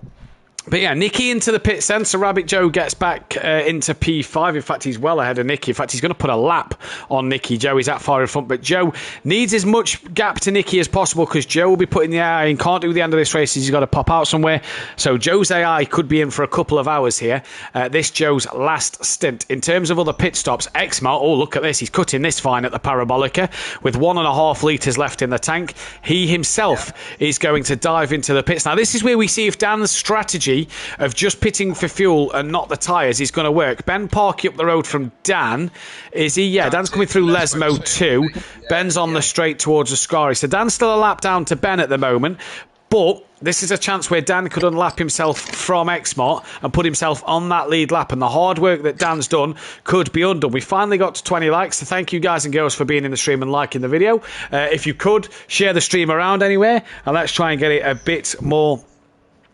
But yeah, Nicky into the pit sensor. Rabbit Joe gets back into P5. In fact, he's well ahead of Nicky. In fact, he's going to put a lap on Nicky. Joe is that far in front, but Joe needs as much gap to Nicky as possible because Joe will be putting the AI in. Can't do the end of this race. He's got to pop out somewhere. So Joe's AI could be in for a couple of hours here. This Joe's last stint. In terms of other pit stops, Exmar, oh, look at this. He's cutting this fine at the Parabolica with 1.5 litres left in the tank. He himself is going to dive into the pits. Now, this is where we see if Dan's strategy of just pitting for fuel and not the tyres is going to work. Ben Parkey up the road from Dan. Is he? Yeah, Dan's coming through Lesmo too. Ben's on the straight towards Ascari. So Dan's still a lap down to Ben at the moment. But this is a chance where Dan could unlap himself from Exmart and put himself on that lead lap. And the hard work that Dan's done could be undone. We finally got to 20 likes. So thank you guys and girls for being in the stream and liking the video. If you could, share the stream around anywhere. And let's try and get it a bit more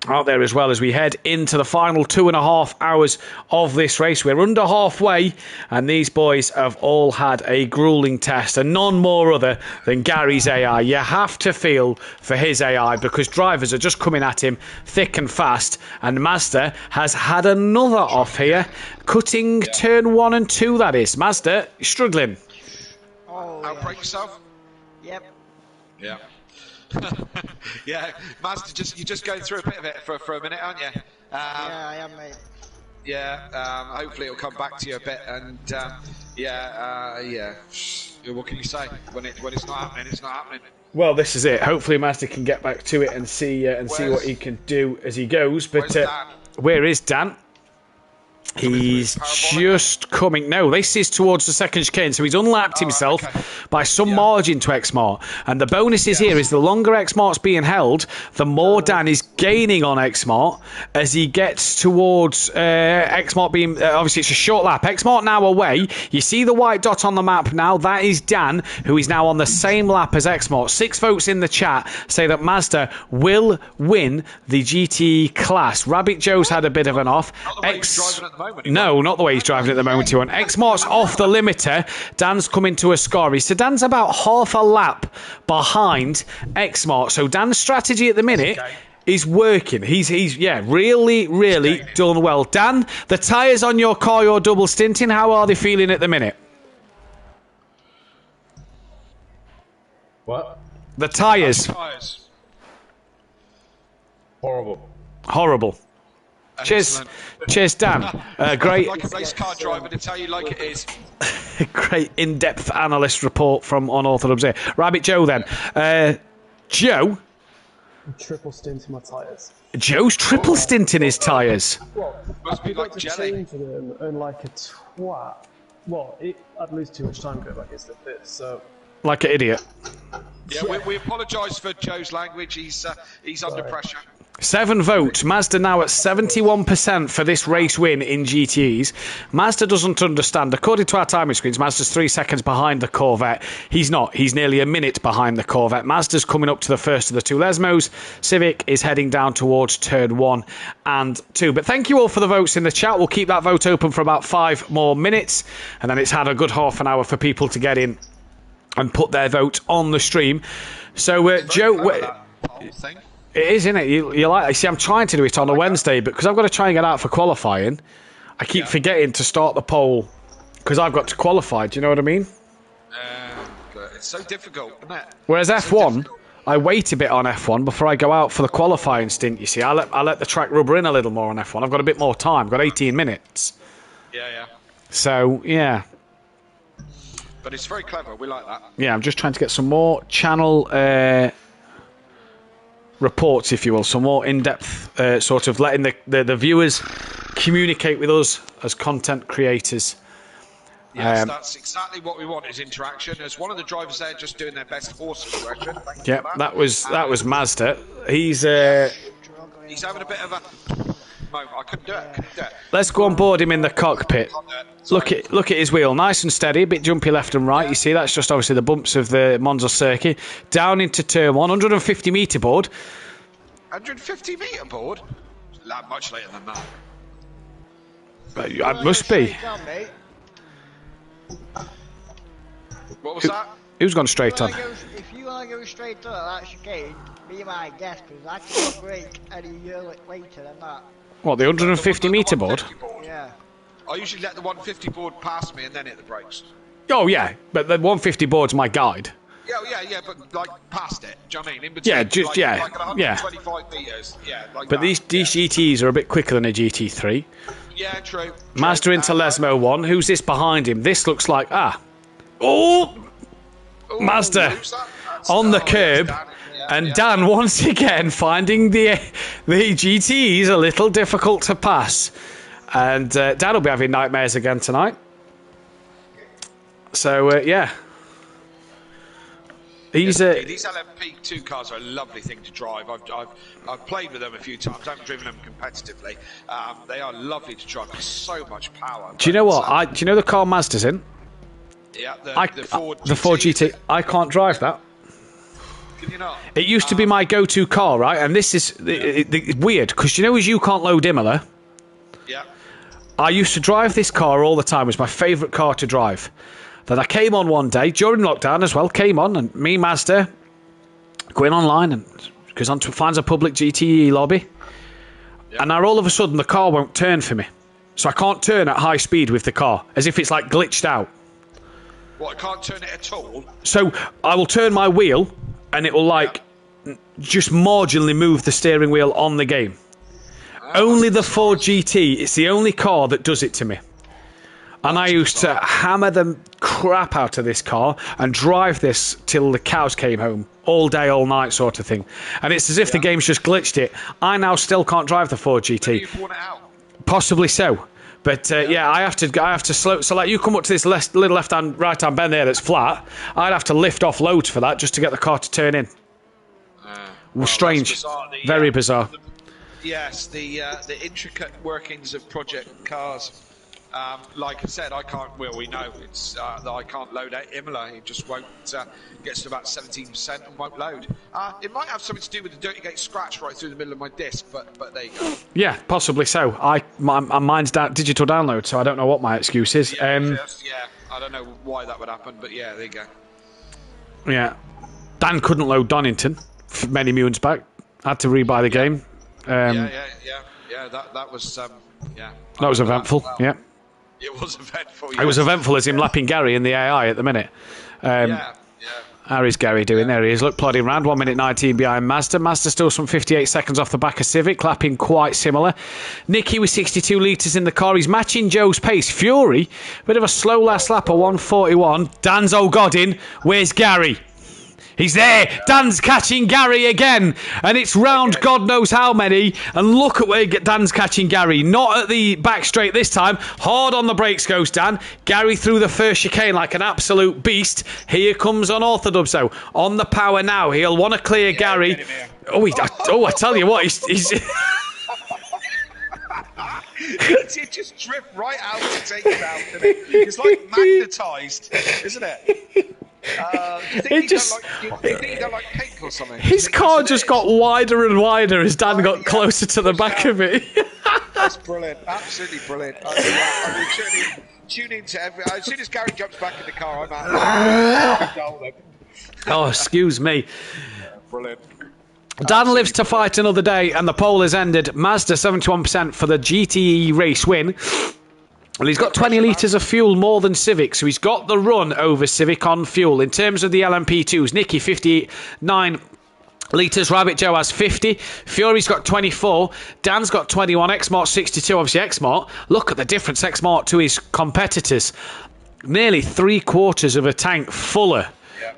out there as well as we head into the final 2.5 hours of this race. We're under halfway and these boys have all had a grueling test and none more other than Gary's AI. You have to feel for his AI because drivers are just coming at him thick and fast, and Mazda has had another off here, cutting turn 1 and 2, that is. Mazda struggling. Outbreak yourself? Yep. Yeah. Yeah, Mazda, you're just going through a bit of it for a minute, aren't you? Yeah, I am, mate. Yeah, hopefully it'll come back to you a bit, and what can you say? When it's not happening, it's not happening. Well, this is it. Hopefully Mazda can get back to it and see what he can do as he goes. But where is Dan? He's just coming. No, this is towards the second chicane, so he's unlapped himself by some margin to Exmart. And the bonus is here is the longer Exmart's being held, the more Dan is gaining on Exmart as he gets towards Exmart being... obviously, it's a short lap. Exmart now away. You see the white dot on the map now. That is Dan, who is now on the same lap as Exmart. 6 votes in the chat say that Mazda will win the GT class. Rabbit Joe's had a bit of an off. No, not the way he's driving at the moment, T1. Exmart's off the limiter. Dan's coming to Ascari. So Dan's about half a lap behind Exmart. So Dan's strategy at the minute is working. He's really done well. Dan, the tyres on your car you're double stinting, how are they feeling at the minute? What? The tyres. Horrible. Cheers, Dan. Great. Like a race car driver to tell you like it is. Great in-depth analyst report from Unorthodox here. Rabbit Joe then. Joe? I'm triple stinting my tyres. Joe's triple stinting his tyres. Must be like jelly. Change them and like a twat. Well, I'd lose too much time going back into the pit, so... Like an idiot. Yeah, we apologise for Joe's language. He's under pressure. 7 votes. Mazda now at 71% for this race win in GTEs. Mazda doesn't understand. According to our timing screens, Mazda's 3 seconds behind the Corvette. He's not. He's nearly a minute behind the Corvette. Mazda's coming up to the first of the 2 Lesmos. Civic is heading down towards turn 1 and 2. But thank you all for the votes in the chat. We'll keep that vote open for about 5 more minutes. And then it's had a good half an hour for people to get in and put their vote on the stream. So, Joe... It is, isn't it? You see, I'm trying to do it on a Wednesday, but because I've got to try and get out for qualifying, I keep forgetting to start the poll because I've got to qualify. Do you know what I mean? It's so difficult, isn't it? Whereas F1, I wait a bit on F1 before I go out for the qualifying stint. You see, I let the track rubber in a little more on F1. I've got a bit more time. I've got 18 minutes. Yeah. So yeah. But it's very clever. We like that. Yeah, I'm just trying to get some more channel reports, if you will, some more in-depth sort of letting the viewers communicate with us as content creators. Yes, that's exactly what we want, is interaction. There's one of the drivers there just doing their best horse expression. Yeah, that was Mazda. He's having a bit of a moment. I couldn't do it. Let's go on board him in the cockpit. Look at his wheel, nice and steady, a bit jumpy left and right. You see, that's just obviously the bumps of the Monza circuit. Down into turn 1, 150 metre board. 150 metre board? Much later than that. It must be. What was that? Who's gone straight on? If you want to go straight on, that's okay. Be my guest, because I can't break any year later than that. What, the 150 metre board? Yeah. I usually let the 150 board pass me and then hit the brakes. Oh, yeah, but the 150 board's my guide. Yeah, but like past it. Do you know what I mean? In between, like 125 metres. Yeah, like but these GTs are a bit quicker than a GT3. Yeah, true. Mazda into Lesmo 1. Who's this behind him? This looks like Mazda on the curb. And Dan once again finding the GTs a little difficult to pass. And Dan will be having nightmares again tonight. So, yeah. These LMP2 cars are a lovely thing to drive. I've played with them a few times. I haven't driven them competitively. They are lovely to drive. There's so much power. Do you know what? Do you know the car Mazda's in? Yeah, the Ford GT. I can't drive that. Can you not? It used to be my go-to car, right? And this is it's weird, because you know as you can't load Imola? Yeah. I used to drive this car all the time. It was my favourite car to drive. Then I came on one day, during lockdown as well, came on, and me, Mazda, going online and goes on to finds a public GTE lobby. Yep. And now all of a sudden the car won't turn for me. So I can't turn at high speed with the car, as if it's like glitched out. What, I can't turn it at all? So I will turn my wheel and it will like just marginally move the steering wheel on the game. Only the Ford GT, it's the only car that does it to me. And I used to hammer the crap out of this car and drive this till the cows came home. All day, all night sort of thing. And it's as if the game's just glitched it. I now still can't drive the Ford GT. You've worn it out. Possibly so. But I have to slow. So like you come up to this little left-hand, right-hand bend there that's flat. I'd have to lift off loads for that just to get the car to turn in. Strange. Bizarre. Very bizarre. Yes, the intricate workings of Project Cars. Like I said, I can't. Well, we know it's that I can't load out Imola. It just won't. Gets to about 17% and won't load. It might have something to do with the Dirty Gate scratch right through the middle of my disc, but there you go. Yeah, possibly so. Mine's digital download, so I don't know what my excuse is. Yeah, I don't know why that would happen, but yeah, there you go. Yeah, Dan couldn't load Donington many moons back. Had to rebuy the game. Yeah. That was That was eventful. Yeah. It was eventful. It was eventful as him lapping Gary in the AI at the minute. How is Gary doing? There he is. Look, plodding round. 1 minute 19 behind Mazda. Mazda still some 58 seconds off the back of Civic, lapping quite similar. Nicky with 62 litres in the car. He's matching Joe's pace. Fury, bit of a slow last lap, a 1:41. Dan's oh god in. Where's Gary? He's there. Dan's catching Gary again. And it's round God knows how many. And look at where Dan's catching Gary. Not at the back straight this time. Hard on the brakes goes Dan. Gary through the first chicane like an absolute beast. Here comes Unorthodox though. On the power now. He'll want to clear Gary. I tell you what. He's It just drift right out to take him out, doesn't it? It's like magnetised, isn't it? Do you think he don't like cake or something? His car just got wider and wider as Dan got closer to the back of it. That's brilliant. Absolutely brilliant. Tune into every. As soon as Gary jumps back in the car, I'm out. Oh, excuse me. Brilliant. Dan lives to fight another day, and the poll has ended. Mazda 71% for the GTE race win. Well, he's got 20 litres of fuel more than Civic, so he's got the run over Civic on fuel. In terms of the LMP2s, Nicky 59 litres. Rabbit Joe has 50. Fury's got 24. Dan's got 21. X-Mart 62. Obviously, X-Mart, look at the difference. X-Mart to his competitors. Nearly 3/4 of a tank fuller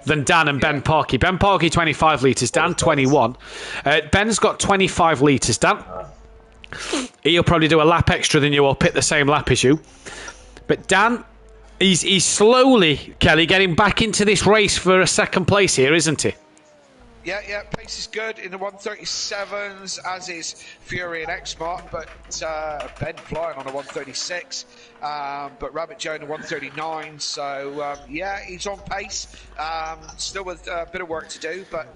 than Dan and Ben Parkey. Ben Parkey 25 litres, Dan 21. Ben's got 25 litres, Dan. He'll probably do a lap extra than you or pit the same lap as you. But Dan, he's slowly, Kelly, getting back into this race for a second place here, isn't he? Yeah, pace is good in the 137s, as is Fury and X-Mart, but Ben flying on a 136, but Rabbit Joe in a 139, so he's on pace, still with a bit of work to do, but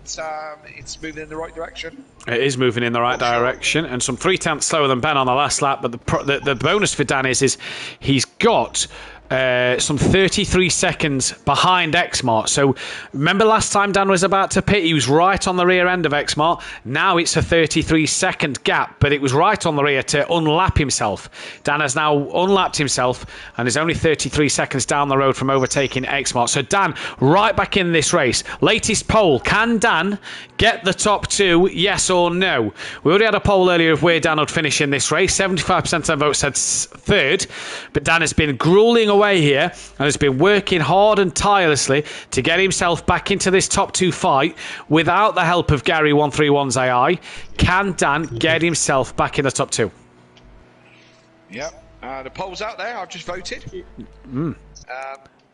it's moving in the right direction. It is moving in the right direction, and some 3/10 slower than Ben on the last lap, but the bonus for Dan is he's got some 33 seconds behind X-Mart. So remember last time Dan was about to pit, he was right on the rear end of X-Mart. Now it's a 33-second gap, but it was right on the rear to unlap himself. Dan has now unlapped himself and is only 33 seconds down the road from overtaking X-Mart. So Dan, right back in this race. Latest poll, can Dan get the top two, yes or no? We already had a poll earlier of where Dan would finish in this race. 75% of the vote said third, but Dan has been grueling away here and has been working hard and tirelessly to get himself back into this top two fight without the help of Gary 131's AI. Can Dan get himself back in the top two? Yep. The poll's out there. I've just voted.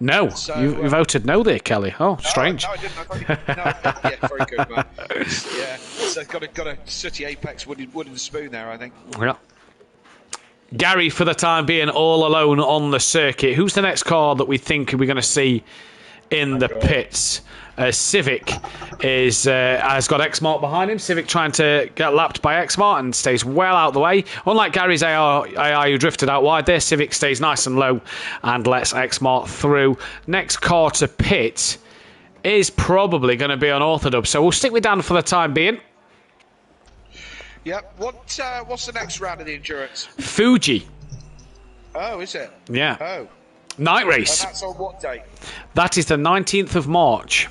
No, So, you voted no there, Kelly. Oh, strange. No, I didn't. Yeah, very good, man. Yeah, so got a sooty apex wooden spoon there, I think. Yeah. Gary, for the time being, all alone on the circuit. Who's the next car that we think we're going to see in the pits? Civic has got X-Mart behind him. Civic trying to get lapped by X-Mart and stays well out the way. Unlike Gary's AI who drifted out wide there, Civic stays nice and low and lets X-Mart through. Next car to pit is probably going to be an Orthodub. So we'll stick with Dan for the time being. Yep. What's the next round of the endurance? Fuji. Oh, is it? Yeah. Oh. Night race. And that's on what date? That is the 19th of March.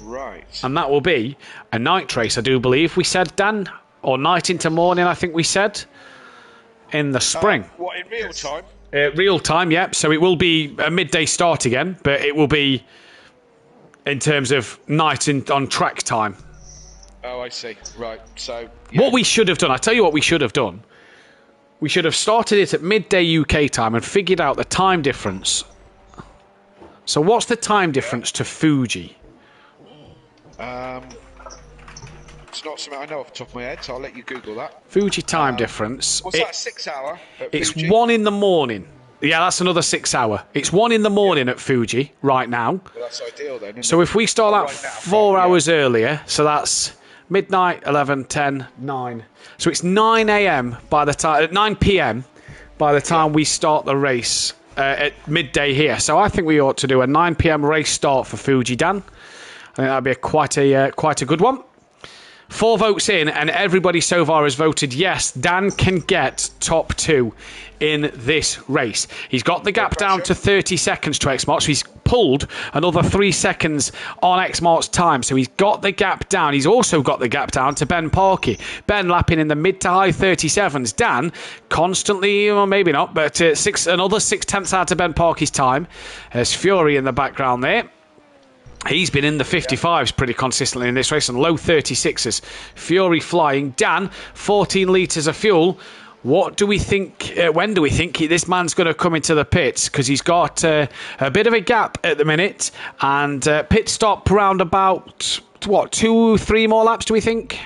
Right. And that will be a night race, I do believe we said, Dan. Or night into morning, I think we said. In the spring. What, in real time? Real time, yep. So it will be a midday start again, but it will be in terms of night on track time. Oh, I see. Right. So what we should have done, I tell you what we should have done. We should have started it at midday UK time and figured out the time difference. So what's the time difference to Fuji? It's not something I know off the top of my head, so I'll let you Google that. Fuji time difference. What's that, 6 hour? It's Fuji? 1 in the morning. Yeah, that's another 6 hour. It's 1 in the morning at Fuji right now. Well, that's ideal then. So if we start that 4 hours earlier, so that's midnight, 11, 10, 9. So it's 9 a.m. by the time, 9 p.m. by the time we start the race at midday here. So I think we ought to do a 9 p.m. race start for Fuji, Dan. I think that'd be quite a good one. 4 votes in, and everybody so far has voted yes. Dan can get top 2 in this race. He's got the gap down to 30 seconds to X-Mart, so he's pulled another 3 seconds on X-Mart's time. So he's got the gap down. He's also got the gap down to Ben Parkey. Ben lapping in the mid to high 37s. Dan constantly, or maybe not, but another 6/10 out of Ben Parkey's time. There's Fury in the background there. He's been in the 55s pretty consistently in this race and low 36s. Fury flying. Dan, 14 litres of fuel. What do we think? When do we think this man's going to come into the pits? Because he's got a bit of a gap at the minute. And pit stop round about, 2-3 more laps, do we think?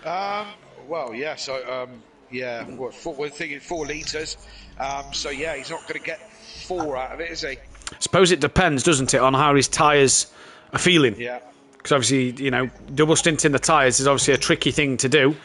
Well, yeah. So, we're thinking 4 litres. So, yeah, he's not going to get 4 out of it, is he? I suppose it depends, doesn't it, on how his tyres are feeling. Yeah. Because obviously, double stinting the tyres is obviously a tricky thing to do.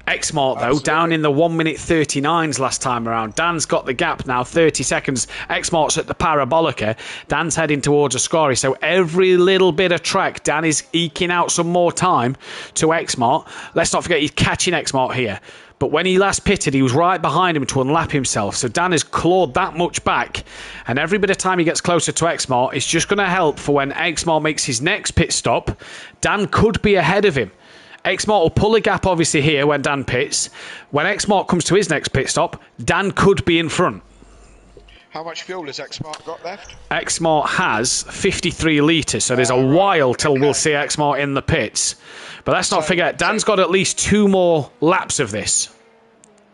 X-Mart, though, down in the 1 minute 39s last time around. Dan's got the gap now, 30 seconds. X-Mart's at the Parabolica. Dan's heading towards Ascari. So every little bit of track, Dan is eking out some more time to X-Mart. Let's not forget he's catching X-Mart here. But when he last pitted, he was right behind him to unlap himself. So Dan has clawed that much back. And every bit of time he gets closer to Exmar, it's just going to help for when Exmar makes his next pit stop. Dan could be ahead of him. Exmar will pull a gap, obviously, here when Dan pits. When Exmar comes to his next pit stop, Dan could be in front. How much fuel has Exmar got left? Exmar has 53 litres, so there's a while till we'll see Exmar in the pits. But let's not forget, Dan's got at least 2 more laps of this.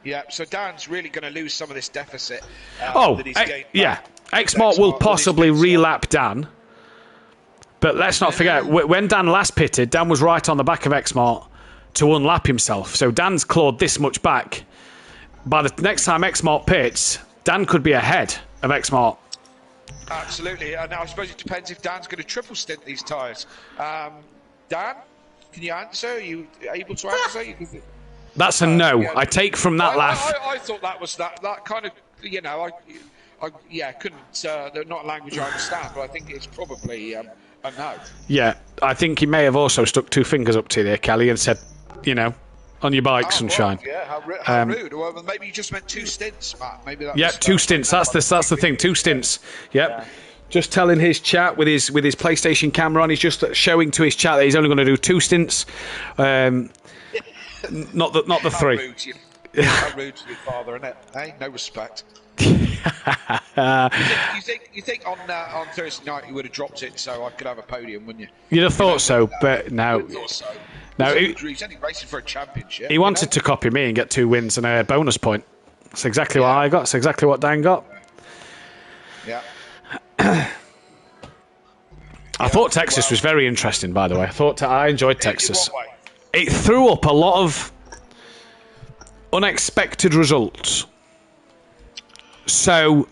Yeah, so Dan's really going to lose some of this deficit. That he's gained back. Exmar will possibly relap Dan. But let's not forget, when Dan last pitted, Dan was right on the back of Exmar to unlap himself. So Dan's clawed this much back. By the next time Exmar pits, Dan could be ahead of Exmar. Absolutely. And I suppose it depends if Dan's going to triple stint these tyres. Dan, can you answer? Are you able to answer? That's a no. I take from that laugh. I thought that was that kind of, you know, I couldn't, they're not a language I understand, but I think it's probably a no. Yeah, I think he may have also stuck 2 fingers up to you there, Kelly, and said, you know, on your bike, sunshine. Right, yeah, how rude. Well, maybe you just meant 2 stints, Matt. Maybe that. Yeah, 2 stints. That's the thing. 2 stints. Yep. Yeah. Just telling his chat with his PlayStation camera on. He's just showing to his chat that he's only going to do 2 stints, not the 3. How rude to your father, isn't it? Hey, no respect. you think on Thursday night you would have dropped it so I could have a podium, wouldn't you? You'd have thought so, but no. No, he's only racing for a championship. He wanted to copy me and get 2 wins and a bonus point. That's exactly what I got. That's exactly what Dan got. Yeah. I thought Texas was very interesting, by the way. I enjoyed Texas. It threw up a lot of unexpected results. So,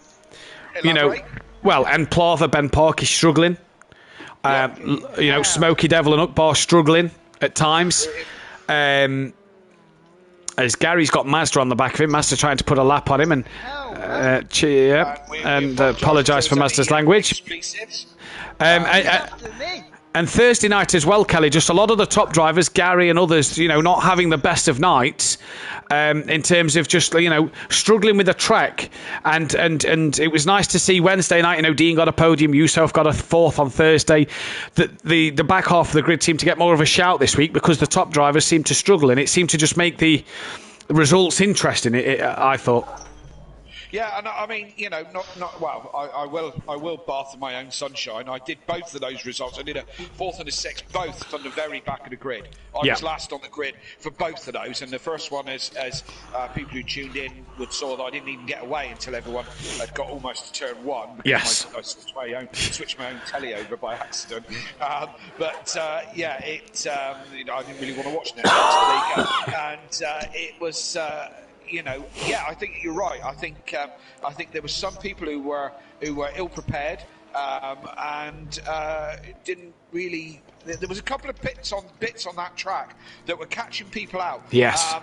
you know, well, Enplava, Ben Parky struggling. You know, Smoky Devil and Ukbar struggling at times. As Gary's got Mazda on the back of him, Mazda trying to put a lap on him and apologise for Mazda's language. And Thursday night as well, Kelly, just a lot of the top drivers, Gary and others, you know, not having the best of nights in terms of just, you know, struggling with the track. And it was nice to see Wednesday night, you know, Dean got a podium, Yusuf got a 4th on Thursday. The back half of the grid seemed to get more of a shout this week because the top drivers seemed to struggle, and it seemed to just make the results interesting, I thought. Yeah, and I mean, you know, I will bath in my own sunshine. I did both of those results. I did a 4th and a 6th, both from the very back of the grid. I was last on the grid for both of those, and the first one, as people who tuned in would saw that I didn't even get away until everyone had got almost to turn 1. Yes. I switched my own telly over by accident. Yeah, you know, I didn't really want to watch Netflix, so there you go. And it was. You know, yeah, I think you're right. I think there were some people who were ill prepared and didn't really. There was a couple of bits on that track that were catching people out. Yes.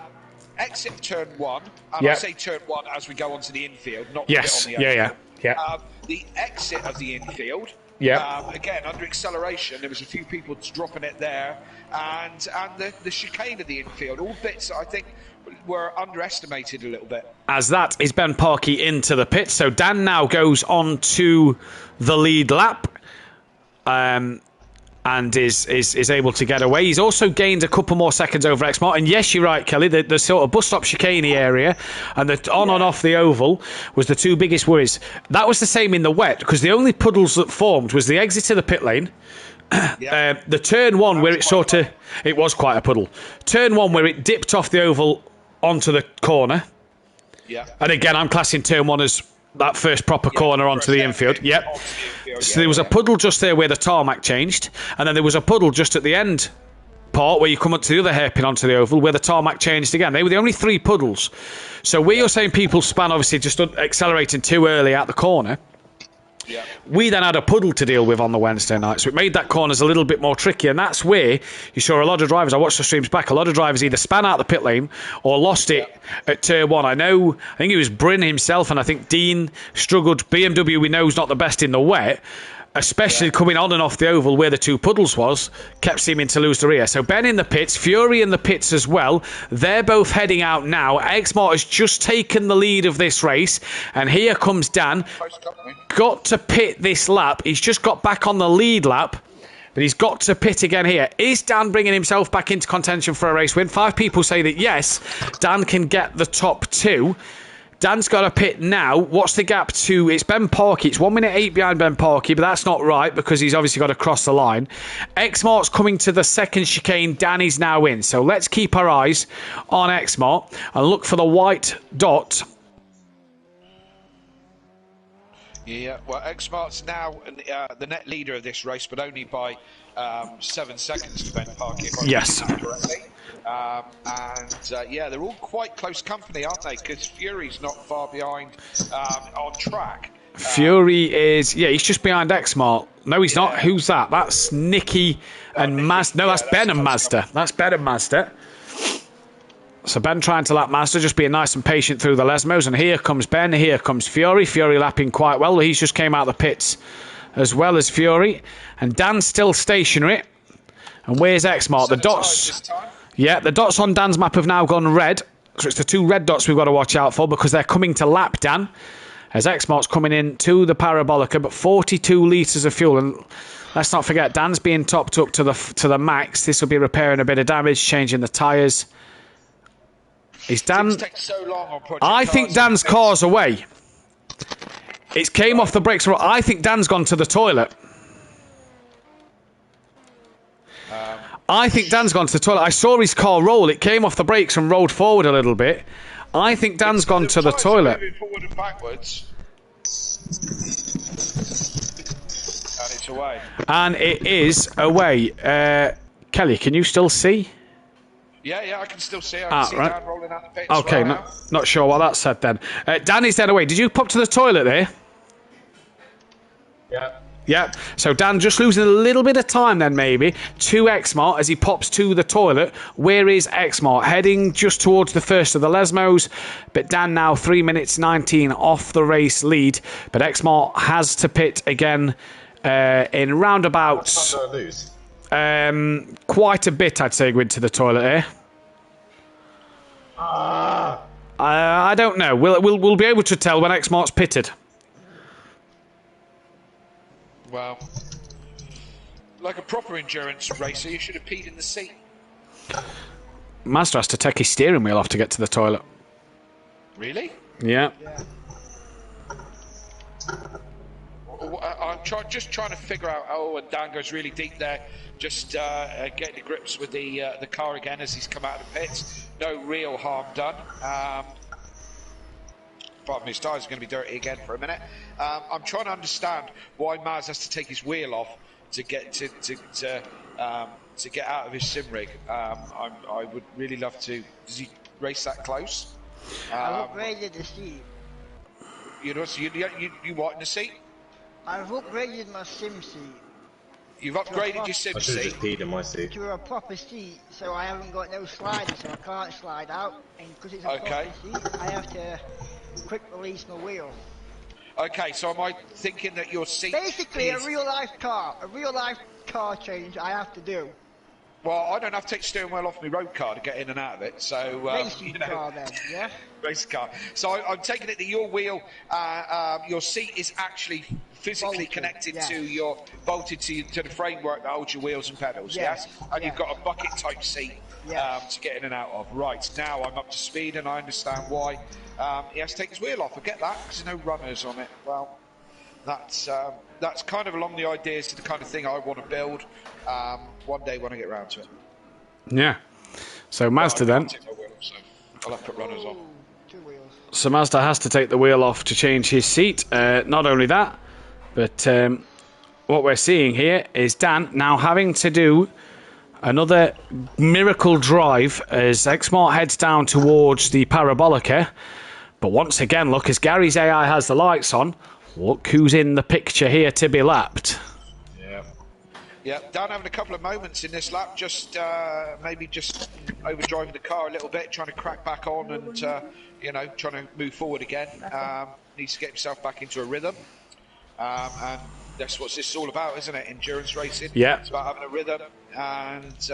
Exit turn 1, and I say turn 1 as we go onto the infield, not the bit on the outside. Yeah. The exit of the infield. Yeah. Again, under acceleration, there was a few people dropping it there, and the chicane of the infield, all bits that I think were underestimated a little bit. As that is Ben Parky into the pit, so Dan now goes on to the lead lap, and is able to get away. He's also gained a couple more seconds over Exmar, and yes, you're right, Kelly, the sort of bus stop chicaney area and the on and off the oval was the 2 biggest worries. That was the same in the wet, because the only puddles that formed was the exit of the pit lane, the turn 1 where it sort of, it was quite a puddle, turn 1 where it dipped off the oval onto the corner, and again I'm classing turn 1 as that first proper corner onto the infield. So there was a puddle just there where the tarmac changed, and then there was a puddle just at the end part where you come up to the other hairpin onto the oval where the tarmac changed again. They were the only 3 puddles. So where you're saying people span obviously just accelerating too early out the corner, we then had a puddle to deal with on the Wednesday night, so it made that corners a little bit more tricky, and that's where you saw a lot of drivers, I watched the streams back, a lot of drivers either span out the pit lane or lost it at turn 1. I think it was Bryn himself, and I think Dean struggled. BMW we know is not the best in the wet, especially coming on and off the oval where the two puddles was, kept seeming to lose the rear. So Ben in the pits, Fury in the pits as well. They're both heading out now. Exmart has just taken the lead of this race, and here comes Dan. Got to pit this lap. He's just got back on the lead lap, but he's got to pit again here. Is Dan bringing himself back into contention for a race win? 5 people say that yes, Dan can get the top 2. Dan's got a pit now. What's the gap to... It's Ben Parkey. It's 1 minute 8 behind Ben Parkey, but that's not right because he's obviously got to cross the line. Exmart's coming to the second chicane. Danny's now in. So let's keep our eyes on Exmart and look for the white dot. Yeah, well, Exmart's now the net leader of this race, but only by 7 seconds to Ben Parkey, if I remember correctly. Yeah, they're all quite close company, aren't they? Because Fury's not far behind on track. Fury is... Yeah, he's just behind Exmart. No, he's not. Who's that? That's Nicky and Mazda. No, that's Ben and Mazda. That's Ben and Mazda. So Ben trying to lap Mazda, just being nice and patient through the Lesmos. And here comes Ben, here comes Fury. Fury lapping quite well. He's just came out of the pits as well as Fury. And Dan's still stationary. And where's Exmart? The dots... Yeah, the dots on Dan's map have now gone red. So it's the 2 red dots we've got to watch out for because they're coming to lap Dan. As Exmart's coming in to the Parabolica, but 42 litres of fuel. And let's not forget, Dan's being topped up to the max. This will be repairing a bit of damage, changing the tyres. Is Dan... I think Dan's car's away. It came off the brakes. I think Dan's gone to the toilet. I think Dan's gone to the toilet. I saw his car roll. It came off the brakes and rolled forward a little bit. I think Dan's gone to the toilet. Moving forward and backwards. And it's away. And it is away. Kelly, can you still see? Yeah, I can still see. I can see Dan rolling out the pits. Okay, not sure what that said then. Dan is then away. Did you pop to the toilet there? Yeah. Yeah, so Dan just losing a little bit of time then maybe to Exmart as he pops to the toilet. Where is Exmart? Heading just towards the first of the Lesmos, but Dan now 3 minutes 19 off the race lead. But Exmart has to pit again in roundabouts. How much time do I lose? Quite a bit, I'd say, going to the toilet here. I don't know. We'll be able to tell when Exmart's pitted. Well, like a proper endurance racer, you should have peed in the seat. Mazda has to take his steering wheel off to get to the toilet. Really? Yeah. I'm just trying to figure out. Oh, and Dan goes really deep there. Just getting to grips with the car again as he's come out of the pits. No real harm done. Pardon me, his tyres are going to be dirty again for a minute. I'm trying to understand why Maz has to take his wheel off to get to get out of his sim rig. I would really love to. Does he race that close? I've upgraded the seat. You what in the seat? I've upgraded my sim seat. You've upgraded your sim I should have seat? just peed in my seat. To a proper seat, so I haven't got no sliders, so I can't slide out. And because it's a proper seat, I have to quick release my wheel. Okay, so am I thinking that your seat... Basically, a real life car change I have to do. Well, I don't have to take the steering wheel off my road car to get in and out of it, so... Racing car then, yeah? Race car. So I'm taking it that your wheel, your seat is actually physically bolted, connected to your... bolted to the framework that holds your wheels and pedals, yes? And you've got a bucket type seat to get in and out of. Right, now I'm up to speed and I understand why he has to take his wheel off. I get that, because there's no runners on it. Well, that's kind of along the ideas to the kind of thing I want to build one day when I get around to it. Yeah. So Mazda then. I'll have to put runners on. So Mazda has to take the wheel off to change his seat. Not only that, but what we're seeing here is Dan now having to do another miracle drive as Exmart heads down towards the Parabolica. But once again, look, as Gary's AI has the lights on, look who's in the picture here to be lapped. Yeah, Dan having a couple of moments in this lap, just maybe just overdriving the car a little bit, trying to crack back on and, trying to move forward again. Needs to get himself back into a rhythm. And That's what this is all about, isn't it? Endurance racing. Yeah. It's about having a rhythm, and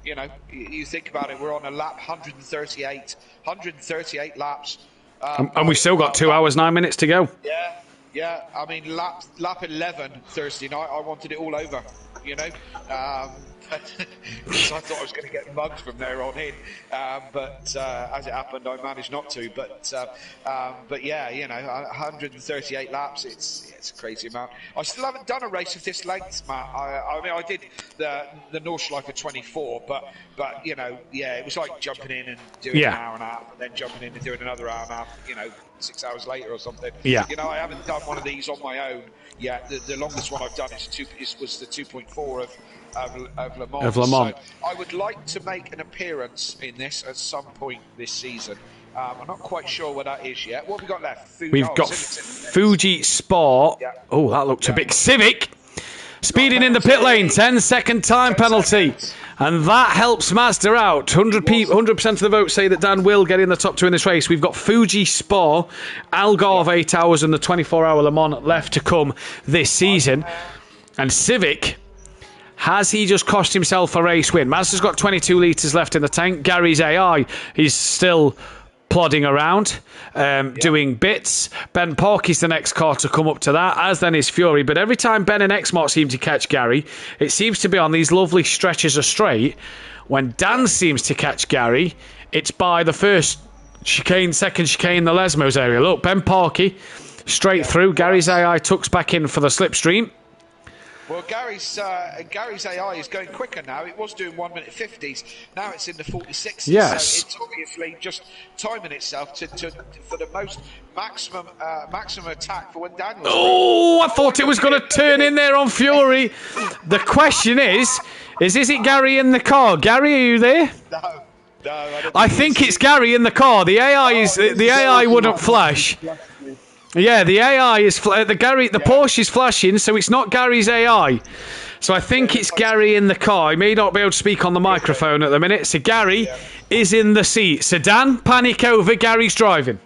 you know, you think about it. We're on a lap 138 laps, and we've still got 2 hours 9 minutes to go. Yeah. I mean, lap 11 Thursday night, I wanted it all over. You know. Because I thought I was going to get mugged from there on in, but as it happened, I managed not to. But yeah, you know, 138 laps. It's a crazy amount. I still haven't done a race of this length, Matt. I mean, I did the Nordschleife 24, but you know, yeah, it was like jumping in and doing an hour and a half, and then jumping in and doing another hour and a half. You know, 6 hours later or something. Yeah. You know, I haven't done one of these on my own yet. The longest one I've done was the 2.4 of Le Mans. Of Le Mans. So I would like to make an appearance in this at some point this season. I'm not quite sure what that is yet. What have we got left? We've got Fuji Sport. Yeah. Oh, that looked a bit Civic. Speeding in the pit lane, 10-second time penalty. And that helps Mazda out. 100% of the votes say that Dan will get in the top 2 in this race. We've got Fuji Sport, Algarve 8 hours and the 24-hour Le Mans left to come this season. And Civic, has he just cost himself a race win? Mazda's got 22 litres left in the tank. Gary's AI, he's still plodding around, doing bits. Ben Porky's the next car to come up to that, as then is Fury. But every time Ben and Xmart seem to catch Gary, it seems to be on these lovely stretches of straight. When Dan seems to catch Gary, it's by the first chicane, second chicane, the Lesmos area. Look, Ben Porky straight through. Gary's AI tucks back in for the slipstream. Well, Gary's AI is going quicker now. It was doing 1 minute 50s. Now it's in the 46s. Yes. So it's obviously just timing itself for the most maximum attack for when Daniel. Oh, I thought it was going to turn in there on Fury. The question is it Gary in the car? Gary, are you there? No. I think it's Gary in the car. The AI wouldn't flash. Yeah, the AI is the Porsche is flashing, so it's not Gary's AI. So I think it's Gary in the car. He may not be able to speak on the microphone at the minute. So Gary is in the seat. So Dan, panic over. Gary's driving.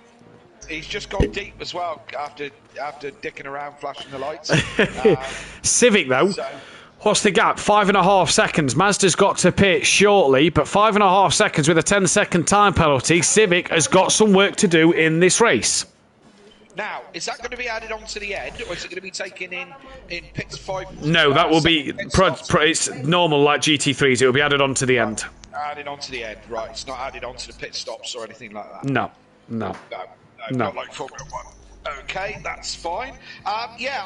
He's just gone deep as well after dicking around, flashing the lights. Civic though. What's the gap? 5.5 seconds. Mazda's got to pit shortly, but 5.5 seconds with a 10-second time penalty. Civic has got some work to do in this race. Now, is that going to be added on to the end, or is it going to be taken in pits 5? No, that will be it's normal like GT3s. It will be added on to the end. Added on to the end, right? It's not added on to the pit stops or anything like that. No. Not like Formula 1. Okay, that's fine. Yeah,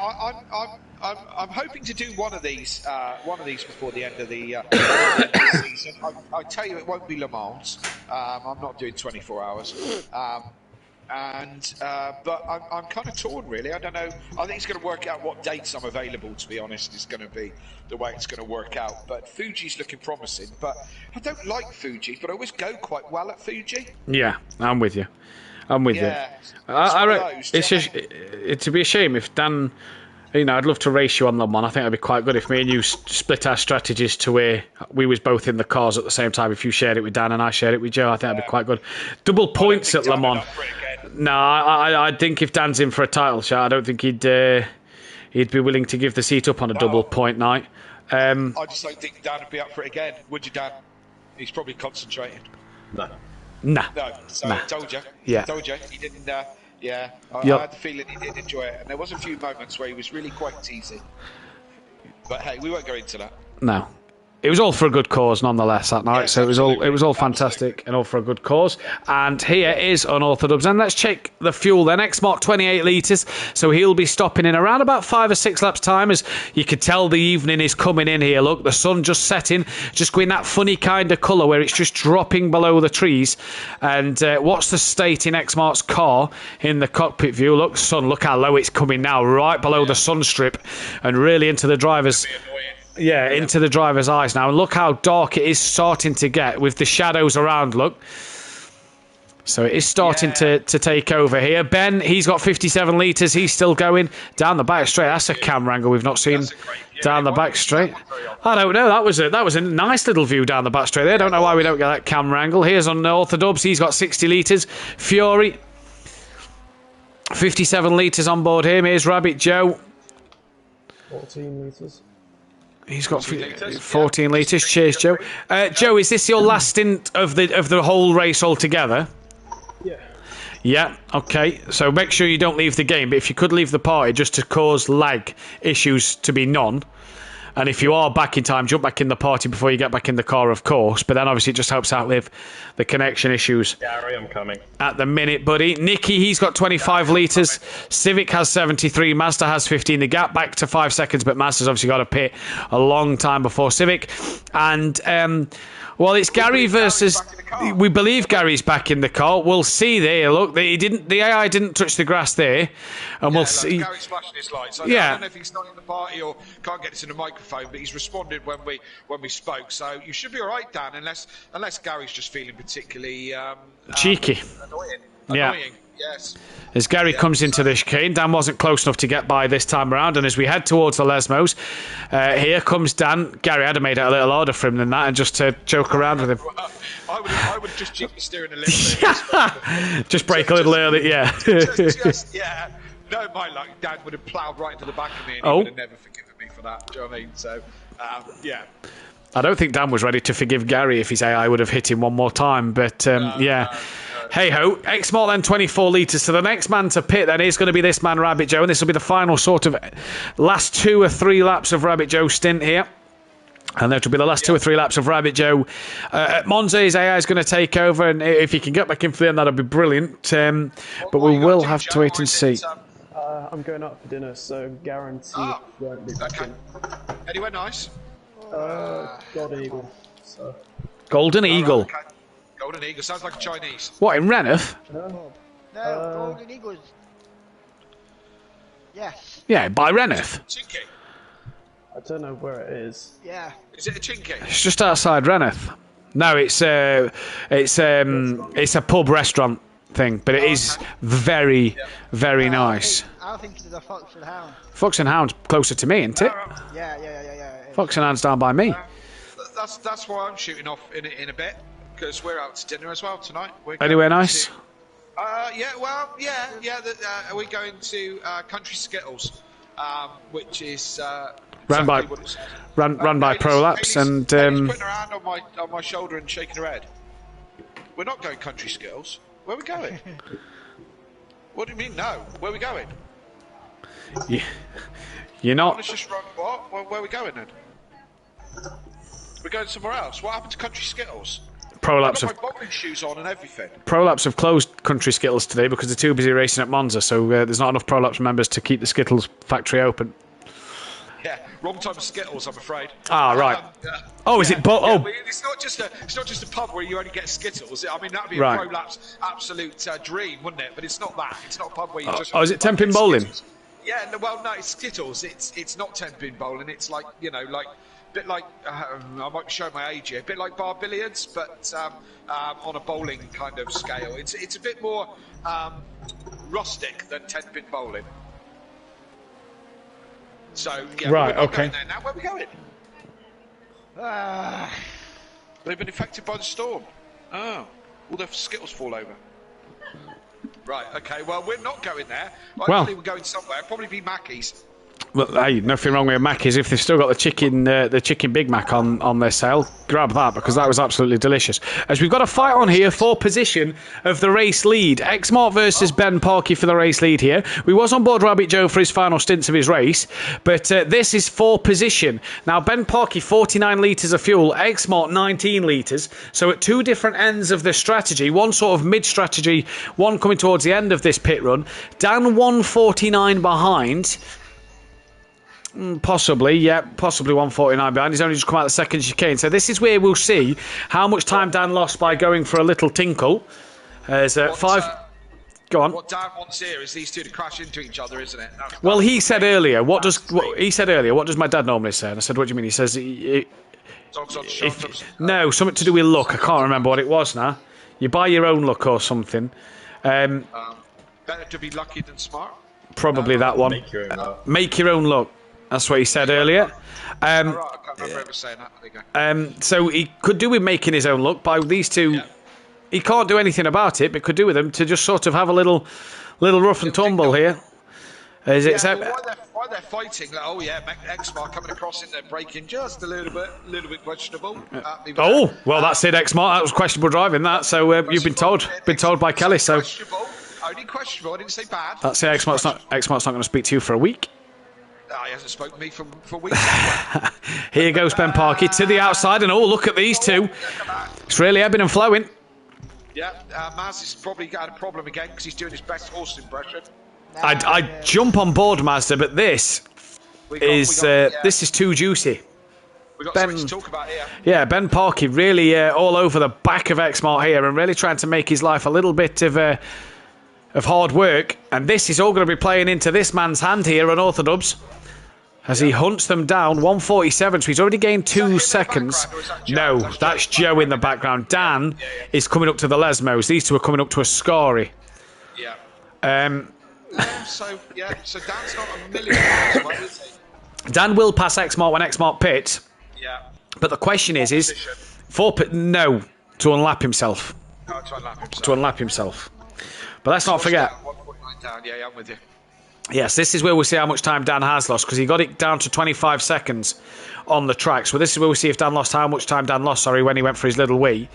I'm hoping to do one of these before the end of the season. I tell you, it won't be Le Mans. I'm not doing 24 hours. But I'm kind of torn, really. I don't know. I think it's going to work out what dates I'm available, to be honest, is going to be the way it's going to work out. But Fuji's looking promising. But I don't like Fuji, but I always go quite well at Fuji. Yeah, I'm with you. Yeah, it'd be a shame if Dan... You know, I'd love to race you on Le Mans. I think it'd be quite good if me and you split our strategies to where we was both in the cars at the same time. If you shared it with Dan and I shared it with Joe, I think that'd be quite good. Double points at Le Mans. No, I think if Dan's in for a title shot, I don't think he'd be willing to give the seat up on a double point night. I just don't think Dan would be up for it again. Would you, Dan? He's probably concentrating. No. So I told you. Yeah. I told you. He didn't... Yeah, I had the feeling he did enjoy it, and there was a few moments where he was really quite teasy. But hey, we won't go into that. No. It was all for a good cause, nonetheless, that night. So it was all fantastic and all for a good cause. And here is Unorthodox. And let's check the fuel then. Xmark 28 litres. So he'll be stopping in around about 5 or 6 laps time, as you could tell the evening is coming in here. Look, the sun just setting, just going that funny kind of colour where it's just dropping below the trees. And what's the state in Xmark's car in the cockpit view? Look, sun, look how low it's coming now, right below the sun strip and really into the driver's... Yeah, into the driver's eyes now. And look how dark it is starting to get with the shadows around, look. So it is starting to take over here. Ben, he's got 57 litres. He's still going down the back straight. That's a camera angle we've not seen down the back straight. I don't know. That was a nice little view down the back straight there. I don't know why we don't get that camera angle. Here's Unorthodox. He's got 60 litres. Fury, 57 litres on board him. Here's Rabbit Joe. 14 litres. He's got 14 litres. Cheers, Joe. Joe, is this your last stint of the whole race altogether? Yeah. Yeah, okay. So make sure you don't leave the game, but if you could leave the party just to cause lag issues to be none. And if you are back in time, jump back in the party before you get back in the car, of course. But then obviously it just helps out with the connection issues. Gary, I'm coming. At the minute, buddy. Nicky, he's got 25 litres. Civic has 73. Mazda has 15. The gap back to 5 seconds, but Mazda's obviously got to pit a long time before Civic. And, well, it's Gary versus... We believe Gary's back in the car. We'll see there. Look, the AI didn't touch the grass there. And we'll see... Gary's flashing his lights. I don't know if he's not in the party or can't get it in the microphone, but he's responded when we spoke. So you should be all right, Dan, unless Gary's just feeling particularly... cheeky. Annoying. Yeah. Annoying. Yes. As Gary comes into the chicane, Dan wasn't close enough to get by this time around, and as we head towards the Lesmos, here comes Dan. Gary, I'd have made it a little harder for him than that, and just to joke around with him. I would just jig the steering a little bit. Just break a little early, yeah. Yeah. No, my luck, Dad would have ploughed right into the back of me, and he would have never forgiven me for that. Do you know what I mean? So, yeah. I don't think Dan was ready to forgive Gary if his AI would have hit him one more time, but yeah. Hey-ho, X-Mart then 24 litres. So the next man to pit then is going to be this man, Rabbit Joe, and this will be the final sort of last 2 or 3 laps of Rabbit Joe's stint here. And that will be the last 2 or 3 laps of Rabbit Joe. At Monza, his AI is going to take over, and if he can get back in for the end, that'll be brilliant. But we will have to wait and see. I'm going out for dinner, so guaranteed won't be back in. Anywhere nice? Golden Eagle. So. Golden Eagle? Okay. Golden Eagle sounds like a Chinese. What, in Reneth? No, Golden Eagles. Yes. Yeah, by Reneth. Chinky. I don't know where it is. Yeah. Is it a Chinky? It's just outside Reneth. No, it's a pub restaurant thing, but it is very, very nice. I think it's the Fox and Hound. Fox and Hound's closer to me, isn't it? Yeah. Fox and Hound's down by me. That's why I'm shooting off in a bit, because we're out to dinner as well tonight. Anywhere nice? We're going to Country Skittles, which is run by Prolapse, and putting her hand on my shoulder and shaking her head. We're not going Country Skittles. Where are we going? What do you mean no? Where are we going? Yeah. You're not. Let's just run. What? Where are we going then? We're going somewhere else. What happened to Country Skittles? Prolapse I've got my bowling shoes on and everything. Prolapse have closed Country Skittles today because they're too busy racing at Monza, so there's not enough Prolapse members to keep the Skittles factory open. Yeah, wrong type of Skittles, I'm afraid. Ah, right. Is it? It's not just a pub where you only get Skittles. I mean, that'd be a Prolapse absolute dream, wouldn't it? But it's not that. It's not a pub where you just. Is it 10-pin bowling? Yeah, no, it's Skittles. It's not 10-pin bowling. It's like a bit like I might be showing my age here. A bit like bar billiards, but on a bowling kind of scale. It's a bit more rustic than 10-pin bowling. So yeah, right, we're not okay. Going there now. Where are we going? They've been affected by the storm. Oh, all their Skittles fall over. Right, okay. Well, we're not going there. Hopefully we're going somewhere. Probably be Mackey's. Well, hey, nothing wrong with Mackey's. If they've still got the chicken Big Mac on their sale, grab that because that was absolutely delicious. As we've got a fight on here for position of the race lead. X-Mart versus Ben Parkey for the race lead here. We was on board Rabbit Joe for his final stints of his race, but this is for position. Now, Ben Parkey, 49 litres of fuel. X-Mart, 19 litres. So at 2 different ends of the strategy, one sort of mid-strategy, one coming towards the end of this pit run. Dan 149 behind. Possibly 149 behind. He's only just come out the second chicane. So this is where we'll see how much time Dan lost by going for a little tinkle. Go on. What Dan wants here is these two to crash into each other, isn't it? Well, he said earlier. What does my dad normally say? And I said, what do you mean? He says, dogs on shoulders. No, something to do with luck. I can't remember what it was now. You buy your own luck or something. Better to be lucky than smart. Probably that one. Make your own luck. That's what he said earlier. I can't remember ever saying that. There you go. So he could do with making his own luck by these two. Yeah. He can't do anything about it, but could do with them to just sort of have a little rough and tumble here. Is it? Yeah, well, why they're fighting? Like, oh yeah, Exmar coming across in there, breaking just a little bit questionable. Well, that's it, Exmar. That was questionable driving. That. So you've been told by Kelly. So only questionable. I didn't say bad. That's it. Exmart's not going to speak to you for a week. He hasn't spoken to me for weeks. Here goes Ben Parky to the outside, and look at these two. It's really ebbing and flowing. Yeah, Maz has probably got a problem again because he's doing his best horse impression. I jump on board, Mazda, but this is too juicy. We've got something to talk about here. Yeah, Ben Parky really all over the back of Exmart here and really trying to make his life a little bit of hard work. And this is all going to be playing into this man's hand here on Orthodubs as he hunts them down. 1:47, so he's already gained 2 seconds. No, that's Joe in the background. Dan is coming up to the Lesmos. These two are coming up to Ascari. Yeah. So Dan's not a million miles away, is he? Dan will pass Exmart when Exmart pits. Yeah. But the question is to unlap himself. To unlap himself. But let's not forget. 1.9 down. Yeah, I'm with you. Yes, this is where we'll see how much time Dan has lost, because he got it down to 25 seconds on the track. So this is where we'll see if Dan lost, how much time Dan lost, when he went for his little wee.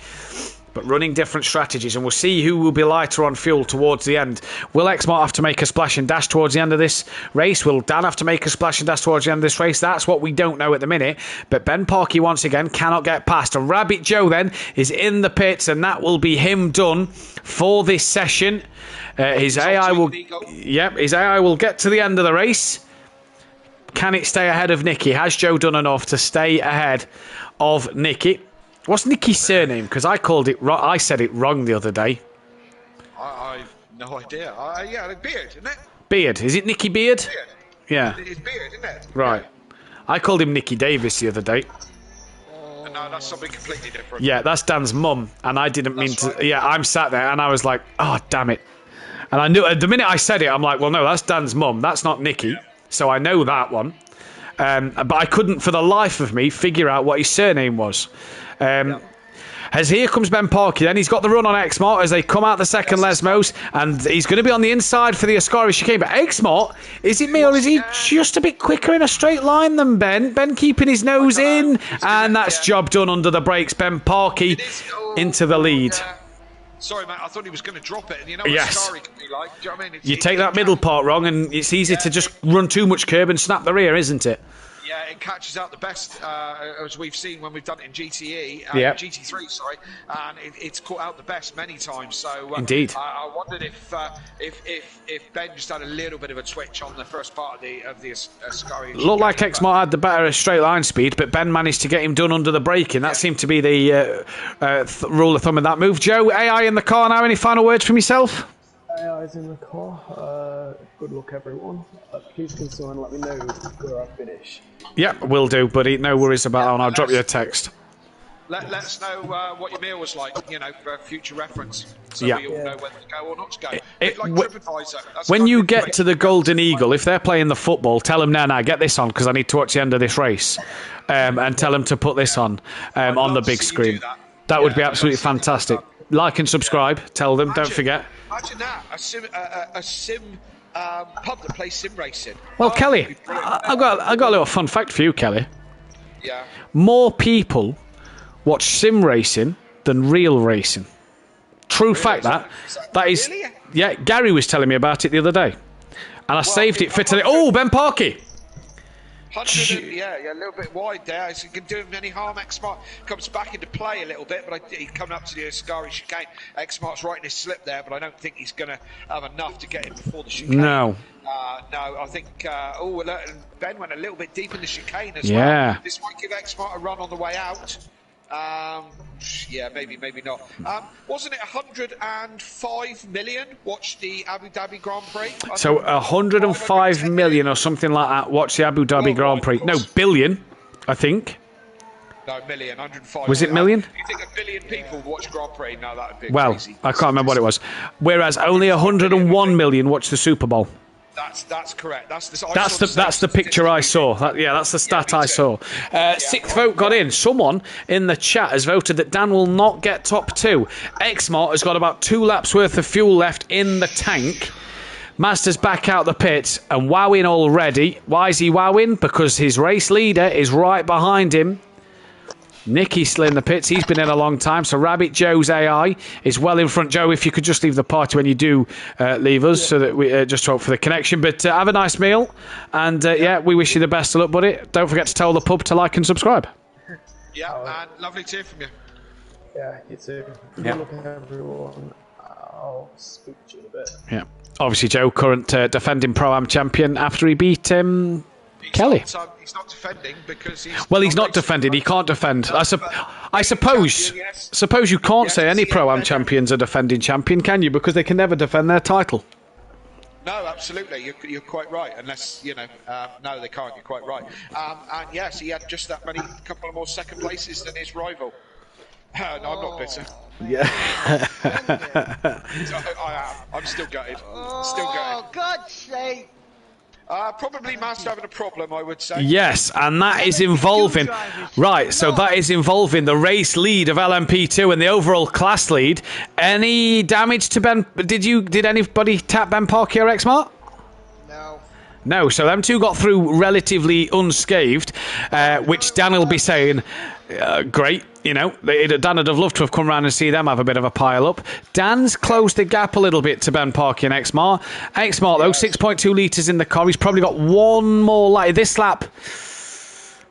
But running different strategies, and we'll see who will be lighter on fuel towards the end. Will Exmart have to make a splash and dash towards the end of this race? Will Dan have to make a splash and dash towards the end of this race? That's what we don't know at the minute. But Ben Parky, once again, cannot get past. And Rabbit Joe, then, is in the pits, and that will be him done for this session. His AI will get to the end of the race. Can it stay ahead of Nicky? Has Joe done enough to stay ahead of Nicky? What's Nicky's surname? Because I said it wrong the other day. I've no idea. Beard, isn't it? Beard. Is it Nicky Beard? Beard. Yeah. It's Beard, isn't it? Right. I called him Nicky Davis the other day. No, that's something completely different. Yeah, that's Dan's mum, and I didn't mean to. Right. Yeah, I'm sat there, and I was like, oh, damn it. And I knew, the minute I said it, I'm like, well, no, that's Dan's mum. That's not Nicky. Yeah. So I know that one. But I couldn't, for the life of me, figure out what his surname was. As here comes Ben Parky, then he's got the run on Exmart as they come out the second Lesmos, and he's going to be on the inside for the Ascari chicane. But Exmart, is it me or is he just a bit quicker in a straight line than Ben? Ben keeping his nose in, and that's job done under the brakes. Ben Parky into the lead. Sorry, mate, I thought he was going to drop it, and you know what Ascari can be like. Do you know what I mean? You take that middle part wrong, and it's easy to just run too much curb and snap the rear, isn't it? Yeah, it catches out the best, as we've seen when we've done it in GTE, GT3, sorry, and it's caught out the best many times. So indeed, I wondered if Ben just had a little bit of a twitch on the first part of the Ascari. Looked like Exmart had the better straight line speed, but Ben managed to get him done under the braking. That seemed to be the rule of thumb in that move. Joe, AI in the car now. Any final words from yourself? AI's in the car. Good luck, everyone. Please concern, let me know where I finish. Yeah, will do, buddy. No worries about that one. I'll drop you a text. Let us know what your meal was like, for future reference. So we all know whether to go or not to go. Like TripAdvisor. When you get to the Golden Eagle, if they're playing the football, tell them, no, get this on, because I need to watch the end of this race. And tell them to put this on the big screen. That would be absolutely fantastic. Like and subscribe. Tell them, don't forget. Imagine that, a sim pub that plays sim racing. Well, Kelly, I got a little fun fact for you, Kelly. Yeah. More people watch sim racing than real racing. True fact that is. Really? Yeah, Gary was telling me about it the other day, and I saved it for today. Oh, Ben Parky. 100, a little bit wide there. So he can do him any harm. Exmart comes back into play a little bit, but he's coming up to the Ascari chicane. Exmart's right in his slip there, but I don't think he's going to have enough to get him before the chicane. No. No, I think. Ben went a little bit deep in the chicane as well. This might give Exmart a run on the way out. Maybe not. Wasn't it 105 million watched the Abu Dhabi Grand Prix? So 105 million or something like that watched the Abu Dhabi Grand Prix. No, billion, I think. No, million, 105. Was it million? You think a billion people watch Grand Prix? No, that would be crazy. I can't remember what it was. Whereas only 101 million watched the Super Bowl. That's correct. That's the picture I saw. That's the stat I saw. Sixth vote got in. Someone in the chat has voted that Dan will not get top two. Exmart has got about 2 laps worth of fuel left in the tank. Master's back out the pits and wowing already. Why is he wowing? Because his race leader is right behind him. Nicky's still in the pits. He's been in a long time. So Rabbit Joe's AI is well in front. Joe, if you could just leave the party when you do leave us, so that we just hope for the connection. But have a nice meal. And we wish you the best of luck, buddy. Don't forget to tell the pub to like and subscribe. Yeah, and lovely to hear from you. Yeah, you too. Yeah. Good luck, everyone. I'll speak to you in a bit. Yeah. Obviously, Joe, current defending Pro-Am champion after he beat Kelly. He's not defending because he's... Well, he's not defending. He can't defend. I suppose you can't say any Pro-Am champions are defending champion, can you? Because they can never defend their title. No, absolutely. You're quite right. Unless, no, they can't. You're quite right. And yes, he had just that many, couple of more second places than his rival. No, I'm not bitter. Yeah. I am. I'm still gutted. Still gutted. Oh, God's sake. Probably Master having a problem, I would say. Yes, and that is involving... Right, so that is involving the race lead of LMP2 and the overall class lead. Any damage to Ben... Did anybody tap Ben Parky or Xmart? No, so them two got through relatively unscathed, which Dan will be saying, great, Dan would have loved to have come round and see them have a bit of a pile-up. Dan's closed the gap a little bit to Ben Parky and Xmart. Xmart, though, 6.2 litres in the car. He's probably got one more light. This lap,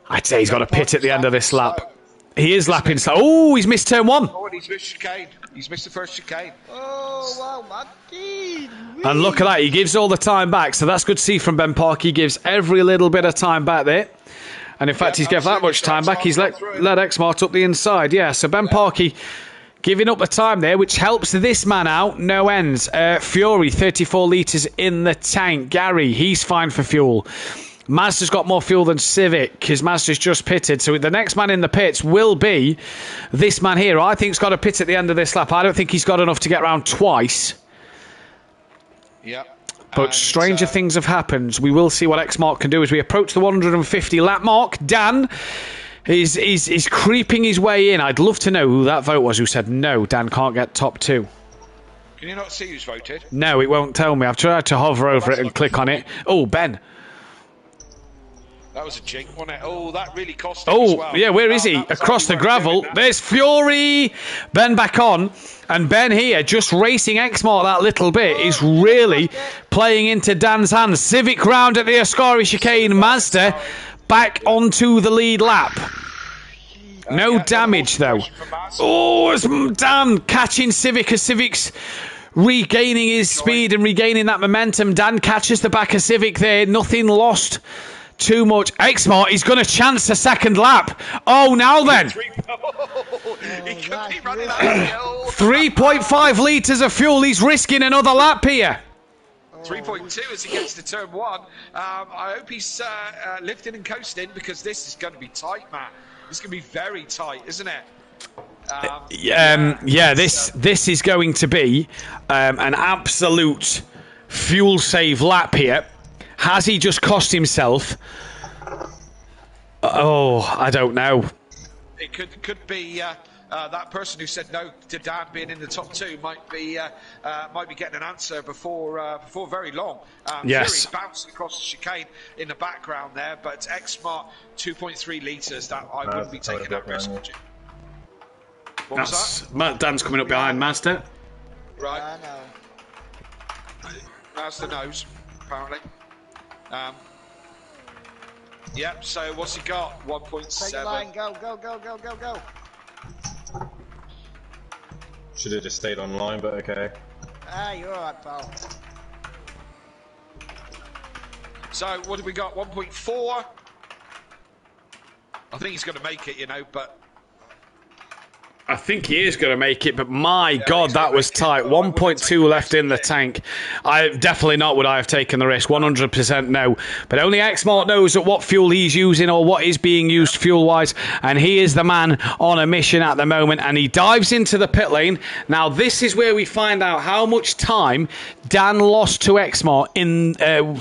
I'd say he's got a pit at the end of this lap. He is lapping. Oh, he's missed turn one. Oh, and he's missed chicane. He's missed the first chicane. Oh, wow, Matty. And look at that. He gives all the time back. So that's good to see from Ben Parky. He gives every little bit of time back there. And in fact, he's given that much time back. He's let Xmart up the inside. Yeah, so Ben Parky giving up the time there, which helps this man out. No ends. Fury, 34 litres in the tank. Gary, he's fine for fuel. Mazda's got more fuel than Civic because Mazda's just pitted. So the next man in the pits will be this man here. I think he's got a pit at the end of this lap. I don't think he's got enough to get round twice. Yeah. But stranger things have happened. We will see what Xmart can do as we approach the 150 lap mark. Dan is creeping his way in. I'd love to know who that vote was who said no, Dan can't get top two. Can you not see who's voted? No, it won't tell me. I've tried to hover over it and click on it. Oh, Ben. That was a jink, wasn't it? Oh, that really cost him as well. Yeah, where is he? Across the gravel. There's Fury. Ben back on. And Ben here, just racing Xmart that little bit, is really playing into Dan's hands. Civic round at the Ascari chicane. Mazda back onto the lead lap. No damage, though. Oh, it's Dan catching Civic as Civic's regaining his speed and regaining that momentum. Dan catches the back of Civic there. Nothing lost. Too much. Xmart, he's going to chance a second lap. Oh, now then. 3.5 litres of fuel. He's risking another lap here. 3.2 as he gets to turn one. I hope he's lifting and coasting because this is going to be tight, Matt. It's going to be very tight, isn't it? This is going to be an absolute fuel save lap here. Has he just cost himself? Oh, I don't know. It could be that person who said no to Dan being in the top two might be getting an answer before very long. Yes. Fury bouncing across the chicane in the background there, but Xmart 2.3 litres. That I wouldn't be taking that risk. What was that? Dan's coming up behind Mazda. Right. Mazda knows, apparently. Yep, so what's he got? 1.7. Go. Should have just stayed online, but okay. You're alright, pal. So, what have we got? 1.4? I think he's going to make it, but... I think he is going to make it, but my God, that was tight. 1.2 left in the tank. Definitely not would I have taken the risk. 100% no. But only Xmart knows at what fuel he's using or what is being used fuel-wise, and he is the man on a mission at the moment, and he dives into the pit lane. Now, this is where we find out how much time Dan lost to Xmart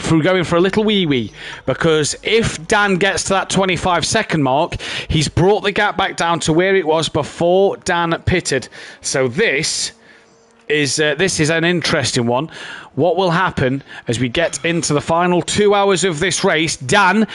through going for a little wee-wee, because if Dan gets to that 25-second mark, he's brought the gap back down to where it was before Dan pitted. So this is this is an interesting one. What will happen as we get into the final 2 hours of this race? Dan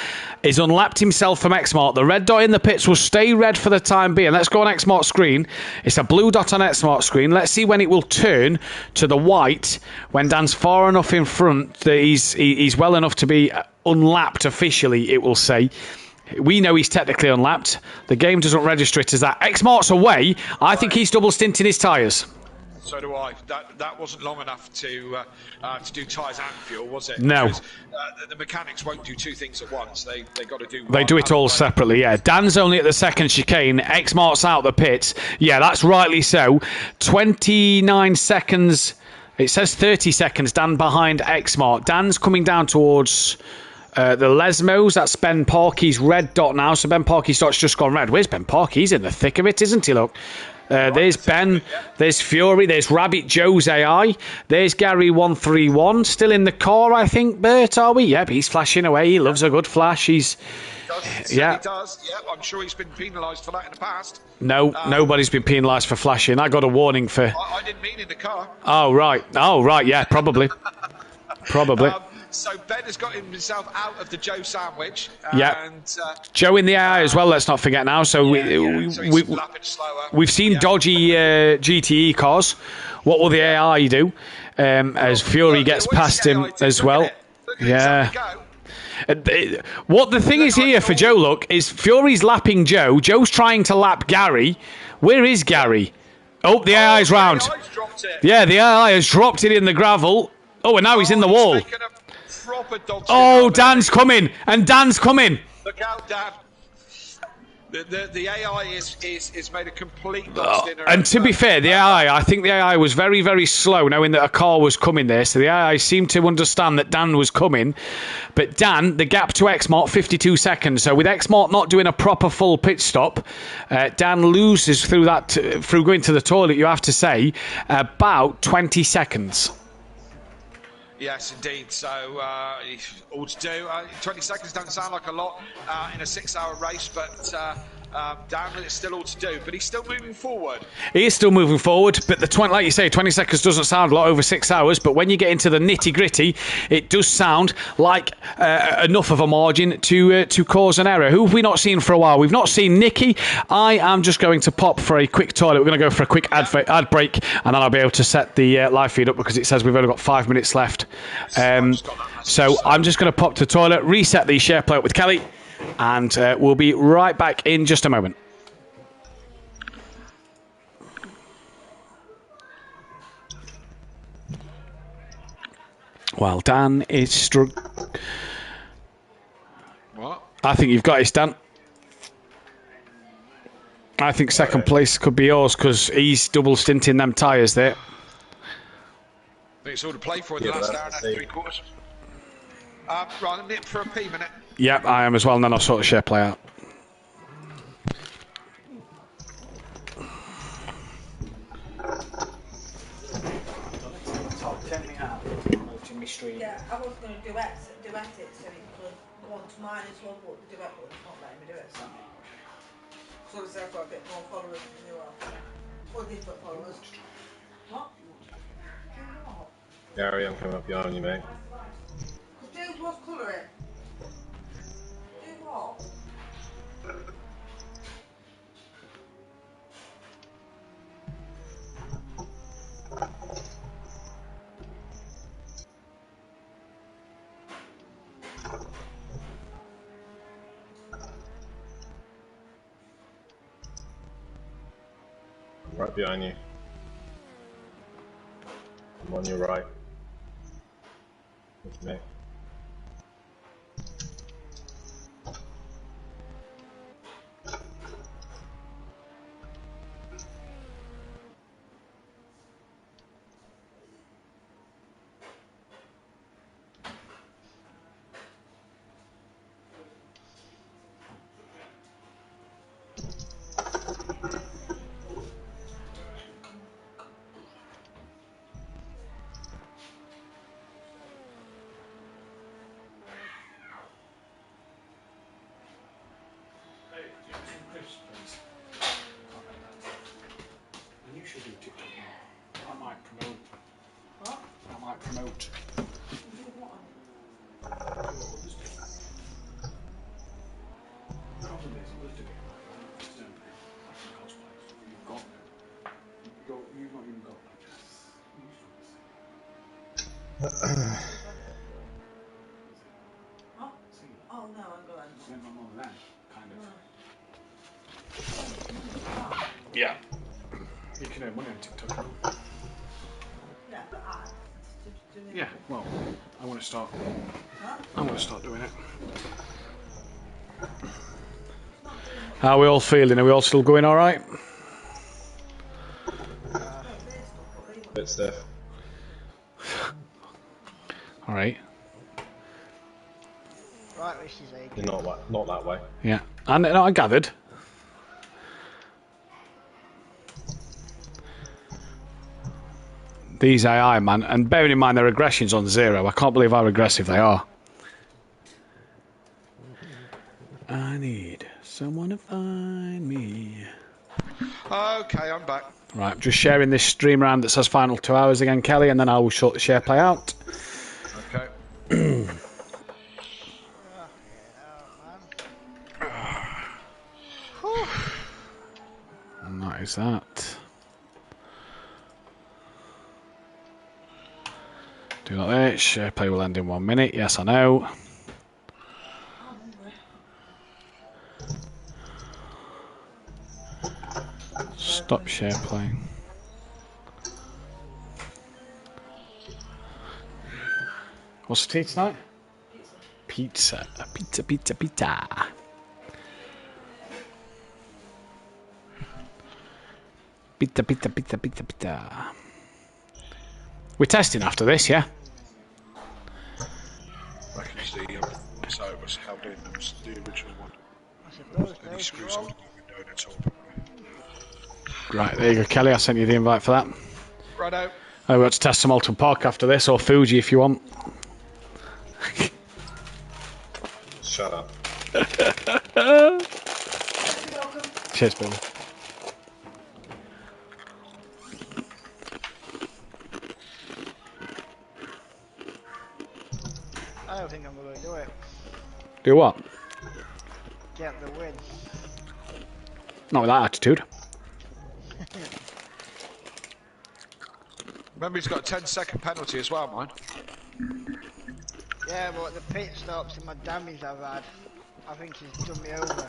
is unlapped himself from Xmart. The red dot in the pits will stay red for the time being. Let's go on Xmart screen. It's a blue dot on Xmart screen. Let's see when it will turn to the white when Dan's far enough in front that he's well enough to be unlapped officially, it will say. We know he's technically unlapped. The game doesn't register it as that. Xmart's away. I think he's double stinting his tyres. So do I. That wasn't long enough to do tyres and fuel, was it? No. Because, the mechanics won't do two things at once. They got to do. They do it all separately. Yeah. Dan's only at the second chicane. Xmart's out the pits. Yeah, that's rightly so. 29 seconds. It says 30 seconds. Dan behind Xmart. Dan's coming down towards the Lesmos. That's Ben Parkey's red dot now. So Ben Parkey's dot's just gone red. Where's Ben Parkey? He's in the thick of it, isn't he? Look. There's Ben, there's Fury, there's Rabbit Joe's AI, there's Gary131, still in the car, I think, Bert, are we? Yep, he's flashing away, he loves a good flash, He does. Yeah, I'm sure he's been penalised for that in the past. No, nobody's been penalised for flashing. I got a warning for... I didn't mean in the car. Oh, right, yeah, probably. So Ben has got himself out of the Joe sandwich. Yeah. And, Joe in the AI as well, let's not forget now. So, we've seen dodgy GTE cars. What will the AI do as Fury gets past him as well? Yeah. What the thing is here for Joe, look, is Fury's lapping Joe. Joe's trying to lap Gary. Where is Gary? Oh, the AI's round. Yeah, the AI has dropped it in the gravel. Oh, and now he's in the wall. Oh, Dan's coming, and Dan's coming. Look out, Dan. The AI is made a complete lost dinner. And to be fair, the AI, I think the AI was very, very slow knowing that a car was coming there. So the AI seemed to understand that Dan was coming. But Dan, the gap to Xmart, 52 seconds. So with Xmart not doing a proper full pit stop, Dan loses through going to the toilet, you have to say, about 20 seconds. Yes, indeed. So, all to do. 20 seconds don't sound like a lot in a 6-hour race, but Dan, it's still all to do. But he's still moving forward. He is still moving forward, but like you say, 20 seconds doesn't sound a lot over 6 hours. But when you get into the nitty-gritty, it does sound like enough of a margin to cause an error. Who have we not seen for a while? We've not seen Nicky. I am just going to pop for a quick toilet. We're going to go for a quick ad break, and then I'll be able to set the live feed up because it says we've only got 5 minutes left. So I'm just going to pop to the toilet, reset the share play up with Kelly, and we'll be right back in just a moment. Well, Dan is struggling. What? I think you've got it, Dan. I think second place could be yours because he's double stinting them tyres there. I think it's all to play for in the last hour and 3/4. Right, I'm nip for a P minute. Yep, I am as well, and then I'll sort of share play out. Yeah, I was going to duet it so it could go on to mine as well, but the duet button's not letting me do it, so. So obviously I've got a bit more followers than you are. Or different followers. What? Gary, I'm coming up behind you, mate. Dude, what's colouring? Do what? Right behind you. I'm on your right. That's me. Oh no, I'm going. Yeah. You can earn money on TikTok. Yeah, but Yeah, well, I want to start. I want to start doing it. How are we all feeling? Are we all still going all right? Bit stiff. All right. Right, this is Aidan. Not that way. Yeah, and no, I gathered. These AI, man, and bearing in mind their aggression's on 0, I can't believe how aggressive they are. I need someone to find me. Okay, I'm back. Right, just sharing this stream around that says final 2 hours again, Kelly, and then I will sort the share play out. Okay. And that is that. Do like this. Share play will end in 1 minute. Yes, I know. Stop share playing. What's the tea tonight? Pizza. Pizza, pizza, pizza. Pizza, pizza, pizza, pizza, pizza. We're testing after this, yeah? I can see so it was held in the original one. Any screws on the window at all. Right, there you go, Kelly. I sent you the invite for that. Righto. We've got to test some Alton Park after this, or Fuji if you want. Shut up. Cheers, Billy. I don't think I'm going to do it. Do what? Get the win. Not with that attitude. Remember, he's got a 10-second penalty as well, mine. Yeah, but the pit stops and my damage I've had, I think he's done me over.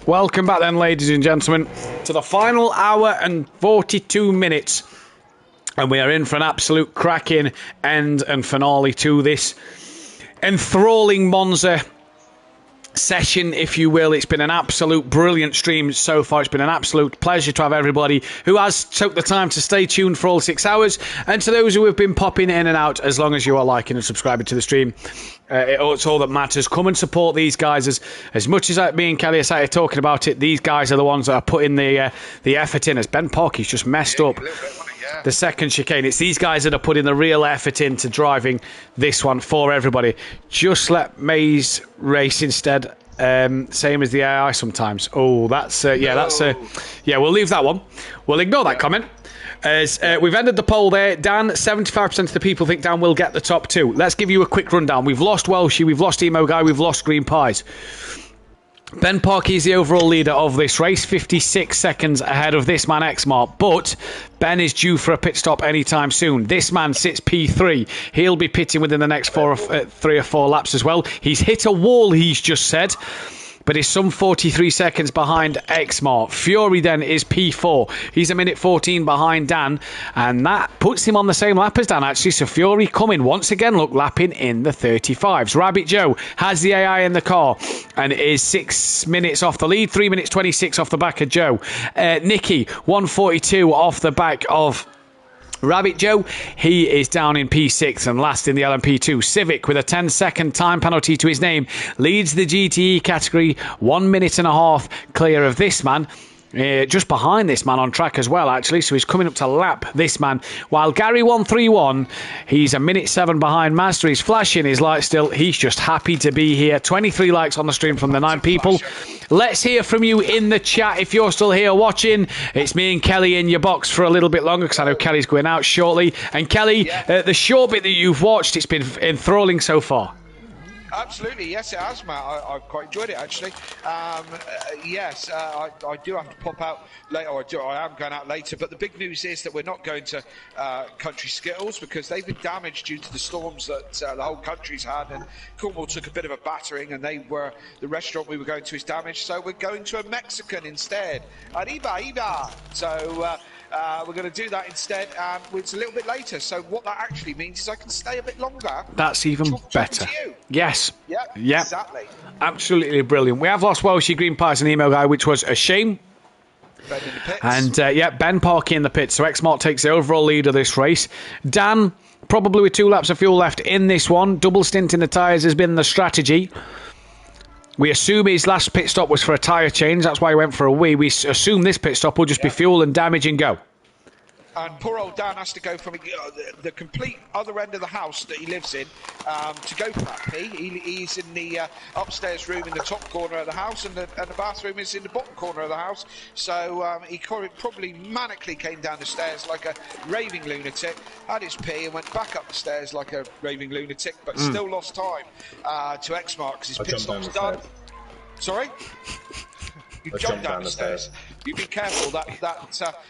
Welcome back then, ladies and gentlemen, to the final hour and 42 minutes. And we are in for an absolute cracking end and finale to this enthralling Monza session, if you will. It's been an absolute brilliant stream so far. It's been an absolute pleasure to have everybody who has took the time to stay tuned for all 6 hours, and to those who have been popping in and out, as long as you are liking and subscribing to the stream, it's all that matters. Come and support these guys. As much as me and Kelly are sat here talking about it, these guys are the ones that are putting the effort in, as Ben Parky's just messed up the second chicane. It's these guys that are putting the real effort into driving this one for everybody. Just let Maze race instead. Same as the AI sometimes. Oh, that's yeah, we'll leave that one. We'll ignore that comment. As we've ended the poll there, Dan, 75% of the people think Dan will get the top 2. Let's give you a quick rundown. We've lost Welshie, we've lost Emo Guy, we've lost Green Pies. Ben Parky is the overall leader of this race, 56 seconds ahead of this man Xmart, but Ben is due for a pit stop anytime soon. This man sits P3. He'll be pitting within the next 3 or 4 laps as well. He's hit a wall, he's just said, but is some 43 seconds behind Xmart. Fury then is P4. He's a minute 14 behind Dan, and that puts him on the same lap as Dan, actually. So Fury coming once again, look, lapping in the 35s. Rabbit Joe has the AI in the car and is 6 minutes off the lead, 3 minutes 26 off the back of Joe. Nicky, 142 off the back of Rabbit Joe. He is down in P6 and last in the LMP2. Civic, with a 10-second time penalty to his name, leads the GTE category, 1 minute and a half clear of this man. Just behind this man on track as well, actually, so he's coming up to lap this man, while Gary 131, he's a minute 7 behind Master. He's flashing his light still. He's just happy to be here. 23 likes on the stream from the 9 people. Let's hear from you in the chat if you're still here watching. It's me and Kelly in your box for a little bit longer, because I know Kelly's going out shortly. And Kelly, the short bit that you've watched, it's been enthralling so far. Absolutely, yes, it has, Matt. I've quite enjoyed it, actually. Yes, I do have to pop out later, I am going out later, but the big news is that we're not going to Country Skittles because they've been damaged due to the storms that the whole country's had, and Cornwall took a bit of a battering, and the restaurant we were going to is damaged, so we're going to a Mexican instead. Arriba! So we're going to do that instead, and it's a little bit later, so what that actually means is I can stay a bit longer. That's even better. Yes. Yep, exactly. Absolutely brilliant. We have lost Welshie Green Pies and Email Guy, which was a shame. Ben in the pits. And Ben Parkey in the pits. So Xmart takes the overall lead of this race. Dan, probably with 2 laps of fuel left in this one. Double stint in the tyres has been the strategy. We assume his last pit stop was for a tyre change. That's why he went for a wee. We assume this pit stop will just be fuel and damage and go. And poor old Dan has to go from the complete other end of the house that he lives in to go for that pee. He's in the upstairs room in the top corner of the house, and the bathroom is in the bottom corner of the house. So he probably manically came down the stairs like a raving lunatic, had his pee, and went back up the stairs like a raving lunatic, but still lost time to Xmart because his pit stop's done. Sorry? You jump down the stairs. You be careful that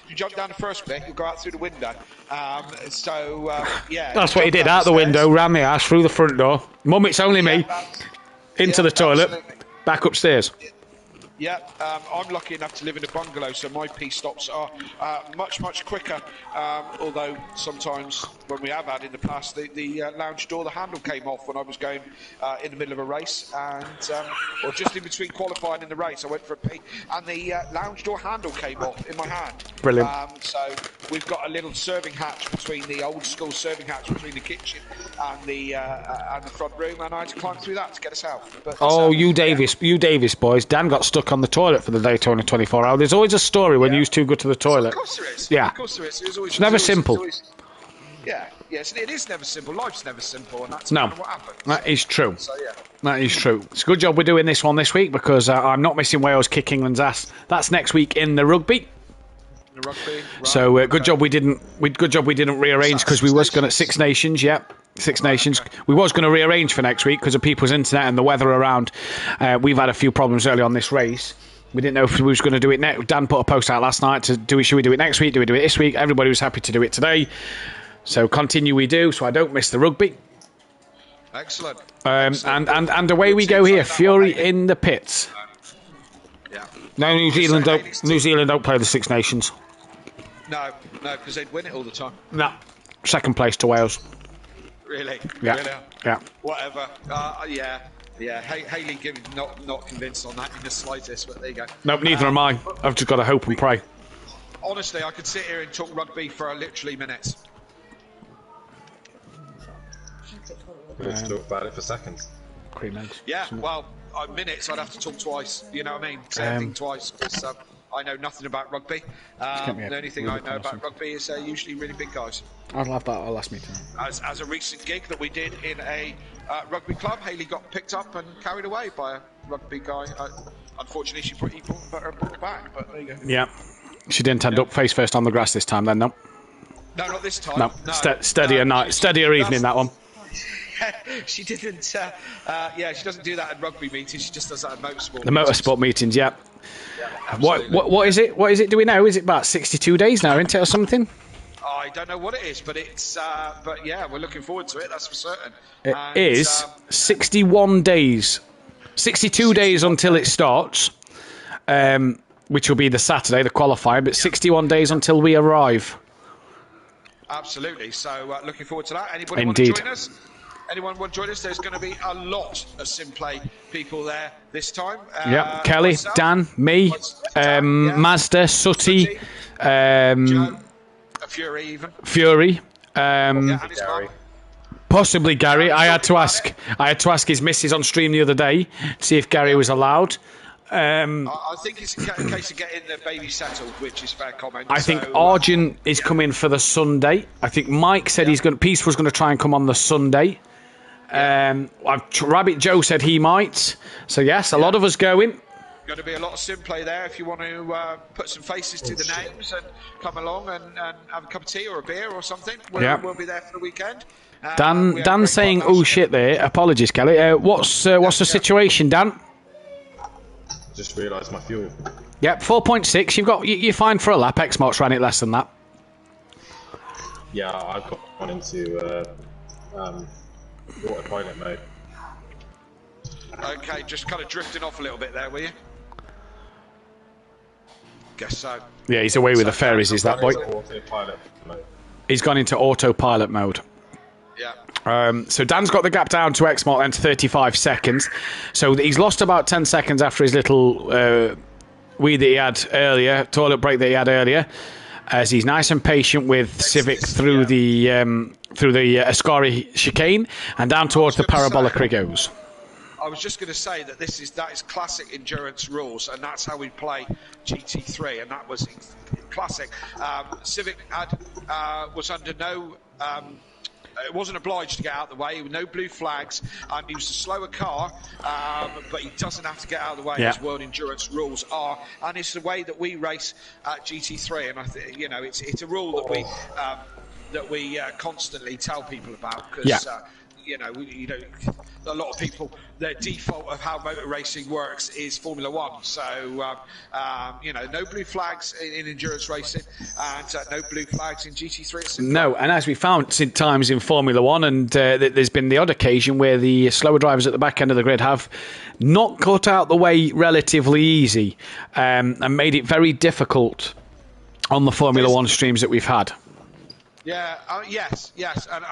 you jump down the first bit, you'll go out through the window. Yeah. That's what he did, out the window, ran the ass through the front door. Mum, it's only me. Into the toilet, back upstairs. Yeah, I'm lucky enough to live in a bungalow, so my pee stops are much, much quicker. Although sometimes, when we have had in the past, the lounge door, the handle came off when I was going in the middle of a race, and or just in between qualifying in the race, I went for a pee, and the lounge door handle came off in my hand. Brilliant. So we've got a little serving hatch between the old school serving hatch between the kitchen and the front room, and I had to climb through that to get us out. But, you Davis boys. Dan got stuck on the toilet for the Daytona 24 hour. There's always a story when you two go to the toilet. Of course there is. Yeah. Of course there is. It's never simple. Yes, it is never simple. Life's never simple, and that's no, kind of what happens. That is true. So, yeah. That is true. It's a good job we're doing this one this week because I'm not missing Wales kick England's ass. That's next week in the rugby. So good job we didn't rearrange because we was going to Six Nations. Six Nations. We was going to rearrange for next week because of people's internet and the weather around. We've had a few problems early on this race. We didn't know if we was going to do it next. Dan put a post out last night to should we do it next week? Do we do it this week? Everybody was happy to do it today. So continue we do, so I don't miss the rugby. Excellent. And away we go here. Fury in the pits. Yeah. No, New Zealand don't play the Six Nations. No, because they'd win it all the time. No. Second place to Wales. Really? Yeah. Really? Yeah. Whatever. Yeah. Hayley not convinced on that in the slightest, but there you go. Nope, neither am I. I've just got to hope and pray. Honestly, I could sit here and talk rugby for literally minutes. Let's talk about it for seconds. Cream eggs. Yeah, well, minutes I'd have to talk twice. You know what I mean? Say everything twice. Because I know nothing about rugby. The only thing I know about rugby is usually really big guys. I'll have that. I'll ask me to. As a recent gig that we did in a rugby club, Hayley got picked up and carried away by a rugby guy. Unfortunately, he brought her back, but there you go. Yeah. She didn't end up face first on the grass this time then, no? No, not this time. No. Steadier evening, that one. She didn't. She doesn't do that at rugby meetings. She just does that at motorsport. The motorsport meetings, yeah. What is it? What is it? Do we know? Is it about 62 days now, isn't it, or something? I don't know what it is, but it's. But yeah, we're looking forward to it. That's for certain. It is 61 days, 62 days until it starts, which will be the Saturday, the qualifier. But 61 days until we arrive. Absolutely. So looking forward to that. Anybody Indeed. Want to join us? Anyone want to join us? There's going to be a lot of Simplay people there this time. Kelly, myself, Dan, me, Mazda, Sooty, Joe, Fury even. Fury. And his mum. Possibly Gary. I had to ask his missus on stream the other day to see if Gary was allowed. I think it's a case of getting the baby settled, which is fair comment. I think Arjun is coming for the Sunday. I think Mike said Peace was going to try and come on the Sunday. Rabbit Joe said he might. So yes, a lot of us going. Going to be a lot of sim play there if you want to put some faces to the names and come along and have a cup of tea or a beer or something. We'll be there for the weekend. Dan's saying, "Oh shit!" There. Apologies, Kelly. What's the situation, Dan? Just realised my fuel. Yep, 4.6. You're fine for a lap. Xmart's ran it less than that. Yeah, I've gone into autopilot mode. Okay, just kind of drifting off a little bit there, were you? Guess so. Yeah, he's away with the fairies, is that boy? He's gone into autopilot mode. Yeah. So Dan's got the gap down to Xmart then to 35 seconds. So he's lost about 10 seconds after his little wee that he had earlier, toilet break that he had earlier, as he's nice and patient with Civic through the Ascari chicane and down towards the Parabolic he goes. I was just going to say that that is classic endurance rules, and that's how we play GT3, and that was classic. Civic was under no. It wasn't obliged to get out of the way. No blue flags. He was a slower car, but he doesn't have to get out of the way. As world endurance rules are, and it's the way that we race at GT3. And I think it's a rule that we constantly tell people about because. A lot of people, their default of how motor racing works is Formula One. So, no blue flags in endurance racing and no blue flags in GT3. No, and as we found times in Formula One, and there's been the odd occasion where the slower drivers at the back end of the grid have not cut out the way relatively easy and made it very difficult on the Formula One streams that we've had. Yeah, yes, and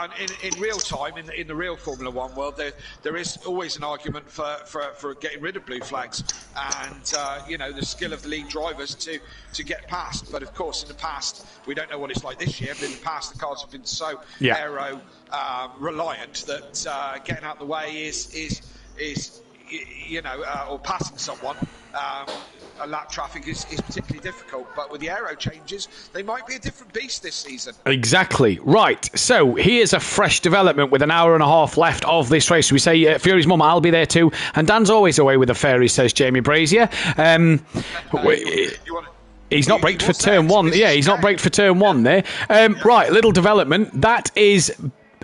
in real time, in the real Formula One world, there is always an argument for getting rid of blue flags, and the skill of the lead drivers to get past. But of course, in the past, we don't know what it's like this year. But in the past, the cars have been so aero reliant that getting out of the way is or passing someone. A lap traffic is particularly difficult, but with the aero changes, they might be a different beast this season. Exactly. Right, so here's a fresh development with an hour and a half left of this race. We say Fury's mum, I'll be there too, and Dan's always away with the fairies, says Jamie Brazier. He's not braked for turn one. Yeah, he's not braked for turn one there. Right, little development. That is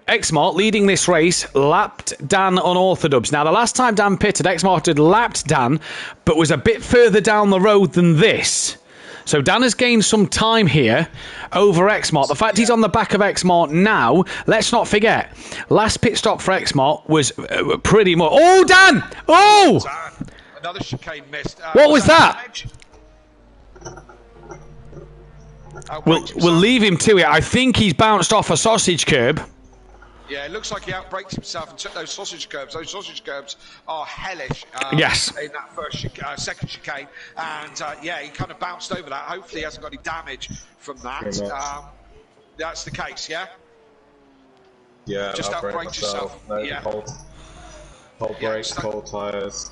Xmart leading this race, lapped Dan on Orthodubs. Now, the last time Dan pitted, Xmart had lapped Dan, but was a bit further down the road than this. So Dan has gained some time here over Xmart. The fact he's on the back of Xmart now, let's not forget, last pit stop for Xmart was pretty much... Oh, Dan! Oh! Another chicane missed. What was that? We'll leave him to it. I think he's bounced off a sausage curb. Yeah, it looks like he outbraked himself and took those sausage curbs. Those sausage curbs are hellish. Yes. In that second chicane, and he kind of bounced over that. Hopefully, he hasn't got any damage from that. That's the case, yeah. Yeah, just outbraked yourself. No, cold brakes, cold tyres.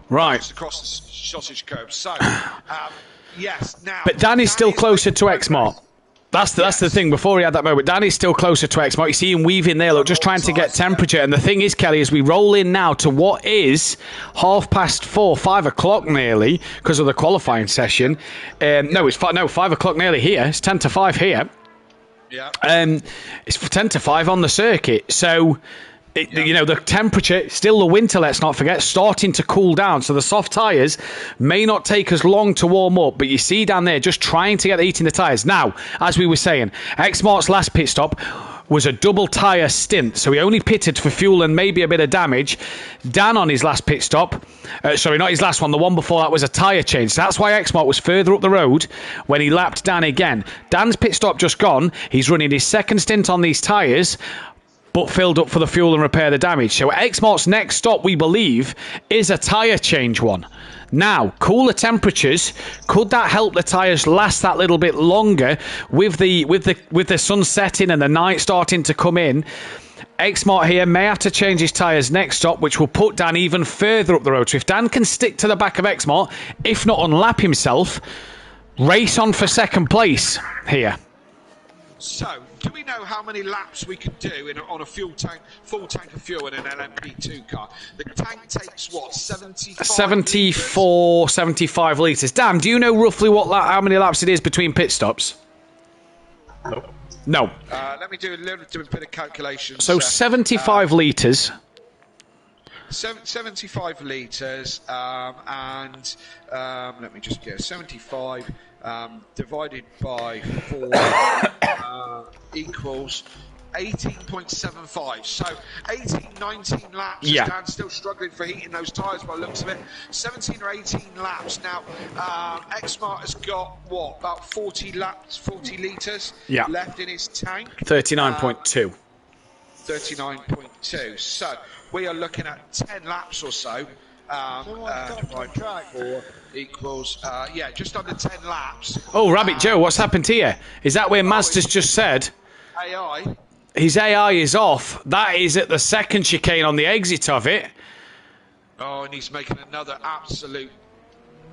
Right. Across the sausage curbs. So, yes. Now, but Danny's still closer to Xmart. That's the thing. Before he had that moment, Danny's still closer to Xmart. You see him weaving there, look, just trying to get temperature. And the thing is, Kelly, as we roll in now to what is 4:30, 5 o'clock nearly, because of the qualifying session. It's 5 o'clock nearly here. It's 10 to 5 here. Yeah. It's 10 to 5 on the circuit. So... the temperature, still the winter, let's not forget, starting to cool down. So the soft tyres may not take as long to warm up, but you see down there just trying to get the heat in the tyres. Now, as we were saying, Xmart's last pit stop was a double tyre stint. So he only pitted for fuel and maybe a bit of damage. Dan on his last pit stop, sorry, not his last one, the one before that was a tyre change. So that's why Xmart was further up the road when he lapped Dan again. Dan's pit stop just gone. He's running his second stint on these tyres, but filled up for the fuel and repair the damage. So Xmart's next stop, we believe, is a tyre change one. Now, cooler temperatures, could that help the tyres last that little bit longer with the sun setting and the night starting to come in? Xmart here may have to change his tyres next stop, which will put Dan even further up the road. So if Dan can stick to the back of Xmart, if not unlap himself, race on for second place here. So, do we know how many laps we could do on a full tank of fuel in an LMP2 car? The tank takes what, 74, 75 litres. Dan, do you know roughly how many laps it is between pit stops? No. Let me do a little bit of calculations. So 75 litres. 75 litres, and let me just get 75 divided by 4 equals 18.75. So 18, 19 laps. Yeah. Dan's still struggling for heating those tyres by the looks of it. 17 or 18 laps. Now, Xmart has got, what, about 40 litres left in his tank? 39.2. 39.2. So we are looking at 10 laps or so. Divided by 4 equals, just under 10 laps. Oh, Rabbit Joe, what's happened here? Is that where Mazda's just said? AI. His AI is off. That is at the second chicane on the exit of it. Oh, and he's making another absolute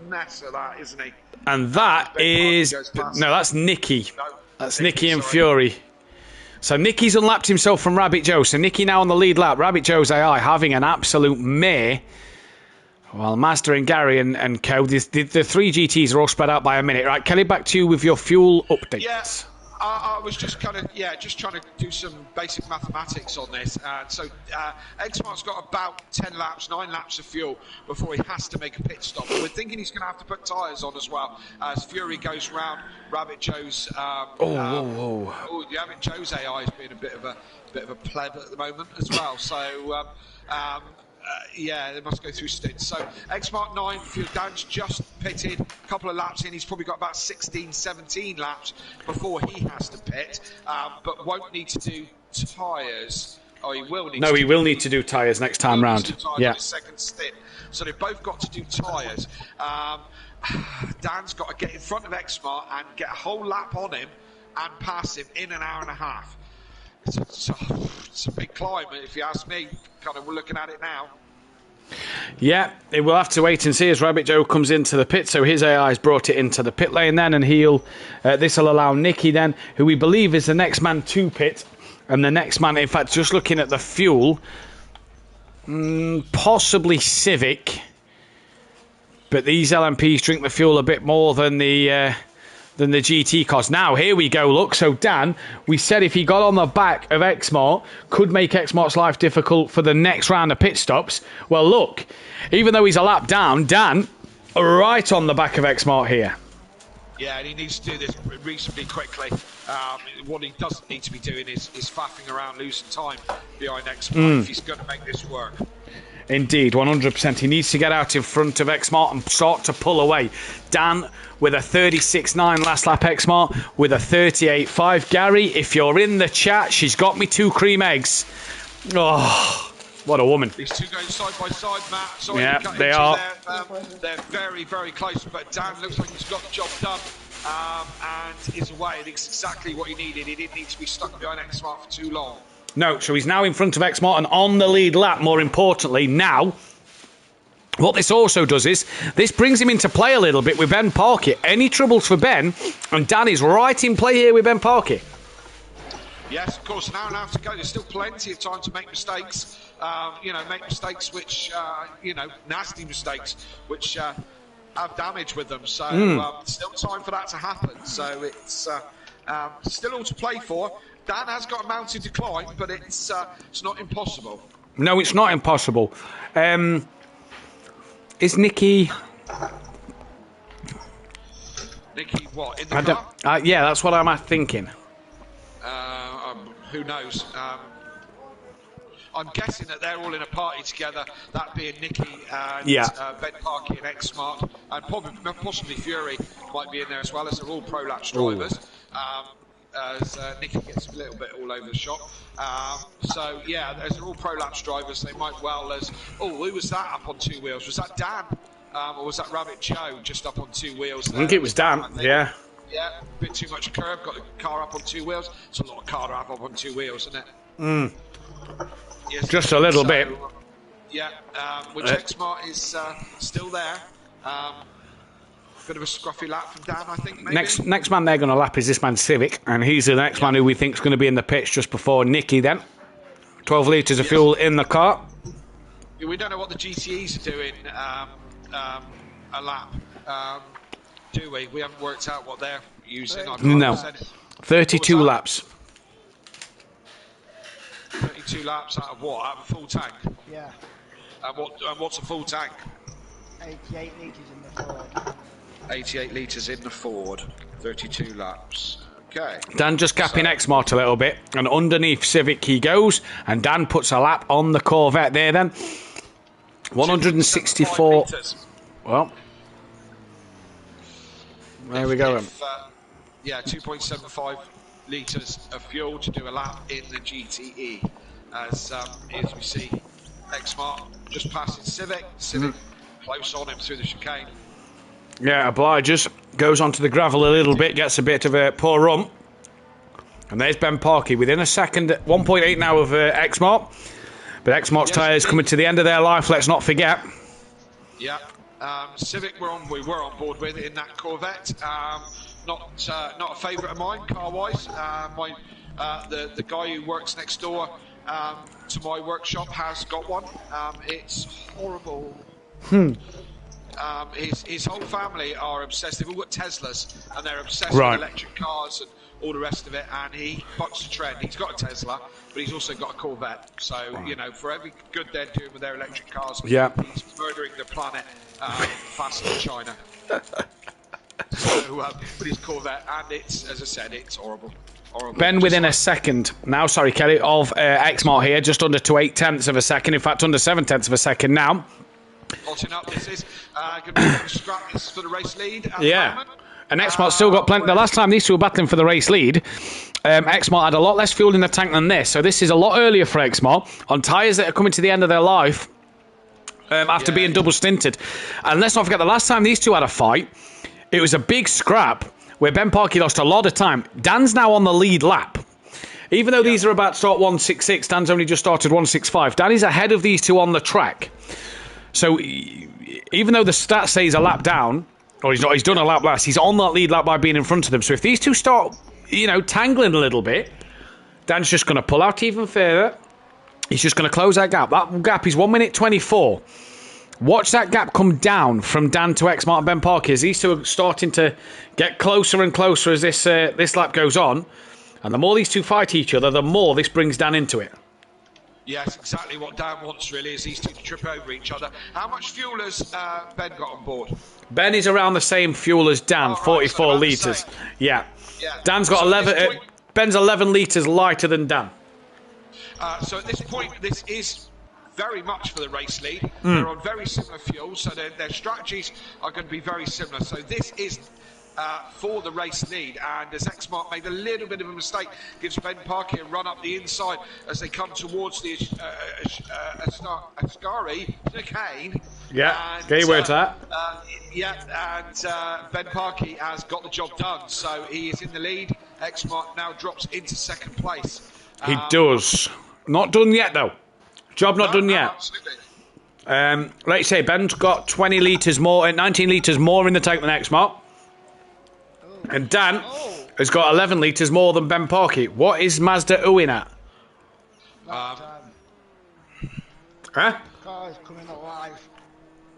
mess of that, isn't he? And that is... No, that's Nicky. That's Nicky and Fury. So Nicky's unlapped himself from Rabbit Joe. So Nicky now on the lead lap. Rabbit Joe's AI having an absolute mare. Well, Mazda and Gary and co, the three GTs are all spread out by a minute. Right, Kelly, back to you with your fuel updates. Yeah. I was just kind of, just trying to do some basic mathematics on this. So Xmart's got about 10 laps, 9 laps of fuel before he has to make a pit stop. But we're thinking he's going to have to put tyres on as well as Fury goes round Rabbit Joe's. Rabbit Joe's AI has been a bit of a pleb at the moment as well. So. They must go through stints. So Xmart 9, Dan's just pitted, a couple of laps in. He's probably got about 16, 17 laps before he has to pit, but won't need to do tyres. Oh, he will need. No, he will need to do tyres next time round. Yeah. Second stint. So they've both got to do tyres. Dan's got to get in front of Xmart and get a whole lap on him and pass him in an hour and a half. It's a big climb, if you ask me, kind of looking at it now. Yeah, we'll have to wait and see as Rabbit Joe comes into the pit. So his AI's brought it into the pit lane then, and this will allow Nicky then, who we believe is the next man to pit, and the next man, in fact, just looking at the fuel, possibly Civic, but these LMPs drink the fuel a bit more than the GT cars. Now, here we go, look. So, Dan, we said if he got on the back of Xmart, could make Xmart's life difficult for the next round of pit stops. Well, look, even though he's a lap down, Dan, right on the back of Xmart here. Yeah, and he needs to do this reasonably quickly. What he doesn't need to be doing is faffing around, losing time behind Xmart if he's going to make this work. Indeed, 100%. He needs to get out in front of Xmart and start to pull away. Dan with a 36.9 last lap Xmart with a 38.5. Gary, if you're in the chat, she's got me 2 cream eggs. Oh, what a woman. These two going side by side, Matt. Sorry, yeah, they are. They're very, very close, but Dan looks like he's got the job done. And is away. And it's exactly what he needed. He didn't need to be stuck behind Xmart for too long. No, so he's now in front of Xmart and on the lead lap, more importantly. Now, what this also does is, this brings him into play a little bit with Ben Parkett. Any troubles for Ben? And Dan is right in play here with Ben Parkett. Yes, of course, now to go. There's still plenty of time to make mistakes. Make mistakes which, nasty mistakes, which have damage with them. So still time for that to happen. So it's still all to play for. Dan has got a mountain to climb, but it's not impossible. No, it's not impossible. Is Nicky... Nicky, what, in the car? Yeah, that's what I'm thinking. Who knows? I'm guessing that they're all in a party together, that being Nicky and Ben Parkey and Xmart, and possibly Fury might be in there as well, as they're all Pro Laps drivers. As Nicky gets a little bit all over the shop. As they're all Pro Laps drivers, they might well as... Oh, who was that up on 2 wheels? Was that Dan? Or was that Rabbit Joe just up on 2 wheels there? I think it was Dan, yeah. Yeah, a bit too much curve, got the car up on 2 wheels. It's a lot of car to have up on 2 wheels, isn't it? Yes, just a little bit. Yeah, which Xmart is still there. Bit of a scruffy lap from Dan, I think. Maybe. Next man they're going to lap is this man Civic, and he's the next man who we think is going to be in the pits just before Nicky. Then 12 litres of fuel in the car. We don't know what the GTEs are doing a lap, do we? We haven't worked out what they're using. No, 32 laps. 32 laps out of what? Out of a full tank? Yeah. And what's a full tank? 88 litres in the Ford. 88 litres in the Ford. 32 laps. Okay. Dan just gapping X-Mart a little bit, and underneath Civic he goes, and Dan puts a lap on the Corvette there then. 164. Well, there we go. Yeah, 2.75 litres of fuel to do a lap in the GTE. As we see X-Mart just passing Civic. Civic close on him through the chicane. Yeah, obliges. Goes onto the gravel a little bit, gets a bit of a poor run. And there's Ben Parkey within a second, 1.8 now of X-Mart. But X-Mart's tyres coming to the end of their life, let's not forget. Yeah, Civic we were on board with in that Corvette. Not a favourite of mine, car-wise. The guy who works next door to my workshop has got one. It's horrible. His whole family are obsessed. They've all got Teslas, and they're obsessed with electric cars and all the rest of it. And he bucks the trend. He's got a Tesla, but he's also got a Corvette. So you know, for every good they're doing with their electric cars, he's murdering the planet faster than China. So with his Corvette, and it's, as I said, it's horrible. Ben within a second now, sorry Kelly, of X-Mart here, just under to 0.8 of a second, in fact under 0.7 of a second now. Hotting up, this is going to be a scrap. This is for the race lead at the moment. And X-Mart's still got plenty. The last time these two were battling for the race lead, X-Mart had a lot less fuel in the tank than this, so this is a lot earlier for X-Mart on tyres that are coming to the end of their life after being double stinted. And let's not forget, the last time these two had a fight, it was a big scrap where Ben Parkey lost a lot of time. Dan's now on the lead lap. Even though these are about to start 166, Dan's only just started 165. Dan is ahead of these two on the track. So even though the stats say he's a lap down, or he's not, he's done a lap less, he's on that lead lap by being in front of them. So if these two start, tangling a little bit, Dan's just going to pull out even further. He's just going to close that gap. That gap is 1 minute 24. Watch that gap come down from Dan to X-Mart and Ben Parkey as these two are starting to get closer and closer as this lap goes on. And the more these two fight each other, the more this brings Dan into it. Yes, exactly what Dan wants, really, is these two to trip over each other. How much fuel has Ben got on board? Ben is around the same fuel as Dan, 44 litres. Yeah. Dan's got 11. Ben's 11 litres lighter than Dan. So at this point, this is very much for the race lead. They're on very similar fuel, so their strategies are going to be very similar. So this is for the race lead, and as X-Mart made a little bit of a mistake, gives Ben Parkey a run up the inside as they come towards the Ascari chicane. Yeah, get your words out. And Ben Parkey has got the job done, so he is in the lead. X-Mart now drops into second place. He does. Not done yet, though. Job not done yet. Absolutely. Let's say Ben's got 20 litres more, 19 litres more in the tank than X-Mart. And Dan has got 11 litres more than Ben Parkey. What is Mazda Uwin at? Car's coming alive.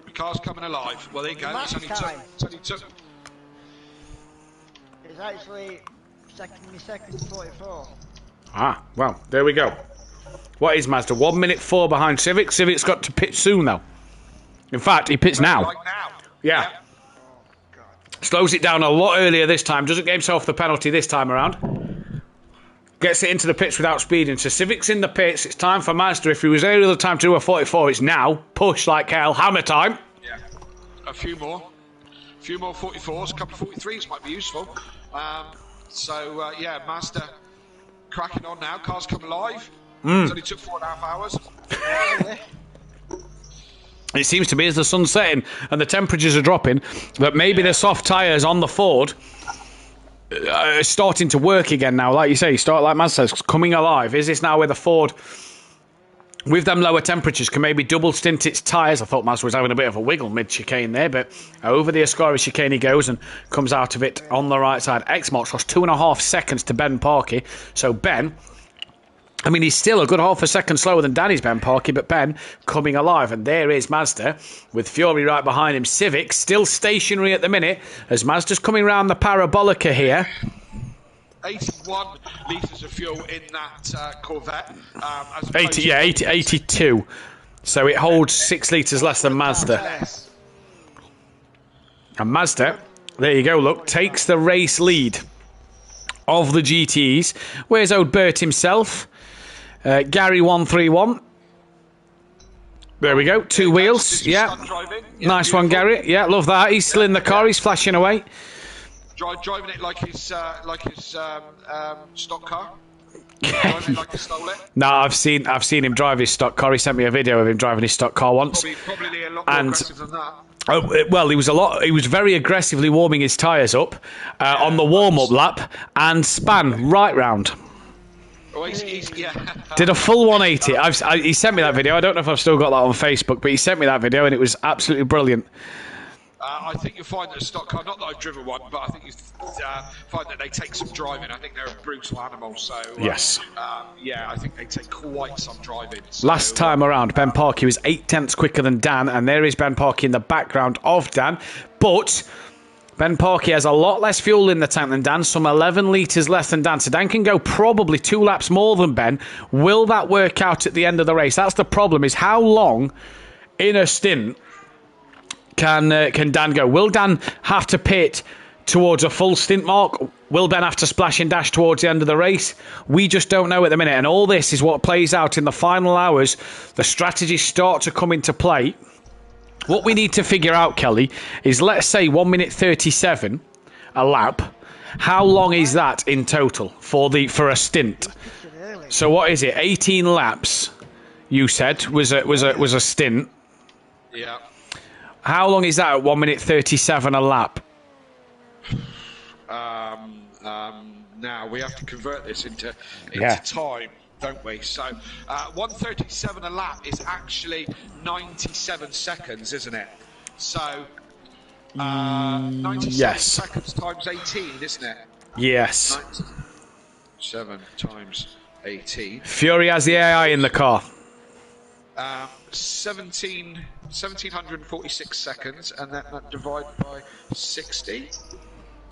The car's coming alive. Well, there you go. It's only took. It's actually second 44. Ah, well, there we go. What is Mazda? 1 minute 4 behind Civic. Civic's got to pit soon, though. In fact, he pits now. Like now. Yeah. Slows it down a lot earlier this time. Doesn't get himself the penalty this time around. Gets it into the pits without speeding. So Civic's in the pits. It's time for Mazda. If he was any other time to do a 44, it's now. Push like hell. Hammer time. Yeah. A few more 44s. A couple of 43s might be useful. Mazda cracking on now. Cars come alive. It only took 4.5 hours. It seems to be as the sun's setting and the temperatures are dropping that maybe the soft tyres on the Ford are starting to work again now. Like you say, like Maz says, coming alive. Is this now where the Ford with them lower temperatures, can maybe double stint its tyres. I thought Mazda was having a bit of a wiggle mid-chicane there, but over the Ascari chicane he goes and comes out of it on the right side. X-Mark's lost 2.5 seconds to Ben Parkey. So Ben, I mean, he's still a good half a second slower than Danny's Ben Parkey, but Ben coming alive. And there is Mazda with Fury right behind him. Civic still stationary at the minute as Mazda's coming round the Parabolica here. 81 litres of fuel in that Corvette. 82. So it holds 6 litres less than Mazda. And Mazda, there you go, look, takes the race lead of the GTEs. Where's old Bert himself? Gary 131. There we go, 2 wheels. Yeah, nice one, Gary. Yeah, love that. He's still in the car. He's flashing away. Driving it like his stock car. Driving it like he stole it. No, I've seen him drive his stock car. He sent me a video of him driving his stock car once. Probably a lot more aggressive than that. Oh, well, he was very aggressively warming his tyres up on the warm-up lap and span right round. Oh, he's Did a full 180. He sent me that video. I don't know if I've still got that on Facebook, but he sent me that video and it was absolutely brilliant. I think you'll find that a stock car, not that I've driven one, but I think you find that they take some driving. I think they're a brutal animal, so... yes. Yeah, I think they take quite some driving. So, last time around, Ben Parkey was 8 tenths quicker than Dan, and there is Ben Parkey in the background of Dan, but... Ben Parkey has a lot less fuel in the tank than Dan, some 11 litres less than Dan. So Dan can go probably 2 laps more than Ben. Will that work out at the end of the race? That's the problem, is how long in a stint can Dan go? Will Dan have to pit towards a full stint mark? Will Ben have to splash and dash towards the end of the race? We just don't know at the minute. And all this is what plays out in the final hours. The strategies start to come into play. What we need to figure out, Kelly, is let's say 1 minute 37 a lap. How long is that in total for a stint? So what is it? 18 laps. You said was a stint. Yeah. How long is that at 1 minute 37 a lap? Now we have to convert this into time, don't we? So 1:37 a lap is actually 97 seconds, isn't it? So 97 seconds times 18, isn't it? Yes. 7 times 18. Fury has the AI in the car. 1746 seconds, and then that divided by 60.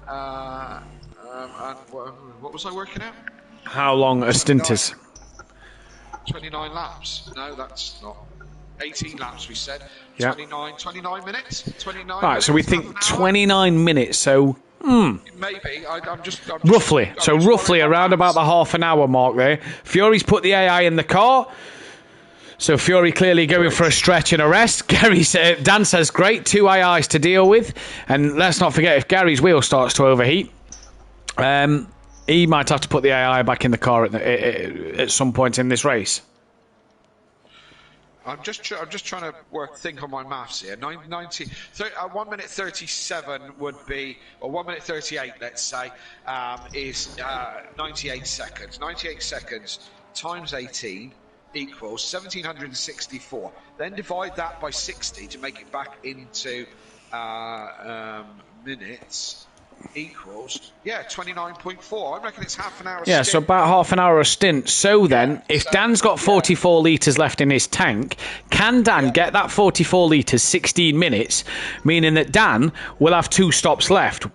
And what was I working out? How long a stint is? 29 laps. No, that's not. 18 laps, we said. Yeah. 29 minutes. 29. Right, so we think 29 minutes. So. Maybe. I'm just roughly. So roughly around about the half an hour mark there. Fury's put the AI in the car. So Fury clearly going for a stretch and a rest. Dan says, great, 2 AIs to deal with. And let's not forget, if Gary's wheel starts to overheat, he might have to put the AI back in the car at some point in this race. I'm just trying to think on my maths here. 1 minute 37 would be, or 1 minute 38, let's say, is 98 seconds. 98 seconds times 18 equals 1764. Then divide that by 60 to make it back into minutes. Equals 29.4. I reckon it's half an hour. Yeah, so about half an hour a stint. So then, if Dan's got 44 litres left in his tank, can Dan get that 44 litres 16 minutes, meaning that Dan will have 2 stops left?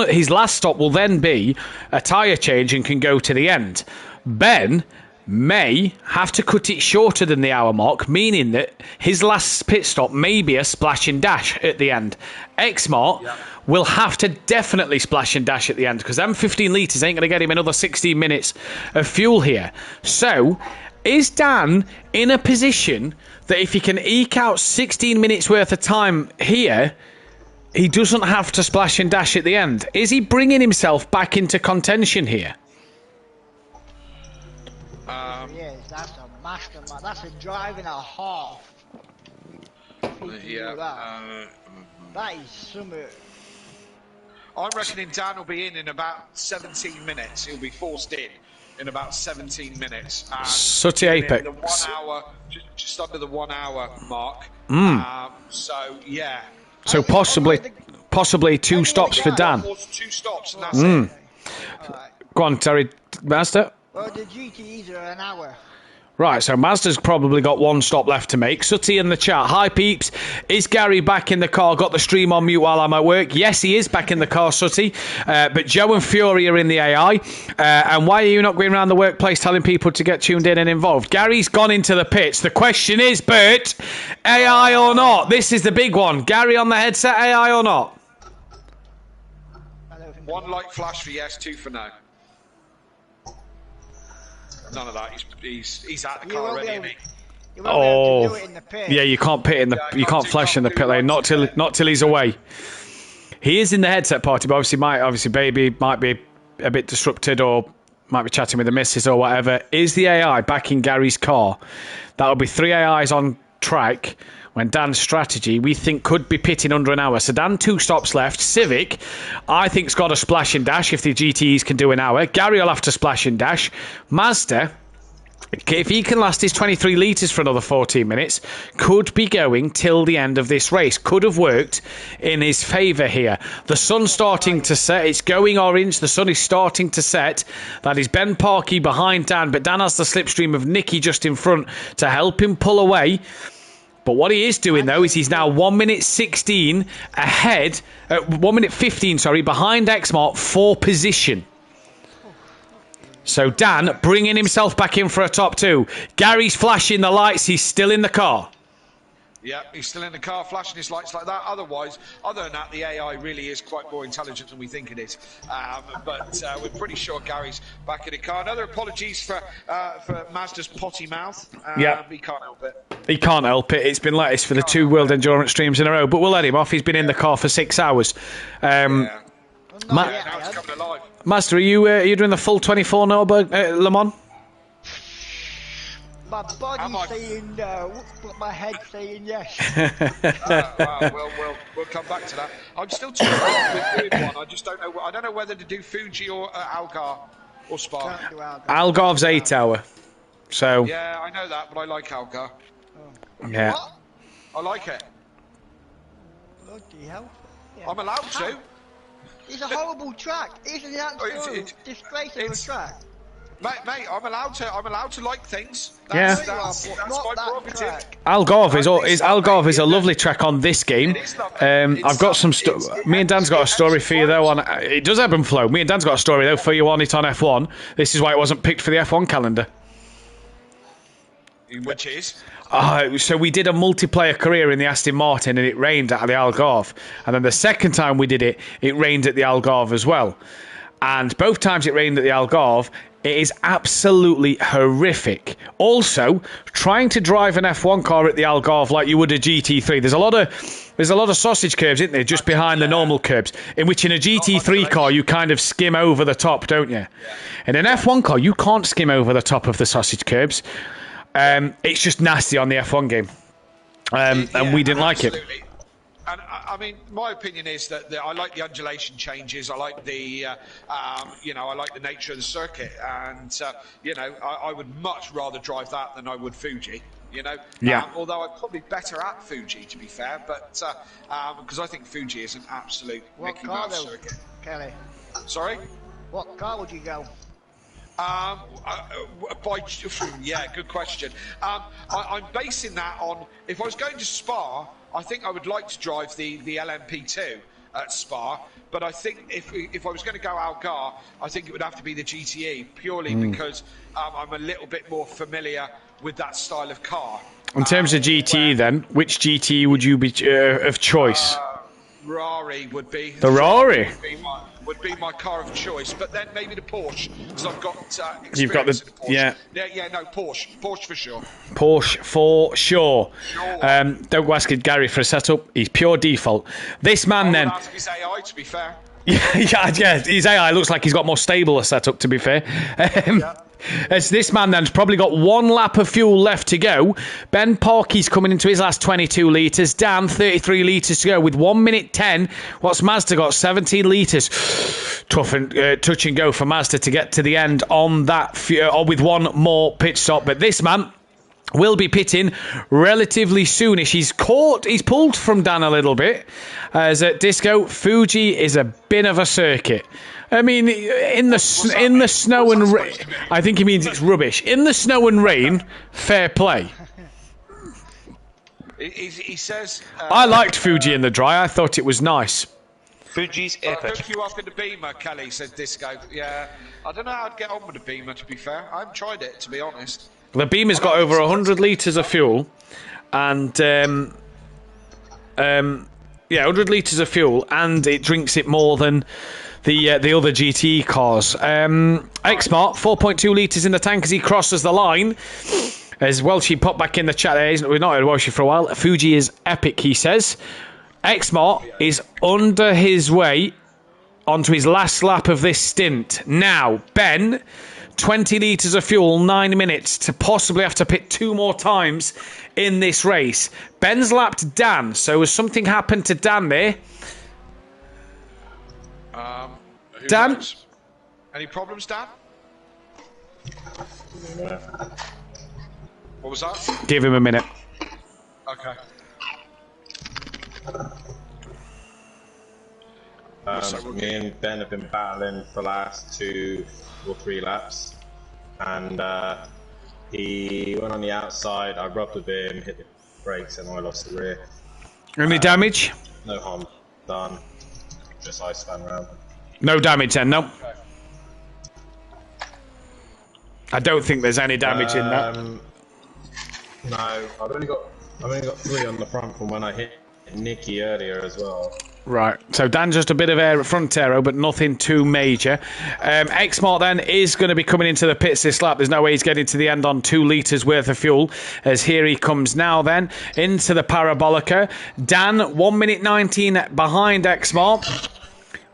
His last stop will then be a tyre change and can go to the end. Ben may have to cut it shorter than the hour mark, meaning that his last pit stop may be a splash and dash at the end. X-Mart will have to definitely splash and dash at the end, because them 15 litres ain't going to get him another 16 minutes of fuel here. So, is Dan in a position that if he can eke out 16 minutes worth of time here, he doesn't have to splash and dash at the end? Is he bringing himself back into contention here? Yes, that's a mastermind. That's a drive and a half. Yeah. That is something. I'm reckoning Dan will be in about 17 minutes. He'll be forced in about 17 minutes. Sooty Apex. The 1 hour, just under the 1 hour mark. So yeah. So possibly 2 stops for Dan. 2 stops, and that's it. Go on, Terry. Master. Well, the GTEs are an hour. Right, so Mazda's probably got 1 stop left to make. Sooty in the chat. Hi, peeps. Is Gary back in the car? Got the stream on mute while I'm at work. Yes, he is back in the car, Sooty. But Joe and Fury are in the AI. And why are you not going around the workplace telling people to get tuned in and involved? Gary's gone into the pits. The question is, Bert, AI or not? This is the big one. Gary on the headset, AI or not? 1 light flash for yes, 2 for no. None of that. He's out the car already, isn't he? Oh, yeah, you can't pit in the you can't flash in the pit lane. Not till he's away. He is in the headset party, but obviously baby might be a bit disrupted or might be chatting with the missus or whatever. Is the AI back in Gary's car? That'll be 3 AIs on track. When Dan's strategy, we think, could be pitting under an hour. So Dan, 2 stops left. Civic, I think, has got a splash and dash if the GTEs can do an hour. Gary will have to splash and dash. Mazda, if he can last his 23 litres for another 14 minutes, could be going till the end of this race. Could have worked in his favour here. The sun's starting to set. It's going orange. The sun is starting to set. That is Ben Parkey behind Dan, but Dan has the slipstream of Nicky just in front to help him pull away. But what he is doing, though, is he's now 1 minute 16 ahead, 1 minute 15, behind Xmart for position. So Dan bringing himself back in for a top 2. Gary's flashing the lights. He's still in the car. Yeah, he's still in the car, flashing his lights like that. Other than that, the AI really is quite more intelligent than we think it is. But we're pretty sure Gary's back in the car. Another apologies for Mazda's potty mouth. Yeah. He can't help it. He can't help it. It's been like this for the 2 World Endurance streams in a row. But we'll let him off. He's been in the car for 6 hours. Now it's coming alive. Master, are you doing the full 24 Nürburgring Le Mans? My body's saying no, but my head's saying yes. We'll come back to that. I'm still talking about doing one. I just don't know. I don't know whether to do Fuji or Algarve or Spa. Algarve's 8 hour. So. Yeah, I know that, but I like Algarve. Yeah. What? I like it. Bloody hell. Yeah. I'm allowed to. It's a horrible track. It's an absolute disgrace of a track. Mate, I'm allowed to like things. That's my prerogative. Algarve is a lovely track on this game. I've got some me and Dan's got a story for you though. It does ebb and flow. Me and Dan's got a story though for you on it on F1. This is why it wasn't picked for the F1 calendar. Which is? So we did a multiplayer career in the Aston Martin and it rained at the Algarve. And then the second time we did it, it rained at the Algarve as well. And both times it rained at the Algarve, it is absolutely horrific. Also, trying to drive an F1 car at the Algarve like you would a GT3, there's a lot of sausage curves, isn't there, just behind the normal curbs, in which in a GT3 car you kind of skim over the top, don't you? In an F1 car, you can't skim over the top of the sausage curbs. It's just nasty on the F1 game. And we didn't like it. And I mean, my opinion is that I like the undulation changes. I like the, I like the nature of the circuit, and I would much rather drive that than I would Fuji. Yeah. Although I'm probably better at Fuji, to be fair, but because I think Fuji is an absolute Mickey Mouse circuit. Kelly? Sorry? What car would you go? Good question. I'm basing that on, if I was going to Spa, I think I would like to drive the LMP2 at Spa, but I think if I was going to go Algarve, I think it would have to be the GTE, purely because I'm a little bit more familiar with that style of car. In terms of GTE then, which GTE would you be of choice? Rari would be. The Rari? Would be my car of choice, but then maybe the Porsche, because I've got experience. You've got the Porsche for sure. Porsche for sure. Don't go asking Gary for a setup. He's pure default. This man then. Ask his AI, to be fair. Yeah, his AI looks like he's got more stable a setup, to be fair. As this man then's probably got 1 lap of fuel left to go. Ben Parkey's coming into his last 22 litres. Dan, 33 litres to go with 1 minute 10. What's Mazda got? 17 litres. Tough and touch and go for Mazda to get to the end on that or with one more pit stop. But this man will be pitting relatively soonish. He's pulled from Dan a little bit. As at Disco, Fuji is a bit of a circuit. I mean, in the snow and rain, I think he means it's rubbish. In the snow and rain, fair play. He says... I liked Fuji in the dry. I thought it was nice. Fuji's I epic. took you up in the Beamer, Kelly, says Disco. Yeah, I don't know how I'd get on with the Beamer, to be fair. I haven't tried it, to be honest. The Beamer's got over 100 litres of fuel. And, 100 litres of fuel. And it drinks it more than... the other GTE cars. X-Mart, 4.2 litres in the tank as he crosses the line. As Welshie popped back in the chat there. We've not heard Welshie for a while. Fuji is epic, he says. X-Mart is under his way onto his last lap of this stint. Now, Ben, 20 litres of fuel, 9 minutes to possibly have to pit 2 more times in this race. Ben's lapped Dan, so has something happened to Dan there? Who Dan? knows? Any problems, Dan? What was that? Give him a minute. Okay. Me and Ben have been battling for the last 2 or 3 laps, and he went on the outside. I rubbed with him, hit the brakes, and I lost the rear. Any damage? No harm done. Just I spun around. No damage then, no. I don't think there's any damage in that. No, I've only got 3 on the front from when I hit Nicky earlier as well. Right, so Dan just a bit of air at front aero, but nothing too major. X-Mart then is going to be coming into the pits this lap. There's no way he's getting to the end on 2 litres worth of fuel, as here he comes now then into the Parabolica. Dan, 1 minute 19 behind X-Mart.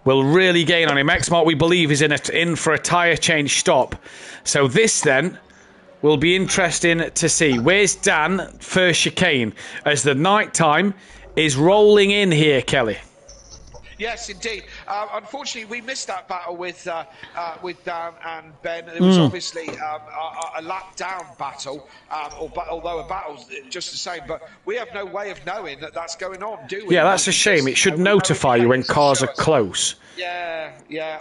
Will really gain on him. X-Mart, we believe, is in for a tyre change stop. So this then will be interesting to see. Where's Dan? First chicane as the night time is rolling in here, Kelly. Yes, indeed. Unfortunately, we missed that battle with Dan and Ben. It was obviously a lap down battle, although a battle's just the same. But we have no way of knowing that that's going on, do we? Yeah, that's a shame. It should notify you when cars are close. Yeah.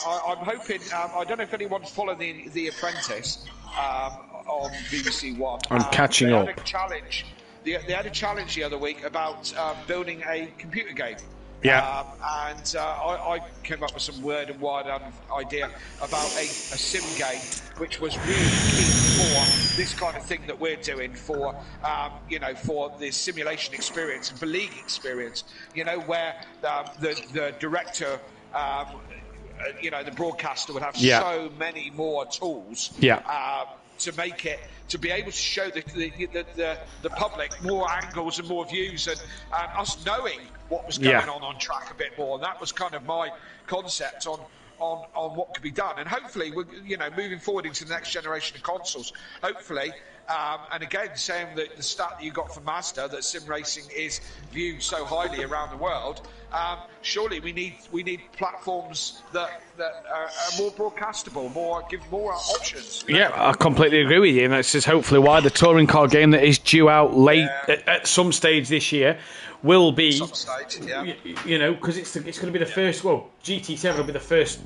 I'm hoping. I don't know if anyone's followed The Apprentice on BBC One. I'm catching up. They had a challenge the other week about building a computer game. Yeah. I came up with some word and wide idea about a sim game, which was really key for this kind of thing that we're doing for, for the simulation experience and for league experience. Where the director, the broadcaster would have so many more tools. To make it, to be able to show the public more angles and more views, and us knowing what was going on track a bit more. And that was kind of my concept on what could be done. And hopefully, we're moving forward into the next generation of consoles. Hopefully, and again, saying that the stat that you got from Mazda that sim racing is viewed so highly around the world. Surely we need platforms that are more broadcastable, give more options. Yeah, I completely agree with you, and that's just hopefully why the touring car game that is due out late at some stage this year will be. Some stage, because it's going to be the first. Well, GT7 will be the first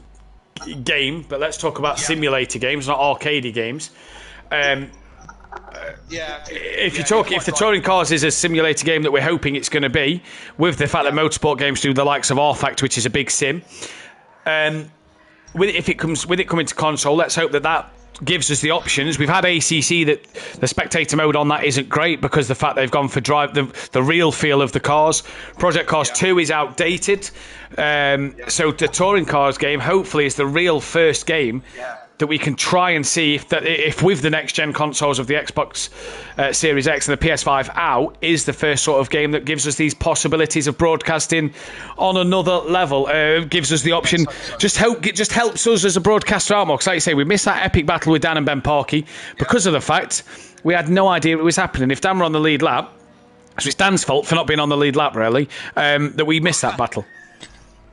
game, but let's talk about simulator games, not arcade games. If the touring cars is a simulator game that we're hoping it's going to be, with the fact that motorsport games do the likes of R-Fact, which is a big sim, with it coming to console, let's hope that gives us the options. We've had ACC that the spectator mode on that isn't great because the fact they've gone for the real feel of the cars. Project Cars 2 is outdated, so the touring cars game hopefully is the real first game that we can try and see if with the next gen consoles of the Xbox Series X and the PS5 out, is the first sort of game that gives us these possibilities of broadcasting on another level. Gives us the option, just helps us as a broadcaster out more. Because like you say, we missed that epic battle with Dan and Ben Parkey because of the fact we had no idea it was happening. If Dan were on the lead lap, so it's Dan's fault for not being on the lead lap, really, that we missed that battle.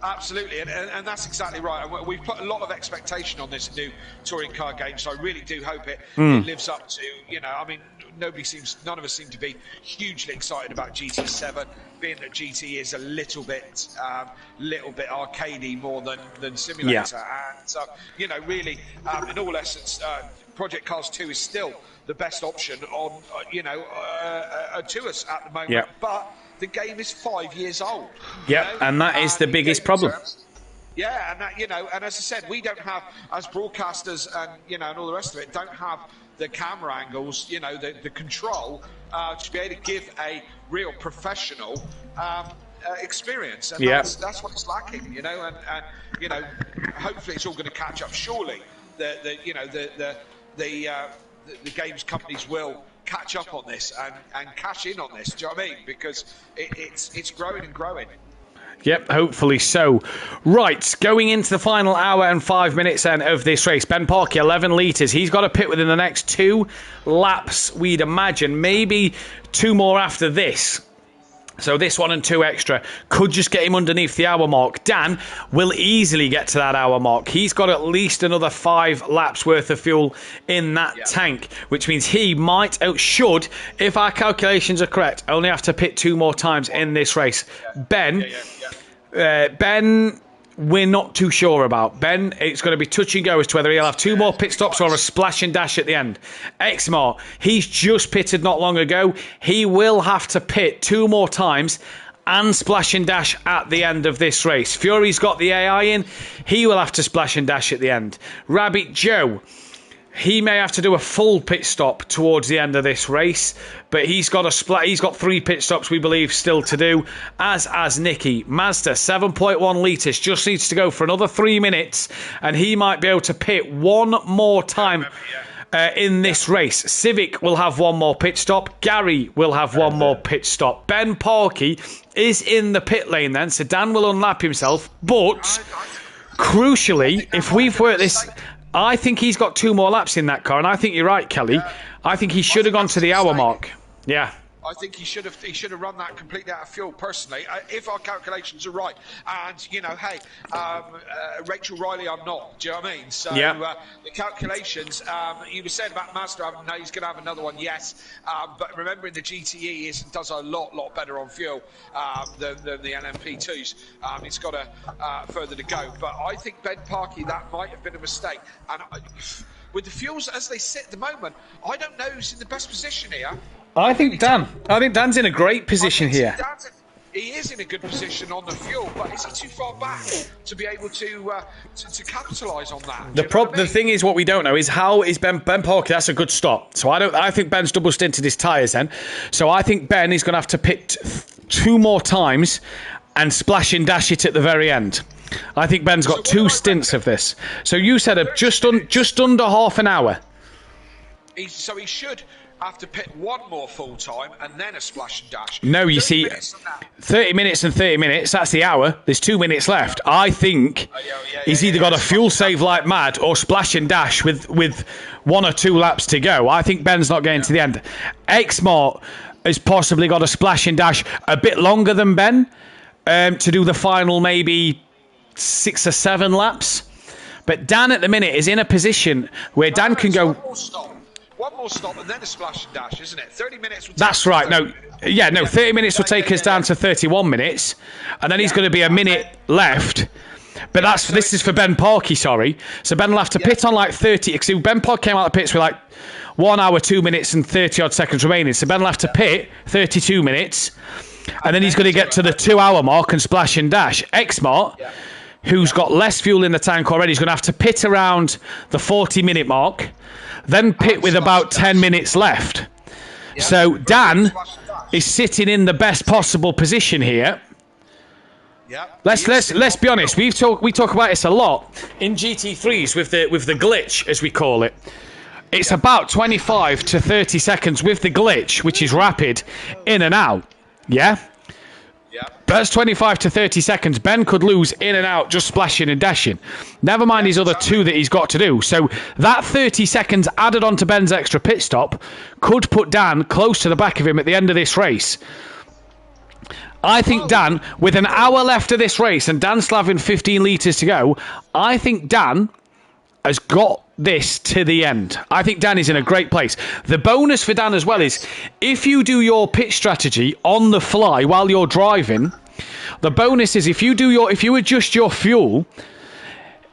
Absolutely, and that's exactly right. And we've put a lot of expectation on this new touring car game, so I really do hope it lives up to, I mean, none of us seem to be hugely excited about GT7, being that GT is a little bit arcadey more than simulator. And, really, in all essence, Project Cars 2 is still the best option on, to us at the moment. But the game is 5 years old. And that is the biggest problem. Yeah, and that, and as I said, we don't have, as broadcasters and and all the rest of it, don't have the camera angles, the control to be able to give a real professional experience, and that's what it's lacking, and hopefully it's all going to catch up. Surely the games companies will catch up on this and cash in on this. Do you know what I mean? Because it's growing and growing. Yep, hopefully so. Right, going into the final hour and 5 minutes then of this race. Ben Parkey, 11 litres. He's got to pit within the next 2 laps, we'd imagine. Maybe 2 more after this. So this one and 2 extra could just get him underneath the hour mark. Dan will easily get to that hour mark. He's got at least another 5 laps worth of fuel in that tank, which means he should, if our calculations are correct, only have to pit 2 more times in this race. Ben, we're not too sure about. Ben, it's going to be touch and go as to whether he'll have 2 more pit stops or a splash and dash at the end. Exmar, he's just pitted not long ago. He will have to pit 2 more times and splash and dash at the end of this race. Fury's got the AI in. He will have to splash and dash at the end. Rabbit Joe, he may have to do a full pit stop towards the end of this race, but he's got 3 pit stops, we believe, still to do, as Nicky. Mazda, 7.1 litres, just needs to go for another 3 minutes, and he might be able to pit 1 more time in this race. Civic will have 1 more pit stop. Gary will have 1 more pit stop. Ben Parkey is in the pit lane then, so Dan will unlap himself, but crucially, if we've worked this, I think he's got 2 more laps in that car, and I think you're right, Kelly. I think he should have gone to the hour mark. Yeah. I think he should have run that completely out of fuel, personally, if our calculations are right. And, hey, Rachel Riley, I'm not. Do you know what I mean? So the calculations, you were saying about Mazda, no, he's going to have another one, yes. But remembering the GTE does a lot better on fuel than the LMP2s. It's got further to go. But I think Ben Parkey, that might have been a mistake. And with the fuels as they sit at the moment, I don't know who's in the best position here. I think Dan's in a great position here. He is in a good position on the fuel, but is he too far back to be able to capitalise on that? The thing is, what we don't know is how is Ben Parkey. That's a good stop. So I think Ben's double stinted his tyres then. So I think Ben is going to have to pit 2 more times and splash and dash it at the very end. I think Ben's got 2 stints of this. So you said just under half an hour. So he should have to pit 1 more full time and then a splash and dash. No, you see, 30 minutes and 30 minutes, that's the hour. There's 2 minutes left. I think he's either got a fuel save like mad or splash and dash with 1 or 2 laps to go. I think Ben's not getting to the end. Xmart has possibly got a splash and dash a bit longer than Ben to do the final maybe 6 or 7 laps. But Dan at the minute is in a position where Dan can go... 1 more stop and then a splash and dash, isn't it? 30 minutes. That's right. 30 minutes will take us down to 31 minutes, and then he's going to be a minute left. But this is for Ben Parkey, sorry. So Ben will have to pit on like 30. Because Ben Parkey came out of the pits with like 1 hour, 2 minutes, and 30 odd seconds remaining. So Ben will have to pit 32 minutes, and then he's going to get to the 2 hour mark and splash and dash. Xmart, who's got less fuel in the tank already, is going to have to pit around the 40-minute mark. Then pit with about 10 minutes left. So Dan is sitting in the best possible position here Yeah. Let's be honest. We talk about this a lot in GT3s with the glitch, as we call it. It's about 25 to 30 seconds with the glitch, which is rapid, in and out. Yeah? Yeah. That's 25 to 30 seconds. Ben could lose in and out just splashing and dashing. Never mind his other two that he's got to do. So that 30 seconds added on to Ben's extra pit stop could put Dan close to the back of him at the end of this race. I think Dan, with an hour left of this race and Dan Slavin 15 litres to go, I think Dan has got this to the end. I think Dan is in a great place. The bonus for Dan as well is if you do your pit strategy on the fly while you're driving, the bonus is if you adjust your fuel,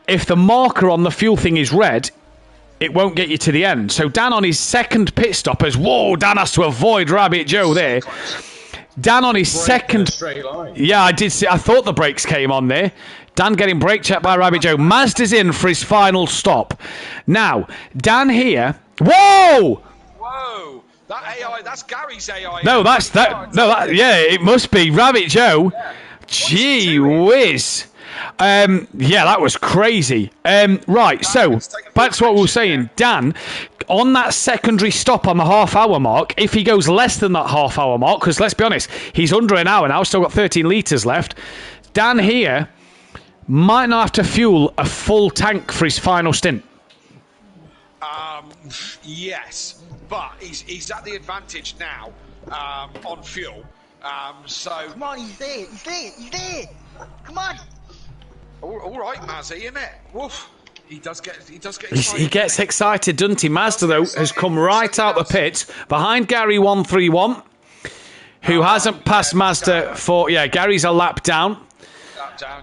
if the marker on the fuel thing is red, it won't get you to the end. So Dan on his second pit stop Dan has to avoid Rabbit Joe there. Dan on his second... straight line. Yeah, I did see. I thought the brakes came on there. Dan getting brake checked by Rabbit Joe. Mazda's in for his final stop. Now, Dan here... Whoa! Whoa! That AI, that's Gary's AI. No, yeah, it must be. Rabbit Joe. Yeah. Gee whiz. Yeah, that was crazy. Right, so, back to what we were saying. Dan... on that secondary stop on the half-hour mark, if he goes less than that half-hour mark, because let's be honest, he's under an hour now, still got 13 litres left, Dan here might not have to fuel a full tank for his final stint. Yes, but he's at the advantage now on fuel. So come on, he's there. Come on. All right, Mazzy, isn't it? Woof. He does get excited. He gets excited, doesn't he? Mazda, though, has come right out the pit behind Gary 131, who hasn't passed Mazda for... Yeah, Gary's a lap down.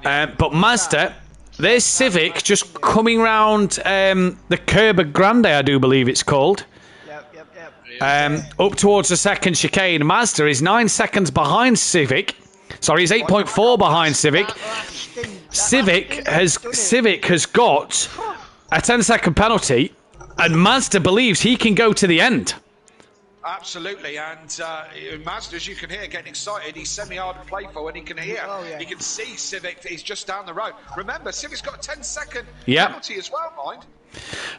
But Mazda, there's Civic just coming round the Kerber Grande, I do believe it's called. Yep. Up towards the second chicane. Mazda is 9 seconds behind Civic. Sorry, he's 8.4 behind Civic. Civic has got a 10-second penalty, and Mazda believes he can go to the end. Absolutely, and Mazda, as you can hear, getting excited. He's semi-hard and playful, and he can hear. He can see Civic. He's just down the road. Remember, Civic's got a 10-second penalty as well, mind.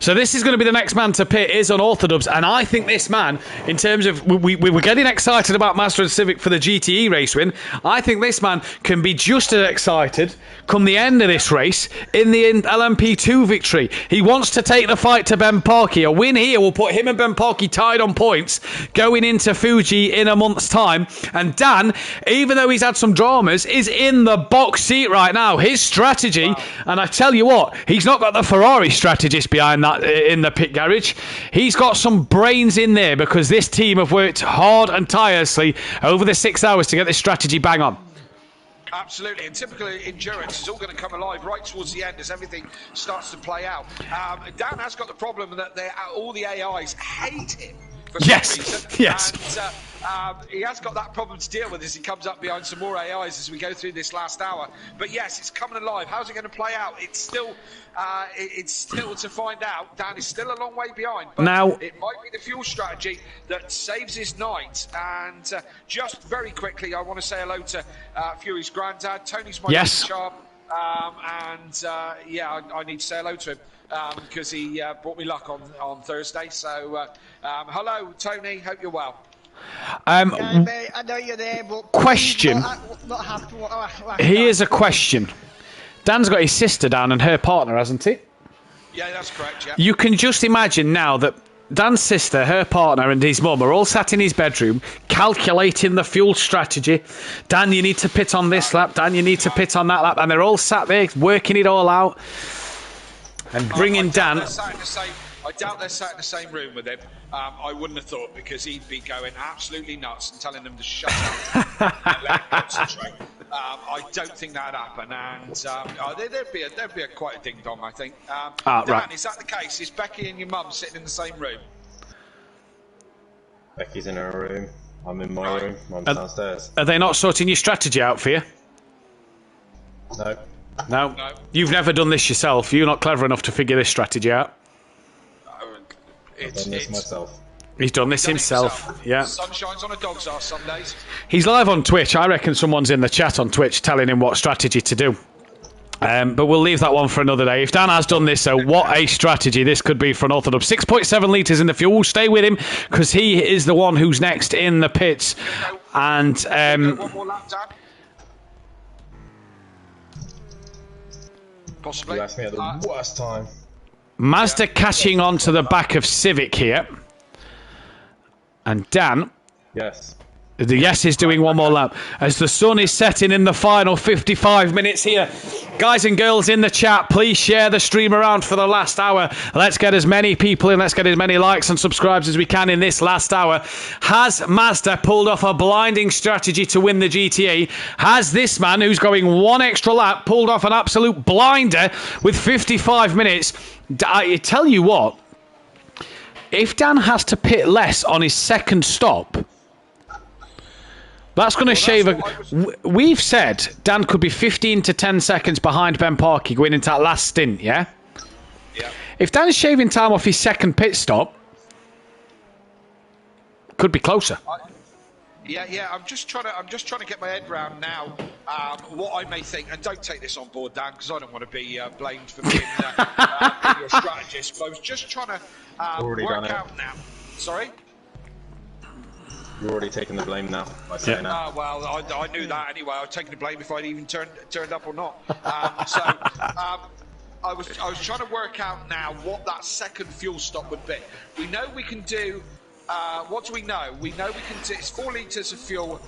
So this is going to be the next man to pit, is unorthodox, and I think this man, in terms of we were getting excited about Mazda and Civic for the GTE race win, I think this man can be just as excited come the end of this race in the LMP2 victory. He wants to take the fight to Ben Parkey. A win here will put him and Ben Parkey tied on points going into Fuji in a month's time, and Dan, even though he's had some dramas, is in the box seat right now. His strategy, and I tell you what, he's not got the Ferrari strategist behind that in the pit garage. He's got some brains in there because this team have worked hard and tirelessly over the 6 hours to get this strategy bang on. Absolutely, and typically endurance is all going to come alive right towards the end as everything starts to play out. Dan has got the problem that all the AIs hate him. Yes. And, he has got that problem to deal with as he comes up behind some more AIs as we go through this last hour. But yes, it's coming alive. How's it going to play out? It's still to find out. Dan is still a long way behind. But now, it might be the fuel strategy that saves his night. And just very quickly, I want to say hello to Fury's granddad. Tony's my sharp. I need to say hello to him. Because he brought me luck on Thursday. So, hello, Tony. Hope you're well. I know you're there, but question. Here's a question. Dan's got his sister down and her partner, hasn't he? Yeah, that's correct. Yeah. You can just imagine now that Dan's sister, her partner, and his mum are all sat in his bedroom calculating the fuel strategy. Dan, you need to pit on this lap. Dan, you need to pit on that lap, and they're all sat there working it all out. And bringing Dan... I doubt they're sat in the same room with him. I wouldn't have thought, because he'd be going absolutely nuts and telling them to shut up and let him concentrate. I don't think that'd happen, and there'd be quite a ding-dong, I think. Dan, right. Is that the case? Is Becky and your mum sitting in the same room? Becky's in her room. I'm in my room. Mum's downstairs. Are they not sorting your strategy out for you? No. You've never done this yourself. You're not clever enough to figure this strategy out. I've done this myself. He's done this himself. Yeah. Sun shines on a dog's arse some days. He's live on Twitch. I reckon someone's in the chat on Twitch telling him what strategy to do. But we'll leave that one for another day. If Dan has done this, so what a strategy this could be for an Orthodox. 6.7 litres in the fuel. Stay with him because he is the one who's next in the pits. And one more lap, Dan. Possibly. You asked me at the worst time. Mazda catching on to the back of Civic here. And Dan... Yes. The yes is doing one more lap as the sun is setting in the final 55 minutes here. Guys and girls in the chat, please share the stream around for the last hour. Let's get as many people in, let's get as many likes and subscribes as we can in this last hour. Has Mazda pulled off a blinding strategy to win the GTA? Has this man, who's going one extra lap, pulled off an absolute blinder with 55 minutes? I tell you what, if Dan has to pit less on his second stop, that's going to shave We've said Dan could be 15 to 10 seconds behind Ben Parkey going into that last stint, yeah? Yeah. If Dan's shaving time off his second pit stop, could be closer. Yeah. I'm just trying to get my head round now what I may think, and don't take this on board, Dan, because I don't want to be blamed for being your strategist. But I was just trying to work out now. Sorry. You're already taking the blame now by saying that. Well, I knew that anyway. I was taking the blame if I'd even turned up or not. I was trying to work out now what that second fuel stop would be. We know we can do. What do we know? We know we can do. It's 4 litres of fuel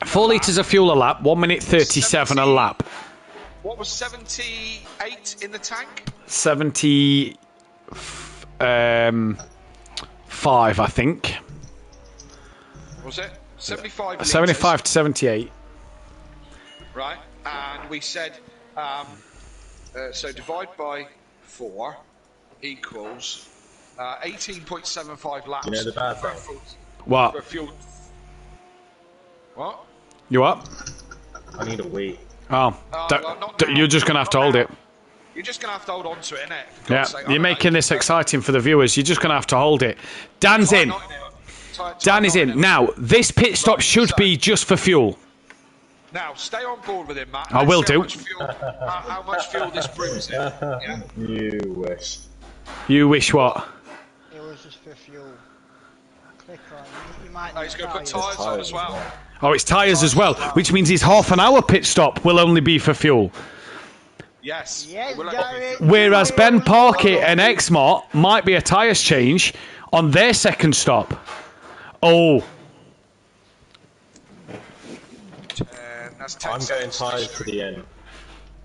4 litres of fuel a lap. 1 minute 37 a lap. What was 78 in the tank? 75, I think. Was it 75? 75 to 78. Right, and we said so divide by 4 equals 18.75 laps. You know the bad thing? What? For fuel. What? You up? I need a wee. Oh, you're just going to have to hold it. You're just going to have to hold on to it, innit? Yeah, you're making this exciting for the viewers. You're just going to have to hold it. Dan's in. Dan is in. Now, this pit stop should be just for fuel. Now, stay on board with him, Matt. I will do. How much fuel this brings in. Yeah? You wish. You wish what? It was just for fuel. Click on. You might he's going to put tyres on as well. Oh, it's tyres as well, which means his half-an-hour pit stop will only be for fuel. Yes. Whereas Ben Parkett and Xmart might be a tyres change on their second stop. Oh. I'm going tyres to the end.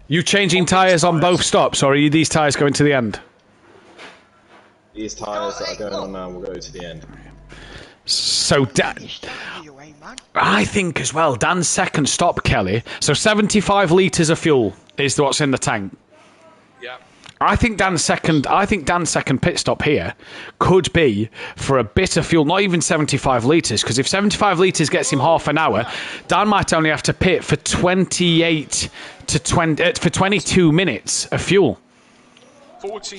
You changing tyres on both stops, or are you these tyres going to the end? These tyres that are going on now will go to the end. So I think as well, Dan's second stop, Kelly. So 75 litres of fuel is what's in the tank. Yeah. I think Dan's second pit stop here could be for a bit of fuel, not even 75 litres, because if 75 litres gets him half an hour, Dan might only have to pit for 22 minutes of fuel.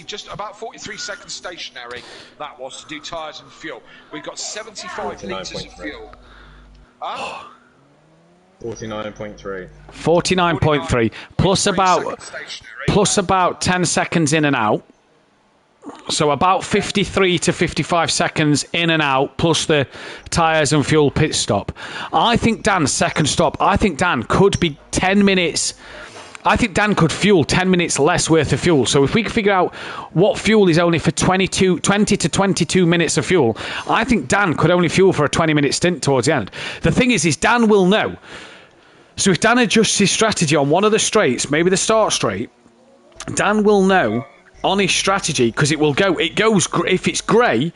Just about 43 seconds stationary, that was, to do tyres and fuel. We've got 75 litres of fuel. 49.3. 49.3 plus about 10 seconds in and out. So about 53 to 55 seconds in and out, plus the tyres and fuel pit stop. I think Dan's second stop, I think Dan could be 10 minutes. I think Dan could fuel 10 minutes less worth of fuel. So if we can figure out what fuel is only for 20 to 22 minutes of fuel, I think Dan could only fuel for a 20-minute stint towards the end. The thing is Dan will know. So if Dan adjusts his strategy on one of the straights, maybe the start straight, Dan will know on his strategy, because it goes, if it's grey,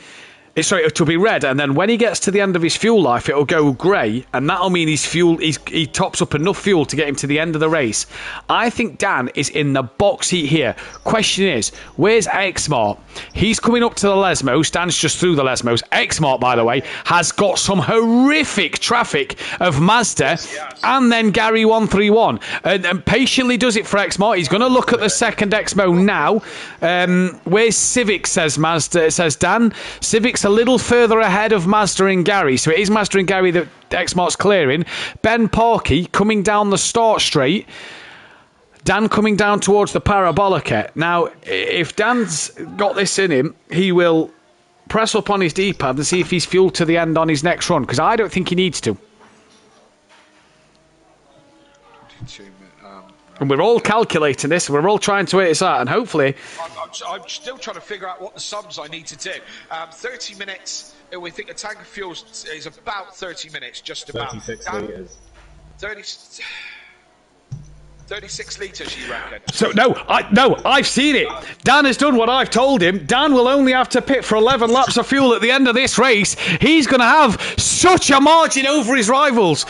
it'll be red, and then when he gets to the end of his fuel life, it'll go grey, and that'll mean his fuel, he tops up enough fuel to get him to the end of the race. I think Dan is in the box heat here. Question is, where's Xmart? He's coming up to the Lesmos. Dan's just through the Lesmos. Xmart, by the way, has got some horrific traffic of Mazda and then Gary 131, and patiently does it for Xmart. He's going to look at the second Xmo now. Where's Civic, says Mazda, says Dan. Civic's a little further ahead of Mazda and Gary. So it is Mazda and Gary that Xmart's clearing. Ben Parkey coming down the start straight. Dan coming down towards the Parabolica. Now, if Dan's got this in him, he will press up on his D-pad and see if he's fueled to the end on his next run, because I don't think he needs to. And we're all calculating this, we're all trying to work this out, and hopefully... I'm still trying to figure out what the sums I need to do. 30 minutes, we think a tank of fuel is about 30 minutes, just about. 36 litres. 36 litres, you reckon? So, no, I've seen it. Dan has done what I've told him. Dan will only have to pit for 11 laps of fuel at the end of this race. He's going to have such a margin over his rivals.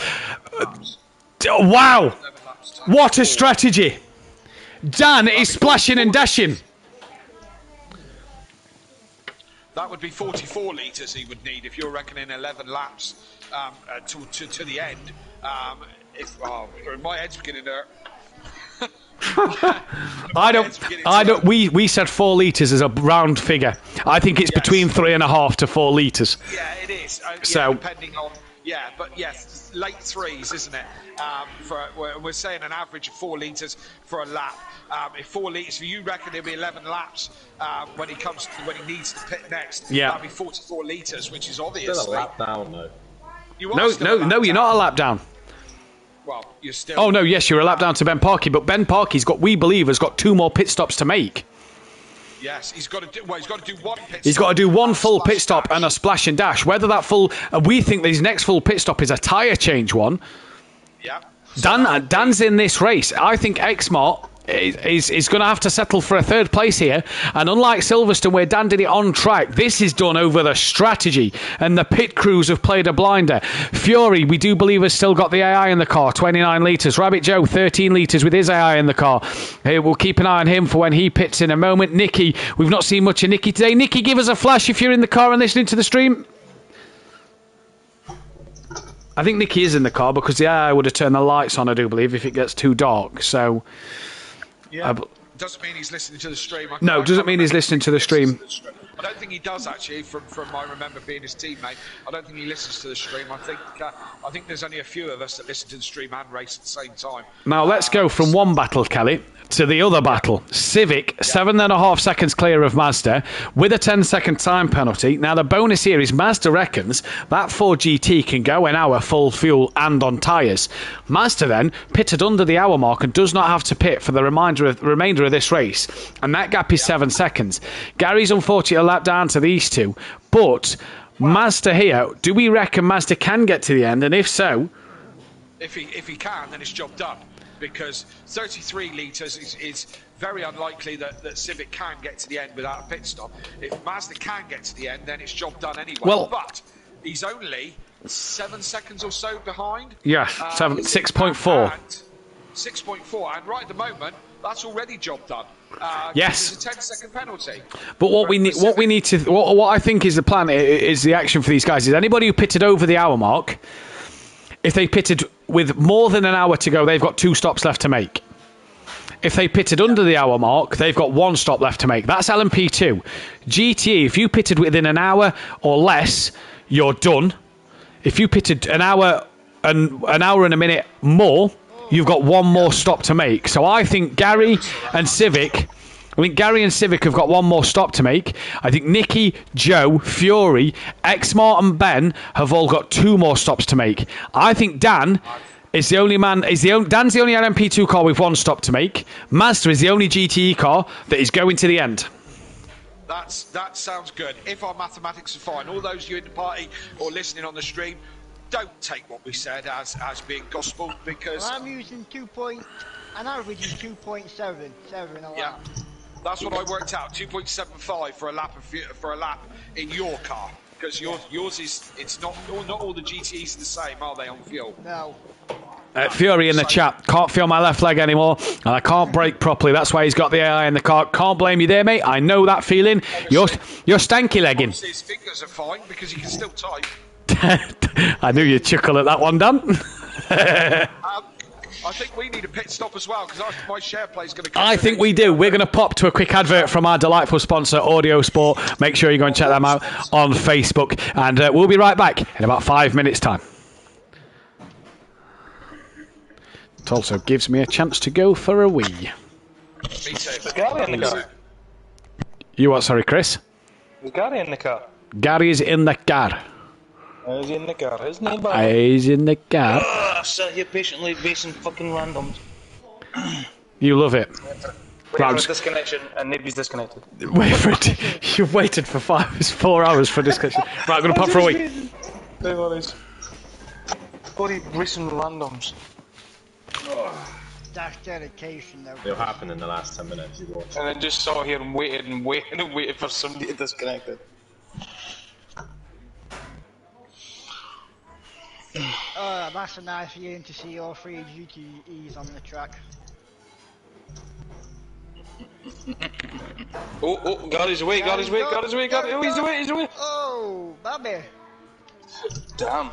Wow. What a strategy. Dan is splashing and dashing. That would be 44 litres he would need if you're reckoning 11 laps to the end. My head's beginning to hurt. We said 4 litres as a round figure. I think it's between 3.5 to 4 litres. Yeah, it is. So depending on but yes, late threes, isn't it? We're saying an average of 4 litres for a lap. If 4 litres, you reckon it'll be 11 laps when he needs to pit next? Yeah, that'll be 44 litres, which is obviously still a lap down though. No, you're not a lap down. Well, you're still... Oh, no, yes, you're a lap down to Ben Parkey, but Ben Parkey's got, we believe, has got 2 more pit stops to make. Yes, he's got to do one pit stop. He's got to do one full pit stop and a splash and dash. Whether that full... we think that his next full pit stop is a tyre change one. Yeah. Dan's in this race. I think Xmart is going to have to settle for a 3rd place here, and unlike Silverstone where Dan did it on track, this is done over the strategy, and the pit crews have played a blinder. Fury, we do believe, has still got the AI in the car, 29 litres. Rabbit Joe, 13 litres with his AI in the car. Hey, we'll keep an eye on him for when he pits in a moment. Nicky, we've not seen much of Nicky today. Nicky, give us a flash if you're in the car and listening to the stream. I think Nicky is in the car because the AI would have turned the lights on, I do believe, if it gets too dark. So... yeah, doesn't mean he's listening to the stream. Doesn't mean he's listening to the stream. I don't think he does, actually, from I remember being his teammate. I don't think he listens to the stream. I think there's only a few of us that listen to the stream and race at the same time. Now, let's go from one battle, Kelly, to the other battle. Civic, 7.5 seconds clear of Mazda, with a 10-second time penalty. Now, the bonus here is Mazda reckons that Ford GT can go an hour full fuel and on tyres. Mazda then pitted under the hour mark and does not have to pit for the remainder of this race. And that gap is 7 seconds. Gary's unfortunately a lap down to these two. But Mazda here, do we reckon Mazda can get to the end? And if so... If he can, then it's job done. Because 33 litres is very unlikely that Civic can get to the end without a pit stop. If Mazda can get to the end, then it's job done anyway. Well, but he's only 7 seconds or so behind. Yeah, 6.4. 6.4, and right at the moment, that's already job done. Yes, it's a 10-second penalty. But what I think is the plan is the action for these guys is anybody who pitted over the hour mark. If they pitted with more than an hour to go, they've got 2 stops left to make. If they pitted under the hour mark, they've got 1 stop left to make. That's LMP2. GTE, if you pitted within an hour or less, you're done. If you pitted an hour and a minute more, you've got 1 more stop to make. So I think Gary and Civic have got 1 more stop to make. I think Nicky, Joe, Fury, Xmart and Ben have all got 2 more stops to make. I think Dan is the only man. Dan's the only LMP2 car with 1 stop to make. Mazda is the only GTE car that is going to the end. That sounds good. If our mathematics are fine, all those you in the party or listening on the stream, don't take what we said as being gospel, because... Well, I'm using an average is 2.7 a lap. That's what I worked out, 2.75 for a lap in your car, because yours is, it's not all the GTEs are the same, are they, on fuel? No. Fury in the chat, can't feel my left leg anymore and I can't brake properly, that's why he's got the AI in the car. Can't blame you there, mate, I know that feeling. You're stanky legging. His fingers are fine because he can still type. I knew you'd chuckle at that one, Dan. I think we need a pit stop as well, because my share play is going to... I think we do. We're going to pop to a quick advert from our delightful sponsor, Audio Sport. Make sure you go and check them out on Facebook. And we'll be right back in about 5 minutes' time. It also gives me a chance to go for a wee. Me too. Is Gary in the car? You what, sorry, Chris? Is Gary in the car? Gary's in the car. Is he in the car? Isn't he? He's in the car. I sat here patiently basing fucking randoms. You love it. Waiting for a disconnection, and nobody's disconnected. Wait for it. You've waited for 4 hours for disconnection. Right, I'm going to pop for a wee. No worries. Bloody racing randoms. That's dedication, though. It'll happen in the last 10 minutes. You watch. And then just sat here and waited for somebody to disconnect it. Oh, that's a nice feeling to see all 3 GTEs on the track. Oh, Gary's away, Gary's away, Gary's away, Gary's away, he's away, he's away. Oh, baby. Damn.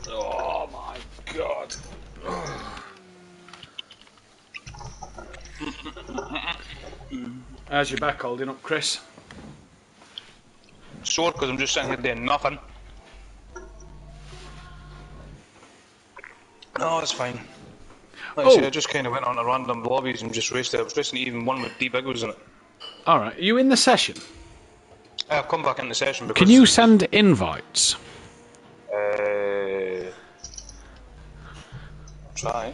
Oh my god. How's your back holding up, Chris? Sore because I'm just sitting here doing nothing. No, it's fine. Like I said, I just kind of went on a random lobbies and just raced it. I was racing even one with D Big was in it. Alright, are you in the session? I've come back in the session because... Can you send invites? Try.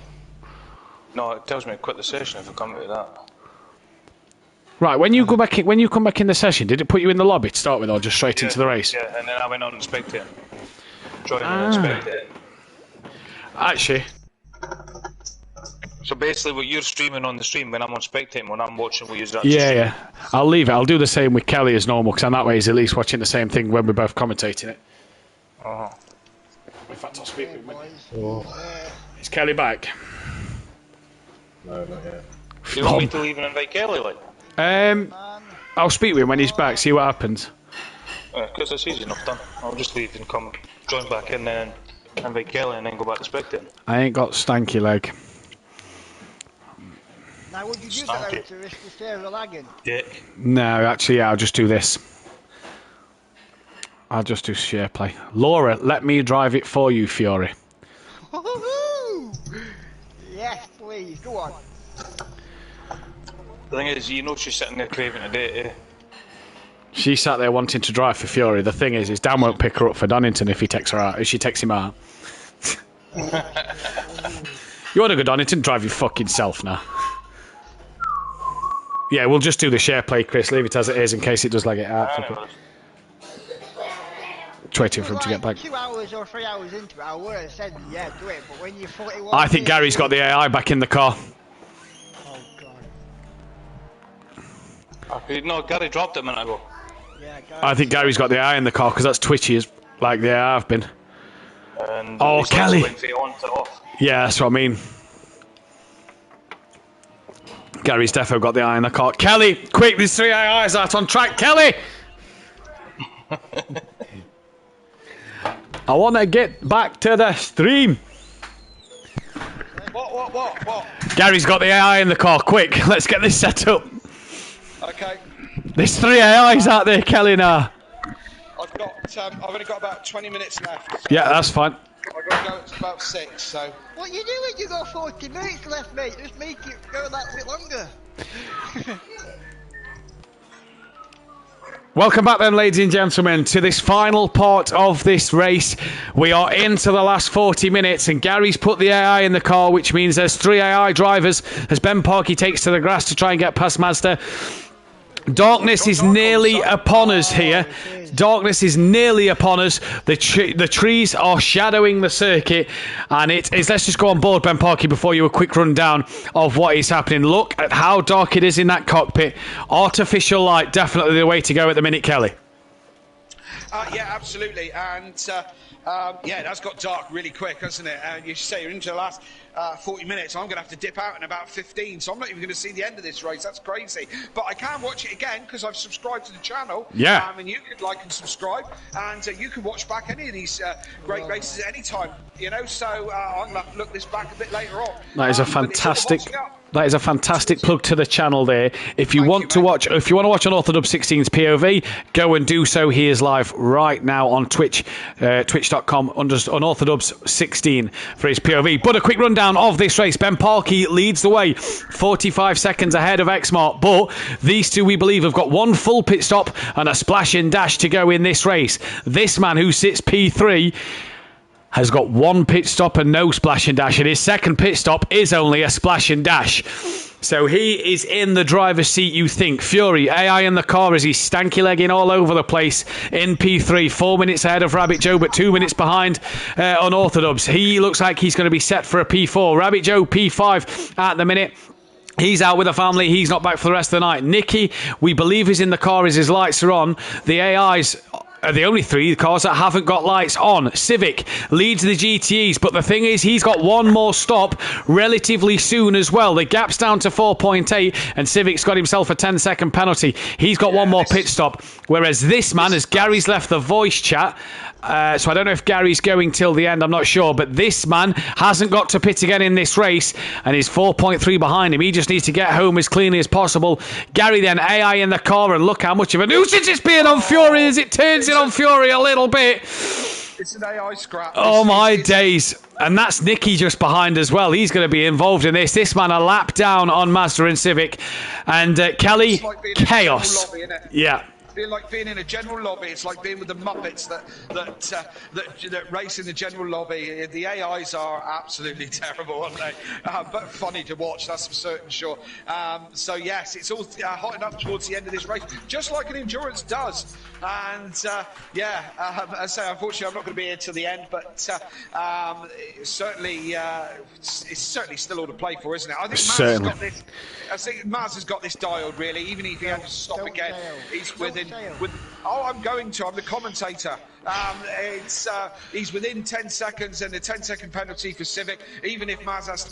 No, it tells me to quit the session if I come to that. Right, when you come back in the session, did it put you in the lobby to start with, or just straight into the race? Yeah, and then I went on and spectated. Joined and spectated. Actually. So basically, what you're streaming on the stream when I'm on spectating, when I'm watching what you're actually Yeah. I'll leave it. I'll do the same with Kelly as normal, because that way he's at least watching the same thing when we're both commentating it. In fact, I'll speak with him. Is Kelly back? No, not yet. Do you want me to leave and invite Kelly, like? I'll speak with him when he's back, see what happens. Because it's easy enough done. I'll just leave and come join back in, then invite Kelly and then go back to spectating. I ain't got stanky leg. Now, would you do that to risk the server lagging? Dick. No, actually, yeah, I'll just do this. I'll just do share play. Laura, let me drive it for you, Fiore. Yes, please, go on. The thing is, you know she's sitting there craving a date, eh? She sat there wanting to drive for Fiore. The thing is Dan won't pick her up for Donington if he takes her out. If she takes him out. You want to go Donington? Drive your fucking self now. Yeah, we'll just do the share play, Chris. Leave it as it is in case it does lag it out. Just waiting for him to get back. 2 hours or 3 hours into it, I would have said, yeah, do it, but when you're 41... I think Gary's got the AI back in the car. Oh, God. No, Gary dropped it a minute ago. Yeah, I think Gary's got the AI in the car, because that's twitchy as like the AI have been. And Oh, his Kelly. lights went from on to off. Yeah, that's what I mean. Gary's defo got the eye in the car. Kelly, quick, there's 3 AIs out on track. Kelly! I want to get back to the stream. What? Gary's got the AI in the car. Quick, let's get this set up. Okay. There's 3 AIs out there, Kelly, now. I've only got about 20 minutes left. So Yeah, that's fine. I've got to go to about 6, so... What you doing? You got 40 minutes left, mate. Just make it go that bit longer. Welcome back then, ladies and gentlemen, to this final part of this race. We are into the last 40 minutes and Gary's put the AI in the car, which means there's 3 AI drivers as Ben Parkey takes to the grass to try and get past Mazda. Darkness is nearly upon us here. Darkness is nearly upon us. The trees are shadowing the circuit, and it is. Let's just go on board, Ben Parkey, before you a quick rundown of what is happening. Look at how dark it is in that cockpit. Artificial light, definitely the way to go at the minute, Kelly. Yeah, absolutely, and yeah, that's got dark really quick, hasn't it? And you say you're into the last 40 minutes. I'm going to have to dip out in about 15, so I'm not even going to see the end of this race. That's crazy. But I can watch it again because I've subscribed to the channel. Yeah. And you could like and subscribe, and you can watch back any of these great races at any time. You know, so I'm going to look this back a bit later on. That is a fantastic. That is a fantastic plug to the channel there. If you want to watch Unorthodox 16's POV, go and do so. He is live right now on Twitch, twitch.com/Unorthodox 16 for his POV. But a quick rundown of this race. Ben Parkey leads the way, 45 seconds ahead of Xmart. But these two, we believe, have got one full pit stop and a splash and dash to go in this race. This man who sits P3 has got one pit stop and no splash and dash, and his second pit stop is only a splash and dash. So he is in the driver's seat, you think. Fury, AI in the car as he's stanky legging all over the place in P3, 4 minutes ahead of Rabbit Joe, but 2 minutes behind Unorthodox. He looks like he's going to be set for a P4. Rabbit Joe, P5 at the minute. He's out with the family. He's not back for the rest of the night. Nicky, we believe, is in the car as his lights are on. The AIs are the only 3 cars that haven't got lights on. Civic leads the GTEs, but the thing is, he's got one more stop relatively soon as well. The gap's down to 4.8, and Civic's got himself a 10-second penalty. He's got one more pit stop, whereas this man, as Gary's left the voice chat, so I don't know if Gary's going till the end, I'm not sure, but this man hasn't got to pit again in this race and is 4.3 behind him. He just needs to get home as cleanly as possible. Gary then, AI in the car, and look how much of a nuisance it's being on Fury as it turns it on Fury a little bit. It's an AI scrap. Oh my days. And that's Nicky just behind as well. He's going to be involved in this. This man a lap down on Mazda and Civic. And Kelly, like chaos. lobby, innit? Yeah. It's like being in a general lobby. It's like being with the Muppets that race in the general lobby. The AIs are absolutely terrible, aren't they? But funny to watch, that's for certain sure. So yes, it's all hotting up towards the end of this race, just like an endurance does. And yeah, as I say, unfortunately, I'm not going to be here till the end, but it's certainly still all to play for, isn't it? I think Maz has got this. I think Maz has got this dialed really. Even if he had to stop again, he's within. I'm going to. I'm the commentator. He's within 10 seconds and a 10-second penalty for Civic. Even if Maz has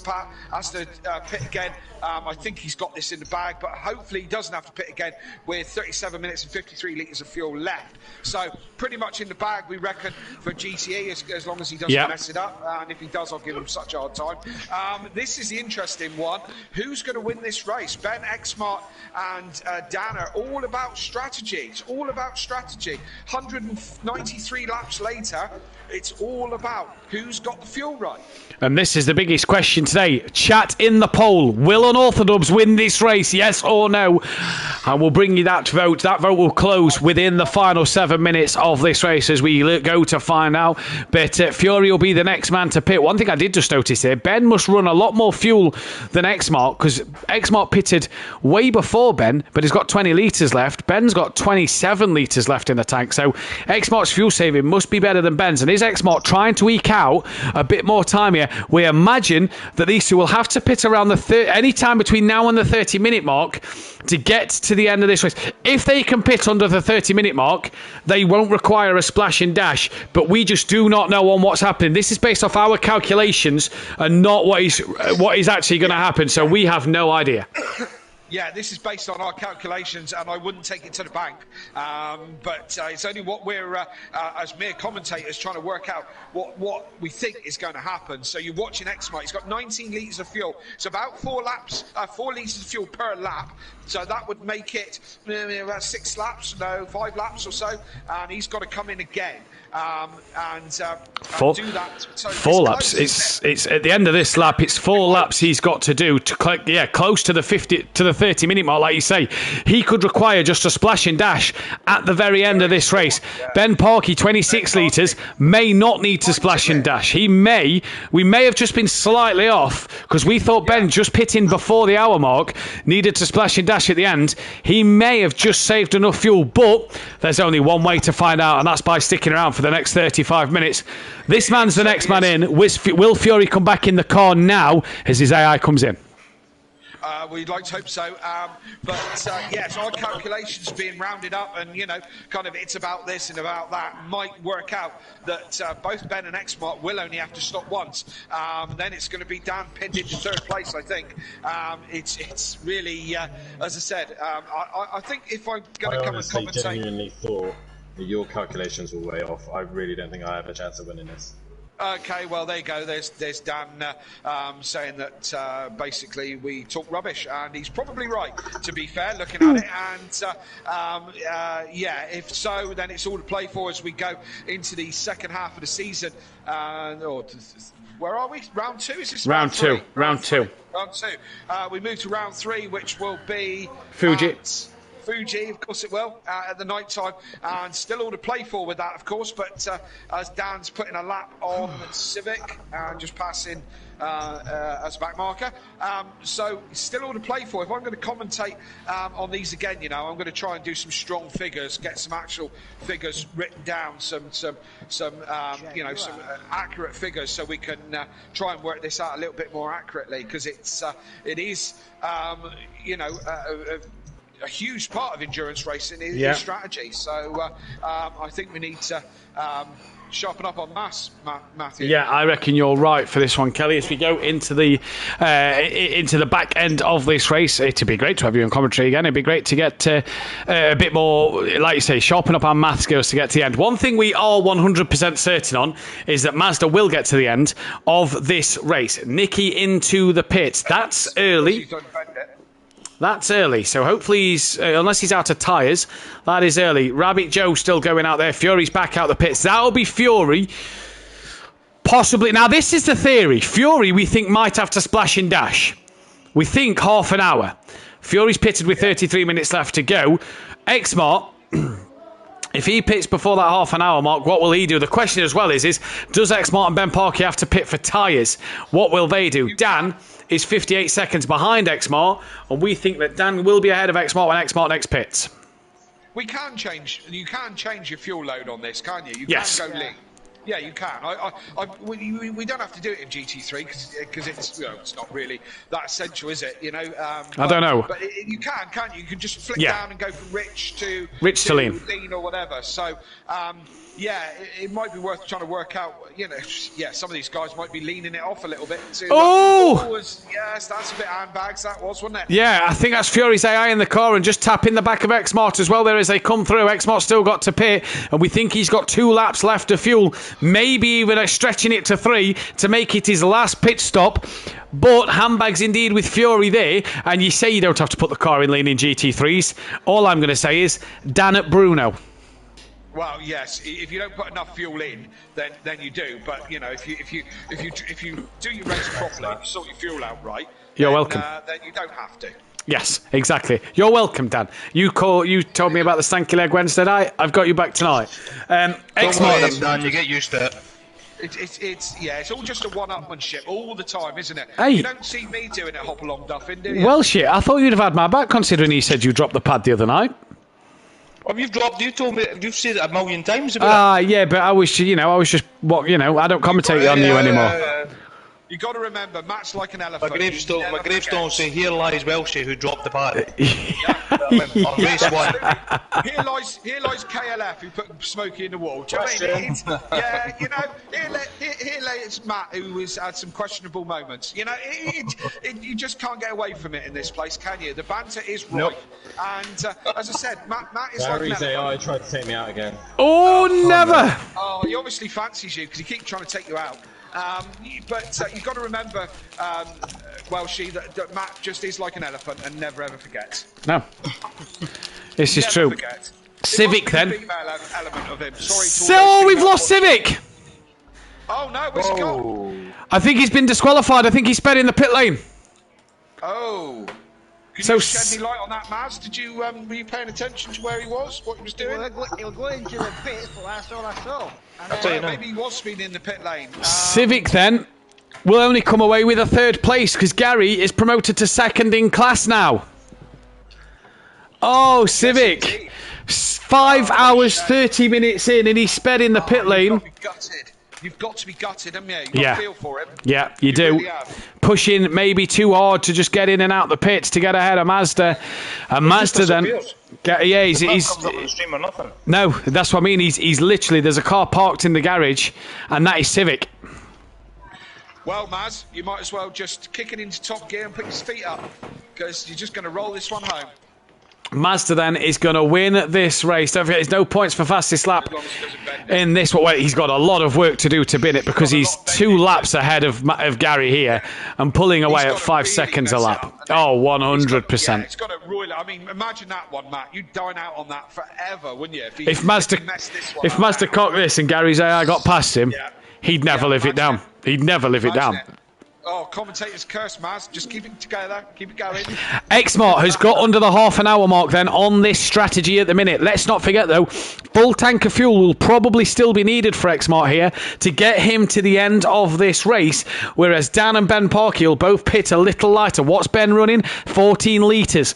to pit again, I think he's got this in the bag. But hopefully he doesn't have to pit again with 37 minutes and 53 litres of fuel left. So pretty much in the bag, we reckon, for GTE, as long as he doesn't mess it up. And if he does, I'll give him such a hard time. This is the interesting one. Who's going to win this race? Ben, Xmart and Dan are all about strategy. It's all about strategy. 193 laps later, it's all about who's got the fuel right. And this is the biggest question today. Chat in the poll. Will Unorthodox win this race? Yes or no? And we'll bring you that vote. That vote will close within the final 7 minutes of this race as we go to find out. But Fury will be the next man to pit. One thing I did just notice here, Ben must run a lot more fuel than Xmart, because Xmart pitted way before Ben, but he's got 20 litres left. Ben's got 27 litres litres left in the tank. So Xmart's fuel saving must be better than Ben's. And is Xmart trying to eke out a bit more time here? We imagine that these two will have to pit around any time between now and the 30-minute mark to get to the end of this race. If they can pit under the 30-minute mark, they won't require a splash and dash, but we just do not know on what's happening. This is based off our calculations and not what is actually going to happen, so we have no idea. Yeah, this is based on our calculations, and I wouldn't take it to the bank. But it's only what we're, as mere commentators, trying to work out what we think is going to happen. So you're watching Xmart. He's got 19 litres of fuel. It's about 4 litres of fuel per lap. So that would make it about 6 laps, 5 laps or so. And he's got to come in again and do that. So 4 laps. It's at the end of this lap. It's 4 laps he's got to do to close to the 30-minute mark. Like you say, he could require just a splash and dash at the very end of this race. Ben Parkey, 26 litres, may not need to splash and dash. We may have just been slightly off because we thought Ben just pitting before the hour mark needed to splash and dash at the end. He may have just saved enough fuel, but there's only one way to find out, and that's by sticking around for the next 35 minutes. This man's the next man in. Will Fury come back in the car now as his AI comes in? We'd like to hope so. Yes, our calculations being rounded up and, kind of it's about this and about that might work out that both Ben and Xmart will only have to stop once. Then it's going to be Dan pinned into 3rd place, I think. It's really, as I said, I think if I'm going to come and commentate... I genuinely thought that your calculations were way off. I really don't think I have a chance of winning this. Okay, well, there you go. There's Dan saying that basically we talk rubbish, and he's probably right, to be fair, looking at it. And, if so, then it's all to play for as we go into the second half of the season. Where are we? Round 2? Is this round 2? Round 2. Round 2. We move to round 3, which will be... Fuji, of course it will, at the night time, and still all to play for with that, of course, but as Dan's putting a lap on Civic and just passing as a back marker, so still all to play for. If I'm going to commentate on these again, I'm going to try and do some strong figures, get some actual figures written down, some accurate figures, so we can try and work this out a little bit more accurately, because it is a huge part of endurance racing is strategy. So I think we need to sharpen up on maths, Matthew. Yeah, I reckon you're right for this one, Kelly. As we go into the back end of this race, it'd be great to have you in commentary again. It'd be great to get a bit more, like you say, sharpen up our math skills to get to the end. One thing we are 100% certain on is that Mazda will get to the end of this race. Nicky into the pits. That's early. That's early, so hopefully unless he's out of tyres, that is early. Rabbit Joe still going out there. Fury's back out the pits. That'll be Fury. Possibly. Now, this is the theory. Fury, we think, might have to splash and dash. We think half an hour. Fury's pitted with 33 minutes left to go. Xmart, if he pits before that half an hour mark, what will he do? The question as well is does Xmart and Ben Parkey have to pit for tyres? What will they do? Dan is 58 seconds behind Xmart, and we think that Dan will be ahead of Xmart when Xmart next pits. You can change your fuel load on this, can't you? You yes. Can go lean. Yeah, you can. We don't have to do it in GT3 because it's not really that essential, is it? I don't know. But you can't you? You can just flick down and go from rich to lean or whatever. So it might be worth trying to work out. Some of these guys might be leaning it off a little bit. Yes, that's a bit handbags. That was, wasn't it? Yeah, I think that's Fury's AI in the car and just tapping the back of Xmart as well there as they come through. Xmart's still got to pit, and we think he's got 2 laps left of fuel. Maybe even stretching it to 3 to make it his last pit stop. But handbags indeed with Fury there, and you say you don't have to put the car in lane in GT3s. All I'm going to say is Dan at Bruno. Well, yes. If you don't put enough fuel in, then you do. But if you do your race properly, you sort your fuel out right. You're welcome. Then you don't have to. Yes, exactly. You're welcome, Dan. You told me about the stanky leg Wednesday night. I've got you back tonight. Xmart, Dan, you get used to it. It's all just a one-upmanship all the time, isn't it? Hey. You don't see me doing it hop along duffing, do you? Well, shit, I thought you'd have had my back considering you said you dropped the pad the other night. Well, you told me, you've said it a million times about yeah, but I was just, I don't commentate on you anymore. You got to remember, Matt's like an elephant. My gravestone say, "Here lies Welshie who dropped the pad." On race 1. Here lies KLF who put Smokey in the wall. Do you know what I mean? Here lies Matt who had some questionable moments. You you just can't get away from it in this place, can you? The banter is right. Nope. And as I said, Matt is Gary's like an elephant. AI tried to take me out again. Oh, never! Oh, he obviously fancies you because he keeps trying to take you out. But you've got to remember, Welshie, that Matt just is like an elephant and never ever forgets. No. This is true. Forget. Civic, then. The element of him. Sorry to So, we've lost Civic! Oh, no, where's he gone? I think he's been disqualified. I think he sped in the pit lane. Oh. Can you shed any light on that, Maz? Were you paying attention to where he was, what he was doing? He'll go into the pits, but that's all I saw. Maybe he was speeding in the pit lane. Civic, then, will only come away with a 3rd place because Gary is promoted to 2nd in class now. Oh, Civic. 5 hours, 30 minutes in, and he sped in the pit lane. You've got to be gutted, haven't you? You've got to feel for him. Yeah, you do. Really Pushing maybe too hard to just get in and out the pits to get ahead of Mazda. And Mazda then... Yeah, he's comes up on the stream or nothing. No, that's what I mean. He's literally... There's a car parked in the garage, and that is Civic. Well, Maz, you might as well just kick it into top gear and put your feet up, because you're just going to roll this one home. Mazda then is going to win this race. Don't forget, there's no points for fastest lap in this one. Well, he's got a lot of work to do to win it because he's 2 laps ahead of Gary here and pulling away at 5 seconds a lap. Oh, 100%. It's got to roil. I mean, imagine that one, Matt. You'd dine out on that forever, wouldn't you? If Mazda cocked this and Gary's AI got past him, he'd never live it down. He'd never live it down. Oh, commentator's curse, Maz. Just keep it together. Keep it going. Xmart has got under the half an hour mark then on this strategy at the minute. Let's not forget, though, full tank of fuel will probably still be needed for Xmart here to get him to the end of this race, whereas Dan and Ben Parkey will both pit a little lighter. What's Ben running? 14 litres.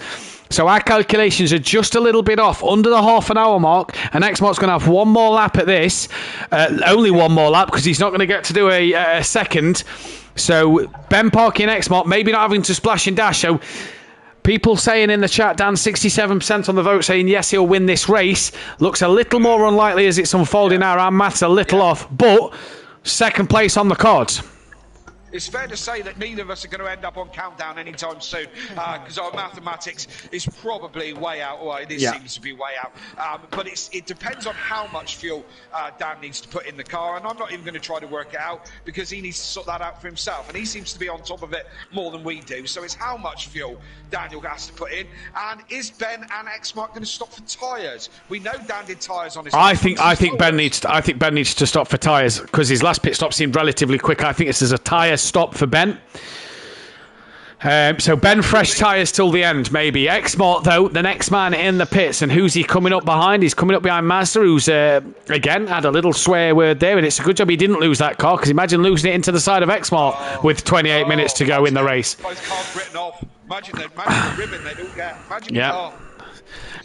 So our calculations are just a little bit off, under the half an hour mark, and Xmart's going to have one more lap at this. Only one more lap, because he's not going to get to do a second. So Ben Parkey and Xmart maybe not having to splash and dash. So people saying in the chat, Dan, 67% on the vote saying yes, he'll win this race. Looks a little more unlikely as it's unfolding now. Our maths a little off, but 2nd place on the cards. It's fair to say that neither of us are going to end up on countdown anytime soon, because our mathematics is probably way out. Well, it seems to be way out. But it depends on how much fuel Dan needs to put in the car, and I'm not even going to try to work it out because he needs to sort that out for himself, and he seems to be on top of it more than we do. So it's how much fuel Daniel has to put in, and is Ben and Xmark going to stop for tyres? We know Dan did tyres on his. I think Ben needs to stop for tyres because his last pit stop seemed relatively quick. I think this is a tyre stop for Ben. So Ben fresh tyres till the end, maybe. Xmart, though, the next man in the pits. And who's he coming up behind? He's coming up behind Mazda, who's, again, had a little swear word there. And it's a good job he didn't lose that car, because imagine losing it into the side of Xmart with 28 minutes to go in the race. Both cars written off. Imagine the ribbon they don't get. Imagine the car.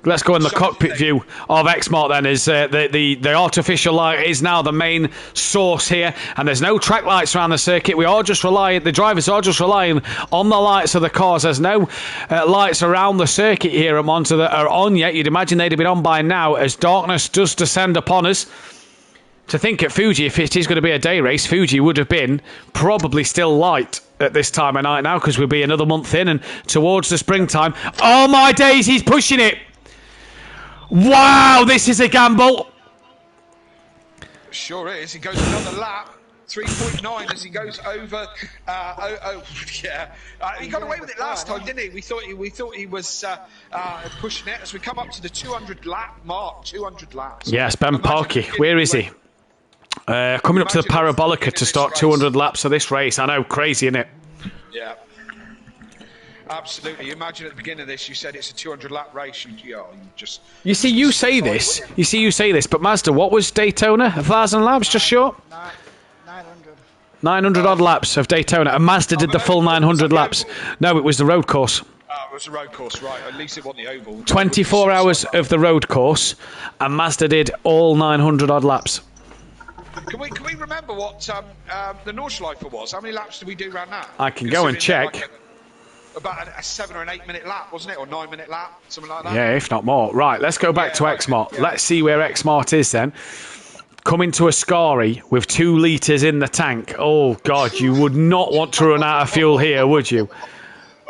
Let's go in the cockpit view of Xmart then. Is the artificial light is now the main source here, and there's no track lights around the circuit. The drivers are just relying on the lights of the cars. There's no lights around the circuit here at Monza that are on yet. You'd imagine they'd have been on by now as darkness does descend upon us. To think at Fuji, if it is going to be a day race, Fuji would have been probably still light at this time of night now, because we'll be another month in and towards the springtime. Oh my days, he's pushing it. Wow, this is a gamble. Sure is. He goes another lap. 3.9 as he goes over. He got away with it last time, didn't he? We thought he was pushing it as we come up to the 200 lap mark. 200 laps. Yes, Ben Parkey. Where is he? Coming up to the Parabolica to start 200 laps of this race. I know, crazy, isn't it? Yeah. Absolutely. Imagine at the beginning of this, you said it's a 200 lap race. You say this, but Mazda, what was Daytona? 1,000 laps, just short? 900 odd laps of Daytona, and Mazda did the full 900 laps. No, it was the road course. was the road course, right? At least it wasn't the oval. 24 hours of the road course, and Mazda did all 900 odd laps. Can we remember what the Nordschleife was? How many laps did we do around that? I can go and check. About a 7 or an 8 minute lap, wasn't it? Or 9 minute lap, something like that. Yeah, if not more. Right, let's go back to Xmart. Yeah. Let's see where Xmart is then. Coming to Ascari with 2 litres in the tank. Oh, God, you would not want to run out of fuel here, would you?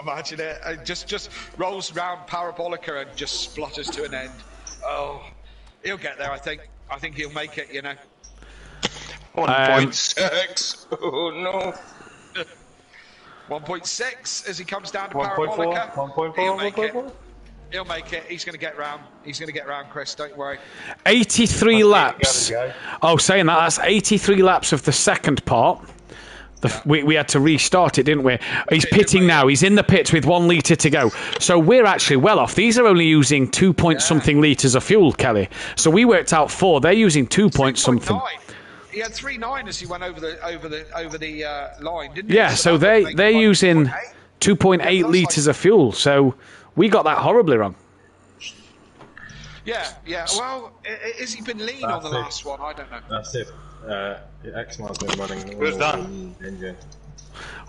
Imagine it. Just rolls round Parabolica and just splutters to an end. Oh, he'll get there, I think. I think he'll make it, you know. 1.6. Oh, no. 1.6 as he comes down to Parabolica. 1.4. He'll make it. He's going to get round. He's going to get round, Chris. Don't worry. 83 laps. Oh, saying that, that's 83 laps of the second part. We had to restart it, didn't we? He's pitting now. He's in the pits with 1 litre to go. So we're actually well off. These are only using 2 point something litres of fuel, Kelly. So we worked out 4. They're using 2 point something. He had 3.9 as he went over the line, didn't he? Yeah, so they're using 2.8 litres of fuel. So we got that horribly wrong. Yeah. Well, has he been lean on the last one? I don't know. That's it. Xmart's been running. Where's Dan? Engine.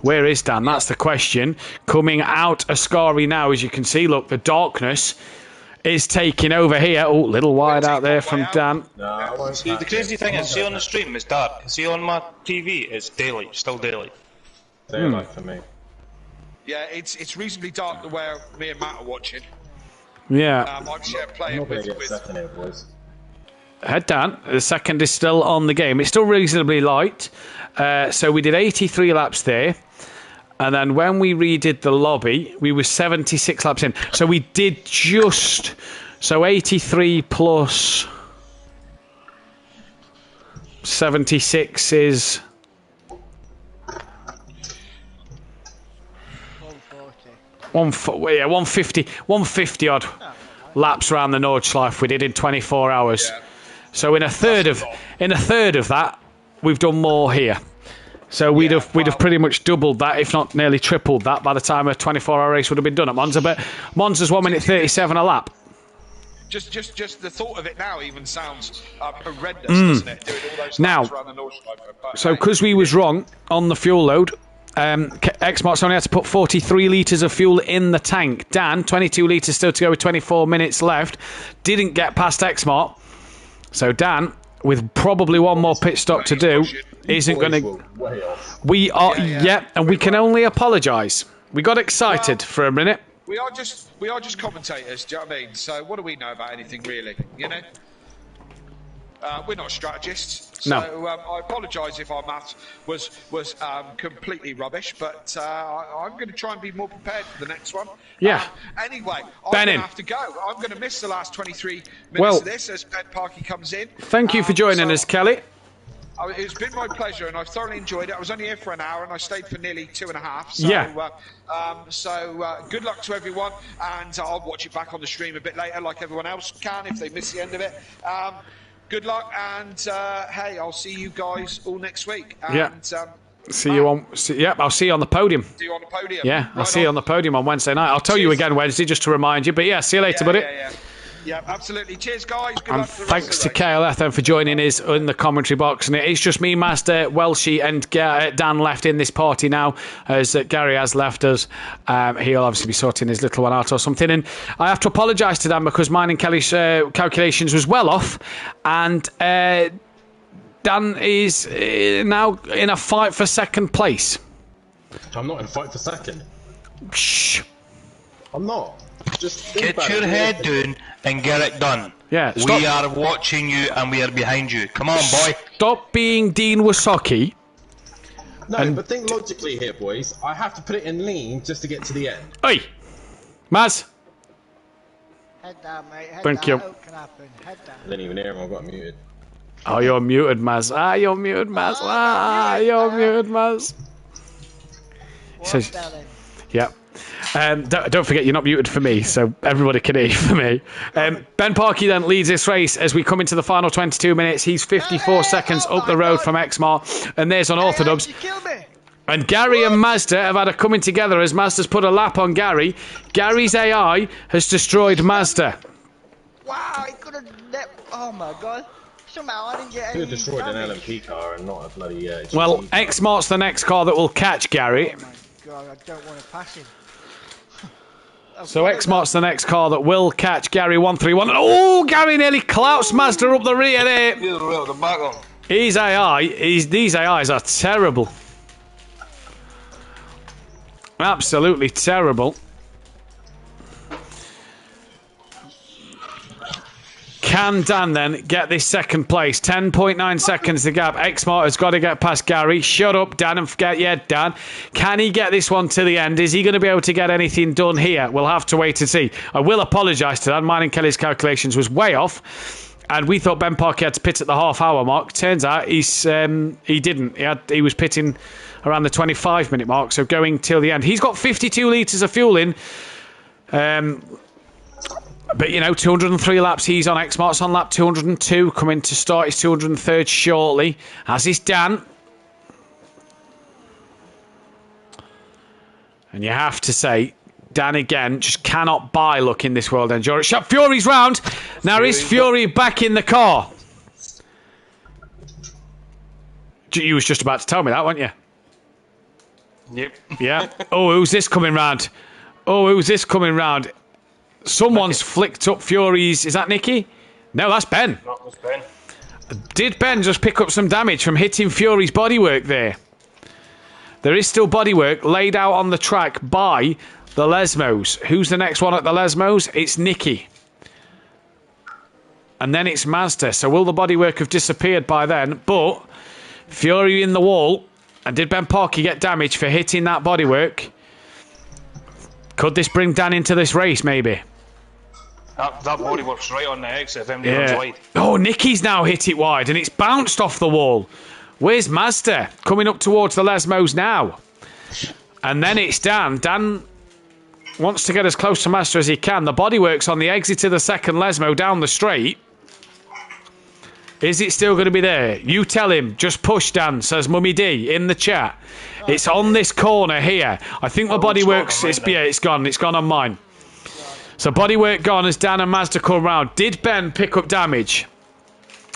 Where is Dan? That's the question. Coming out Ascari now, as you can see. Look, the darkness is taking over here. Oh, little wide out there from Dan. No, see, the crazy thing is, see on the stream, it's dark. See on my TV, it's daylight, still daylight. Daylight for me. Yeah, it's reasonably dark the way me and Matt are watching. Yeah. I'm playing with boys. Head down. The second is still on the game. It's still reasonably light. So we did 83 laps there. And then when we redid the lobby, we were 76 laps in. So we did just... So 83 plus 76 is... 150 odd laps around the Nordschleife we did in 24 hours. Yeah. So in a third of that, we've done more here. So we'd have pretty much doubled that, if not nearly tripled that, by the time a 24-hour race would have been done at Monza. But Monza's 1 minute 37 a lap. Just the thought of it now even sounds horrendous, doesn't it? Doing all those laps around the Nordschleife. So because we was wrong on the fuel load, Xmart's only had to put 43 litres of fuel in the tank. Dan, 22 litres still to go with 24 minutes left, didn't get past Xmart. So Dan, with probably one more pit stop to do, isn't going to... We are, and we can only apologise. We got excited for a minute. We are just commentators, do you know what I mean? So what do we know about anything, really, you know? We're not strategists, so I apologise if our maths was completely rubbish, but I'm going to try and be more prepared for the next one. Yeah. Anyway, I'm going to have to go. I'm going to miss the last 23 minutes of this as Ben Parkey comes in. Thank you for joining us, Kelly. It's been my pleasure, and I've thoroughly enjoyed it. I was only here for an hour, and I stayed for nearly 2.5. So, good luck to everyone, and I'll watch it back on the stream a bit later, like everyone else can, if they miss the end of it. Good luck, and hey, I'll see you guys all next week. And, see you on. I'll see you on the podium. See you on the podium. Yeah, I'll see you on the podium on Wednesday night. I'll tell you again Wednesday just to remind you. But yeah, see you later, buddy. Yeah, absolutely. Cheers, guys. Good and luck for the thanks rest to of the KLFM for joining us in the commentary box. And it's just me, Master, Welshie, and Dan left in this party now, as Gary has left us. He'll obviously be sorting his little one out or something. And I have to apologise to Dan because mine and Kelly's calculations was well off. And Dan is now in a fight for second place. I'm not in a fight for second. Shh. I'm not. Just get your head down and get it done. Yeah, we are watching you and we are behind you. Come on, boy. Stop being Dean Wasocki. No, but think logically here, boys. I have to put it in lean just to get to the end. Hey, Maz. Head down, mate. Thank you. Head down. I didn't even hear him. I got muted. Oh, you're muted, Maz. You're muted, Maz. You're muted, Maz. Yeah. Don't forget, you're not muted for me, so everybody can hear for me. Ben Parkey then leads this race as we come into the final 22 minutes. He's 54 seconds up the road from Xmart, and there's Unorthodox. And Gary and Mazda have had a coming together as Mazda's put a lap on Gary. Gary's AI has destroyed Mazda. Wow, it could have... Oh my god. Somehow I didn't get any Could have destroyed damage. an LMP car and not a bloody... Well, X-Mart's the next car that will catch Gary. Oh my god, I don't want to pass him. So X-Mart's the next car that will catch Gary 131. Oh, Gary nearly clouts Mazda up the rear there. The back on. These AIs are terrible. Absolutely terrible. Can Dan then get this second place? 10.9 seconds the gap. X-Mart has got to get past Gary. Shut up, Dan, and forget. Yeah, Dan. Can he get this one to the end? Is he going to be able to get anything done here? We'll have to wait and see. I will apologise to Dan. Mine and Kelly's calculations was way off. And we thought Ben Parker had to pit at the half-hour mark. Turns out he didn't. He was pitting around the 25-minute mark, so going till the end. He's got 52 litres of fuel in. But, 203 laps. He's on. X-Mart's on lap 202, coming to start his 203rd shortly. As is Dan. And you have to say, Dan again just cannot buy luck in this World Endurance Shop. Fury's round. Now is Fury back in the car? You was just about to tell me that, weren't you? Yep. Yeah. Oh, who's this coming round? Someone's flicked up Fury's... Is that Nicky? No, that's Ben. That was Ben. Did Ben just pick up some damage from hitting Fury's bodywork there? There is still bodywork laid out on the track by the Lesmos. Who's the next one at the Lesmos? It's Nicky. And then it's Mazda. So will the bodywork have disappeared by then? But Fury in the wall. And did Ben Parker get damage for hitting that bodywork? Could this bring Dan into this race, maybe? That body works right on the exit if anybody runs wide. Oh, Nicky's now hit it wide and it's bounced off the wall. Where's Mazda? Coming up towards the Lesmos now. And then it's Dan. Dan wants to get as close to Mazda as he can. The bodywork's on the exit of the second Lesmo down the straight. Is it still going to be there? You tell him. Just push, Dan, says Mummy D in the chat. It's on this corner here. I think the bodywork's... It's gone. It's gone on mine. So bodywork gone as Dan and Mazda come round. Did Ben pick up damage?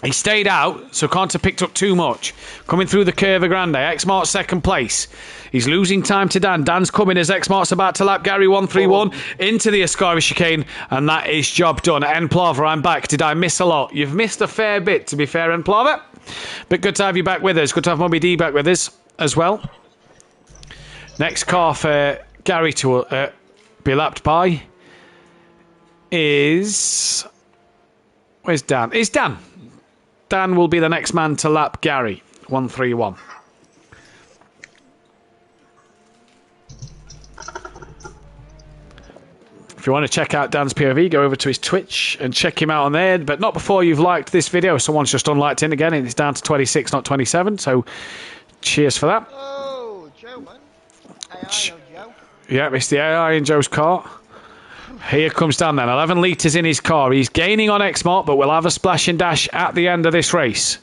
He stayed out, so can't have picked up too much. Coming through the Curva Grande. X-Mart second place. He's losing time to Dan. Dan's coming as X-Mart's about to lap Gary 131 into the Ascari chicane, and that is job done. Enplava, I'm back. Did I miss a lot? You've missed a fair bit, to be fair, Enplava. But good to have you back with us. Good to have Mummy D back with us as well. Next car for Gary to be lapped by is... Where's Dan? It's Dan. Dan will be the next man to lap Gary 131. If you want to check out Dan's POV, go over to his Twitch and check him out on there. But not before you've liked this video. Someone's just unliked in again, and it's down to 26, not 27. So cheers for that. Oh, Joe, man. Joe. Yeah, it's the AI in Joe's car. Here comes Dan then. 11 litres in his car. He's gaining on X-Mart, but we'll have a splash and dash at the end of this race.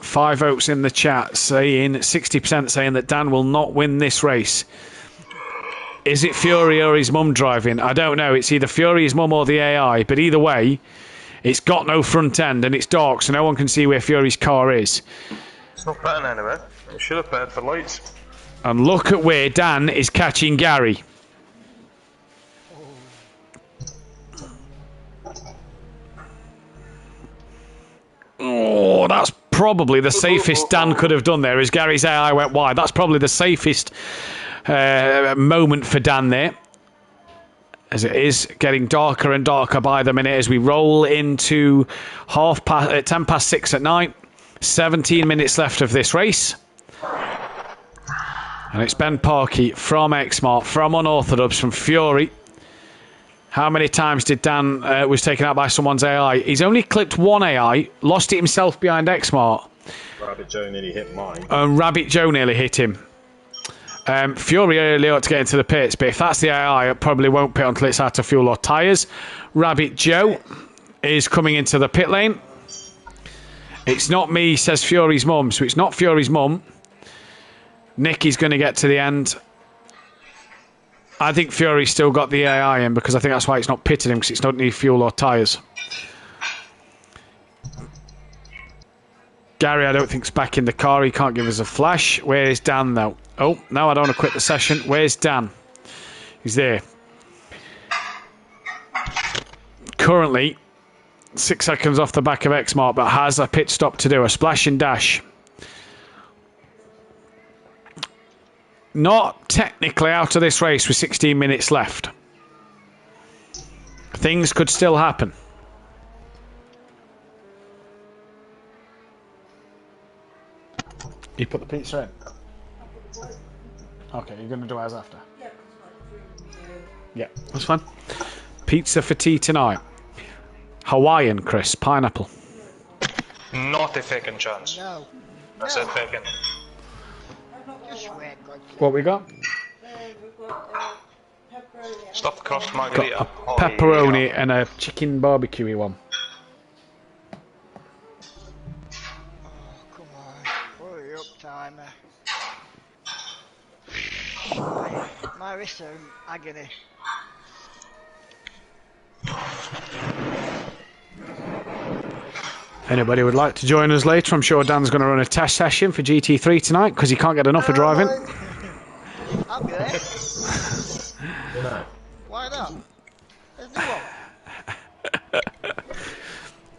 Five votes in the chat saying 60% saying that Dan will not win this race. Is it Fury or his mum driving? I don't know. It's either Fury, his mum, or the AI. But either way, it's got no front end and it's dark, so no one can see where Fury's car is. It's not pitting anywhere. It should have pitted for lights. And look at where Dan is catching Gary. Oh, that's probably the safest Dan could have done there as Gary's AI went wide. That's probably the safest moment for Dan there. As it is getting darker and darker by the minute as we roll into 10 past 6 at night. 17 minutes left of this race. And it's Ben Parkey from X-Mart, from Unorthodox, from Fury. How many times did Dan was taken out by someone's AI? He's only clipped one AI, lost it himself behind X-Mart. Rabbit Joe nearly hit mine. And Rabbit Joe nearly hit him. Fury early ought to get into the pits, but if that's the AI, it probably won't pit until it's out of fuel or tyres. Rabbit Joe is coming into the pit lane. It's not me, says Fury's mum. So it's not Fury's mum. Nicky's going to get to the end. I think Fury's still got the AI in because I think that's why it's not pitted him, because it's not need fuel or tyres. Gary, I don't think, is back in the car. He can't give us a flash. Where's Dan, though? Oh, no, I don't want to quit the session. Where's Dan? He's there. Currently, 6 seconds off the back of Xmart, but has a pit stop to do. A splash and dash. Not technically out of this race with 16 minutes left. Things could still happen. You put the pizza in? Okay, you're going to do ours after? Yeah, that's fine. Pizza for tea tonight. Hawaiian, Chris. Pineapple. Not a fucking chance. No. I said fucking. What we got? Stuffed crust margarita. Got a pepperoni and a chicken barbecue one. Come on, hurry up, timer. My wrists are in agony. Anybody would like to join us later? I'm sure Dan's going to run a test session for GT3 tonight because he can't get enough of driving. I'll be there. Why not? Let's do one.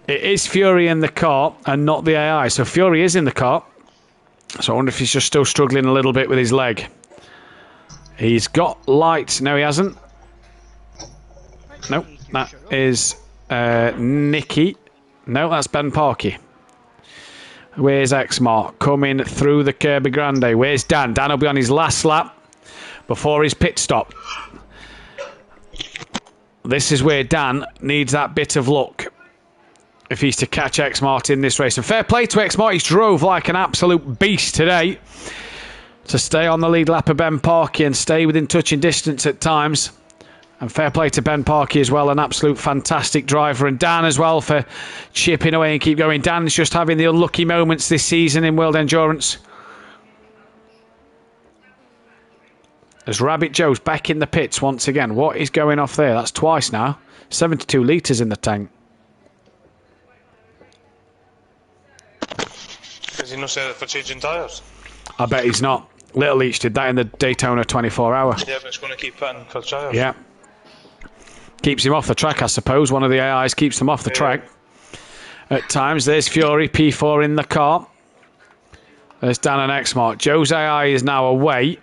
It is Fury in the car and not the AI. So Fury is in the car. So I wonder if he's just still struggling a little bit with his leg. He's got lights. No, he hasn't. Nope. That is Nicky. No, that's Ben Parkey. Where's Xmart? Coming through the Kirby Grande. Where's Dan? Dan will be on his last lap before his pit stop. This is where Dan needs that bit of luck if he's to catch Xmart in this race. And fair play to Xmart. He's drove like an absolute beast today to stay on the lead lap of Ben Parkey and stay within touching distance at times. And fair play to Ben Parkey as well, an absolute fantastic driver. And Dan as well for chipping away and keep going. Dan's just having the unlucky moments this season in World Endurance. As Rabbit Joe's back in the pits once again. What is going off there? That's twice now. 72 litres in the tank. Is he not set for changing tyres? I bet he's not. Little Leach did that in the Daytona 24 hour. Yeah, but it's going to keep putting for tyres. Yeah. Keeps him off the track, I suppose. One of the AIs keeps them off the track. At times, there's Fury, P4 in the car. There's Dan and Xmart. Joe's AI is now away.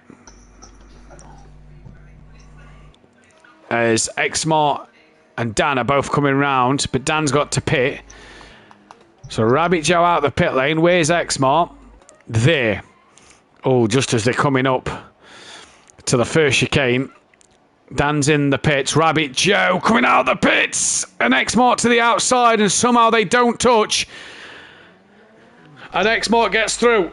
As Xmart and Dan are both coming round, but Dan's got to pit. So Rabbit Joe out the pit lane. Where's Xmart? There. Oh, just as they're coming up to the first chicane. Dan's in the pits. Rabbit Joe coming out of the pits. And Xmart to the outside, and somehow they don't touch. And Xmart gets through.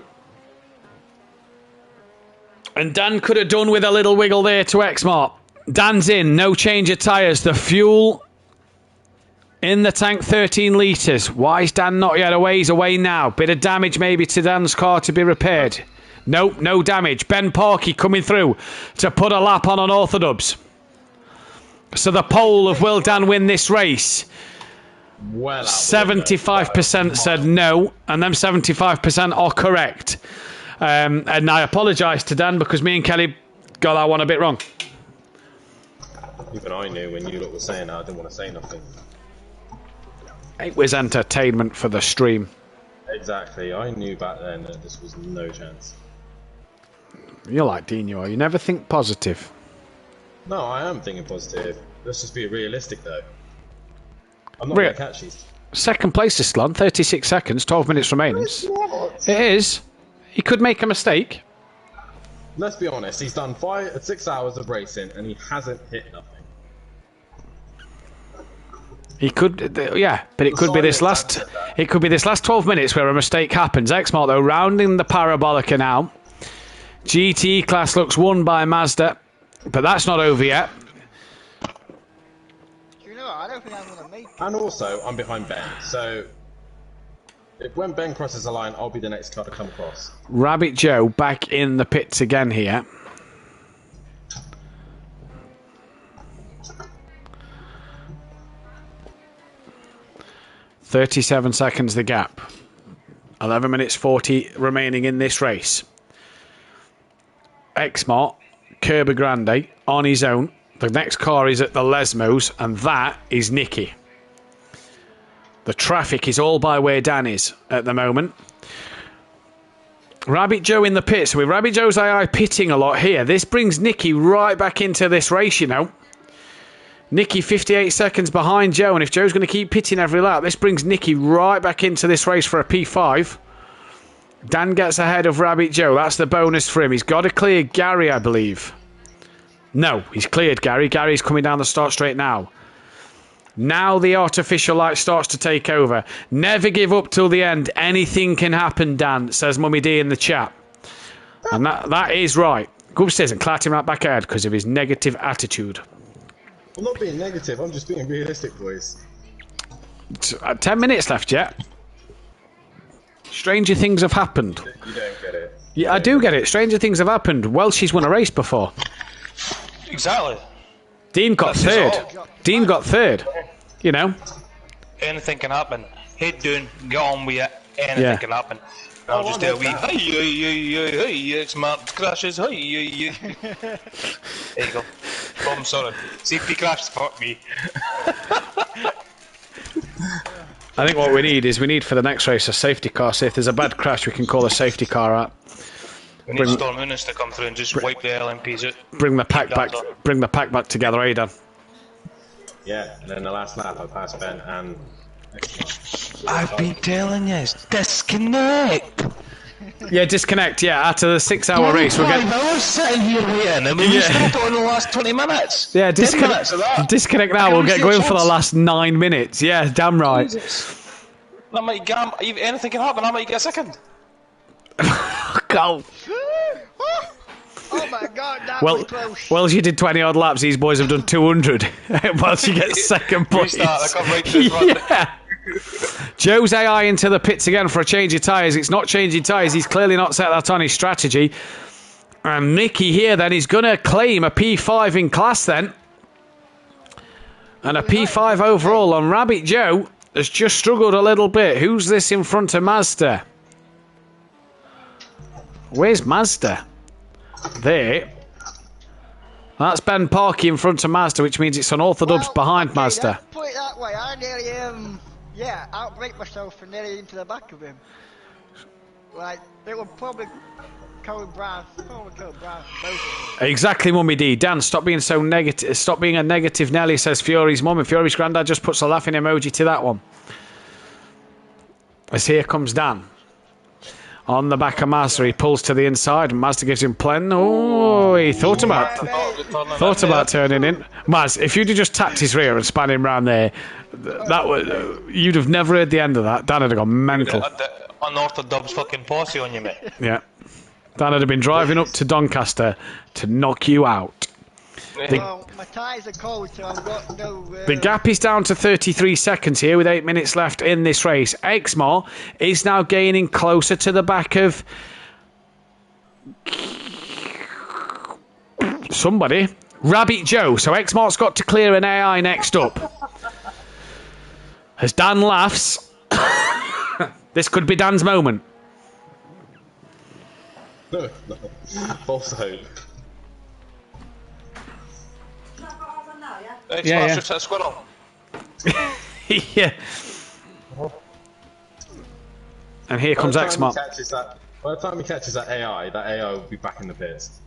And Dan could have done with a little wiggle there to Xmart. Dan's in. No change of tyres. The fuel in the tank, 13 litres. Why is Dan not yet away? He's away now. Bit of damage maybe to Dan's car to be repaired. Nope, no damage. Ben Parkey coming through to put a lap on Orthodubs. So the poll of will Dan win this race? Well, 75% said no, and them 75% are correct. And I apologise to Dan because me and Kelly got that one a bit wrong. Even I knew when you lot were saying that, I didn't want to say nothing. It was entertainment for the stream. Exactly, I knew back then that this was no chance. You're like Dean, you are. You never think positive. No, I am thinking positive. Let's just be realistic, though. I'm not going to catch these. Second place is Slon, 36 seconds, 12 minutes remaining. It is. He could make a mistake. Let's be honest, he's done 6 hours of racing and he hasn't hit nothing. He could, yeah, but it could be this last. It could be this last 12 minutes where a mistake happens. Xmart though rounding the Parabolica now. GT class looks won by Mazda, but that's not over yet. Do you know what? I don't think I'm gonna make it. And also, I'm behind Ben, so when Ben crosses the line, I'll be the next car to come across. Rabbit Joe back in the pits again here. "37 seconds the gap. 11 minutes 40 remaining in this race. Exmart, Kerber Grande on his own. The next car is at the Lesmos, and that is Nicky. The traffic is all by where Dan is at the moment. Rabbit Joe in the pits. With Rabbit Joe's AI pitting a lot here, this brings Nicky right back into this race, you know. Nicky 58 seconds behind Joe, and if Joe's going to keep pitting every lap, this brings Nicky right back into this race for a P5. Dan gets ahead of Rabbit Joe. That's the bonus for him. He's got to clear Gary, I believe. No, he's cleared Gary. Gary's coming down the start straight now. Now the artificial light starts to take over. Never give up till the end. Anything can happen, Dan, says Mummy D in the chat. And that is right. Go upstairs and clap him right back ahead because of his negative attitude. I'm not being negative, I'm just being realistic, boys. 10 minutes left yet. Stranger things have happened. You don't get it. Yeah, I do get it. Stranger things have happened. Welsh's won a race before. Exactly. Dean got third. Dean got third. You know. Anything can happen. Head down, get on with it. Anything can happen. I'll just do a wee hey, smart crashes, hey. There you go. Problem sorted. Safety crash, fuck me. I think what we need for the next race a safety car. So if there's a bad crash, we can call a safety car out. We need Storm Unis to come through and just wipe the LMPs out. Bring the pack back. Bring the pack back together, eh, Dan? Yeah, and then the last lap I passed Ben and. I've been telling you, disconnect. Yeah, disconnect. Yeah, after the 6-hour race, we'll get. 5 hours sitting here waiting, and we spent on the last 20 minutes. Yeah, 10 minutes of that. Disconnect now. We'll get going for the last 9 minutes. Yeah, damn right. I might get, anything can happen. I might get a second. Go. Oh my God, that was close. Well, you did 20 odd laps. These boys have done 200. Whilst you get second place. I come right to the front. Yeah. Joe's AI into the pits again for a change of tyres. It's not changing tyres. He's clearly not set that on his strategy. And Nicky here then is going to claim a P5 in class then. And a P5 overall on Rabbit Joe has just struggled a little bit. Who's this in front of Mazda? Where's Mazda? There. That's Ben Parkey in front of Mazda, which means it's unorthodox behind Mazda. Put it that way, I nearly, outbrake myself and nearly into the back of him. Like, they were probably Colin Brown, both of them. Exactly, Mummy D. Dan, stop being so negative. Stop being a negative Nelly, says Fury's mum. And Fury's granddad just puts a laughing emoji to that one. As here comes Dan. On the back of Mazda, he pulls to the inside. Mazda gives him plen. Oh, he thought about turning in. Maz, if you'd have just tapped his rear and span him round there, that would you'd have never heard the end of that. Dan would have gone mental. Unorthodox fucking posse on you, mate. Yeah. Dan would have been driving up to Doncaster to knock you out. Well, my tyres are cold, so I've got no... The gap is down to 33 seconds here with 8 minutes left in this race. Exmar is now gaining closer to the back of somebody. Rabbit Joe. So Exmar's got to clear an AI next up. As Dan laughs, this could be Dan's moment. No. False hope. Yeah. A squirrel. Yeah. And here comes Exmart. By the time he catches that AI will be back in the pits.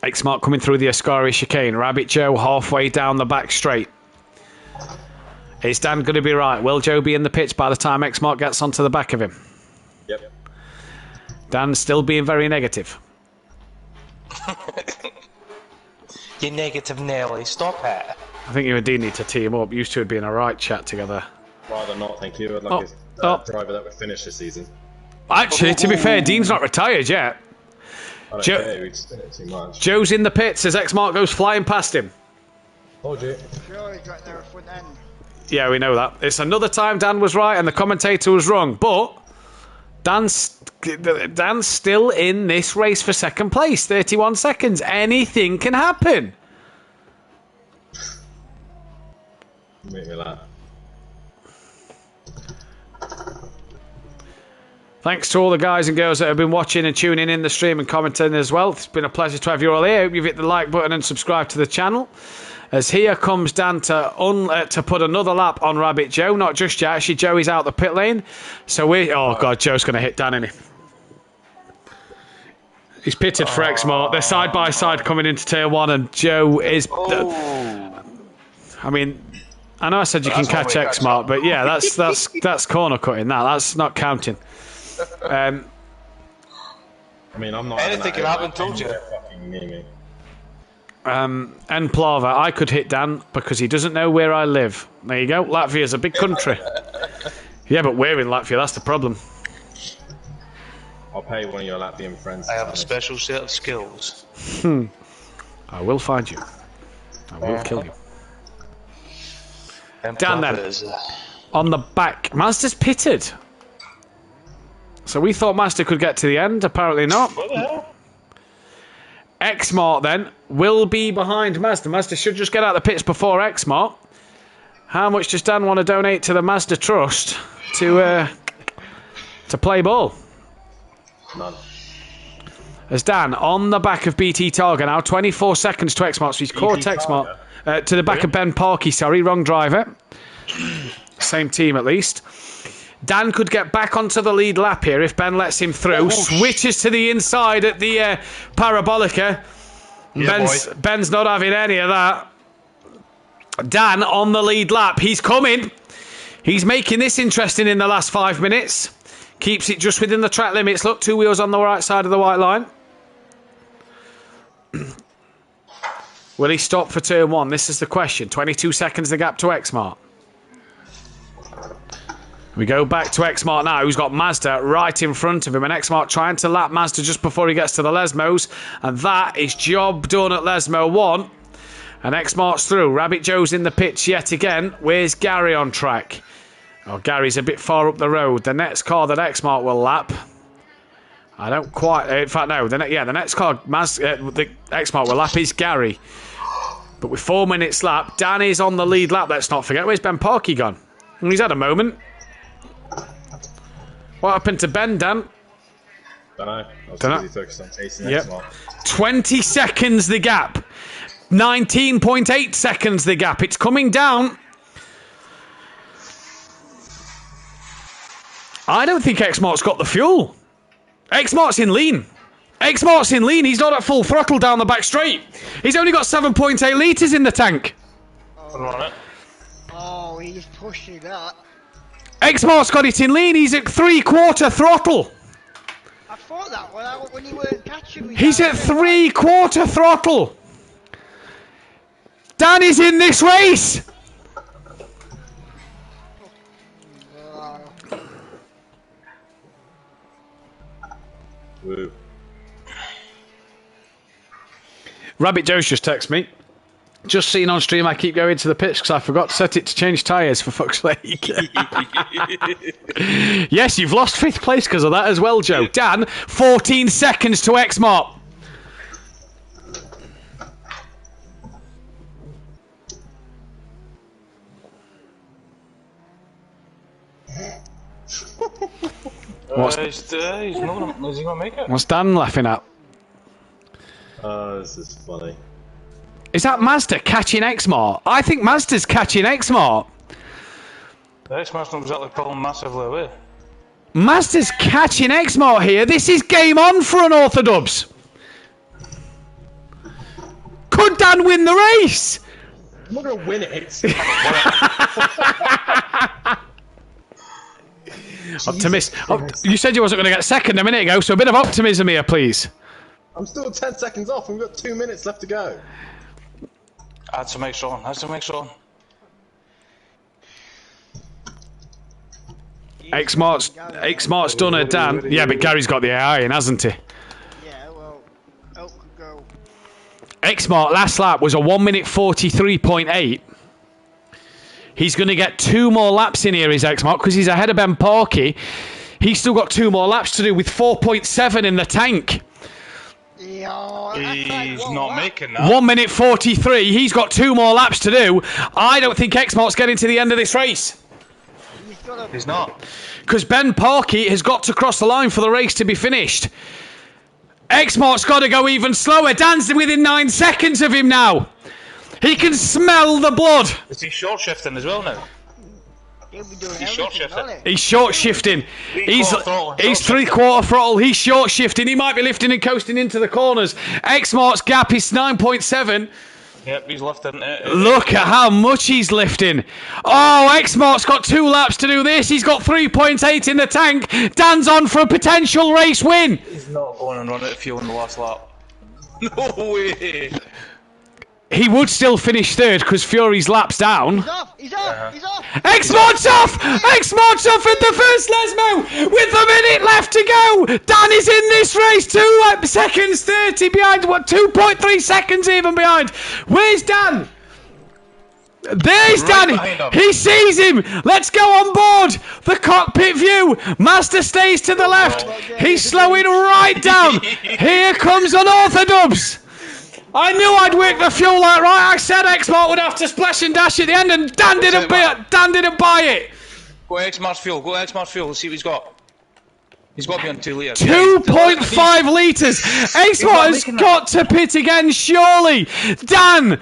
Exmart coming through the Ascari chicane. Rabbit Joe halfway down the back straight. Is Dan going to be right? Will Joe be in the pits by the time Exmart gets onto the back of him? Yep. Dan still being very negative. You negative Nelly, stop it. I think you and Dean need to team up. You two would be in a right chat together. Rather not, thank you. I'd like a driver that would finish this season. Actually, to be fair, Dean's not retired yet. I don't care, he'd spin it too much. Joe's in the pits as Exmart goes flying past him. Told you. Sure, he's got their front end. Yeah, we know that. It's another time Dan was right and the commentator was wrong. But Dan's still in this race for second place. 31 seconds. Anything can happen. Make me laugh. Thanks to all the guys and girls that have been watching and tuning in the stream and commenting as well. It's been a pleasure to have you all here. I hope you've hit the like button and subscribe to the channel. As here comes Dan to put another lap on Rabbit Joe. Not just yet. Actually, Joey's out the pit lane. So oh God, Joe's going to hit Dan, isn't he? He's pitted for Exmart. They're side by side coming into tier 1, and Joe is. I mean, I know I said you can catch Exmart, but yeah, that's corner cutting. That's not counting. I mean, I'm not. Anything can happen, told you. And Plava, I could hit Dan because he doesn't know where I live. There you go. Latvia's a big country. Yeah, but we're in Latvia. That's the problem. I'll pay one of your Latvian friends. I have a special set of skills. I will find you. I will kill you. Dan, then on the back, Mazda's pitted. So we thought Mazda could get to the end. Apparently not. What the hell? Exmart then will be behind Mazda. Mazda should just get out of the pits before Exmart. How much does Dan want to donate to the Mazda Trust to play ball? None. As Dan on the back of BT Targa now, 24 seconds to Exmart. So he's caught Exmart to the back of Ben Parkey. Sorry, wrong driver. Same team at least. Dan could get back onto the lead lap here if Ben lets him through. Switches to the inside at the Parabolica. Yeah, Ben's not having any of that. Dan on the lead lap. He's coming. He's making this interesting in the last 5 minutes. Keeps it just within the track limits. Look, 2 wheels on the right side of the white line. Will he stop for turn 1? This is the question. 22 seconds the gap to Exmart. We go back to Exmart now, who's got Mazda right in front of him. And Exmart trying to lap Mazda just before he gets to the Lesmos. And that is job done at Lesmo 1. And Exmart's through. Rabbit Joe's in the pits yet again. Where's Gary on track? Oh, Gary's a bit far up the road. The next car that Exmart will lap. I don't quite... In fact, no. The next car the Exmart will lap is Gary. But with 4 minutes lap, Dan is on the lead lap. Let's not forget. Where's Ben Parkey gone? He's had a moment. What happened to Ben, Dan? Don't know. I was busy focused on chasing Exmart. 20 seconds the gap. 19.8 seconds the gap. It's coming down. I don't think Exmart's got the fuel. Exmart's in lean. Exmart's in lean. He's not at full throttle down the back straight. He's only got 7.8 litres in the tank. Oh, he's pushing that. Exmart's got it in lean. He's at 3/4 throttle. I thought that when you weren't catching me. He's at 3/4 throttle. Dan is in this race. Woo. Rabbit Joe's just texted me. Just seen on stream, I keep going to the pitch because I forgot to set it to change tyres, for fuck's sake. Yes, you've lost 5th place because of that as well, Joe. Dan, 14 seconds to Exmart. He's not going to make it. What's Dan laughing at? This is funny. Is that Mazda catching Exmart? I think Mazda's catching Exmart. The Exmart's not exactly pulling massively away. Mazda's catching Exmart here. This is game on for Unorthodox. Could Dan win the race? I'm not going to win it. Optimist. You said you wasn't going to get second a minute ago, so a bit of optimism here, please. I'm still 10 seconds off. We've got 2 minutes left to go. Add some extra on. Exmart's done it, Dan. Yeah, but Gary's got the AI in, hasn't he? Yeah, well, Elk could go. Exmart last lap was a 1 minute 43.8. He's going to get 2 more laps in here, is Exmart, because he's ahead of Ben Parky. He's still got 2 more laps to do with 4.7 in the tank. He's not making that. 1 minute 43. He's got 2 more laps to do. I don't think Exmart's getting to the end of this race. He's not. Because Ben Parky has got to cross the line for the race to be finished. Exmart's got to go even slower. Dan's within 9 seconds of him now. He can smell the blood. Is he short shifting as well now? He's short shifting. He's short shifting. He's 3/4 throttle. He's short shifting. He might be lifting and coasting into the corners. Exmart's gap is 9.7. Yep, he's lifting. Look at how much he's lifting. Oh, Exmart's got 2 laps to do this. He's got 3.8 in the tank. Dan's on for a potential race win. He's not going and run out of fuel in the last lap. No way. He would still finish 3rd because Fury's lap's down. He's off! Exmart's off! Exmart's off at the first Lesmo with a minute left to go. Dan is in this race 2 seconds 30 behind. 2.3 seconds even behind. Where's Dan? There's Dan. He sees him. Let's go on board. The cockpit view. Master stays to the left. He's slowing right down. Here comes Unorthodox. I knew I'd work the fuel light right. I said Exmart would have to splash and dash at the end, and Dan didn't buy it. Go Exmart's fuel. Let's see what he's got. He's got to be on 2 litres. 2.5 litres. Exmart has got to pit again, surely. Dan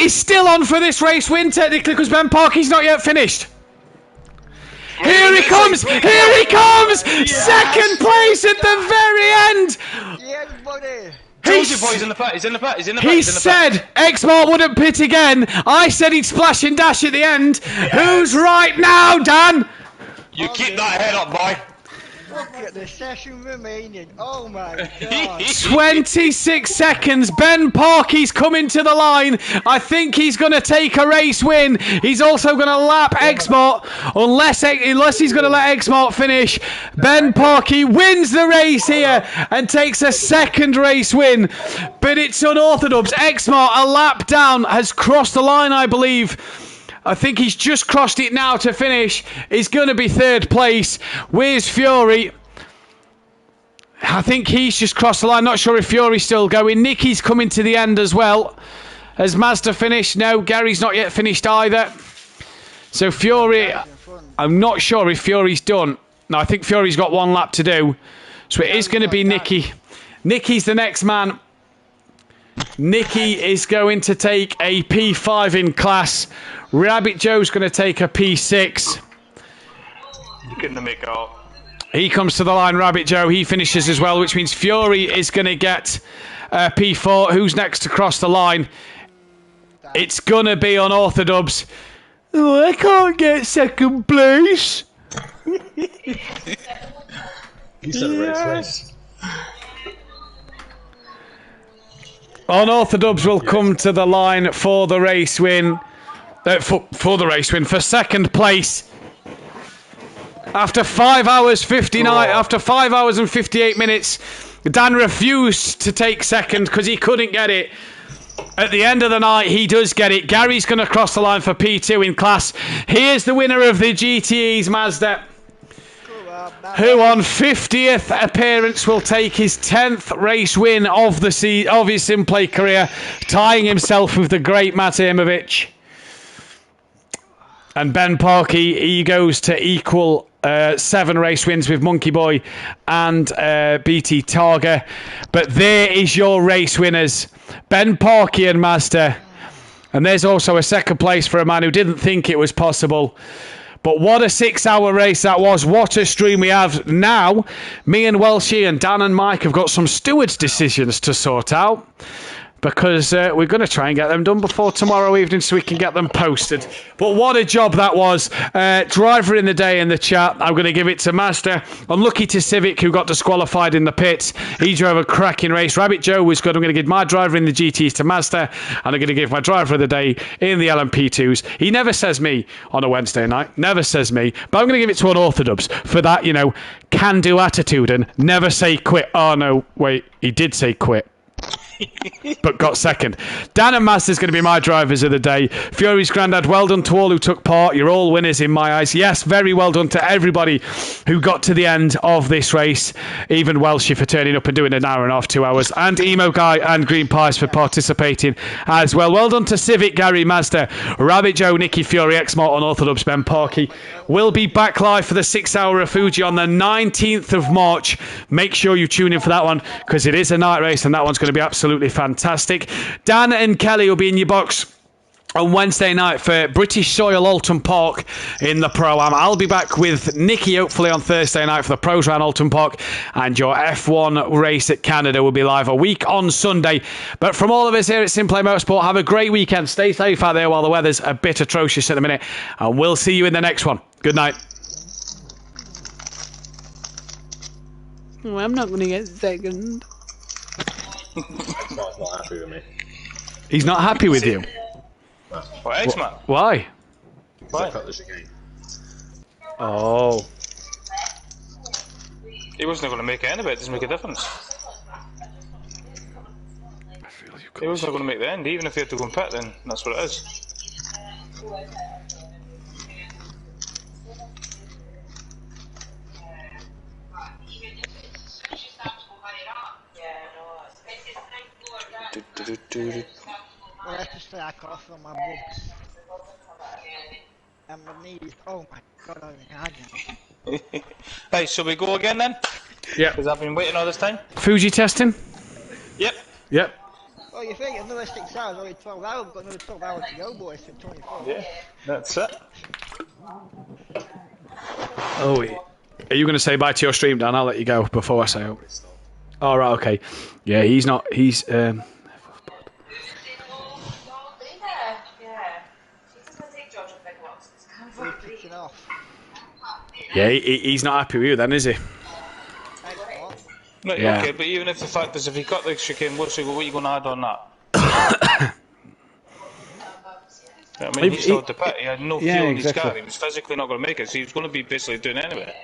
is still on for this race win, technically, because Ben Parky's not yet finished. Here he comes! Here he comes! Second place at the very end! Yeah, buddy. He's in the pit. He's in the pit. He said Exmart wouldn't pit again. I said he'd splash and dash at the end. Yes. Who's right now, Dan? You keep that head up, boy. Look at the session remaining. Oh my God. 26 seconds. Ben Parky's coming to the line. I think he's going to take a race win. He's also going to lap Exmart. Unless he's going to let Exmart finish. Ben Parky wins the race here and takes a 2nd race win. But it's unorthodox. Exmart, a lap down, has crossed the line, I believe. I think he's just crossed it now to finish. He's going to be 3rd place. Where's Fury? I think he's just crossed the line. Not sure if Fury's still going. Nicky's coming to the end as well. Has Mazda finished? No, Gary's not yet finished either. So Fury, I'm not sure if Fury's done. No, I think Fury's got 1 lap to do. So it is going to be Nicky. Nicky's the next man. Nicky is going to take a P5 in class. Rabbit Joe's going to take a P6. You couldn't make it out. He comes to the line, Rabbit Joe. He finishes as well, which means Fury is going to get P4. Who's next to cross the line? It's going to be Unorthodox. Oh, I can't get 2nd place. You said race. Unorthodox will come to the line for the race win. For the race win, for 2nd place. After 5 hours 59, after 5 hours and 58 minutes, Dan refused to take 2nd because he couldn't get it. At the end of the night, he does get it. Gary's going to cross the line for P2 in class. Here's the winner of the GTE's Mazda, who on 50th appearance will take his 10th race win of his Simplay career, tying himself with the great Matt Ermovich. And Ben Parky, he goes to equal 7 race wins with Monkey Boy and BT Targa. But there is your race winners, Ben Parky and Mazda. And there's also a 2nd place for a man who didn't think it was possible. But what a 6-hour race that was. What a stream we have now. Me and Welshie and Dan and Mike have got some stewards' decisions to sort out, because we're going to try and get them done before tomorrow evening so we can get them posted. But what a job that was. Driver in the day in the chat, I'm going to give it to Master. Unlucky to Civic, who got disqualified in the pits. He drove a cracking race. Rabbit Joe was good. I'm going to give my driver in the GTs to Master, and I'm going to give my driver of the day in the LMP2s. He never says me on a Wednesday night. Never says me. But I'm going to give it to Unorthodox for that, can-do attitude and never say quit. Oh, no, wait, he did say quit. but got second. Dan and Master's going to be my drivers of the day. Fury's Grandad, well done to all who took part. You're all winners in my eyes. Yes, very well done to everybody who got to the end of this race. Even Welshie for turning up and doing an hour and a half, 2 hours. And Emo Guy and Green Pies for participating as well. Well done to Civic, Gary, Mazda, Rabbit Joe, Nicky Fury, X-Mart, Unorthodox, Ben Parkey. We'll be back live for the 6 hour of Fuji on the 19th of March. Make sure you tune in for that one because it is a night race and that one's going to be absolutely fantastic. Dan and Kelly will be in your box on Wednesday night for British Soil Alton Park in the Pro-Am. I'll be back with Nicky hopefully on Thursday night for the Pros around Alton Park, and your F1 race at Canada will be live a week on Sunday. But from all of us here at Simplay Motorsport, have a great weekend. Stay safe out there while the weather's a bit atrocious at the minute, and we'll see you in the next one. Good night. Oh, I'm not going to get second. X-Mart's not happy with me. He's not happy with you? What, X-Mart? Why? Why? Cut the chicane. Oh. He wasn't going to make it anyway, it doesn't make a difference. He wasn't going to make the end, even if he had to go and pit, then that's what it is. Well, let's just say I can't feel my boobs. And my knees. Oh my god, I'm in agony. Right, so we go again then? Yeah. Because I've been waiting all this time. Fuji testing? Yep. Yep. Oh, you think another 6 hours, only 12 hours, we've got another 12 hours to go, boys, for 24. Yeah, that's it. Oh, are you going to say bye to your stream, Dan? I'll let you go before I say oh. Oh, right, okay. Yeah, he's not, he's, yeah, he's not happy with you then, is he? Right, Yeah. okay, but even if the fact is, if he cut the chicane, what are you going to add on that? I mean, he still had to pit. He had no fuel in his car. He was physically not going to make it, so he was going to be basically doing it anyway.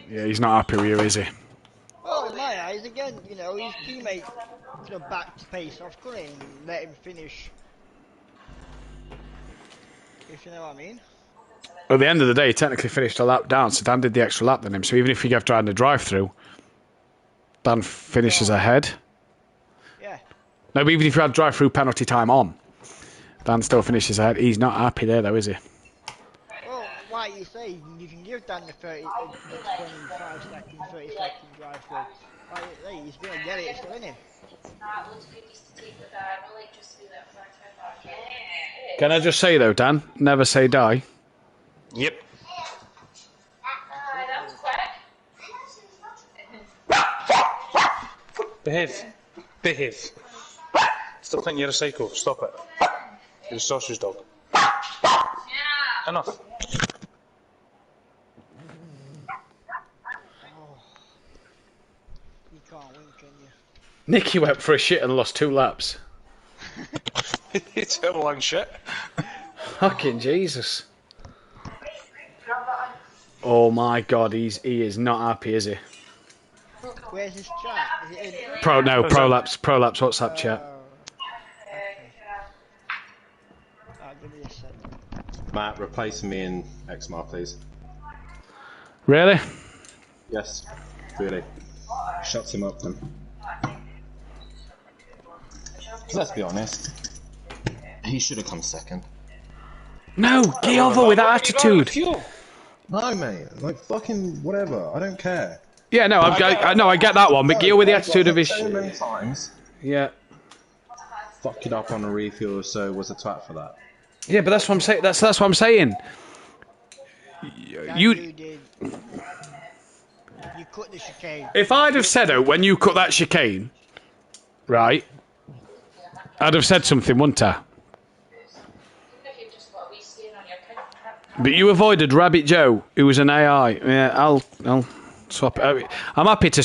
Yeah, he's not happy with you, is he? Well, in my eyes, again, you know, his teammate could have backed pace off, couldn't he, and let him finish. If you know what I mean. Well, at the end of the day, he technically finished a lap down, so Dan did the extra lap than him. So even if you have tried the drive-through, Dan finishes ahead. Yeah. No, but even if you had drive-through penalty time on, Dan still finishes ahead. He's not happy there, though, is he? Well, like you say, you can give Dan the 25 second, 30 second drive-through. Like you say, he's going to get it, still in him. Can I just say, though, Dan, never say die. Yep. Behave. Behave. Still think you're a psycho. Stop it. You're a sausage dog. Enough. You can't win, can you? Nicky went for a shit and lost 2 laps. It's a long shit. Fucking Jesus. Oh my god, he is not happy, is he? Where's his chat? Is it in? Prolapse WhatsApp chat. Give me a second. Matt, replace me in X-Mart, please. Really? Yes, really. Shuts him up then. Let's be honest. He should have come second. No, get over with that attitude. No, mate. Like, fucking whatever. I don't care. Yeah, no, I get that one, but deal with the attitude of his. So many times. Yeah. Fucked it up on a refuel, so was a twat for that. Yeah, but that's what I'm saying. That's what I'm saying. You did. You cut the chicane. If I'd have said it when you cut that chicane, right? I'd have said something, wouldn't I? But you avoided Rabbit Joe, who was an AI. Yeah, I'll swap it. I'm happy to